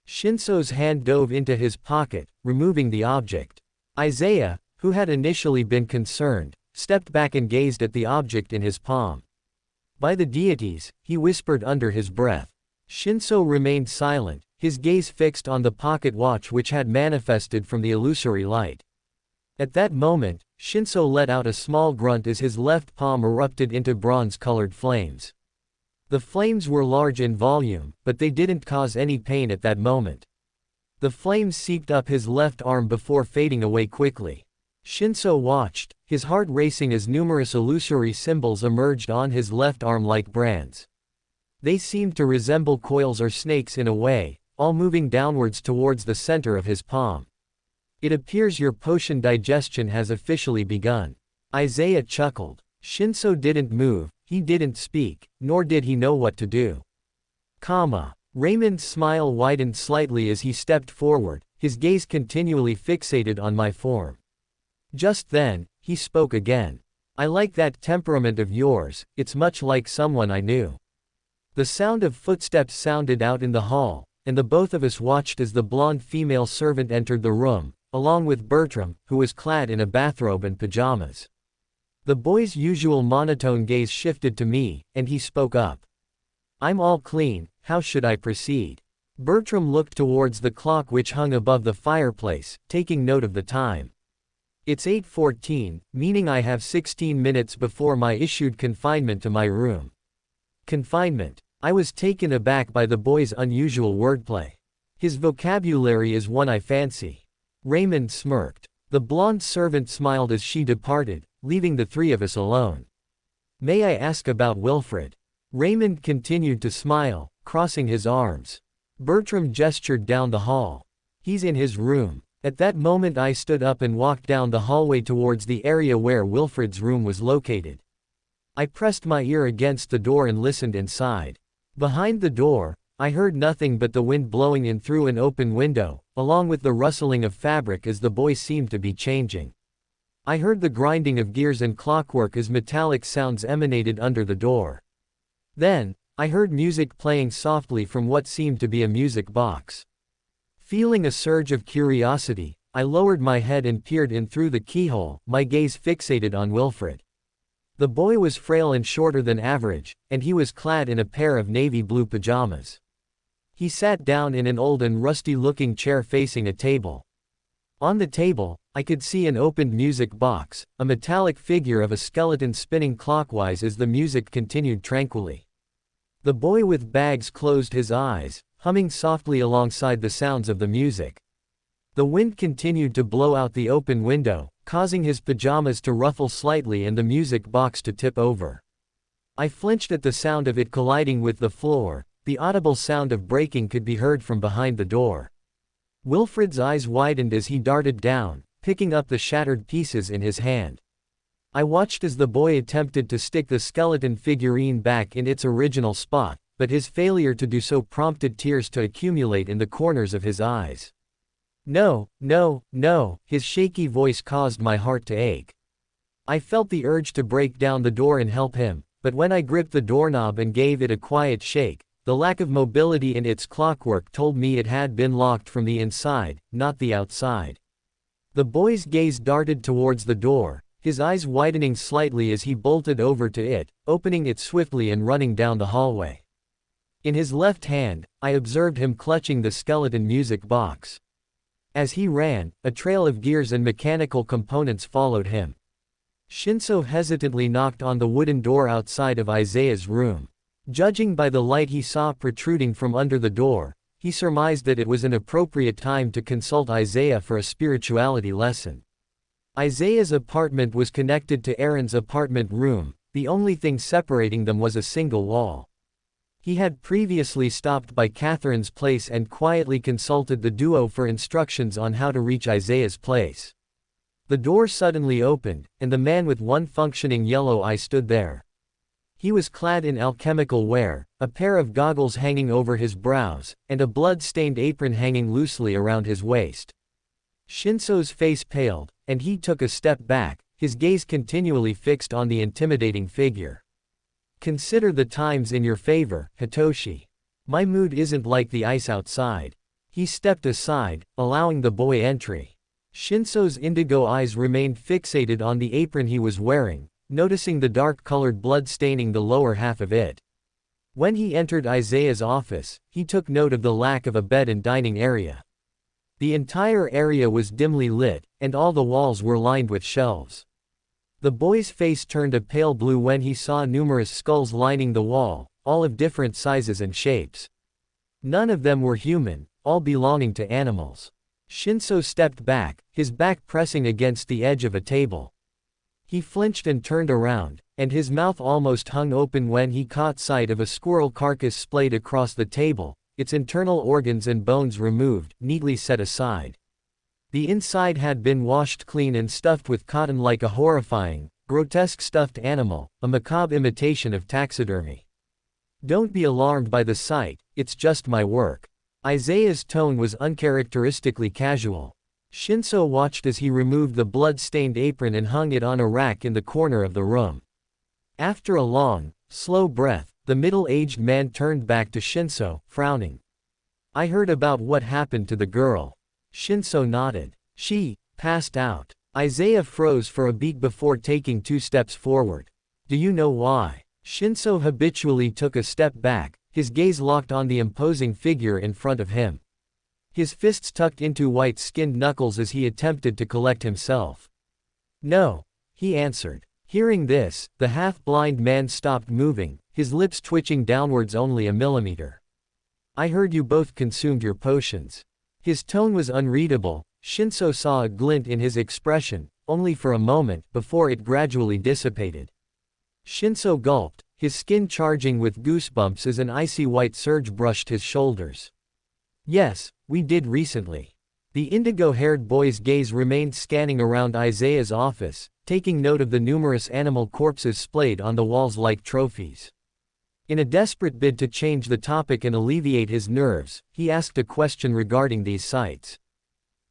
Shinso's hand dove into his pocket, removing the object. Isaiah, who had initially been concerned, stepped back and gazed at the object in his palm. By the deities, he whispered under his breath. Shinso remained silent, his gaze fixed on the pocket watch which had manifested from the illusory light. At that moment, Shinso let out a small grunt as his left palm erupted into bronze-colored flames. The flames were large in volume, but they didn't cause any pain at that moment. The flames seeped up his left arm before fading away quickly. Shinso watched, his heart racing as numerous illusory symbols emerged on his left arm like brands. They seemed to resemble coils or snakes in a way, all moving downwards towards the center of his palm. It appears your potion digestion has officially begun. Isaiah chuckled. Shinso didn't move, he didn't speak, nor did he know what to do. Raymond's smile widened slightly as he stepped forward, his gaze continually fixated on my form. Just then, he spoke again. I like that temperament of yours, it's much like someone I knew. The sound of footsteps sounded out in the hall, and the both of us watched as the blonde female servant entered the room, along with Bertram, who was clad in a bathrobe and pajamas. The boy's usual monotone gaze shifted to me, and he spoke up. I'm all clean, how should I proceed? Bertram looked towards the clock which hung above the fireplace, taking note of the time. It's 8:14, meaning I have 16 minutes before my issued confinement to my room. Confinement. I was taken aback by the boy's unusual wordplay. His vocabulary is one I fancy. Raymond smirked. The blonde servant smiled as she departed, leaving the 3 of us alone. May I ask about Wilfred? Raymond continued to smile, crossing his arms. Bertram gestured down the hall. He's in his room. At that moment I stood up and walked down the hallway towards the area where Wilfred's room was located. I pressed my ear against the door and listened inside. Behind the door, I heard nothing but the wind blowing in through an open window, along with the rustling of fabric as the boy seemed to be changing. I heard the grinding of gears and clockwork as metallic sounds emanated under the door. Then, I heard music playing softly from what seemed to be a music box. Feeling a surge of curiosity, I lowered my head and peered in through the keyhole, my gaze fixated on Wilfred. The boy was frail and shorter than average, and he was clad in a pair of navy blue pajamas. He sat down in an old and rusty-looking chair facing a table. On the table, I could see an opened music box, a metallic figure of a skeleton spinning clockwise as the music continued tranquilly. The boy with bags closed his eyes, humming softly alongside the sounds of the music. The wind continued to blow out the open window, causing his pajamas to ruffle slightly and the music box to tip over. I flinched at the sound of it colliding with the floor. The audible sound of breaking could be heard from behind the door. Wilfred's eyes widened as he darted down, picking up the shattered pieces in his hand. I watched as the boy attempted to stick the skeleton figurine back in its original spot, but his failure to do so prompted tears to accumulate in the corners of his eyes. No, no, no, his shaky voice caused my heart to ache. I felt the urge to break down the door and help him, but when I gripped the doorknob and gave it a quiet shake, the lack of mobility in its clockwork told me it had been locked from the inside, not the outside. The boy's gaze darted towards the door, his eyes widening slightly as he bolted over to it, opening it swiftly and running down the hallway. In his left hand, I observed him clutching the skeleton music box. As he ran, a trail of gears and mechanical components followed him. Shinso hesitantly knocked on the wooden door outside of Isaiah's room. Judging by the light he saw protruding from under the door, he surmised that it was an appropriate time to consult Isaiah for a spirituality lesson. Isaiah's apartment was connected to Aaron's apartment room, the only thing separating them was a single wall. He had previously stopped by Catherine's place and quietly consulted the duo for instructions on how to reach Isaiah's place. The door suddenly opened, and the man with one functioning yellow eye stood there. He was clad in alchemical wear, a pair of goggles hanging over his brows, and a blood-stained apron hanging loosely around his waist. Shinso's face paled, and he took a step back, his gaze continually fixed on the intimidating figure. "Consider the times in your favor, Hitoshi. My mood isn't like the ice outside." He stepped aside, allowing the boy entry. Shinso's indigo eyes remained fixated on the apron he was wearing, noticing the dark-colored blood staining the lower half of it. When he entered Isaiah's office, he took note of the lack of a bed and dining area. The entire area was dimly lit, and all the walls were lined with shelves. The boy's face turned a pale blue when he saw numerous skulls lining the wall, all of different sizes and shapes. None of them were human, all belonging to animals. Shinso stepped back, his back pressing against the edge of a table. He flinched and turned around, and his mouth almost hung open when he caught sight of a squirrel carcass splayed across the table, its internal organs and bones removed, neatly set aside. The inside had been washed clean and stuffed with cotton like a horrifying, grotesque stuffed animal, a macabre imitation of taxidermy. "Don't be alarmed by the sight, it's just my work." Isaiah's tone was uncharacteristically casual. Shinso watched as he removed the blood-stained apron and hung it on a rack in the corner of the room. After a long, slow breath, the middle-aged man turned back to Shinso, frowning. "I heard about what happened to the girl." Shinso nodded. "She passed out." Isaiah froze for a beat before taking 2 steps forward. "Do you know why?" Shinso habitually took a step back, his gaze locked on the imposing figure in front of him. His fists tucked into white-skinned knuckles as he attempted to collect himself. "No," he answered. Hearing this, the half-blind man stopped moving, his lips twitching downwards only a millimeter. "I heard you both consumed your potions." His tone was unreadable. Shinso saw a glint in his expression, only for a moment, before it gradually dissipated. Shinso gulped, his skin charging with goosebumps as an icy white surge brushed his shoulders. "Yes, we did recently." The indigo-haired boy's gaze remained scanning around Isaiah's office, taking note of the numerous animal corpses splayed on the walls like trophies. In a desperate bid to change the topic and alleviate his nerves, he asked a question regarding these sites.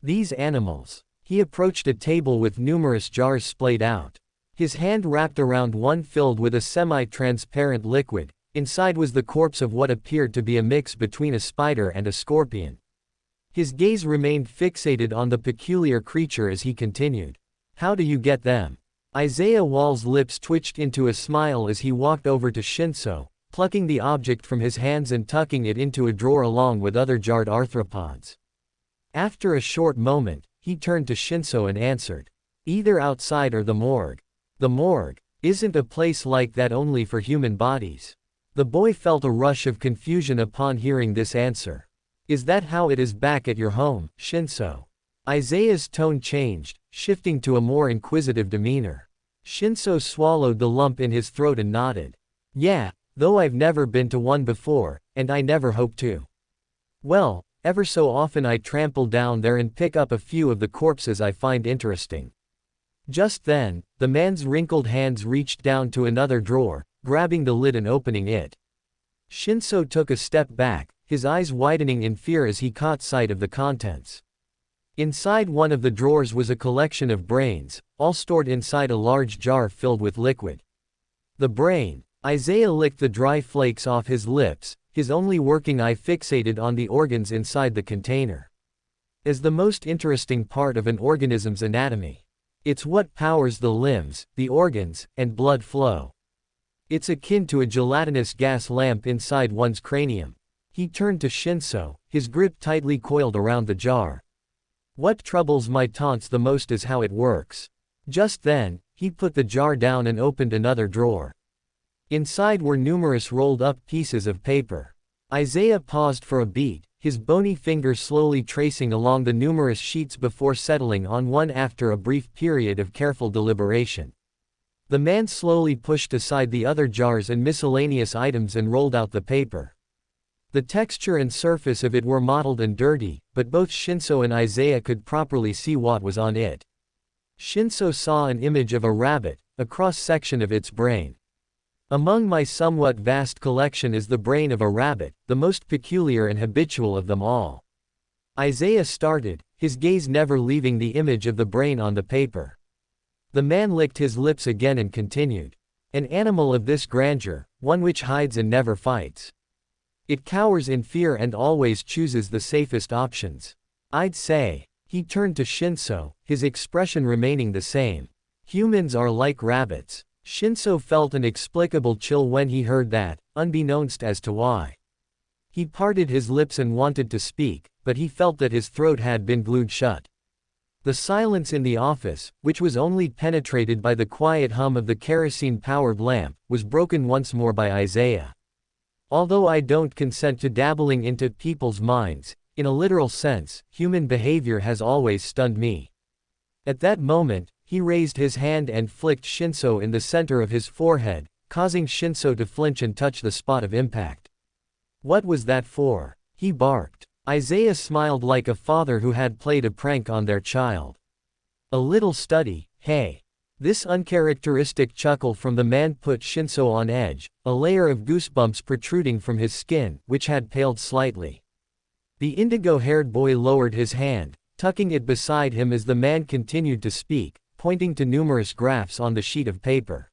"These animals." He approached a table with numerous jars splayed out. His hand wrapped around one filled with a semi-transparent liquid. Inside was the corpse of what appeared to be a mix between a spider and a scorpion. His gaze remained fixated on the peculiar creature as he continued. "How do you get them?" Isaiah Wall's lips twitched into a smile as he walked over to Shinso, plucking the object from his hands and tucking it into a drawer along with other jarred arthropods. After a short moment, he turned to Shinso and answered. "Either outside or the morgue." "The morgue isn't a place like that only for human bodies." The boy felt a rush of confusion upon hearing this answer. "Is that how it is back at your home, Shinso?" Isaiah's tone changed, shifting to a more inquisitive demeanor. Shinso swallowed the lump in his throat and nodded. "Yeah, though I've never been to one before, and I never hope to. Well, ever so often I trample down there and pick up a few of the corpses I find interesting." Just then, the man's wrinkled hands reached down to another drawer, grabbing the lid and opening it. Shinso took a step back, his eyes widening in fear as he caught sight of the contents. Inside one of the drawers was a collection of brains, all stored inside a large jar filled with liquid. The brain. Isaiah licked the dry flakes off his lips, his only working eye fixated on the organs inside the container. Is the most interesting part of an organism's anatomy. It's what powers the limbs, the organs, and blood flow. It's akin to a gelatinous gas lamp inside one's cranium. He turned to Shinso, his grip tightly coiled around the jar. What troubles my taunts the most is how it works. Just then, he put the jar down and opened another drawer. Inside were numerous rolled-up pieces of paper. Isaiah paused for a beat, his bony fingers slowly tracing along the numerous sheets before settling on one after a brief period of careful deliberation. The man slowly pushed aside the other jars and miscellaneous items and rolled out the paper. The texture and surface of it were mottled and dirty, but both Shinso and Isaiah could properly see what was on it. Shinso saw an image of a rabbit, a cross-section of its brain. Among my somewhat vast collection is the brain of a rabbit, the most peculiar and habitual of them all. Isaiah started, his gaze never leaving the image of the brain on the paper. The man licked his lips again and continued. An animal of this grandeur, one which hides and never fights. It cowers in fear and always chooses the safest options. I'd say. He turned to Shinso, his expression remaining the same. Humans are like rabbits. Shinso felt an inexplicable chill when he heard that, unbeknownst as to why. He parted his lips and wanted to speak, but he felt that his throat had been glued shut. The silence in the office, which was only penetrated by the quiet hum of the kerosene-powered lamp, was broken once more by Isaiah. Although I don't consent to dabbling into people's minds, in a literal sense, human behavior has always stunned me. At that moment, he raised his hand and flicked Shinso in the center of his forehead, causing Shinso to flinch and touch the spot of impact. What was that for? He barked. Isaiah smiled like a father who had played a prank on their child. A little study, hey. This uncharacteristic chuckle from the man put Shinso on edge, a layer of goosebumps protruding from his skin, which had paled slightly. The indigo-haired boy lowered his hand, tucking it beside him as the man continued to speak, pointing to numerous graphs on the sheet of paper.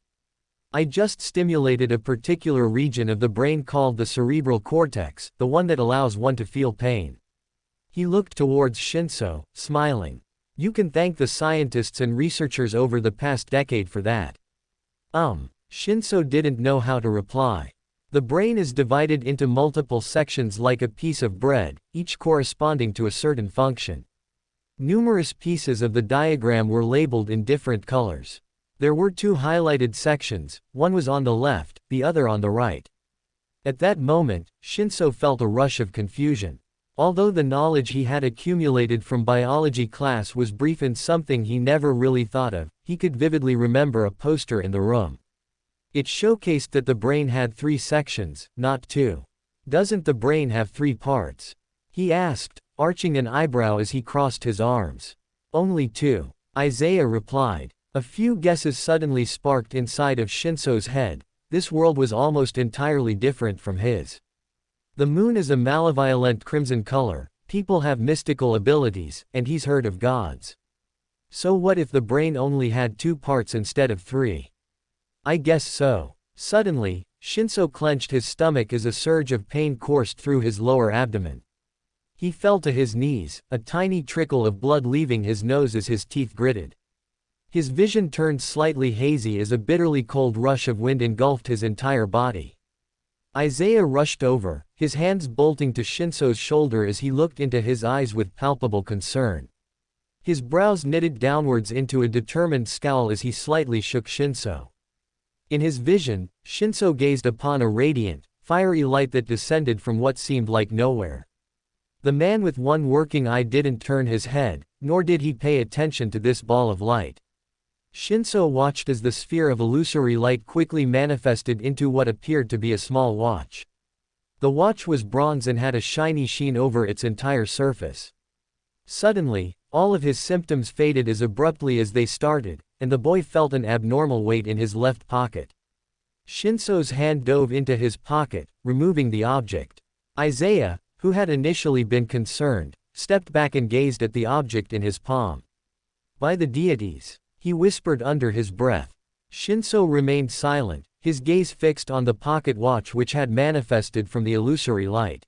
I just stimulated a particular region of the brain called the cerebral cortex, the one that allows one to feel pain. He looked towards Shinso, smiling. You can thank the scientists and researchers over the past decade for that. Shinso didn't know how to reply. The brain is divided into multiple sections like a piece of bread, each corresponding to a certain function. Numerous pieces of the diagram were labeled in different colors. There were two highlighted sections, one was on the left, the other on the right. At that moment, Shinso felt a rush of confusion. Although the knowledge he had accumulated from biology class was brief and something he never really thought of, he could vividly remember a poster in the room. It showcased that the brain had 3 sections, not 2. Doesn't the brain have 3 parts? He asked, arching an eyebrow as he crossed his arms. Only 2. Isaiah replied. A few guesses suddenly sparked inside of Shinso's head. This world was almost entirely different from his. The moon is a malevolent crimson color, people have mystical abilities, and he's heard of gods. So what if the brain only had 2 parts instead of 3? I guess so. Suddenly, Shinso clenched his stomach as a surge of pain coursed through his lower abdomen. He fell to his knees, a tiny trickle of blood leaving his nose as his teeth gritted. His vision turned slightly hazy as a bitterly cold rush of wind engulfed his entire body. Isaiah rushed over, his hands bolting to Shinso's shoulder as he looked into his eyes with palpable concern. His brows knitted downwards into a determined scowl as he slightly shook Shinso. In his vision, Shinso gazed upon a radiant, fiery light that descended from what seemed like nowhere. The man with one working eye didn't turn his head, nor did he pay attention to this ball of light. Shinso watched as the sphere of illusory light quickly manifested into what appeared to be a small watch. The watch was bronze and had a shiny sheen over its entire surface. Suddenly, all of his symptoms faded as abruptly as they started, and the boy felt an abnormal weight in his left pocket. Shinso's hand dove into his pocket, removing the object. Isaiah, who had initially been concerned, stepped back and gazed at the object in his palm. By the deities, he whispered under his breath. Shinso remained silent, his gaze fixed on the pocket watch which had manifested from the illusory light.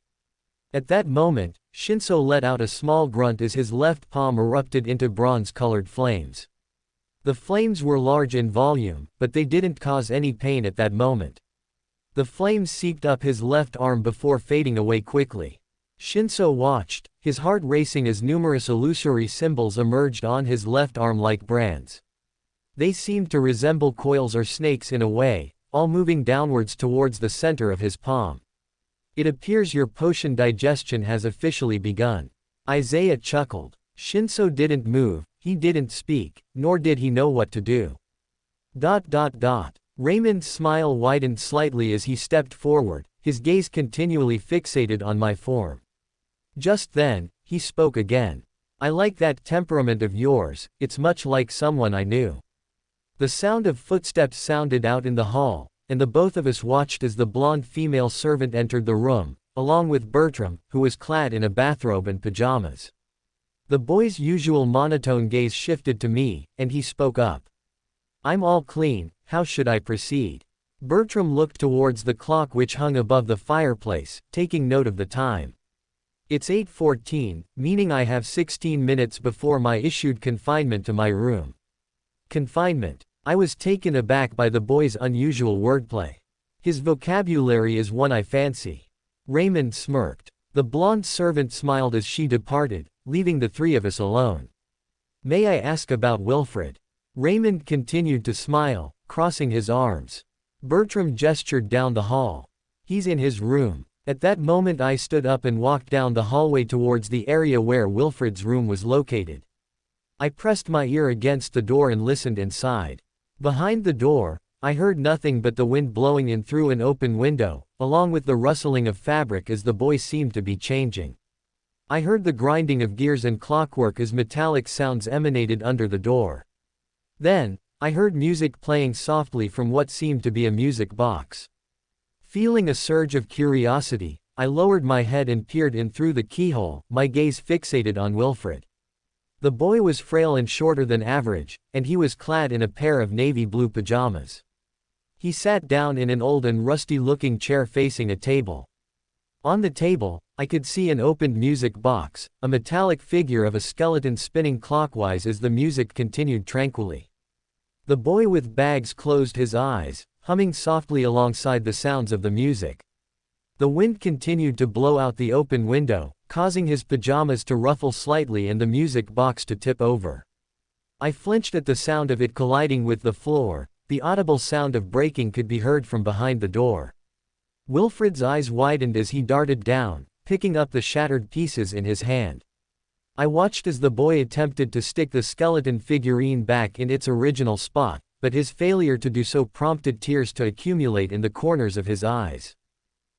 At that moment, Shinso let out a small grunt as his left palm erupted into bronze-colored flames. The flames were large in volume, but they didn't cause any pain at that moment. The flames seeped up his left arm before fading away quickly. Shinso watched, his heart racing as numerous illusory symbols emerged on his left arm like brands. They seemed to resemble coils or snakes in a way, all moving downwards towards the center of his palm. It appears your potion digestion has officially begun. Isaiah chuckled. Shinso didn't move, he didn't speak, nor did he know what to do. Raymond's smile widened slightly as he stepped forward, his gaze continually fixated on my form. Just then, he spoke again. I like that temperament of yours, it's much like someone I knew. The sound of footsteps sounded out in the hall, and the both of us watched as the blonde female servant entered the room, along with Bertram, who was clad in a bathrobe and pajamas. The boy's usual monotone gaze shifted to me, and he spoke up. I'm all clean, how should I proceed? Bertram looked towards the clock which hung above the fireplace, taking note of the time. It's 8:14, meaning I have 16 minutes before my issued confinement to my room. Confinement. I was taken aback by the boy's unusual wordplay. His vocabulary is one I fancy. Raymond smirked. The blonde servant smiled as she departed, leaving the three of us alone. May I ask about Wilfred? Raymond continued to smile, crossing his arms. Bertram gestured down the hall. He's in his room. At that moment I stood up and walked down the hallway towards the area where Wilfred's room was located. I pressed my ear against the door and listened inside. Behind the door, I heard nothing but the wind blowing in through an open window, along with the rustling of fabric as the boy seemed to be changing. I heard the grinding of gears and clockwork as metallic sounds emanated under the door. Then, I heard music playing softly from what seemed to be a music box. Feeling a surge of curiosity, I lowered my head and peered in through the keyhole, my gaze fixated on Wilfred. The boy was frail and shorter than average, and he was clad in a pair of navy blue pajamas. He sat down in an old and rusty-looking chair facing a table. On the table, I could see an opened music box, a metallic figure of a skeleton spinning clockwise as the music continued tranquilly. The boy with bags closed his eyes, humming softly alongside the sounds of the music. The wind continued to blow out the open window, causing his pajamas to ruffle slightly and the music box to tip over. I flinched at the sound of it colliding with the floor. The audible sound of breaking could be heard from behind the door. Wilfred's eyes widened as he darted down, picking up the shattered pieces in his hand. I watched as the boy attempted to stick the skeleton figurine back in its original spot, but his failure to do so prompted tears to accumulate in the corners of his eyes.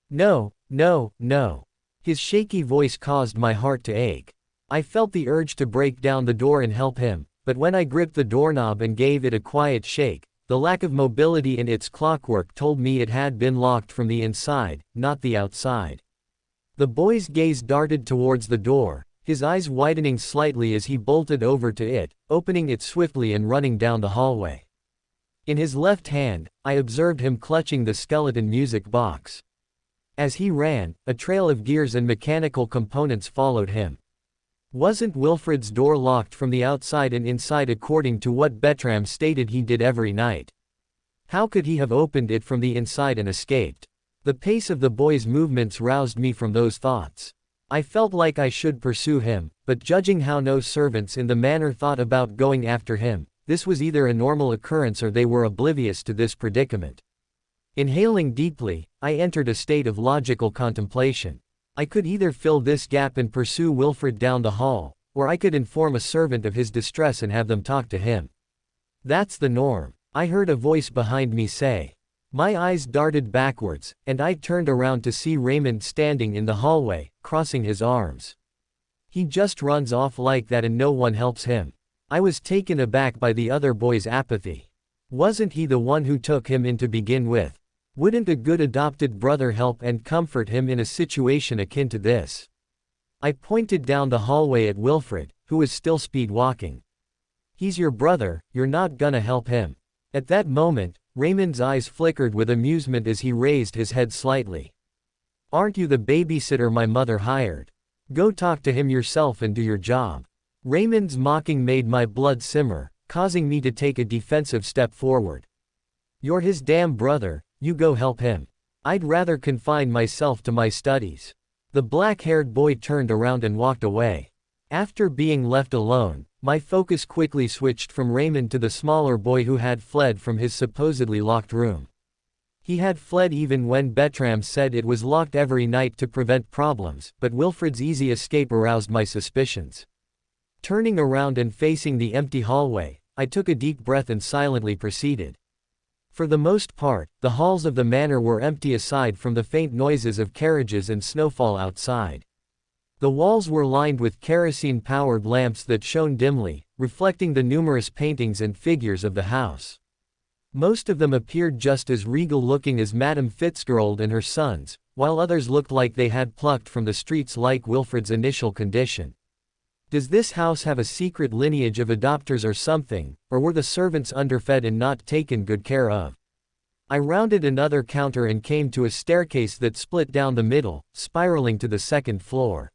No, no, no. His shaky voice caused my heart to ache. I felt the urge to break down the door and help him, but when I gripped the doorknob and gave it a quiet shake, the lack of mobility in its clockwork told me it had been locked from the inside, not the outside. The boy's gaze darted towards the door, his eyes widening slightly as he bolted over to it, opening it swiftly and running down the hallway. In his left hand, I observed him clutching the skeleton music box. As he ran, a trail of gears and mechanical components followed him. Wasn't Wilfred's door locked from the outside and inside according to what Bertram stated he did every night? How could he have opened it from the inside and escaped? The pace of the boy's movements roused me from those thoughts. I felt like I should pursue him, but judging how no servants in the manor thought about going after him, this was either a normal occurrence or they were oblivious to this predicament. Inhaling deeply, I entered a state of logical contemplation. I could either fill this gap and pursue Wilfred down the hall, or I could inform a servant of his distress and have them talk to him. That's the norm. I heard a voice behind me say. My eyes darted backwards, and I turned around to see Raymond standing in the hallway, crossing his arms. He just runs off like that and no one helps him. I was taken aback by the other boy's apathy. Wasn't he the one who took him in to begin with? Wouldn't a good adopted brother help and comfort him in a situation akin to this? I pointed down the hallway at Wilfred, who was still speed walking. He's your brother, you're not gonna help him. At that moment, Raymond's eyes flickered with amusement as he raised his head slightly. Aren't you the babysitter my mother hired? Go talk to him yourself and do your job. Raymond's mocking made my blood simmer, causing me to take a defensive step forward. You're his damn brother, you go help him. I'd rather confine myself to my studies. The black-haired boy turned around and walked away. After being left alone, my focus quickly switched from Raymond to the smaller boy who had fled from his supposedly locked room. He had fled even when Bertram said it was locked every night to prevent problems, but Wilfred's easy escape aroused my suspicions. Turning around and facing the empty hallway, I took a deep breath and silently proceeded. For the most part, the halls of the manor were empty aside from the faint noises of carriages and snowfall outside. The walls were lined with kerosene-powered lamps that shone dimly, reflecting the numerous paintings and figures of the house. Most of them appeared just as regal-looking as Madame Fitzgerald and her sons, while others looked like they had plucked from the streets like Wilfred's initial condition. Does this house have a secret lineage of adopters or something, or were the servants underfed and not taken good care of? I rounded another counter and came to a staircase that split down the middle, spiraling to the second floor.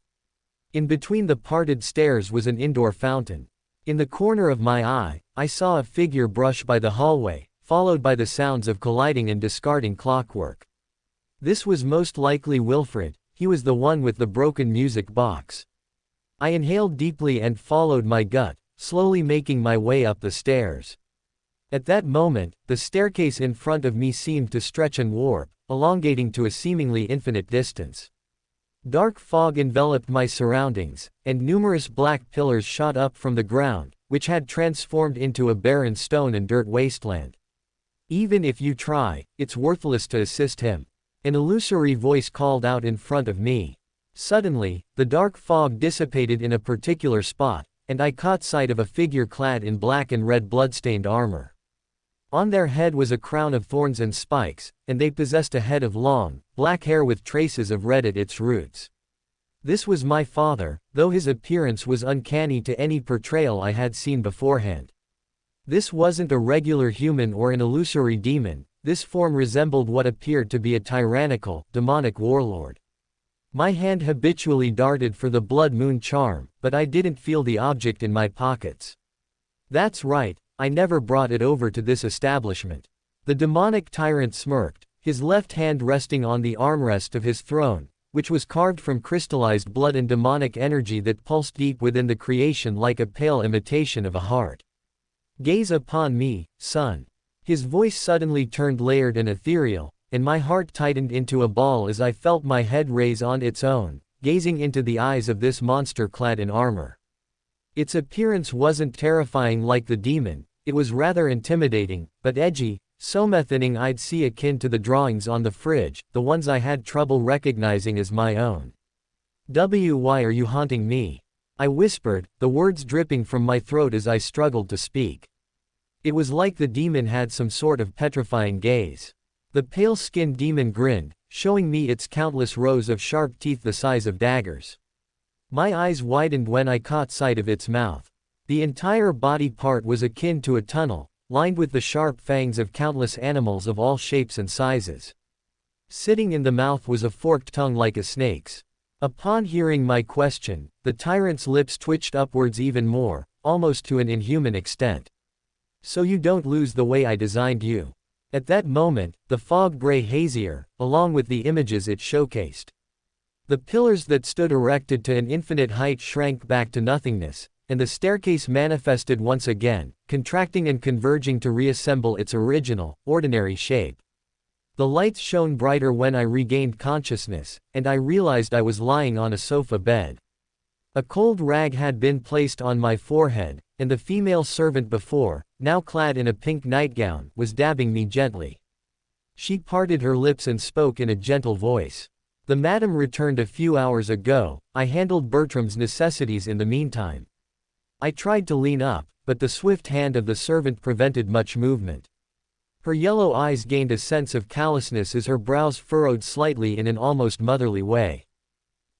In between the parted stairs was an indoor fountain. In the corner of my eye, I saw a figure brush by the hallway, followed by the sounds of colliding and discarding clockwork. This was most likely Wilfred, he was the one with the broken music box. I inhaled deeply and followed my gut, slowly making my way up the stairs. At that moment, the staircase in front of me seemed to stretch and warp, elongating to a seemingly infinite distance. Dark fog enveloped my surroundings, and numerous black pillars shot up from the ground, which had transformed into a barren stone and dirt wasteland. Even if you try, it's worthless to assist him. An illusory voice called out in front of me. Suddenly, the dark fog dissipated in a particular spot, and I caught sight of a figure clad in black and red bloodstained armor. On their head was a crown of thorns and spikes, and they possessed a head of long, black hair with traces of red at its roots. This was my father, though his appearance was uncanny to any portrayal I had seen beforehand. This wasn't a regular human or an illusory demon, this form resembled what appeared to be a tyrannical, demonic warlord. My hand habitually darted for the blood moon charm, but I didn't feel the object in my pockets. That's right, I never brought it over to this establishment. The demonic tyrant smirked, his left hand resting on the armrest of his throne, which was carved from crystallized blood and demonic energy that pulsed deep within the creation like a pale imitation of a heart. Gaze upon me, son. His voice suddenly turned layered and ethereal, and my heart tightened into a ball as I felt my head raise on its own, gazing into the eyes of this monster clad in armor. Its appearance wasn't terrifying like the demon, it was rather intimidating, but edgy, so threatening I'd see akin to the drawings on the fridge, the ones I had trouble recognizing as my own. Why are you haunting me? I whispered, the words dripping from my throat as I struggled to speak. It was like the demon had some sort of petrifying gaze. The pale-skinned demon grinned, showing me its countless rows of sharp teeth the size of daggers. My eyes widened when I caught sight of its mouth. The entire body part was akin to a tunnel, lined with the sharp fangs of countless animals of all shapes and sizes. Sitting in the mouth was a forked tongue like a snake's. Upon hearing my question, the tyrant's lips twitched upwards even more, almost to an inhuman extent. So you don't lose the way I designed you. At that moment, the fog gray hazier, along with the images it showcased. The pillars that stood erected to an infinite height shrank back to nothingness, and the staircase manifested once again, contracting and converging to reassemble its original, ordinary shape. The lights shone brighter when I regained consciousness, and I realized I was lying on a sofa bed. A cold rag had been placed on my forehead, and the female servant before, now clad in a pink nightgown, was dabbing me gently. She parted her lips and spoke in a gentle voice. The madam returned a few hours ago, I handled Bertram's necessities in the meantime. I tried to lean up, but the swift hand of the servant prevented much movement. Her yellow eyes gained a sense of callousness as her brows furrowed slightly in an almost motherly way.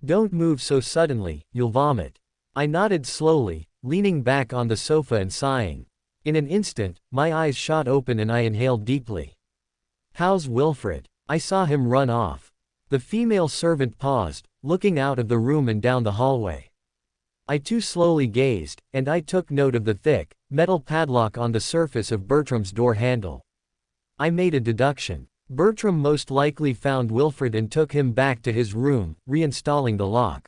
Don't move so suddenly, you'll vomit. I nodded slowly, leaning back on the sofa and sighing. In an instant, my eyes shot open and I inhaled deeply. How's Wilfred? I saw him run off. The female servant paused, looking out of the room and down the hallway. I too slowly gazed, and I took note of the thick, metal padlock on the surface of Bertram's door handle. I made a deduction. Bertram most likely found Wilfred and took him back to his room, reinstalling the lock.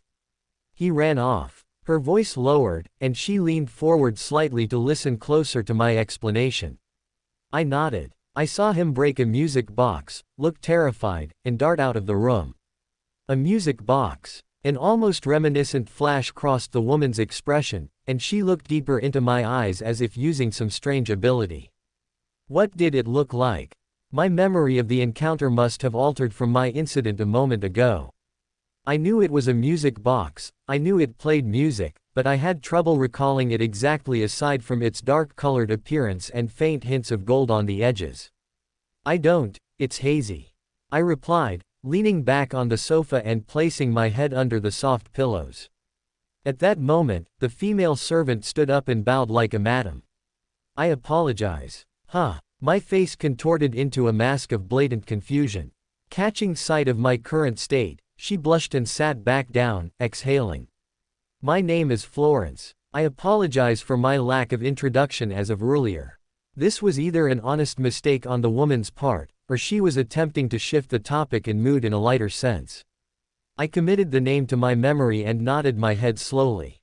He ran off. Her voice lowered, and she leaned forward slightly to listen closer to my explanation. I nodded. I saw him break a music box, look terrified, and dart out of the room. A music box. An almost reminiscent flash crossed the woman's expression, and she looked deeper into my eyes as if using some strange ability. What did it look like? My memory of the encounter must have altered from my incident a moment ago. I knew it was a music box, I knew it played music, but I had trouble recalling it exactly aside from its dark-colored appearance and faint hints of gold on the edges. I don't, it's hazy. I replied, leaning back on the sofa and placing my head under the soft pillows. At that moment, the female servant stood up and bowed like a madam. I apologize. My face contorted into a mask of blatant confusion. Catching sight of my current state, she blushed and sat back down, exhaling. My name is Florence. I apologize for my lack of introduction as of earlier. This was either an honest mistake on the woman's part, or she was attempting to shift the topic and mood in a lighter sense. I committed the name to my memory and nodded my head slowly.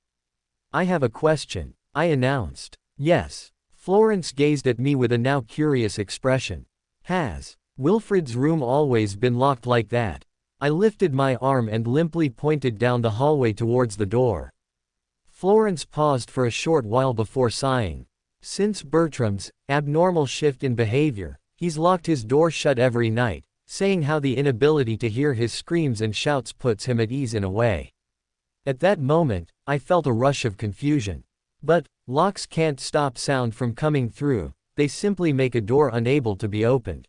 I have a question, I announced. Yes. Florence gazed at me with a now curious expression. Has Wilfred's room always been locked like that? I lifted my arm and limply pointed down the hallway towards the door. Florence paused for a short while before sighing. Since Bertram's abnormal shift in behavior, he's locked his door shut every night, saying how the inability to hear his screams and shouts puts him at ease in a way. At that moment, I felt a rush of confusion. But locks can't stop sound from coming through, they simply make a door unable to be opened.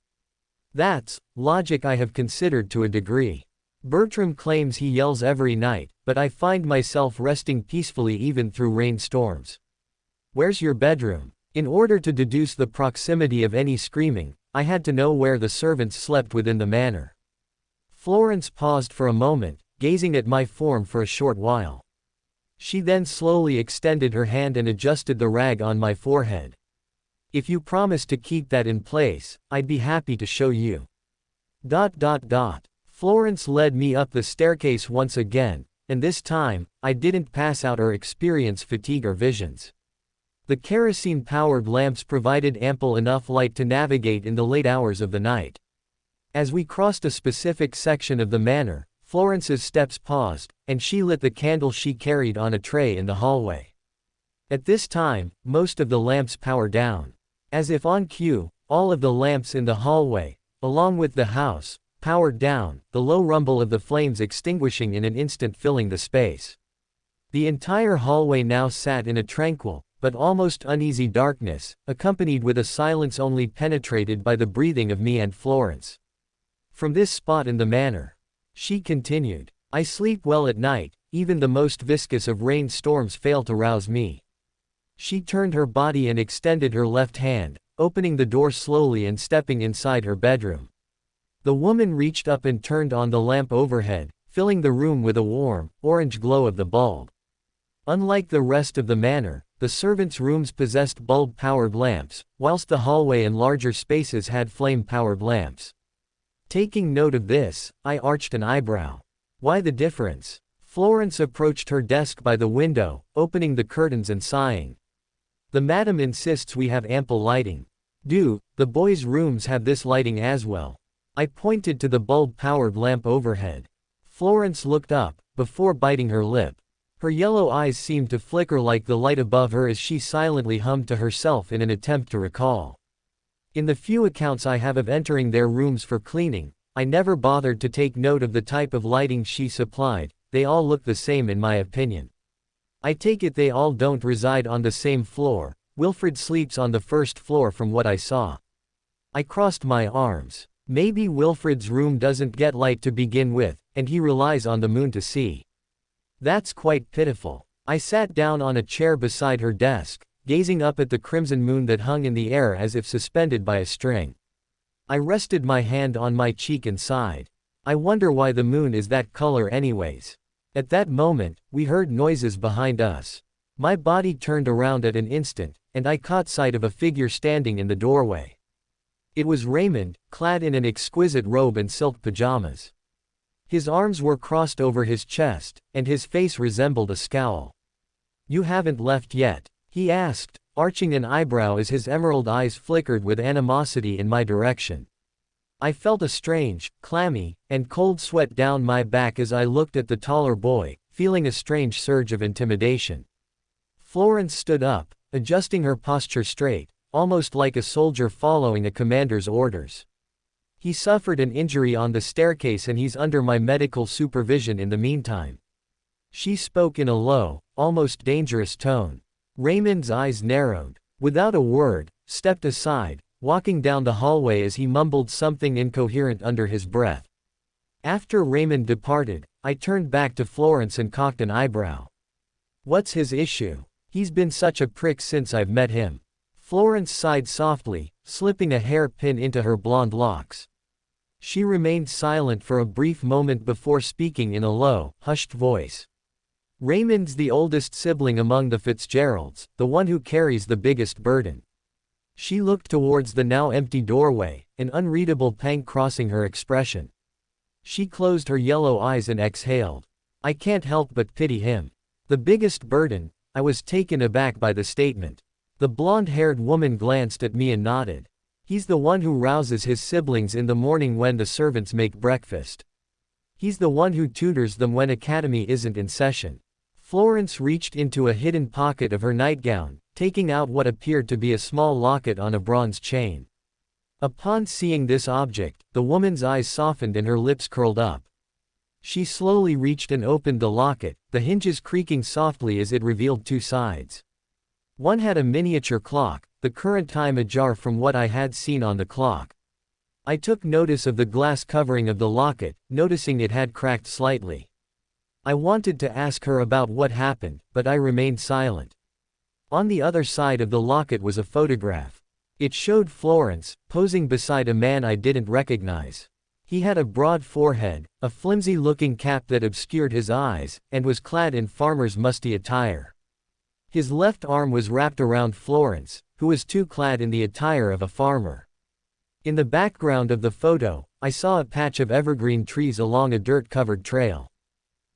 That's logic I have considered to a degree. Bertram claims he yells every night, but I find myself resting peacefully even through rainstorms. Where's your bedroom? In order to deduce the proximity of any screaming, I had to know where the servants slept within the manor. Florence paused for a moment, gazing at my form for a short while. She then slowly extended her hand and adjusted the rag on my forehead. If you promise to keep that in place, I'd be happy to show you. Florence led me up the staircase once again, and this time, I didn't pass out or experience fatigue or visions. The kerosene-powered lamps provided ample enough light to navigate in the late hours of the night. As we crossed a specific section of the manor, Florence's steps paused, and she lit the candle she carried on a tray in the hallway. At this time, most of the lamps powered down. As if on cue, all of the lamps in the hallway, along with the house, powered down, the low rumble of the flames extinguishing in an instant filling the space. The entire hallway now sat in a tranquil, but almost uneasy darkness, accompanied with a silence only penetrated by the breathing of me and Florence. From this spot in the manor, she continued, I sleep well at night, even the most viscous of rainstorms fail to rouse me. She turned her body and extended her left hand, opening the door slowly and stepping inside her bedroom. The woman reached up and turned on the lamp overhead, filling the room with a warm, orange glow of the bulb. Unlike the rest of the manor, the servants' rooms possessed bulb-powered lamps, whilst the hallway and larger spaces had flame-powered lamps. Taking note of this, I arched an eyebrow. Why the difference? Florence approached her desk by the window, opening the curtains and sighing. The madam insists we have ample lighting. The boys' rooms have this lighting as well. I pointed to the bulb-powered lamp overhead. Florence looked up, before biting her lip. Her yellow eyes seemed to flicker like the light above her as she silently hummed to herself in an attempt to recall. In the few accounts I have of entering their rooms for cleaning, I never bothered to take note of the type of lighting she supplied, they all look the same in my opinion. I take it they all don't reside on the same floor, Wilfred sleeps on the first floor from what I saw. I crossed my arms. Maybe Wilfred's room doesn't get light to begin with, and he relies on the moon to see. That's quite pitiful. I sat down on a chair beside her desk, gazing up at the crimson moon that hung in the air as if suspended by a string. I rested my hand on my cheek and sighed. I wonder why the moon is that color anyways. At that moment, we heard noises behind us. My body turned around at an instant, and I caught sight of a figure standing in the doorway. It was Raymond, clad in an exquisite robe and silk pajamas. His arms were crossed over his chest, and his face resembled a scowl. "You haven't left yet?" he asked, arching an eyebrow as his emerald eyes flickered with animosity in my direction. I felt a strange, clammy, and cold sweat down my back as I looked at the taller boy, feeling a strange surge of intimidation. Florence stood up, adjusting her posture straight, almost like a soldier following a commander's orders. "He suffered an injury on the staircase and he's under my medical supervision in the meantime." She spoke in a low, almost dangerous tone. Raymond's eyes narrowed. Without a word, stepped aside, walking down the hallway as he mumbled something incoherent under his breath. After Raymond departed, I turned back to Florence and cocked an eyebrow. "What's his issue? He's been such a prick since I've met him." Florence sighed softly, slipping a hairpin into her blonde locks. She remained silent for a brief moment before speaking in a low, hushed voice. "Raymond's the oldest sibling among the Fitzgeralds, the one who carries the biggest burden." She looked towards the now empty doorway, an unreadable pang crossing her expression. She closed her yellow eyes and exhaled. "I can't help but pity him." "The biggest burden?" I was taken aback by the statement. The blonde-haired woman glanced at me and nodded. "He's the one who rouses his siblings in the morning when the servants make breakfast. He's the one who tutors them when academy isn't in session." Florence reached into a hidden pocket of her nightgown, taking out what appeared to be a small locket on a bronze chain. Upon seeing this object, the woman's eyes softened and her lips curled up. She slowly reached and opened the locket, the hinges creaking softly as it revealed two sides. One had a miniature clock, the current time ajar from what I had seen on the clock. I took notice of the glass covering of the locket, noticing it had cracked slightly. I wanted to ask her about what happened, but I remained silent. On the other side of the locket was a photograph. It showed Florence, posing beside a man I didn't recognize. He had a broad forehead, a flimsy-looking cap that obscured his eyes, and was clad in farmer's musty attire. His left arm was wrapped around Florence, who was too clad in the attire of a farmer. In the background of the photo, I saw a patch of evergreen trees along a dirt-covered trail.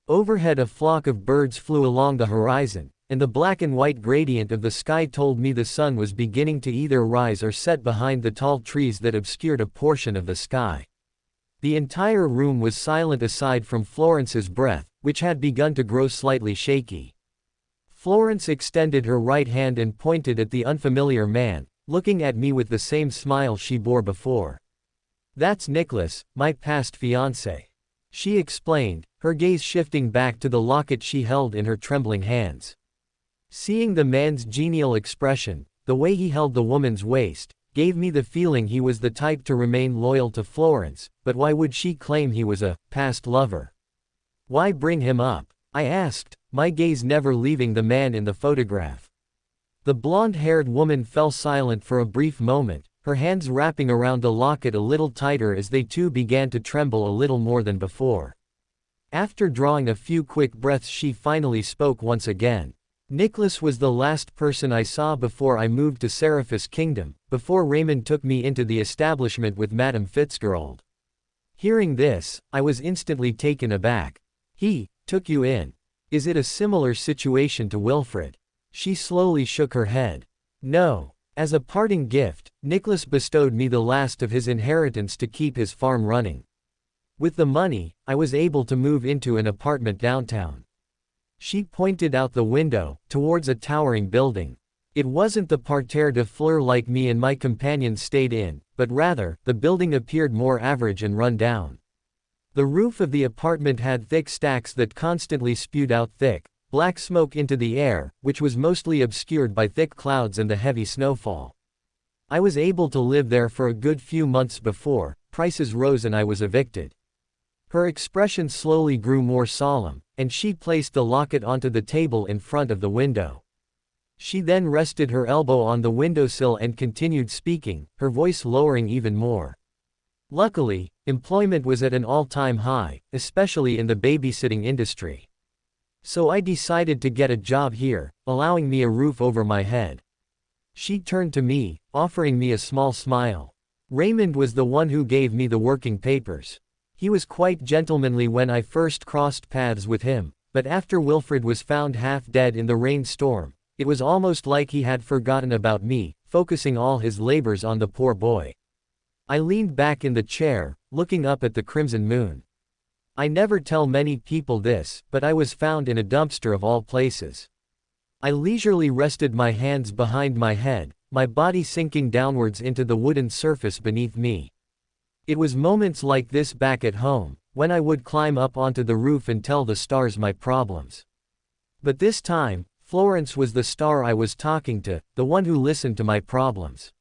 Overhead a flock of birds flew along the horizon, and the black and white gradient of the sky told me the sun was beginning to either rise or set behind the tall trees that obscured a portion of the sky. The entire room was silent aside from Florence's breath, which had begun to grow slightly shaky. Florence extended her right hand and pointed at the unfamiliar man, looking at me with the same smile she bore before. "That's Nicholas, my past fiancé," she explained, her gaze shifting back to the locket she held in her trembling hands. Seeing the man's genial expression, the way he held the woman's waist, gave me the feeling he was the type to remain loyal to Florence, but why would she claim he was a past lover? "Why bring him up?" I asked, my gaze never leaving the man in the photograph. The blonde-haired woman fell silent for a brief moment, her hands wrapping around the locket a little tighter as they too began to tremble a little more than before. After drawing a few quick breaths she finally spoke once again. "Nicholas was the last person I saw before I moved to Seraphis Kingdom, before Raymond took me into the establishment with Madame Fitzgerald." Hearing this, I was instantly taken aback. "He took you in. Is it a similar situation to Wilfred?" She slowly shook her head. "No. As a parting gift, Nicholas bestowed me the last of his inheritance to keep his farm running. With the money, I was able to move into an apartment downtown." She pointed out the window, towards a towering building. It wasn't the parterre de fleurs like me and my companions stayed in, but rather, the building appeared more average and run down. The roof of the apartment had thick stacks that constantly spewed out thick, black smoke into the air, which was mostly obscured by thick clouds and the heavy snowfall. I was able to live there for a good few months before prices rose and I was evicted. Her expression slowly grew more solemn, and she placed the locket onto the table in front of the window. She then rested her elbow on the windowsill and continued speaking, her voice lowering even more. Luckily, employment was at an all-time high, especially in the babysitting industry. So I decided to get a job here, allowing me a roof over my head. She turned to me, offering me a small smile. Raymond was the one who gave me the working papers. He was quite gentlemanly when I first crossed paths with him, but after Wilfred was found half dead in the rainstorm, it was almost like he had forgotten about me, focusing all his labors on the poor boy. I leaned back in the chair, looking up at the crimson moon. I never tell many people this, but I was found in a dumpster of all places. I leisurely rested my hands behind my head, my body sinking downwards into the wooden surface beneath me. It was moments like this back at home, when I would climb up onto the roof and tell the stars my problems. But this time, Florence was the star I was talking to, the one who listened to my problems.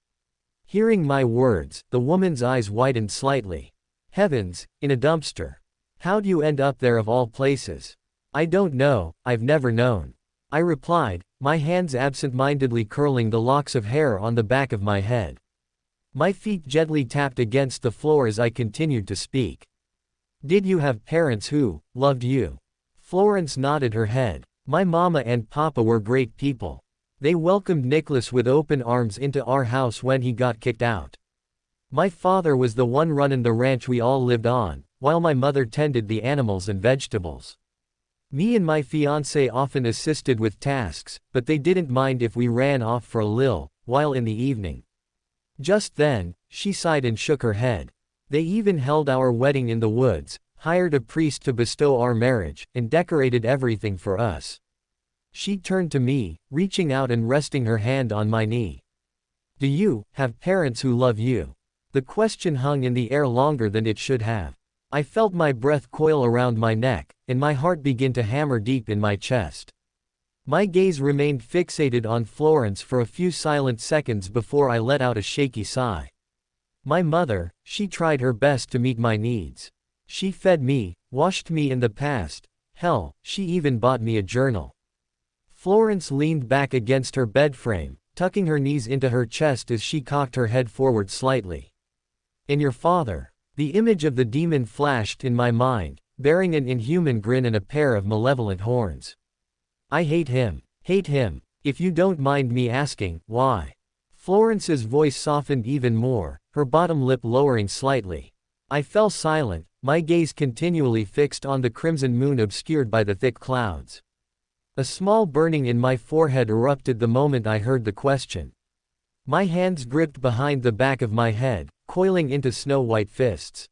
Hearing my words, the woman's eyes widened slightly. Heavens, in a dumpster. How'd you end up there of all places? I don't know, I've never known. I replied, my hands absent-mindedly curling the locks of hair on the back of my head. My feet gently tapped against the floor as I continued to speak. Did you have parents who loved you? Florence nodded her head. My mama and papa were great people. They welcomed Nicholas with open arms into our house when he got kicked out. My father was the one running the ranch we all lived on, while my mother tended the animals and vegetables. Me and my fiancé often assisted with tasks, but they didn't mind if we ran off for a lil while in the evening. Just then, she sighed and shook her head. They even held our wedding in the woods, hired a priest to bestow our marriage, and decorated everything for us. She turned to me, reaching out and resting her hand on my knee. Do you have parents who love you? The question hung in the air longer than it should have. I felt my breath coil around my neck, and my heart begin to hammer deep in my chest. My gaze remained fixated on Florence for a few silent seconds before I let out a shaky sigh. My mother, she tried her best to meet my needs. She fed me, washed me in the past, hell, she even bought me a journal. Florence leaned back against her bed frame, tucking her knees into her chest as she cocked her head forward slightly. And your father? The image of the demon flashed in my mind, bearing an inhuman grin and a pair of malevolent horns. I hate him. Hate him. If you don't mind me asking, why? Florence's voice softened even more, her bottom lip lowering slightly. I fell silent, my gaze continually fixed on the crimson moon obscured by the thick clouds. A small burning in my forehead erupted the moment I heard the question. My hands gripped behind the back of my head, coiling into snow-white fists.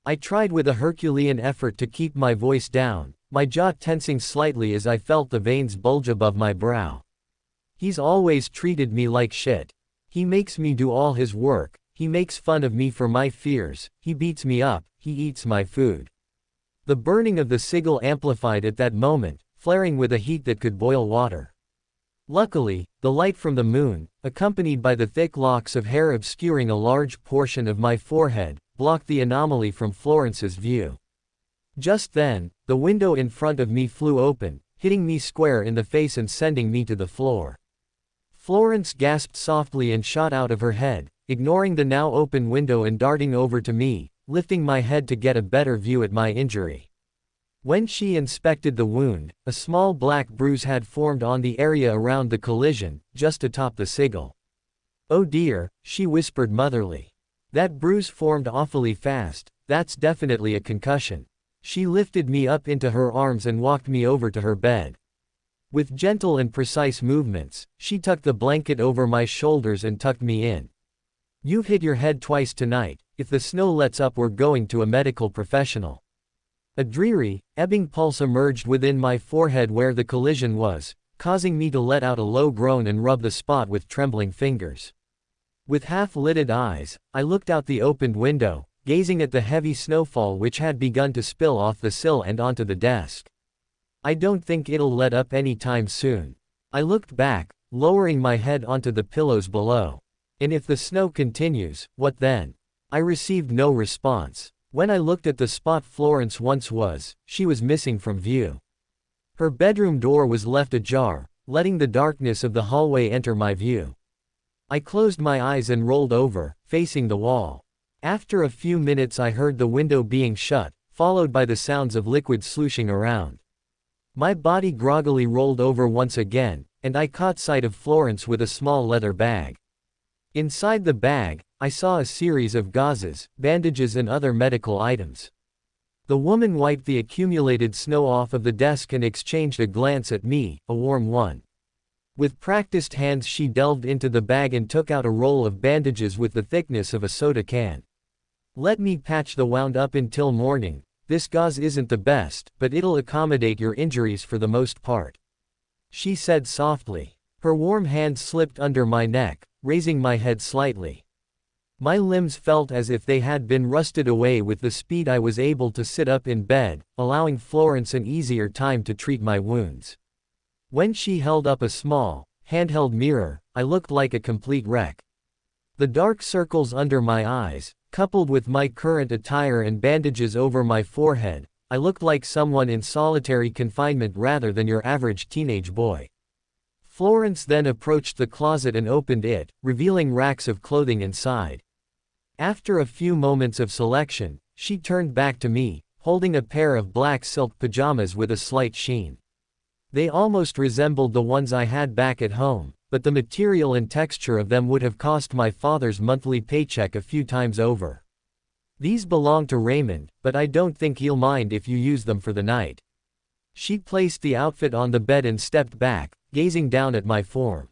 I tried with a Herculean effort to keep my voice down, my jaw tensing slightly as I felt the veins bulge above my brow. He's always treated me like shit. He makes me do all his work, he makes fun of me for my fears, he beats me up, he eats my food. The burning of the sigil amplified at that moment, flaring with a heat that could boil water. Luckily, the light from the moon, accompanied by the thick locks of hair obscuring a large portion of my forehead, blocked the anomaly from Florence's view. Just then, the window in front of me flew open, hitting me square in the face and sending me to the floor. Florence gasped softly and shot out of her head, ignoring the now open window and darting over to me, lifting my head to get a better view at my injury. When she inspected the wound, a small black bruise had formed on the area around the collision, just atop the sigil. Oh dear, she whispered motherly. That bruise formed awfully fast, that's definitely a concussion. She lifted me up into her arms and walked me over to her bed. With gentle and precise movements, she tucked the blanket over my shoulders and tucked me in. You've hit your head twice tonight, if the snow lets up we're going to a medical professional. A dreary, ebbing pulse emerged within my forehead where the collision was, causing me to let out a low groan and rub the spot with trembling fingers. With half-lidded eyes, I looked out the opened window, gazing at the heavy snowfall which had begun to spill off the sill and onto the desk. I don't think it'll let up any time soon. I looked back, lowering my head onto the pillows below. And if the snow continues, what then? I received no response. When I looked at the spot Florence once was, she was missing from view. Her bedroom door was left ajar, letting the darkness of the hallway enter my view. I closed my eyes and rolled over, facing the wall. After a few minutes I heard the window being shut, followed by the sounds of liquid slooshing around. My body groggily rolled over once again, and I caught sight of Florence with a small leather bag. Inside the bag, I saw a series of gauzes, bandages and other medical items. The woman wiped the accumulated snow off of the desk and exchanged a glance at me, a warm one. With practiced hands she delved into the bag and took out a roll of bandages with the thickness of a soda can. Let me patch the wound up until morning. This gauze isn't the best, but it'll accommodate your injuries for the most part, she said softly. Her warm hand slipped under my neck, raising my head slightly. My limbs felt as if they had been rusted away with the speed I was able to sit up in bed, allowing Florence an easier time to treat my wounds. When she held up a small, handheld mirror, I looked like a complete wreck. The dark circles under my eyes, coupled with my current attire and bandages over my forehead, I looked like someone in solitary confinement rather than your average teenage boy. Florence then approached the closet and opened it, revealing racks of clothing inside. After a few moments of selection, she turned back to me, holding a pair of black silk pajamas with a slight sheen. They almost resembled the ones I had back at home, but the material and texture of them would have cost my father's monthly paycheck a few times over. These belong to Raymond, but I don't think he'll mind if you use them for the night. She placed the outfit on the bed and stepped back, gazing down at my form.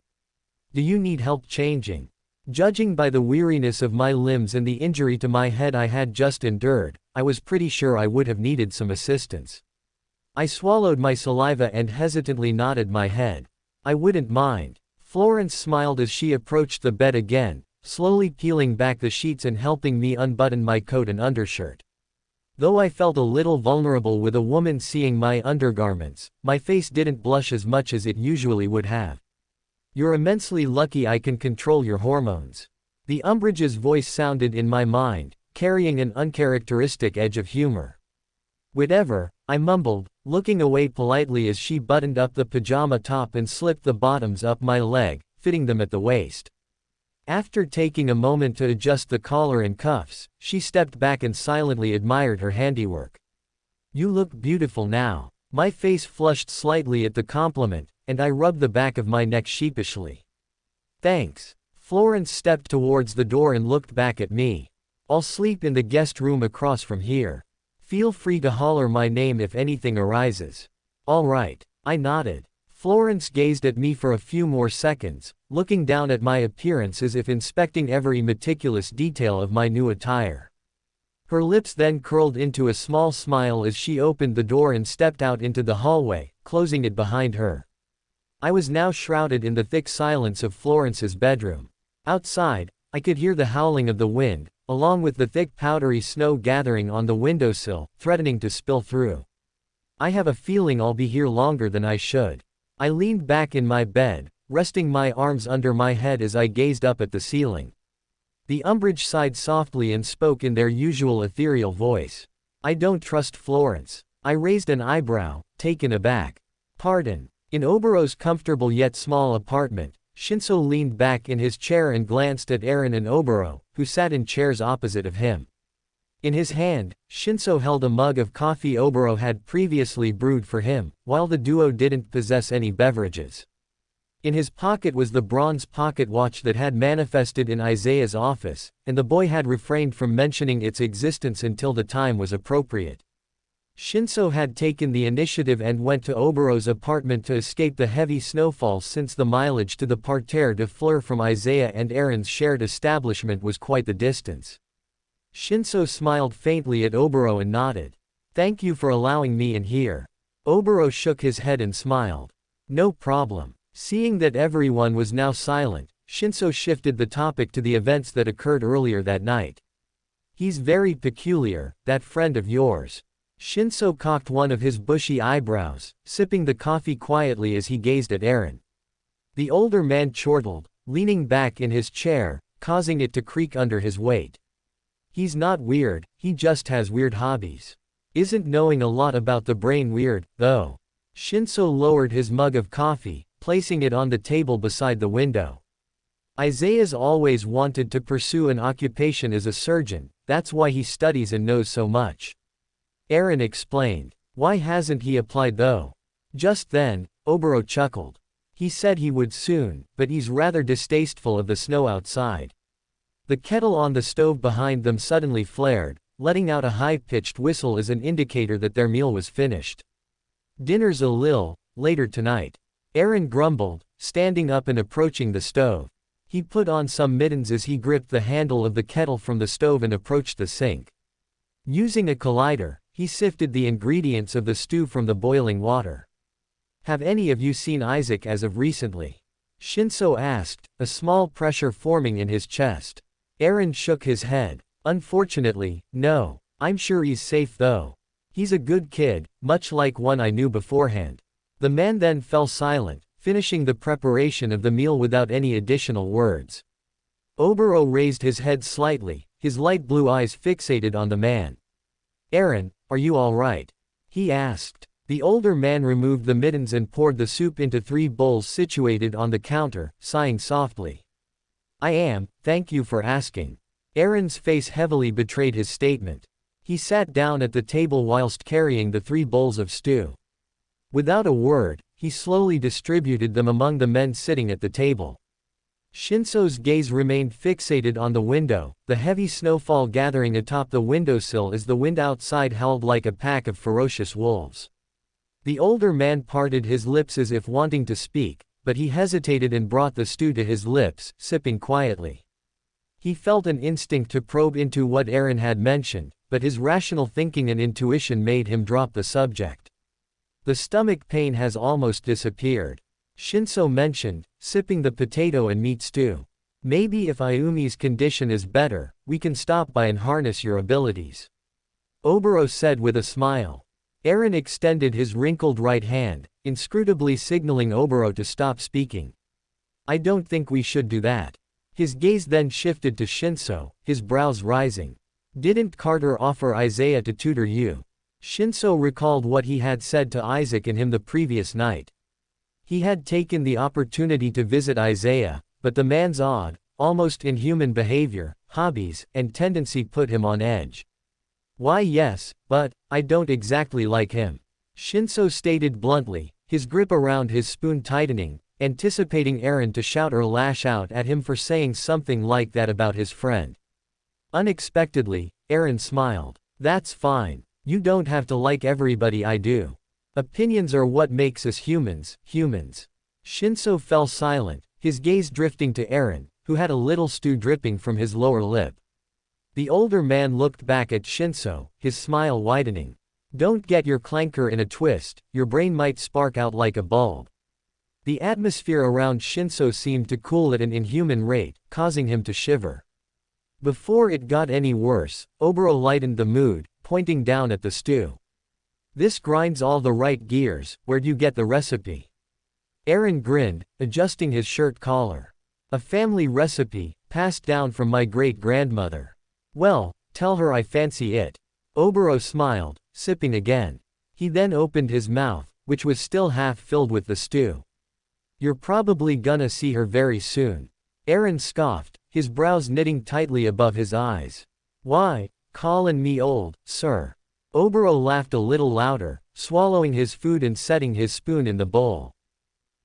Do you need help changing? Judging by the weariness of my limbs and the injury to my head I had just endured, I was pretty sure I would have needed some assistance. I swallowed my saliva and hesitantly nodded my head. I wouldn't mind. Florence smiled as she approached the bed again, slowly peeling back the sheets and helping me unbutton my coat and undershirt. Though I felt a little vulnerable with a woman seeing my undergarments, my face didn't blush as much as it usually would have. You're immensely lucky I can control your hormones. The Umbridge's voice sounded in my mind, carrying an uncharacteristic edge of humor. Whatever, I mumbled, looking away politely as she buttoned up the pajama top and slipped the bottoms up my leg, fitting them at the waist. After taking a moment to adjust the collar and cuffs, she stepped back and silently admired her handiwork. You look beautiful now. My face flushed slightly at the compliment, and I rubbed the back of my neck sheepishly. Thanks. Florence stepped towards the door and looked back at me. I'll sleep in the guest room across from here. Feel free to holler my name if anything arises. All right. I nodded. Florence gazed at me for a few more seconds, looking down at my appearance as if inspecting every meticulous detail of my new attire. Her lips then curled into a small smile as she opened the door and stepped out into the hallway, closing it behind her. I was now shrouded in the thick silence of Florence's bedroom. Outside, I could hear the howling of the wind, along with the thick powdery snow gathering on the windowsill, threatening to spill through. I have a feeling I'll be here longer than I should. I leaned back in my bed, resting my arms under my head as I gazed up at the ceiling. The Umbridge sighed softly and spoke in their usual ethereal voice. I don't trust Florence. I raised an eyebrow, taken aback. Pardon. In Oberon's comfortable yet small apartment, Shinso leaned back in his chair and glanced at Aaron and Oberon, who sat in chairs opposite of him. In his hand, Shinso held a mug of coffee Oberon had previously brewed for him, while the duo didn't possess any beverages. In his pocket was the bronze pocket watch that had manifested in Isaiah's office, and the boy had refrained from mentioning its existence until the time was appropriate. Shinso had taken the initiative and went to Oberon's apartment to escape the heavy snowfall since the mileage to the parterre de fleurs from Isaiah and Aaron's shared establishment was quite the distance. Shinso smiled faintly at Oberon and nodded. Thank you for allowing me in here. Oberon shook his head and smiled. No problem. Seeing that everyone was now silent, Shinso shifted the topic to the events that occurred earlier that night. He's very peculiar, that friend of yours. Shinso cocked one of his bushy eyebrows, sipping the coffee quietly as he gazed at Aaron. The older man chortled, leaning back in his chair, causing it to creak under his weight. He's not weird, he just has weird hobbies. Isn't knowing a lot about the brain weird, though? Shinso lowered his mug of coffee, placing it on the table beside the window. Isaiah's always wanted to pursue an occupation as a surgeon, that's why he studies and knows so much. Aaron explained. Why hasn't he applied though? Just then, Oboro chuckled. He said he would soon, but he's rather distasteful of the snow outside. The kettle on the stove behind them suddenly flared, letting out a high-pitched whistle as an indicator that their meal was finished. Dinner's a lil' later tonight. Aaron grumbled, standing up and approaching the stove. He put on some mittens as he gripped the handle of the kettle from the stove and approached the sink. Using a collider, he sifted the ingredients of the stew from the boiling water. Have any of you seen Isaac as of recently? Shinso asked, a small pressure forming in his chest. Aaron shook his head. Unfortunately, no. I'm sure he's safe though. He's a good kid, much like one I knew beforehand. The man then fell silent, finishing the preparation of the meal without any additional words. Oboro raised his head slightly, his light blue eyes fixated on the man. Aaron, are you all right? He asked. The older man removed the mittens and poured the soup into 3 bowls situated on the counter, sighing softly. I am, thank you for asking. Aaron's face heavily betrayed his statement. He sat down at the table whilst carrying the 3 bowls of stew. Without a word, he slowly distributed them among the men sitting at the table. Shinso's gaze remained fixated on the window, the heavy snowfall gathering atop the windowsill as the wind outside howled like a pack of ferocious wolves. The older man parted his lips as if wanting to speak, but he hesitated and brought the stew to his lips, sipping quietly. He felt an instinct to probe into what Aaron had mentioned, but his rational thinking and intuition made him drop the subject. The stomach pain has almost disappeared. Shinso mentioned, sipping the potato and meat stew. Maybe if Ayumi's condition is better, we can stop by and harness your abilities. Oboro said with a smile. Aaron extended his wrinkled right hand, inscrutably signaling Oboro to stop speaking. I don't think we should do that. His gaze then shifted to Shinso, his brows rising. Didn't Carter offer Isaiah to tutor you? Shinso recalled what he had said to Isaac and him the previous night. He had taken the opportunity to visit Isaiah, but the man's odd, almost inhuman behavior, hobbies, and tendency put him on edge. Why yes, but, I don't exactly like him. Shinso stated bluntly, his grip around his spoon tightening, anticipating Aaron to shout or lash out at him for saying something like that about his friend. Unexpectedly, Aaron smiled. That's fine. You don't have to like everybody I do. Opinions are what makes us humans. Shinso fell silent, his gaze drifting to Aaron, who had a little stew dripping from his lower lip. The older man looked back at Shinso, his smile widening. Don't get your clanker in a twist, your brain might spark out like a bulb. The atmosphere around Shinso seemed to cool at an inhuman rate, causing him to shiver. Before it got any worse, Oboro lightened the mood, pointing down at the stew. This grinds all the right gears, where'd you get the recipe? Aaron grinned, adjusting his shirt collar. A family recipe, passed down from my great-grandmother. Well, tell her I fancy it. Oboro smiled, sipping again. He then opened his mouth, which was still half filled with the stew. You're probably gonna see her very soon. Aaron scoffed, his brows knitting tightly above his eyes. Why, callin' me old, sir? Oboro laughed a little louder, swallowing his food and setting his spoon in the bowl.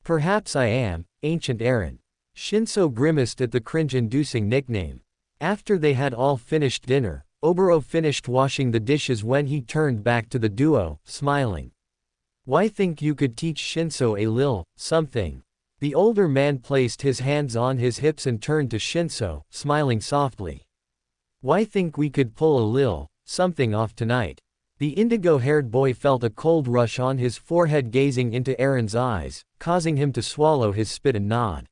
Perhaps I am, Ancient Aaron. Shinso grimaced at the cringe-inducing nickname. After they had all finished dinner, Oboro finished washing the dishes when he turned back to the duo, smiling. Why think you could teach Shinso a lil' something? The older man placed his hands on his hips and turned to Shinso, smiling softly. Why think we could pull a lil' something off tonight? The indigo-haired boy felt a cold rush on his forehead gazing into Aaron's eyes, causing him to swallow his spit and nod.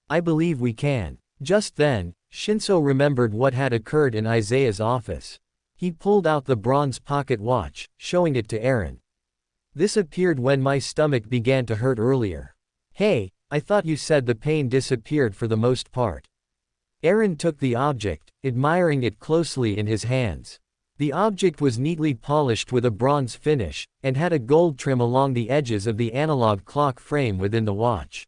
I believe we can. Just then, Shinso remembered what had occurred in Isaiah's office. He pulled out the bronze pocket watch, showing it to Aaron. This appeared when my stomach began to hurt earlier. Hey, I thought you said the pain disappeared for the most part. Aaron took the object, admiring it closely in his hands. The object was neatly polished with a bronze finish, and had a gold trim along the edges of the analog clock frame within the watch.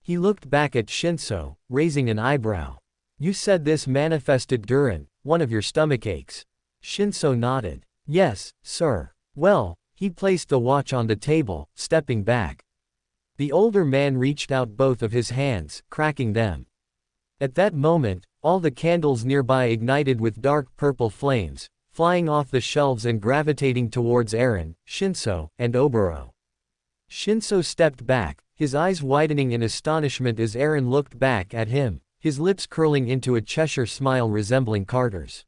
He looked back at Shinso, raising an eyebrow. "You said this manifested during one of your stomachaches." Shinso nodded. "Yes, sir." "Well." He placed the watch on the table, stepping back. The older man reached out both of his hands, cracking them. At that moment, all the candles nearby ignited with dark purple flames, flying off the shelves and gravitating towards Aaron, Shinso, and Oboro. Shinso stepped back, his eyes widening in astonishment as Aaron looked back at him, his lips curling into a Cheshire smile resembling Carter's.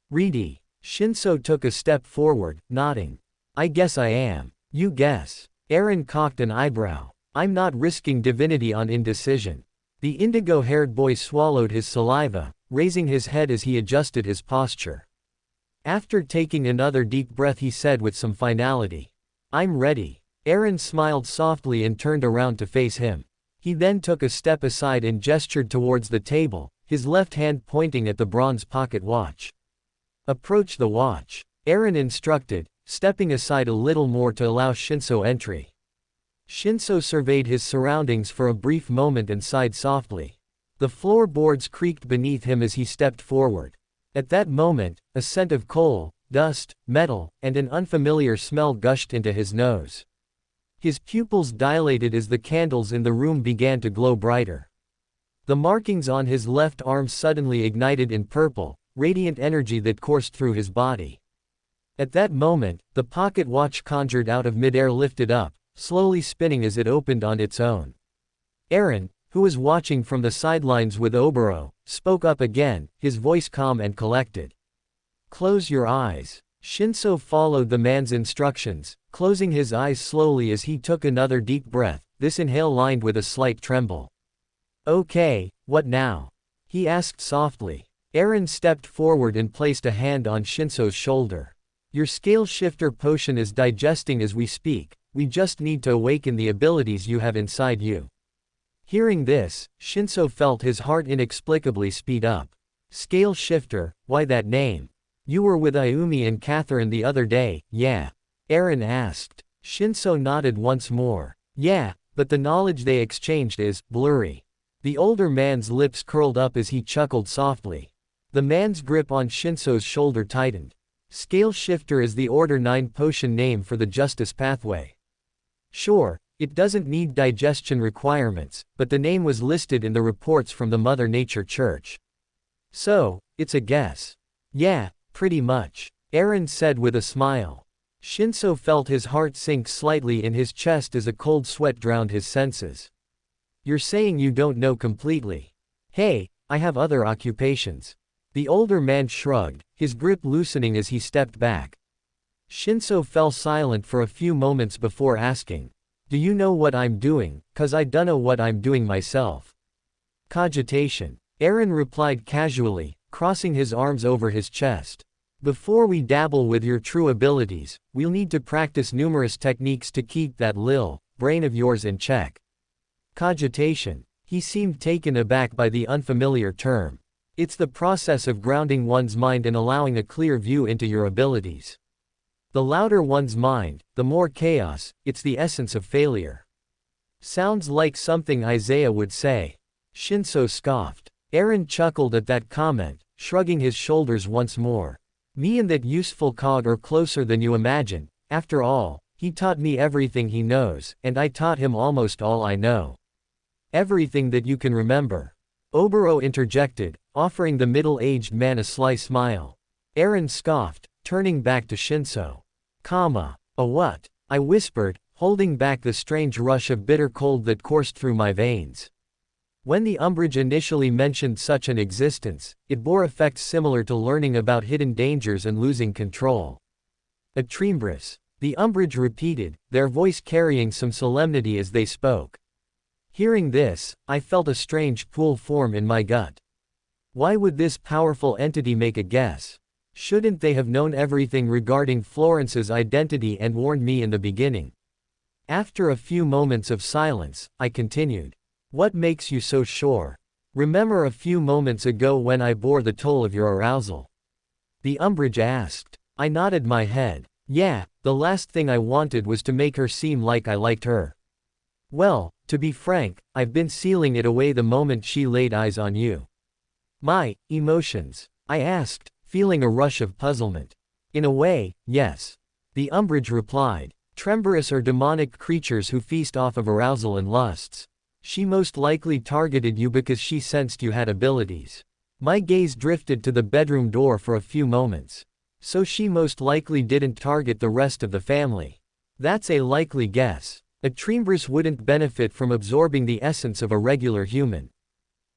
"Reedy." Shinso took a step forward, nodding. "I guess I am." "You guess." Aaron cocked an eyebrow. "I'm not risking divinity on indecision." The indigo-haired boy swallowed his saliva, raising his head as he adjusted his posture. After taking another deep breath he said with some finality, "I'm ready." Aaron smiled softly and turned around to face him. He then took a step aside and gestured towards the table, his left hand pointing at the bronze pocket watch. "Approach the watch," Aaron instructed, stepping aside a little more to allow Shinso entry. Shinso surveyed his surroundings for a brief moment and sighed softly. The floorboards creaked beneath him as he stepped forward. At that moment, a scent of coal, dust, metal, and an unfamiliar smell gushed into his nose. His pupils dilated as the candles in the room began to glow brighter. The markings on his left arm suddenly ignited in purple, radiant energy that coursed through his body. At that moment, the pocket watch conjured out of midair lifted up, slowly spinning as it opened on its own. Aaron, who was watching from the sidelines with Oboro, spoke up again, his voice calm and collected. "Close your eyes." Shinso followed the man's instructions, closing his eyes slowly as he took another deep breath, this inhale lined with a slight tremble. "Okay, what now?" he asked softly. Aaron stepped forward and placed a hand on Shinso's shoulder. "Your scale shifter potion is digesting as we speak, we just need to awaken the abilities you have inside you." Hearing this, Shinso felt his heart inexplicably speed up. "Scale shifter, why that name? You were with Ayumi and Catherine the other day, yeah?" Aaron asked. Shinso nodded once more. "Yeah, but the knowledge they exchanged is blurry." The older man's lips curled up as he chuckled softly. The man's grip on Shinso's shoulder tightened. "Scale shifter is the Order 9 potion name for the Justice Pathway. Sure, it doesn't need digestion requirements, but the name was listed in the reports from the Mother Nature Church. So, it's a guess." "Yeah, pretty much," Aaron said with a smile. Shinso felt his heart sink slightly in his chest as a cold sweat drowned his senses. "You're saying you don't know completely?" "Hey, I have other occupations." The older man shrugged, his grip loosening as he stepped back. Shinso fell silent for a few moments before asking, "Do you know what I'm doing? 'Cause I dunno what I'm doing myself." "Cogitation," Aaron replied casually, crossing his arms over his chest. "Before we dabble with your true abilities, we'll need to practice numerous techniques to keep that lil brain of yours in check." Cogitation. He seemed taken aback by the unfamiliar term. "It's the process of grounding one's mind and allowing a clear view into your abilities. The louder one's mind, the more chaos, it's the essence of failure." "Sounds like something Isaiah would say." Shinso scoffed. Aaron chuckled at that comment, shrugging his shoulders once more. "Me and that useful cog are closer than you imagine. After all, he taught me everything he knows, and I taught him almost all I know. Everything that you can remember." Oboro interjected, offering the middle-aged man a sly smile. Aaron scoffed, turning back to Shinso. A what?" I whispered, holding back the strange rush of bitter cold that coursed through my veins. When the umbrage initially mentioned such an existence, it bore effects similar to learning about hidden dangers and losing control. "A Trimbris," the umbrage repeated, their voice carrying some solemnity as they spoke. Hearing this, I felt a strange pull form in my gut. Why would this powerful entity make a guess? Shouldn't they have known everything regarding Florence's identity and warned me in the beginning? After a few moments of silence, I continued. "What makes you so sure?" Remember a few moments ago when I bore the toll of your arousal? The umbrage asked. I nodded my head. Yeah, the last thing I wanted was to make her seem like I liked her. Well, to be frank, I've been sealing it away the moment she laid eyes on you. My emotions? I asked, feeling a rush of puzzlement. In a way, yes. The umbrage replied. Tremorous are demonic creatures who feast off of arousal and lusts. She most likely targeted you because she sensed you had abilities. My gaze drifted to the bedroom door for a few moments. So she most likely didn't target the rest of the family. That's a likely guess. A Tremorous wouldn't benefit from absorbing the essence of a regular human.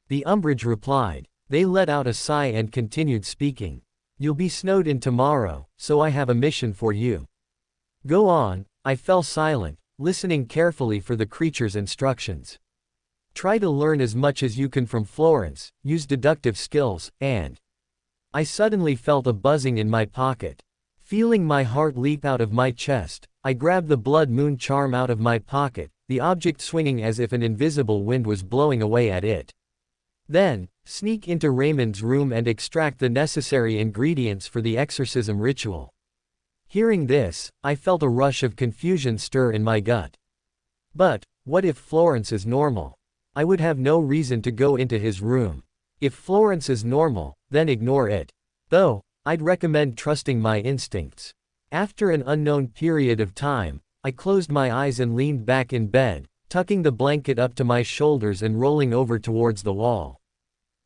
The umbrage replied. They let out a sigh and continued speaking. You'll be snowed in tomorrow, so I have a mission for you. Go on. I fell silent, listening carefully for the creature's instructions. Try to learn as much as you can from Florence, use deductive skills, and... I suddenly felt a buzzing in my pocket. Feeling my heart leap out of my chest, I grabbed the blood moon charm out of my pocket, the object swinging as if an invisible wind was blowing away at it. Then, sneak into Raymond's room and extract the necessary ingredients for the exorcism ritual. Hearing this, I felt a rush of confusion stir in my gut. But, what if Florence is normal? I would have no reason to go into his room. If Florence is normal, then ignore it. Though, I'd recommend trusting my instincts. After an unknown period of time, I closed my eyes and leaned back in bed, tucking the blanket up to my shoulders and rolling over towards the wall.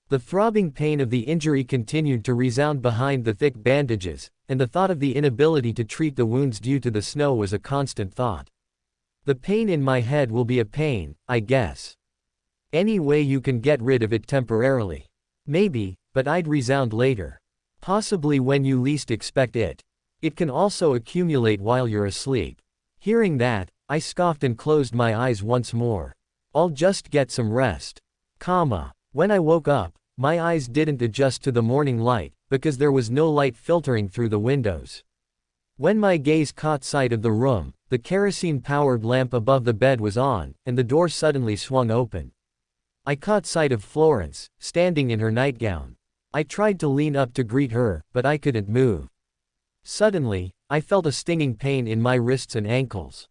The throbbing pain of the injury continued to resound behind the thick bandages, and the thought of the inability to treat the wounds due to the snow was a constant thought. The pain in my head will be a pain, I guess. Any way you can get rid of it temporarily. Maybe, but I'd resound later. Possibly when you least expect it. It can also accumulate while you're asleep. Hearing that, I scoffed and closed my eyes once more. I'll just get some rest. When I woke up, my eyes didn't adjust to the morning light, because there was no light filtering through the windows. When my gaze caught sight of the room, the kerosene-powered lamp above the bed was on, and the door suddenly swung open. I caught sight of Florence, standing in her nightgown. I tried to lean up to greet her, but I couldn't move. Suddenly, I felt a stinging pain in my wrists and ankles.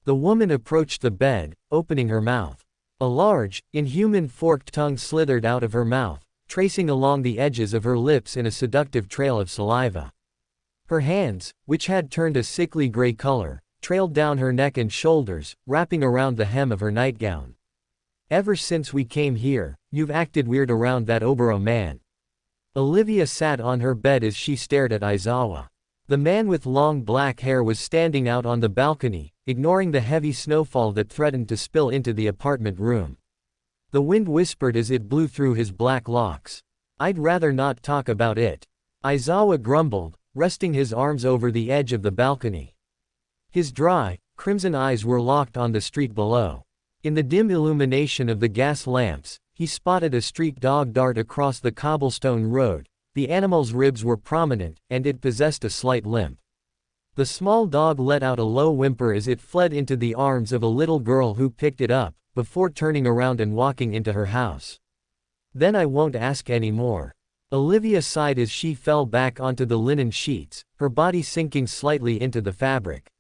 The woman approached the bed, opening her mouth. A large, inhuman forked tongue slithered out of her mouth, tracing along the edges of her lips in a seductive trail of saliva. Her hands, which had turned a sickly gray color, trailed down her neck and shoulders, wrapping around the hem of her nightgown. Ever since we came here, you've acted weird around that Oboro man. Olivia sat on her bed as she stared at Aizawa. The man with long black hair was standing out on the balcony, ignoring the heavy snowfall that threatened to spill into the apartment room. The wind whispered as it blew through his black locks. I'd rather not talk about it. Aizawa grumbled, resting his arms over the edge of the balcony. His dry, crimson eyes were locked on the street below. In the dim illumination of the gas lamps, he spotted a street dog dart across the cobblestone road. The animal's ribs were prominent, and it possessed a slight limp. The small dog let out a low whimper as it fled into the arms of a little girl who picked it up, before turning around and walking into her house. Then I won't ask any more. Olivia sighed as she fell back onto the linen sheets, her body sinking slightly into the fabric.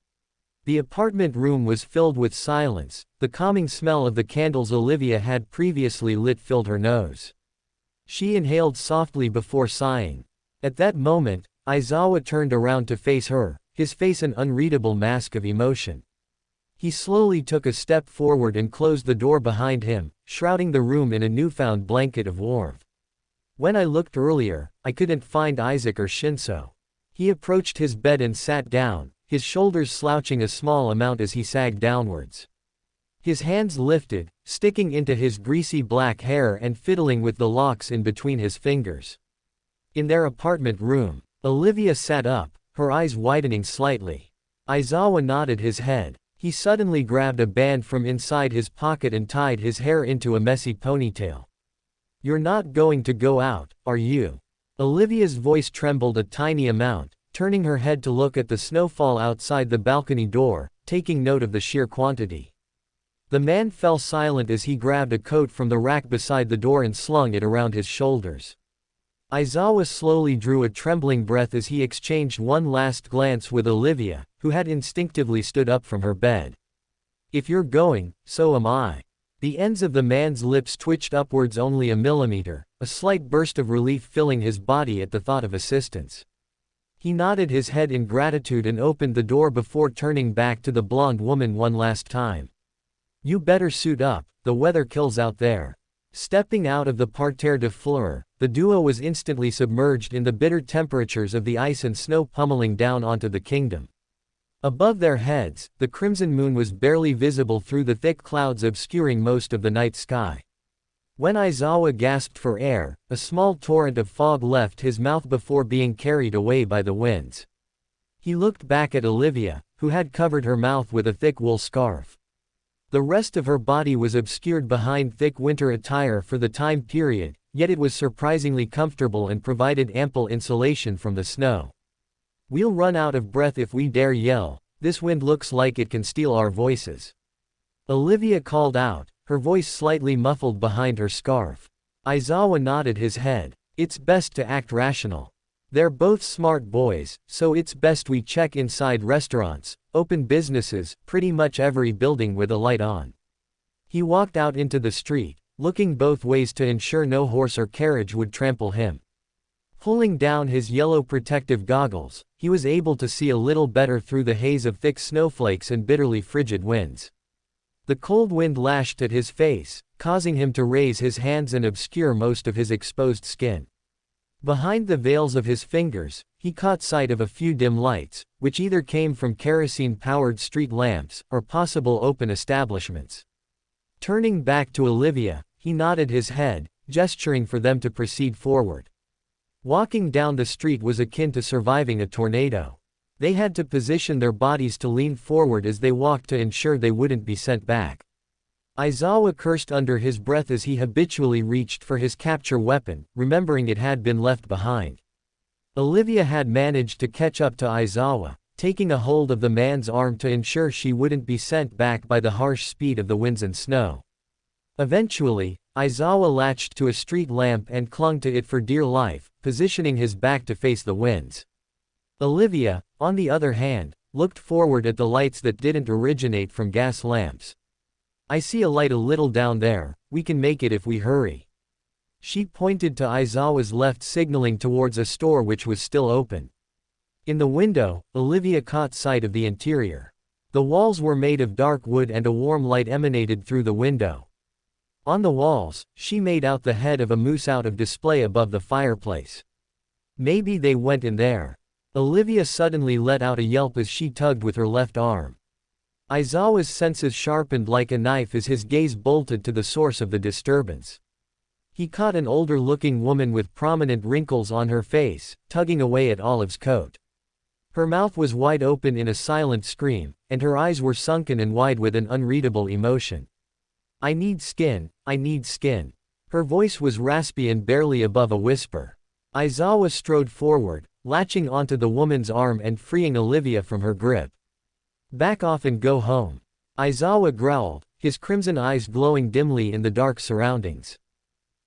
The apartment room was filled with silence, the calming smell of the candles Olivia had previously lit filled her nose. She inhaled softly before sighing. At that moment, Aizawa turned around to face her, his face an unreadable mask of emotion. He slowly took a step forward and closed the door behind him, shrouding the room in a newfound blanket of warmth. When I looked earlier, I couldn't find Isaac or Shinso. He approached his bed and sat down, his shoulders slouching a small amount as he sagged downwards. His hands lifted, sticking into his greasy black hair and fiddling with the locks in between his fingers. In their apartment room, Olivia sat up, her eyes widening slightly. Aizawa nodded his head. He suddenly grabbed a band from inside his pocket and tied his hair into a messy ponytail. You're not going to go out, are you? Olivia's voice trembled a tiny amount, turning her head to look at the snowfall outside the balcony door, taking note of the sheer quantity. The man fell silent as he grabbed a coat from the rack beside the door and slung it around his shoulders. Aizawa slowly drew a trembling breath as he exchanged one last glance with Olivia, who had instinctively stood up from her bed. If you're going, so am I. The ends of the man's lips twitched upwards only a millimeter, a slight burst of relief filling his body at the thought of assistance. He nodded his head in gratitude and opened the door before turning back to the blonde woman one last time. You better suit up, the weather kills out there. Stepping out of the parterre de fleurs, the duo was instantly submerged in the bitter temperatures of the ice and snow pummeling down onto the kingdom. Above their heads, the crimson moon was barely visible through the thick clouds obscuring most of the night sky. When Aizawa gasped for air, a small torrent of fog left his mouth before being carried away by the winds. He looked back at Olivia, who had covered her mouth with a thick wool scarf. The rest of her body was obscured behind thick winter attire for the time period, yet it was surprisingly comfortable and provided ample insulation from the snow. We'll run out of breath if we dare yell, this wind looks like it can steal our voices. Olivia called out, her voice slightly muffled behind her scarf. Aizawa nodded his head. It's best to act rational. They're both smart boys, so it's best we check inside restaurants, open businesses, pretty much every building with a light on. He walked out into the street, looking both ways to ensure no horse or carriage would trample him. Pulling down his yellow protective goggles, he was able to see a little better through the haze of thick snowflakes and bitterly frigid winds. The cold wind lashed at his face, causing him to raise his hands and obscure most of his exposed skin. Behind the veils of his fingers, he caught sight of a few dim lights, which either came from kerosene-powered street lamps, or possible open establishments. Turning back to Olivia, he nodded his head, gesturing for them to proceed forward. Walking down the street was akin to surviving a tornado. They had to position their bodies to lean forward as they walked to ensure they wouldn't be sent back. Aizawa cursed under his breath as he habitually reached for his capture weapon, remembering it had been left behind. Olivia had managed to catch up to Aizawa, taking a hold of the man's arm to ensure she wouldn't be sent back by the harsh speed of the winds and snow. Eventually, Aizawa latched to a street lamp and clung to it for dear life, positioning his back to face the winds. Olivia, on the other hand, looked forward at the lights that didn't originate from gas lamps. I see a light a little down there, we can make it if we hurry. She pointed to Aizawa's left, signaling towards a store which was still open. In the window, Olivia caught sight of the interior. The walls were made of dark wood and a warm light emanated through the window. On the walls, she made out the head of a moose out of display above the fireplace. Maybe they went in there. Olivia suddenly let out a yelp as she tugged with her left arm. Aizawa's senses sharpened like a knife as his gaze bolted to the source of the disturbance. He caught an older-looking woman with prominent wrinkles on her face, tugging away at Olive's coat. Her mouth was wide open in a silent scream, and her eyes were sunken and wide with an unreadable emotion. I need skin, I need skin. Her voice was raspy and barely above a whisper. Aizawa strode forward, latching onto the woman's arm and freeing Olivia from her grip. Back off and go home. Aizawa growled, his crimson eyes glowing dimly in the dark surroundings.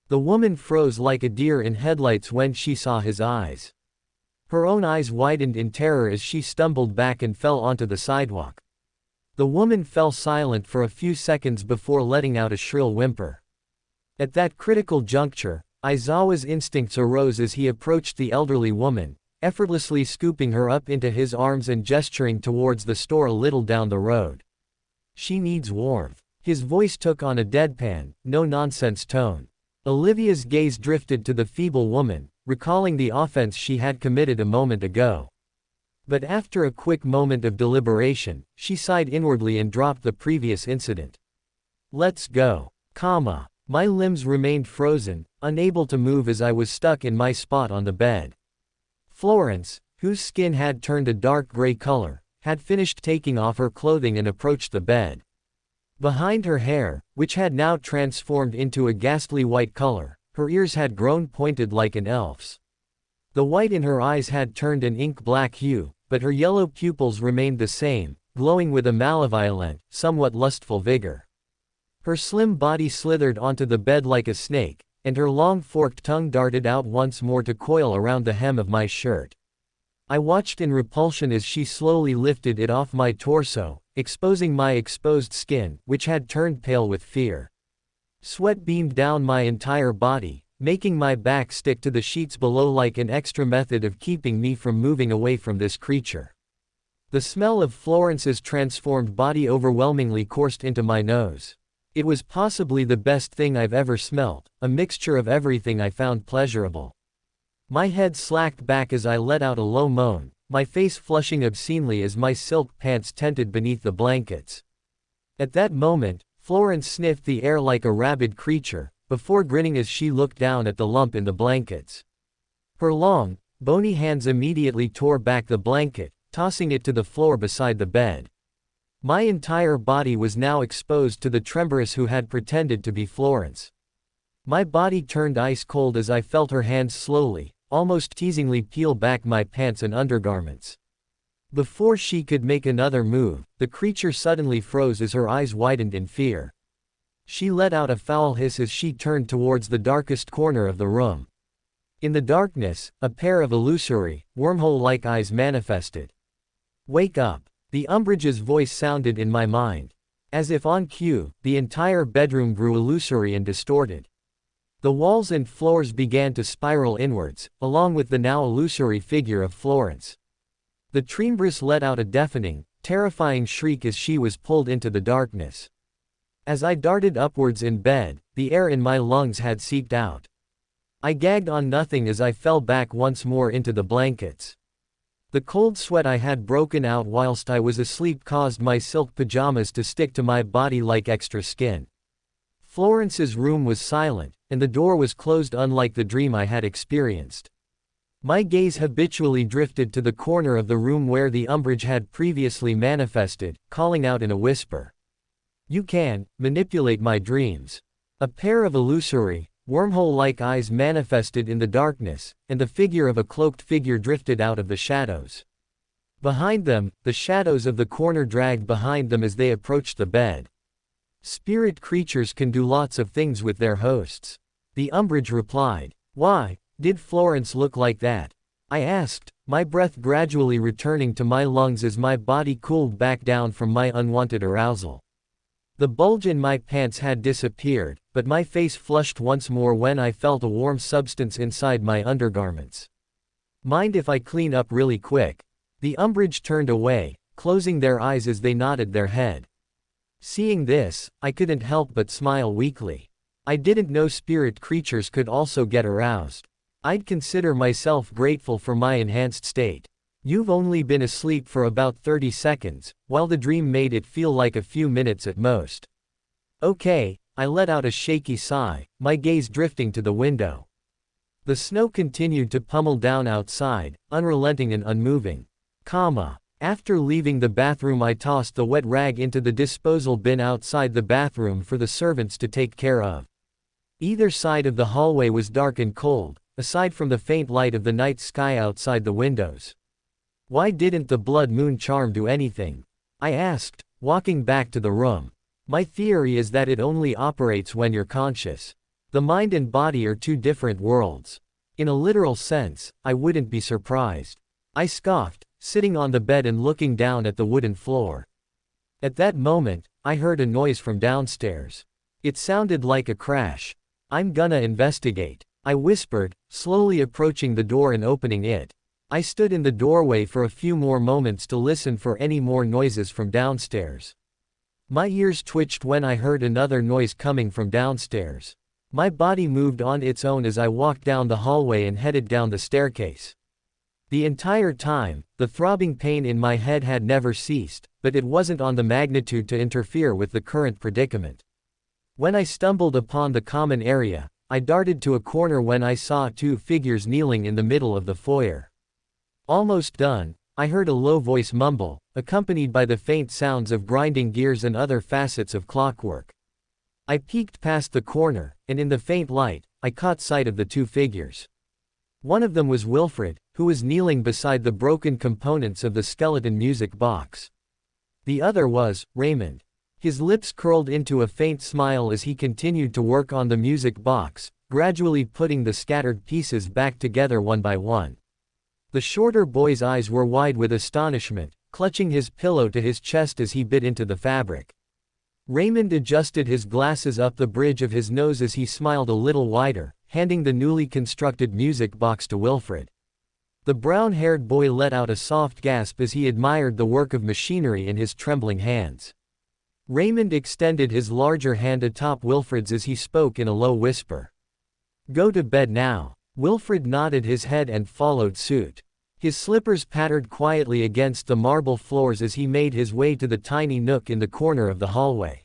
The woman froze like a deer in headlights when she saw his eyes. Her own eyes widened in terror as she stumbled back and fell onto the sidewalk. The woman fell silent for a few seconds before letting out a shrill whimper. At that critical juncture, Aizawa's instincts arose as he approached the elderly woman, effortlessly scooping her up into his arms and gesturing towards the store a little down the road. She needs warmth. His voice took on a deadpan, no-nonsense tone. Olivia's gaze drifted to the feeble woman, recalling the offense she had committed a moment ago. But after a quick moment of deliberation, she sighed inwardly and dropped the previous incident. Let's go. My limbs remained frozen, unable to move as I was stuck in my spot on the bed. Florence, whose skin had turned a dark gray color, had finished taking off her clothing and approached the bed. Behind her hair, which had now transformed into a ghastly white color, her ears had grown pointed like an elf's. The white in her eyes had turned an ink-black hue, but her yellow pupils remained the same, glowing with a malevolent, somewhat lustful vigor. Her slim body slithered onto the bed like a snake, and her long forked tongue darted out once more to coil around the hem of my shirt. I watched in repulsion as she slowly lifted it off my torso, exposing my exposed skin, which had turned pale with fear. Sweat beamed down my entire body, making my back stick to the sheets below like an extra method of keeping me from moving away from this creature. The smell of Florence's transformed body overwhelmingly coursed into my nose. It was possibly the best thing I've ever smelt, a mixture of everything I found pleasurable. My head slacked back as I let out a low moan, my face flushing obscenely as my silk pants tented beneath the blankets. At that moment, Florence sniffed the air like a rabid creature, before grinning as she looked down at the lump in the blankets. Her long, bony hands immediately tore back the blanket, tossing it to the floor beside the bed. My entire body was now exposed to the tremorous who had pretended to be Florence. My body turned ice cold as I felt her hands slowly, almost teasingly peel back my pants and undergarments. Before she could make another move, the creature suddenly froze as her eyes widened in fear. She let out a foul hiss as she turned towards the darkest corner of the room. In the darkness, a pair of illusory, wormhole-like eyes manifested. "Wake up!" The Umbridge's voice sounded in my mind. As if on cue, the entire bedroom grew illusory and distorted. The walls and floors began to spiral inwards, along with the now illusory figure of Florence. The Trembress let out a deafening, terrifying shriek as she was pulled into the darkness. As I darted upwards in bed, the air in my lungs had seeped out. I gagged on nothing as I fell back once more into the blankets. The cold sweat I had broken out whilst I was asleep caused my silk pajamas to stick to my body like extra skin. Florence's room was silent, and the door was closed unlike the dream I had experienced. My gaze habitually drifted to the corner of the room where the Umbridge had previously manifested, calling out in a whisper. "You can manipulate my dreams." A pair of illusory, wormhole-like eyes manifested in the darkness, and the figure of a cloaked figure drifted out of the shadows. Behind them, the shadows of the corner dragged behind them as they approached the bed. "Spirit creatures can do lots of things with their hosts," the Umbridge replied. "Why did Florence look like that?" I asked, my breath gradually returning to my lungs as my body cooled back down from my unwanted arousal. The bulge in my pants had disappeared, but my face flushed once more when I felt a warm substance inside my undergarments. "Mind if I clean up really quick?" The Umbridge turned away, closing their eyes as they nodded their head. Seeing this, I couldn't help but smile weakly. I didn't know spirit creatures could also get aroused. I'd consider myself grateful for my enhanced state. "You've only been asleep for about 30 seconds, while the dream made it feel like a few minutes at most." "Okay," I let out a shaky sigh, my gaze drifting to the window. The snow continued to pummel down outside, unrelenting and unmoving. After leaving the bathroom, I tossed the wet rag into the disposal bin outside the bathroom for the servants to take care of. Either side of the hallway was dark and cold, aside from the faint light of the night sky outside the windows. Why didn't the blood moon charm do anything? I asked, walking back to the room. My theory is that it only operates when you're conscious. The mind and body are two different worlds. In a literal sense, I wouldn't be surprised. I scoffed, sitting on the bed and looking down at the wooden floor. At that moment, I heard a noise from downstairs. It sounded like a crash. "I'm gonna investigate," I whispered, slowly approaching the door and opening it. I stood in the doorway for a few more moments to listen for any more noises from downstairs. My ears twitched when I heard another noise coming from downstairs. My body moved on its own as I walked down the hallway and headed down the staircase. The entire time, the throbbing pain in my head had never ceased, but it wasn't on the magnitude to interfere with the current predicament. When I stumbled upon the common area, I darted to a corner when I saw two figures kneeling in the middle of the foyer. Almost done, I heard a low voice mumble, accompanied by the faint sounds of grinding gears and other facets of clockwork. I peeked past the corner, and in the faint light, I caught sight of the two figures. One of them was Wilfred, who was kneeling beside the broken components of the skeleton music box. The other was Raymond. His lips curled into a faint smile as he continued to work on the music box, gradually putting the scattered pieces back together one by one. The shorter boy's eyes were wide with astonishment, clutching his pillow to his chest as he bit into the fabric. Raymond adjusted his glasses up the bridge of his nose as he smiled a little wider, handing the newly constructed music box to Wilfred. The brown-haired boy let out a soft gasp as he admired the work of machinery in his trembling hands. Raymond extended his larger hand atop Wilfred's as he spoke in a low whisper. "Go to bed now." Wilfred nodded his head and followed suit. His slippers pattered quietly against the marble floors as he made his way to the tiny nook in the corner of the hallway.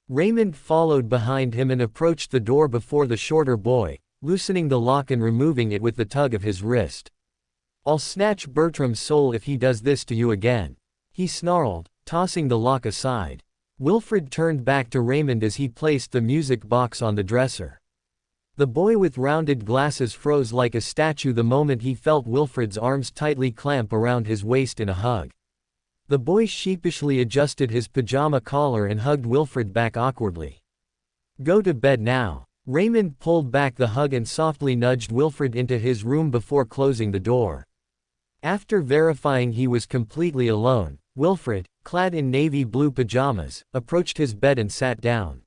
Raymond followed behind him and approached the door before the shorter boy, loosening the lock and removing it with the tug of his wrist. "I'll snatch Bertram's soul if he does this to you again," he snarled, tossing the lock aside. Wilfred turned back to Raymond as he placed the music box on the dresser. The boy with rounded glasses froze like a statue the moment he felt Wilfred's arms tightly clamp around his waist in a hug. The boy sheepishly adjusted his pajama collar and hugged Wilfred back awkwardly. "Go to bed now." Raymond pulled back the hug and softly nudged Wilfred into his room before closing the door. After verifying he was completely alone, Wilfred, clad in navy blue pajamas, approached his bed and sat down.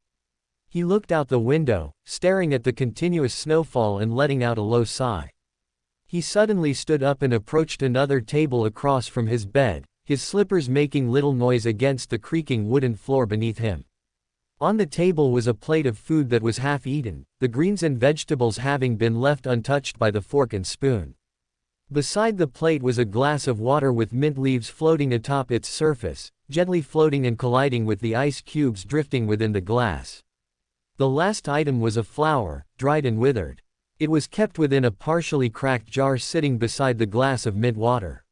He looked out the window, staring at the continuous snowfall and letting out a low sigh. He suddenly stood up and approached another table across from his bed, his slippers making little noise against the creaking wooden floor beneath him. On the table was a plate of food that was half eaten, the greens and vegetables having been left untouched by the fork and spoon. Beside the plate was a glass of water with mint leaves floating atop its surface, gently floating and colliding with the ice cubes drifting within the glass. The last item was a flower, dried and withered. It was kept within a partially cracked jar sitting beside the glass of mint water.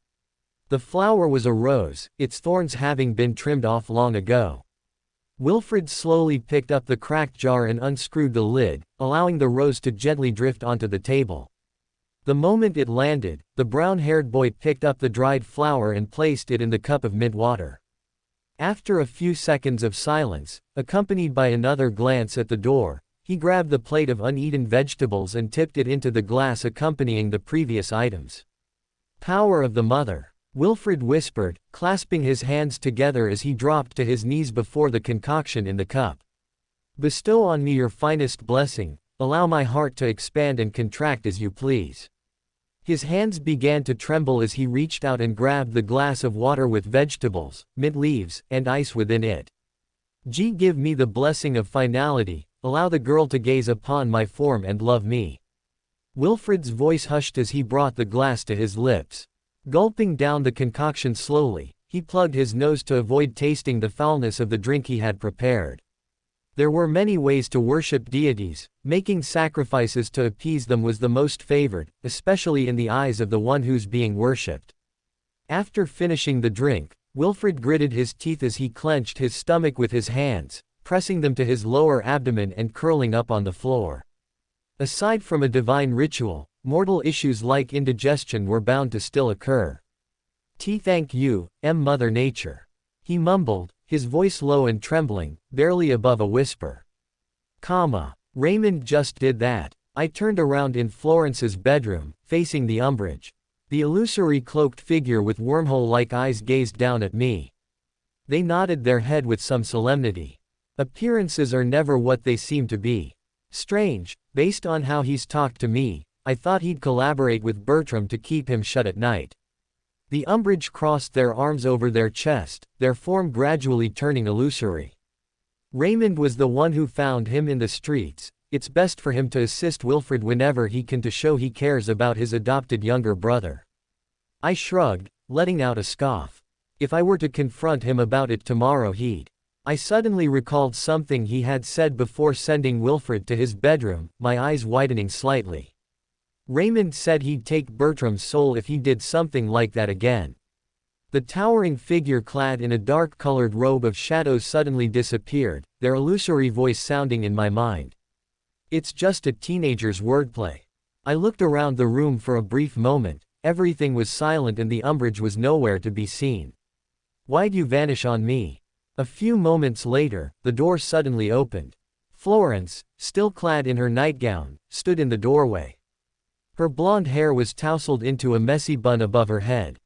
The flower was a rose, its thorns having been trimmed off long ago. Wilfred slowly picked up the cracked jar and unscrewed the lid, allowing the rose to gently drift onto the table. The moment it landed, the brown-haired boy picked up the dried flower and placed it in the cup of mint water. After a few seconds of silence, accompanied by another glance at the door, he grabbed the plate of uneaten vegetables and tipped it into the glass accompanying the previous items. "Power of the mother," Wilfred whispered, clasping his hands together as he dropped to his knees before the concoction in the cup. "Bestow on me your finest blessing, allow my heart to expand and contract as you please." His hands began to tremble as he reached out and grabbed the glass of water with vegetables, mint leaves, and ice within it. "Give me the blessing of finality, allow the girl to gaze upon my form and love me." Wilfred's voice hushed as he brought the glass to his lips. Gulping down the concoction slowly, he plugged his nose to avoid tasting the foulness of the drink he had prepared. There were many ways to worship deities, making sacrifices to appease them was the most favored, especially in the eyes of the one who's being worshipped. After finishing the drink, Wilfred gritted his teeth as he clenched his stomach with his hands, pressing them to his lower abdomen and curling up on the floor. Aside from a divine ritual, mortal issues like indigestion were bound to still occur. "Thank you, Mother Nature," he mumbled, his voice low and trembling, barely above a whisper. Raymond just did that. I turned around in Florence's bedroom, facing the umbrage. The illusory cloaked figure with wormhole-like eyes gazed down at me. They nodded their head with some solemnity. Appearances are never what they seem to be. Strange, based on how he's talked to me, I thought he'd collaborate with Bertram to keep him shut at night. The umbrage crossed their arms over their chest, their form gradually turning illusory. Raymond was the one who found him in the streets. It's best for him to assist Wilfred whenever he can to show he cares about his adopted younger brother. I shrugged, letting out a scoff. If I were to confront him about it tomorrow I suddenly recalled something he had said before sending Wilfred to his bedroom, my eyes widening slightly. Raymond said he'd take Bertram's soul if he did something like that again. The towering figure clad in a dark-colored robe of shadows suddenly disappeared, their illusory voice sounding in my mind. It's just a teenager's wordplay. I looked around the room for a brief moment, everything was silent and the umbrage was nowhere to be seen. Why'd you vanish on me? A few moments later, the door suddenly opened. Florence, still clad in her nightgown, stood in the doorway. Her blonde hair was tousled into a messy bun above her head.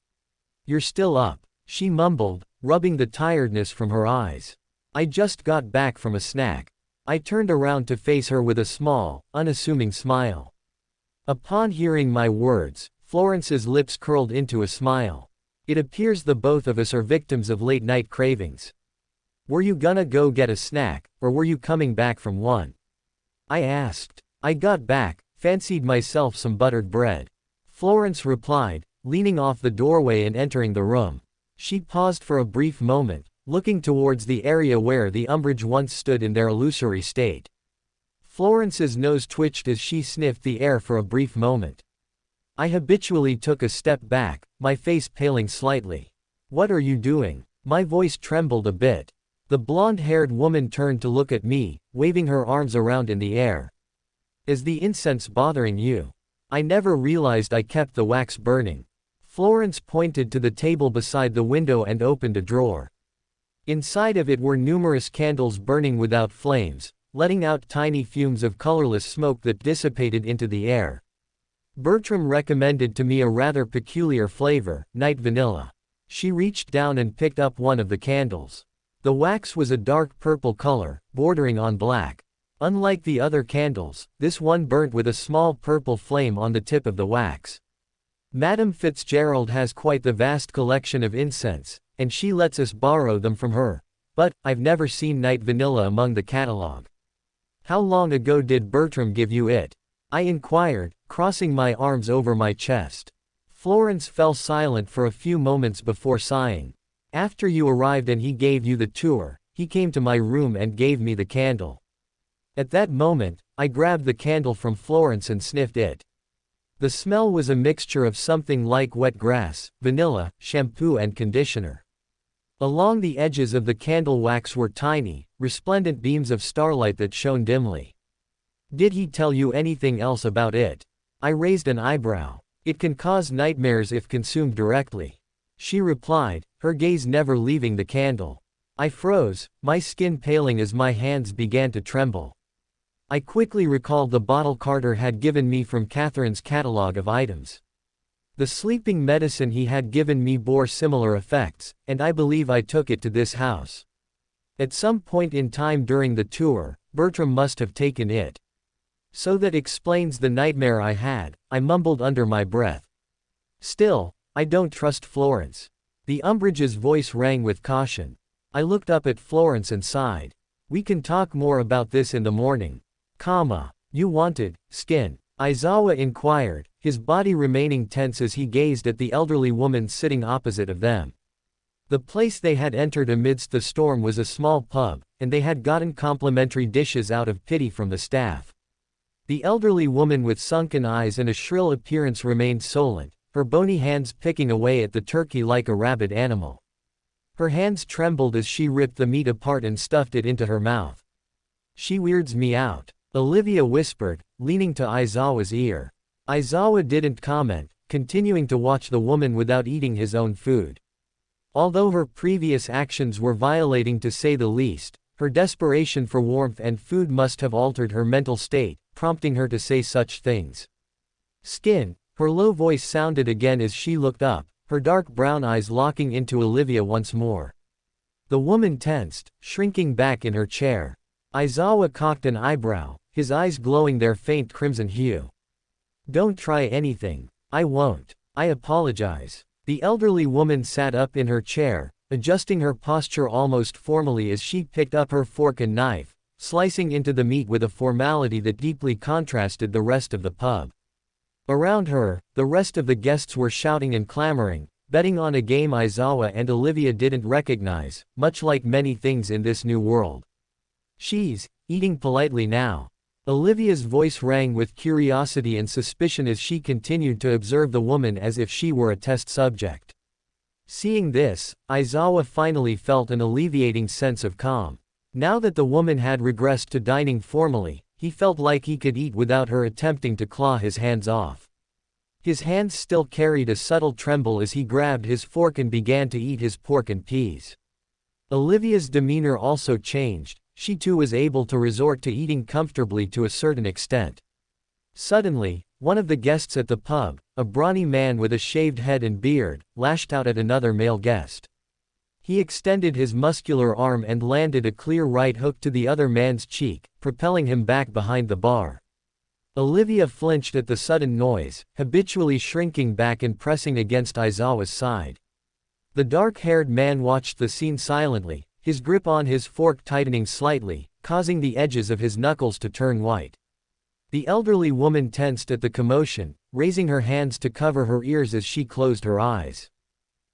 "You're still up," she mumbled, rubbing the tiredness from her eyes. "I just got back from a snack." I turned around to face her with a small, unassuming smile. Upon hearing my words, Florence's lips curled into a smile. "It appears the both of us are victims of late-night cravings. Were you gonna go get a snack, or were you coming back from one?" I asked. "I got back, fancied myself some buttered bread," Florence replied, leaning off the doorway and entering the room. She paused for a brief moment, looking towards the area where the umbrage once stood in their illusory state. Florence's nose twitched as she sniffed the air for a brief moment. I habitually took a step back, my face paling slightly. "What are you doing?" My voice trembled a bit. The blonde-haired woman turned to look at me, waving her arms around in the air. "Is the incense bothering you?" I never realized I kept the wax burning. Florence pointed to the table beside the window and opened a drawer. Inside of it were numerous candles burning without flames, letting out tiny fumes of colorless smoke that dissipated into the air. Bertram recommended to me a rather peculiar flavor, night vanilla. She reached down and picked up one of the candles. The wax was a dark purple color, bordering on black. Unlike the other candles, this one burnt with a small purple flame on the tip of the wax. Madame Fitzgerald has quite the vast collection of incense, and she lets us borrow them from her. But, I've never seen night vanilla among the catalog. "How long ago did Bertram give you it?" I inquired, crossing my arms over my chest. Florence fell silent for a few moments before sighing. "After you arrived and he gave you the tour, he came to my room and gave me the candle." At that moment, I grabbed the candle from Florence and sniffed it. The smell was a mixture of something like wet grass, vanilla, shampoo and conditioner. Along the edges of the candle wax were tiny, resplendent beams of starlight that shone dimly. "Did he tell you anything else about it?" I raised an eyebrow. "It can cause nightmares if consumed directly," she replied, her gaze never leaving the candle. I froze, my skin paling as my hands began to tremble. I quickly recalled the bottle Carter had given me from Catherine's catalog of items. The sleeping medicine he had given me bore similar effects, and I believe I took it to this house. At some point in time during the tour, Bertram must have taken it. "So that explains the nightmare I had," I mumbled under my breath. "Still, I don't trust Florence." The umbrage's voice rang with caution. I looked up at Florence and sighed. "We can talk more about this in the morning." "You wanted skin?" Aizawa inquired, his body remaining tense as he gazed at the elderly woman sitting opposite of them. The place they had entered amidst the storm was a small pub, and they had gotten complimentary dishes out of pity from the staff. The elderly woman with sunken eyes and a shrill appearance remained silent, her bony hands picking away at the turkey like a rabid animal. Her hands trembled as she ripped the meat apart and stuffed it into her mouth. "She weirds me out," Olivia whispered, leaning to Aizawa's ear. Aizawa didn't comment, continuing to watch the woman without eating his own food. Although her previous actions were violating to say the least, her desperation for warmth and food must have altered her mental state, prompting her to say such things. "Skin," her low voice sounded again as she looked up, her dark brown eyes locking into Olivia once more. The woman tensed, shrinking back in her chair. Aizawa cocked an eyebrow, his eyes glowing their faint crimson hue. "Don't try anything." "I won't. I apologize." The elderly woman sat up in her chair, adjusting her posture almost formally as she picked up her fork and knife, slicing into the meat with a formality that deeply contrasted the rest of the pub. Around her, the rest of the guests were shouting and clamoring, betting on a game Aizawa and Olivia didn't recognize, much like many things in this new world. "She's eating politely now." Olivia's voice rang with curiosity and suspicion as she continued to observe the woman as if she were a test subject. Seeing this, Aizawa finally felt an alleviating sense of calm. Now that the woman had regressed to dining formally, he felt like he could eat without her attempting to claw his hands off. His hands still carried a subtle tremble as he grabbed his fork and began to eat his pork and peas. Olivia's demeanor also changed, she too was able to resort to eating comfortably to a certain extent. Suddenly, one of the guests at the pub, a brawny man with a shaved head and beard, lashed out at another male guest. He extended his muscular arm and landed a clear right hook to the other man's cheek, propelling him back behind the bar. Olivia flinched at the sudden noise, habitually shrinking back and pressing against Aizawa's side. The dark-haired man watched the scene silently, his grip on his fork tightening slightly, causing the edges of his knuckles to turn white. The elderly woman tensed at the commotion, raising her hands to cover her ears as she closed her eyes.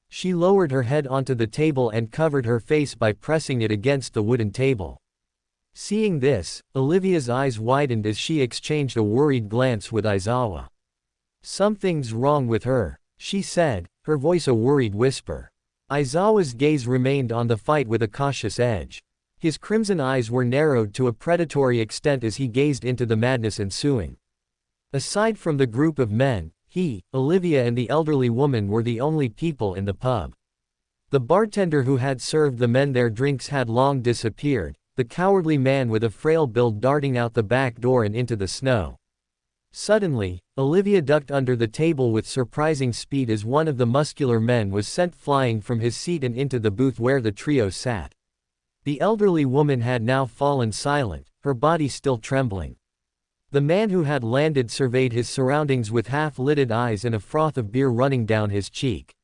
She lowered her head onto the table and covered her face by pressing it against the wooden table. Seeing this, Olivia's eyes widened as she exchanged a worried glance with Aizawa. "Something's wrong with her," she said, her voice a worried whisper. Aizawa's gaze remained on the fight with a cautious edge. His crimson eyes were narrowed to a predatory extent as he gazed into the madness ensuing. Aside from the group of men, he, Olivia and the elderly woman were the only people in the pub. The bartender who had served the men their drinks had long disappeared, the cowardly man with a frail build darting out the back door and into the snow. Suddenly, Olivia ducked under the table with surprising speed as one of the muscular men was sent flying from his seat and into the booth where the trio sat. The elderly woman had now fallen silent, her body still trembling. The man who had landed surveyed his surroundings with half-lidded eyes and a froth of beer running down his cheek.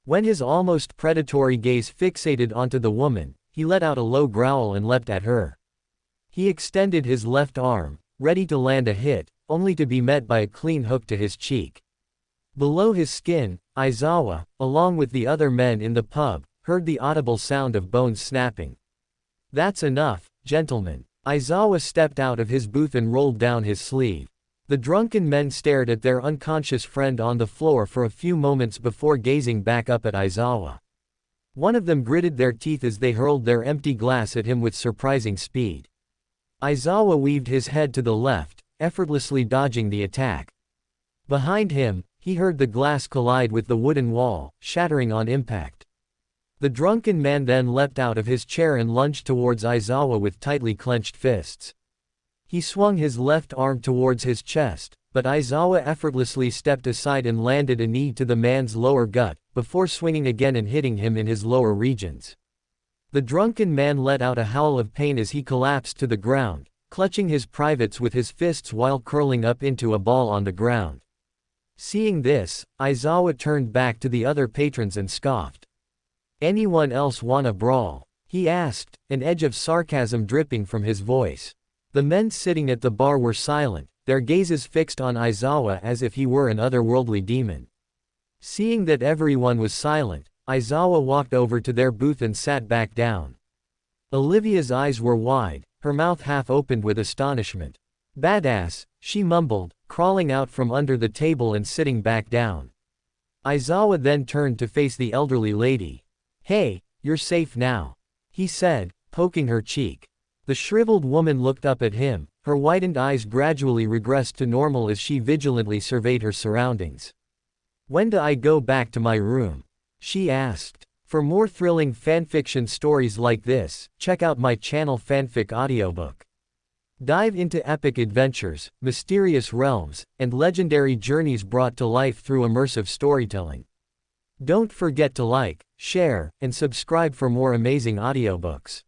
When his almost predatory gaze fixated onto the woman, he let out a low growl and leapt at her. He extended his left arm, ready to land a hit, only to be met by a clean hook to his cheek. Below his skin, Aizawa, along with the other men in the pub, heard the audible sound of bones snapping. "That's enough, gentlemen." Aizawa stepped out of his booth and rolled down his sleeve. The drunken men stared at their unconscious friend on the floor for a few moments before gazing back up at Aizawa. One of them gritted their teeth as they hurled their empty glass at him with surprising speed. Aizawa weaved his head to the left, effortlessly dodging the attack. Behind him, he heard the glass collide with the wooden wall, shattering on impact. The drunken man then leapt out of his chair and lunged towards Aizawa with tightly clenched fists. He swung his left arm towards his chest, but Aizawa effortlessly stepped aside and landed a knee to the man's lower gut, before swinging again and hitting him in his lower regions. The drunken man let out a howl of pain as he collapsed to the ground, clutching his privates with his fists while curling up into a ball on the ground. Seeing this, Aizawa turned back to the other patrons and scoffed. "Anyone else wanna brawl?" he asked, an edge of sarcasm dripping from his voice. The men sitting at the bar were silent, their gazes fixed on Aizawa as if he were an otherworldly demon. Seeing that everyone was silent, Aizawa walked over to their booth and sat back down. Olivia's eyes were wide, her mouth half opened with astonishment. "Badass," she mumbled, crawling out from under the table and sitting back down. Aizawa then turned to face the elderly lady. "Hey, you're safe now," he said, poking her cheek. The shriveled woman looked up at him, her widened eyes gradually regressed to normal as she vigilantly surveyed her surroundings. "When do I go back to my room?" she asked. For more thrilling fanfiction stories like this, check out my channel Fanfic Audiobook. Dive into epic adventures, mysterious realms, and legendary journeys brought to life through immersive storytelling. Don't forget to like, share, and subscribe for more amazing audiobooks.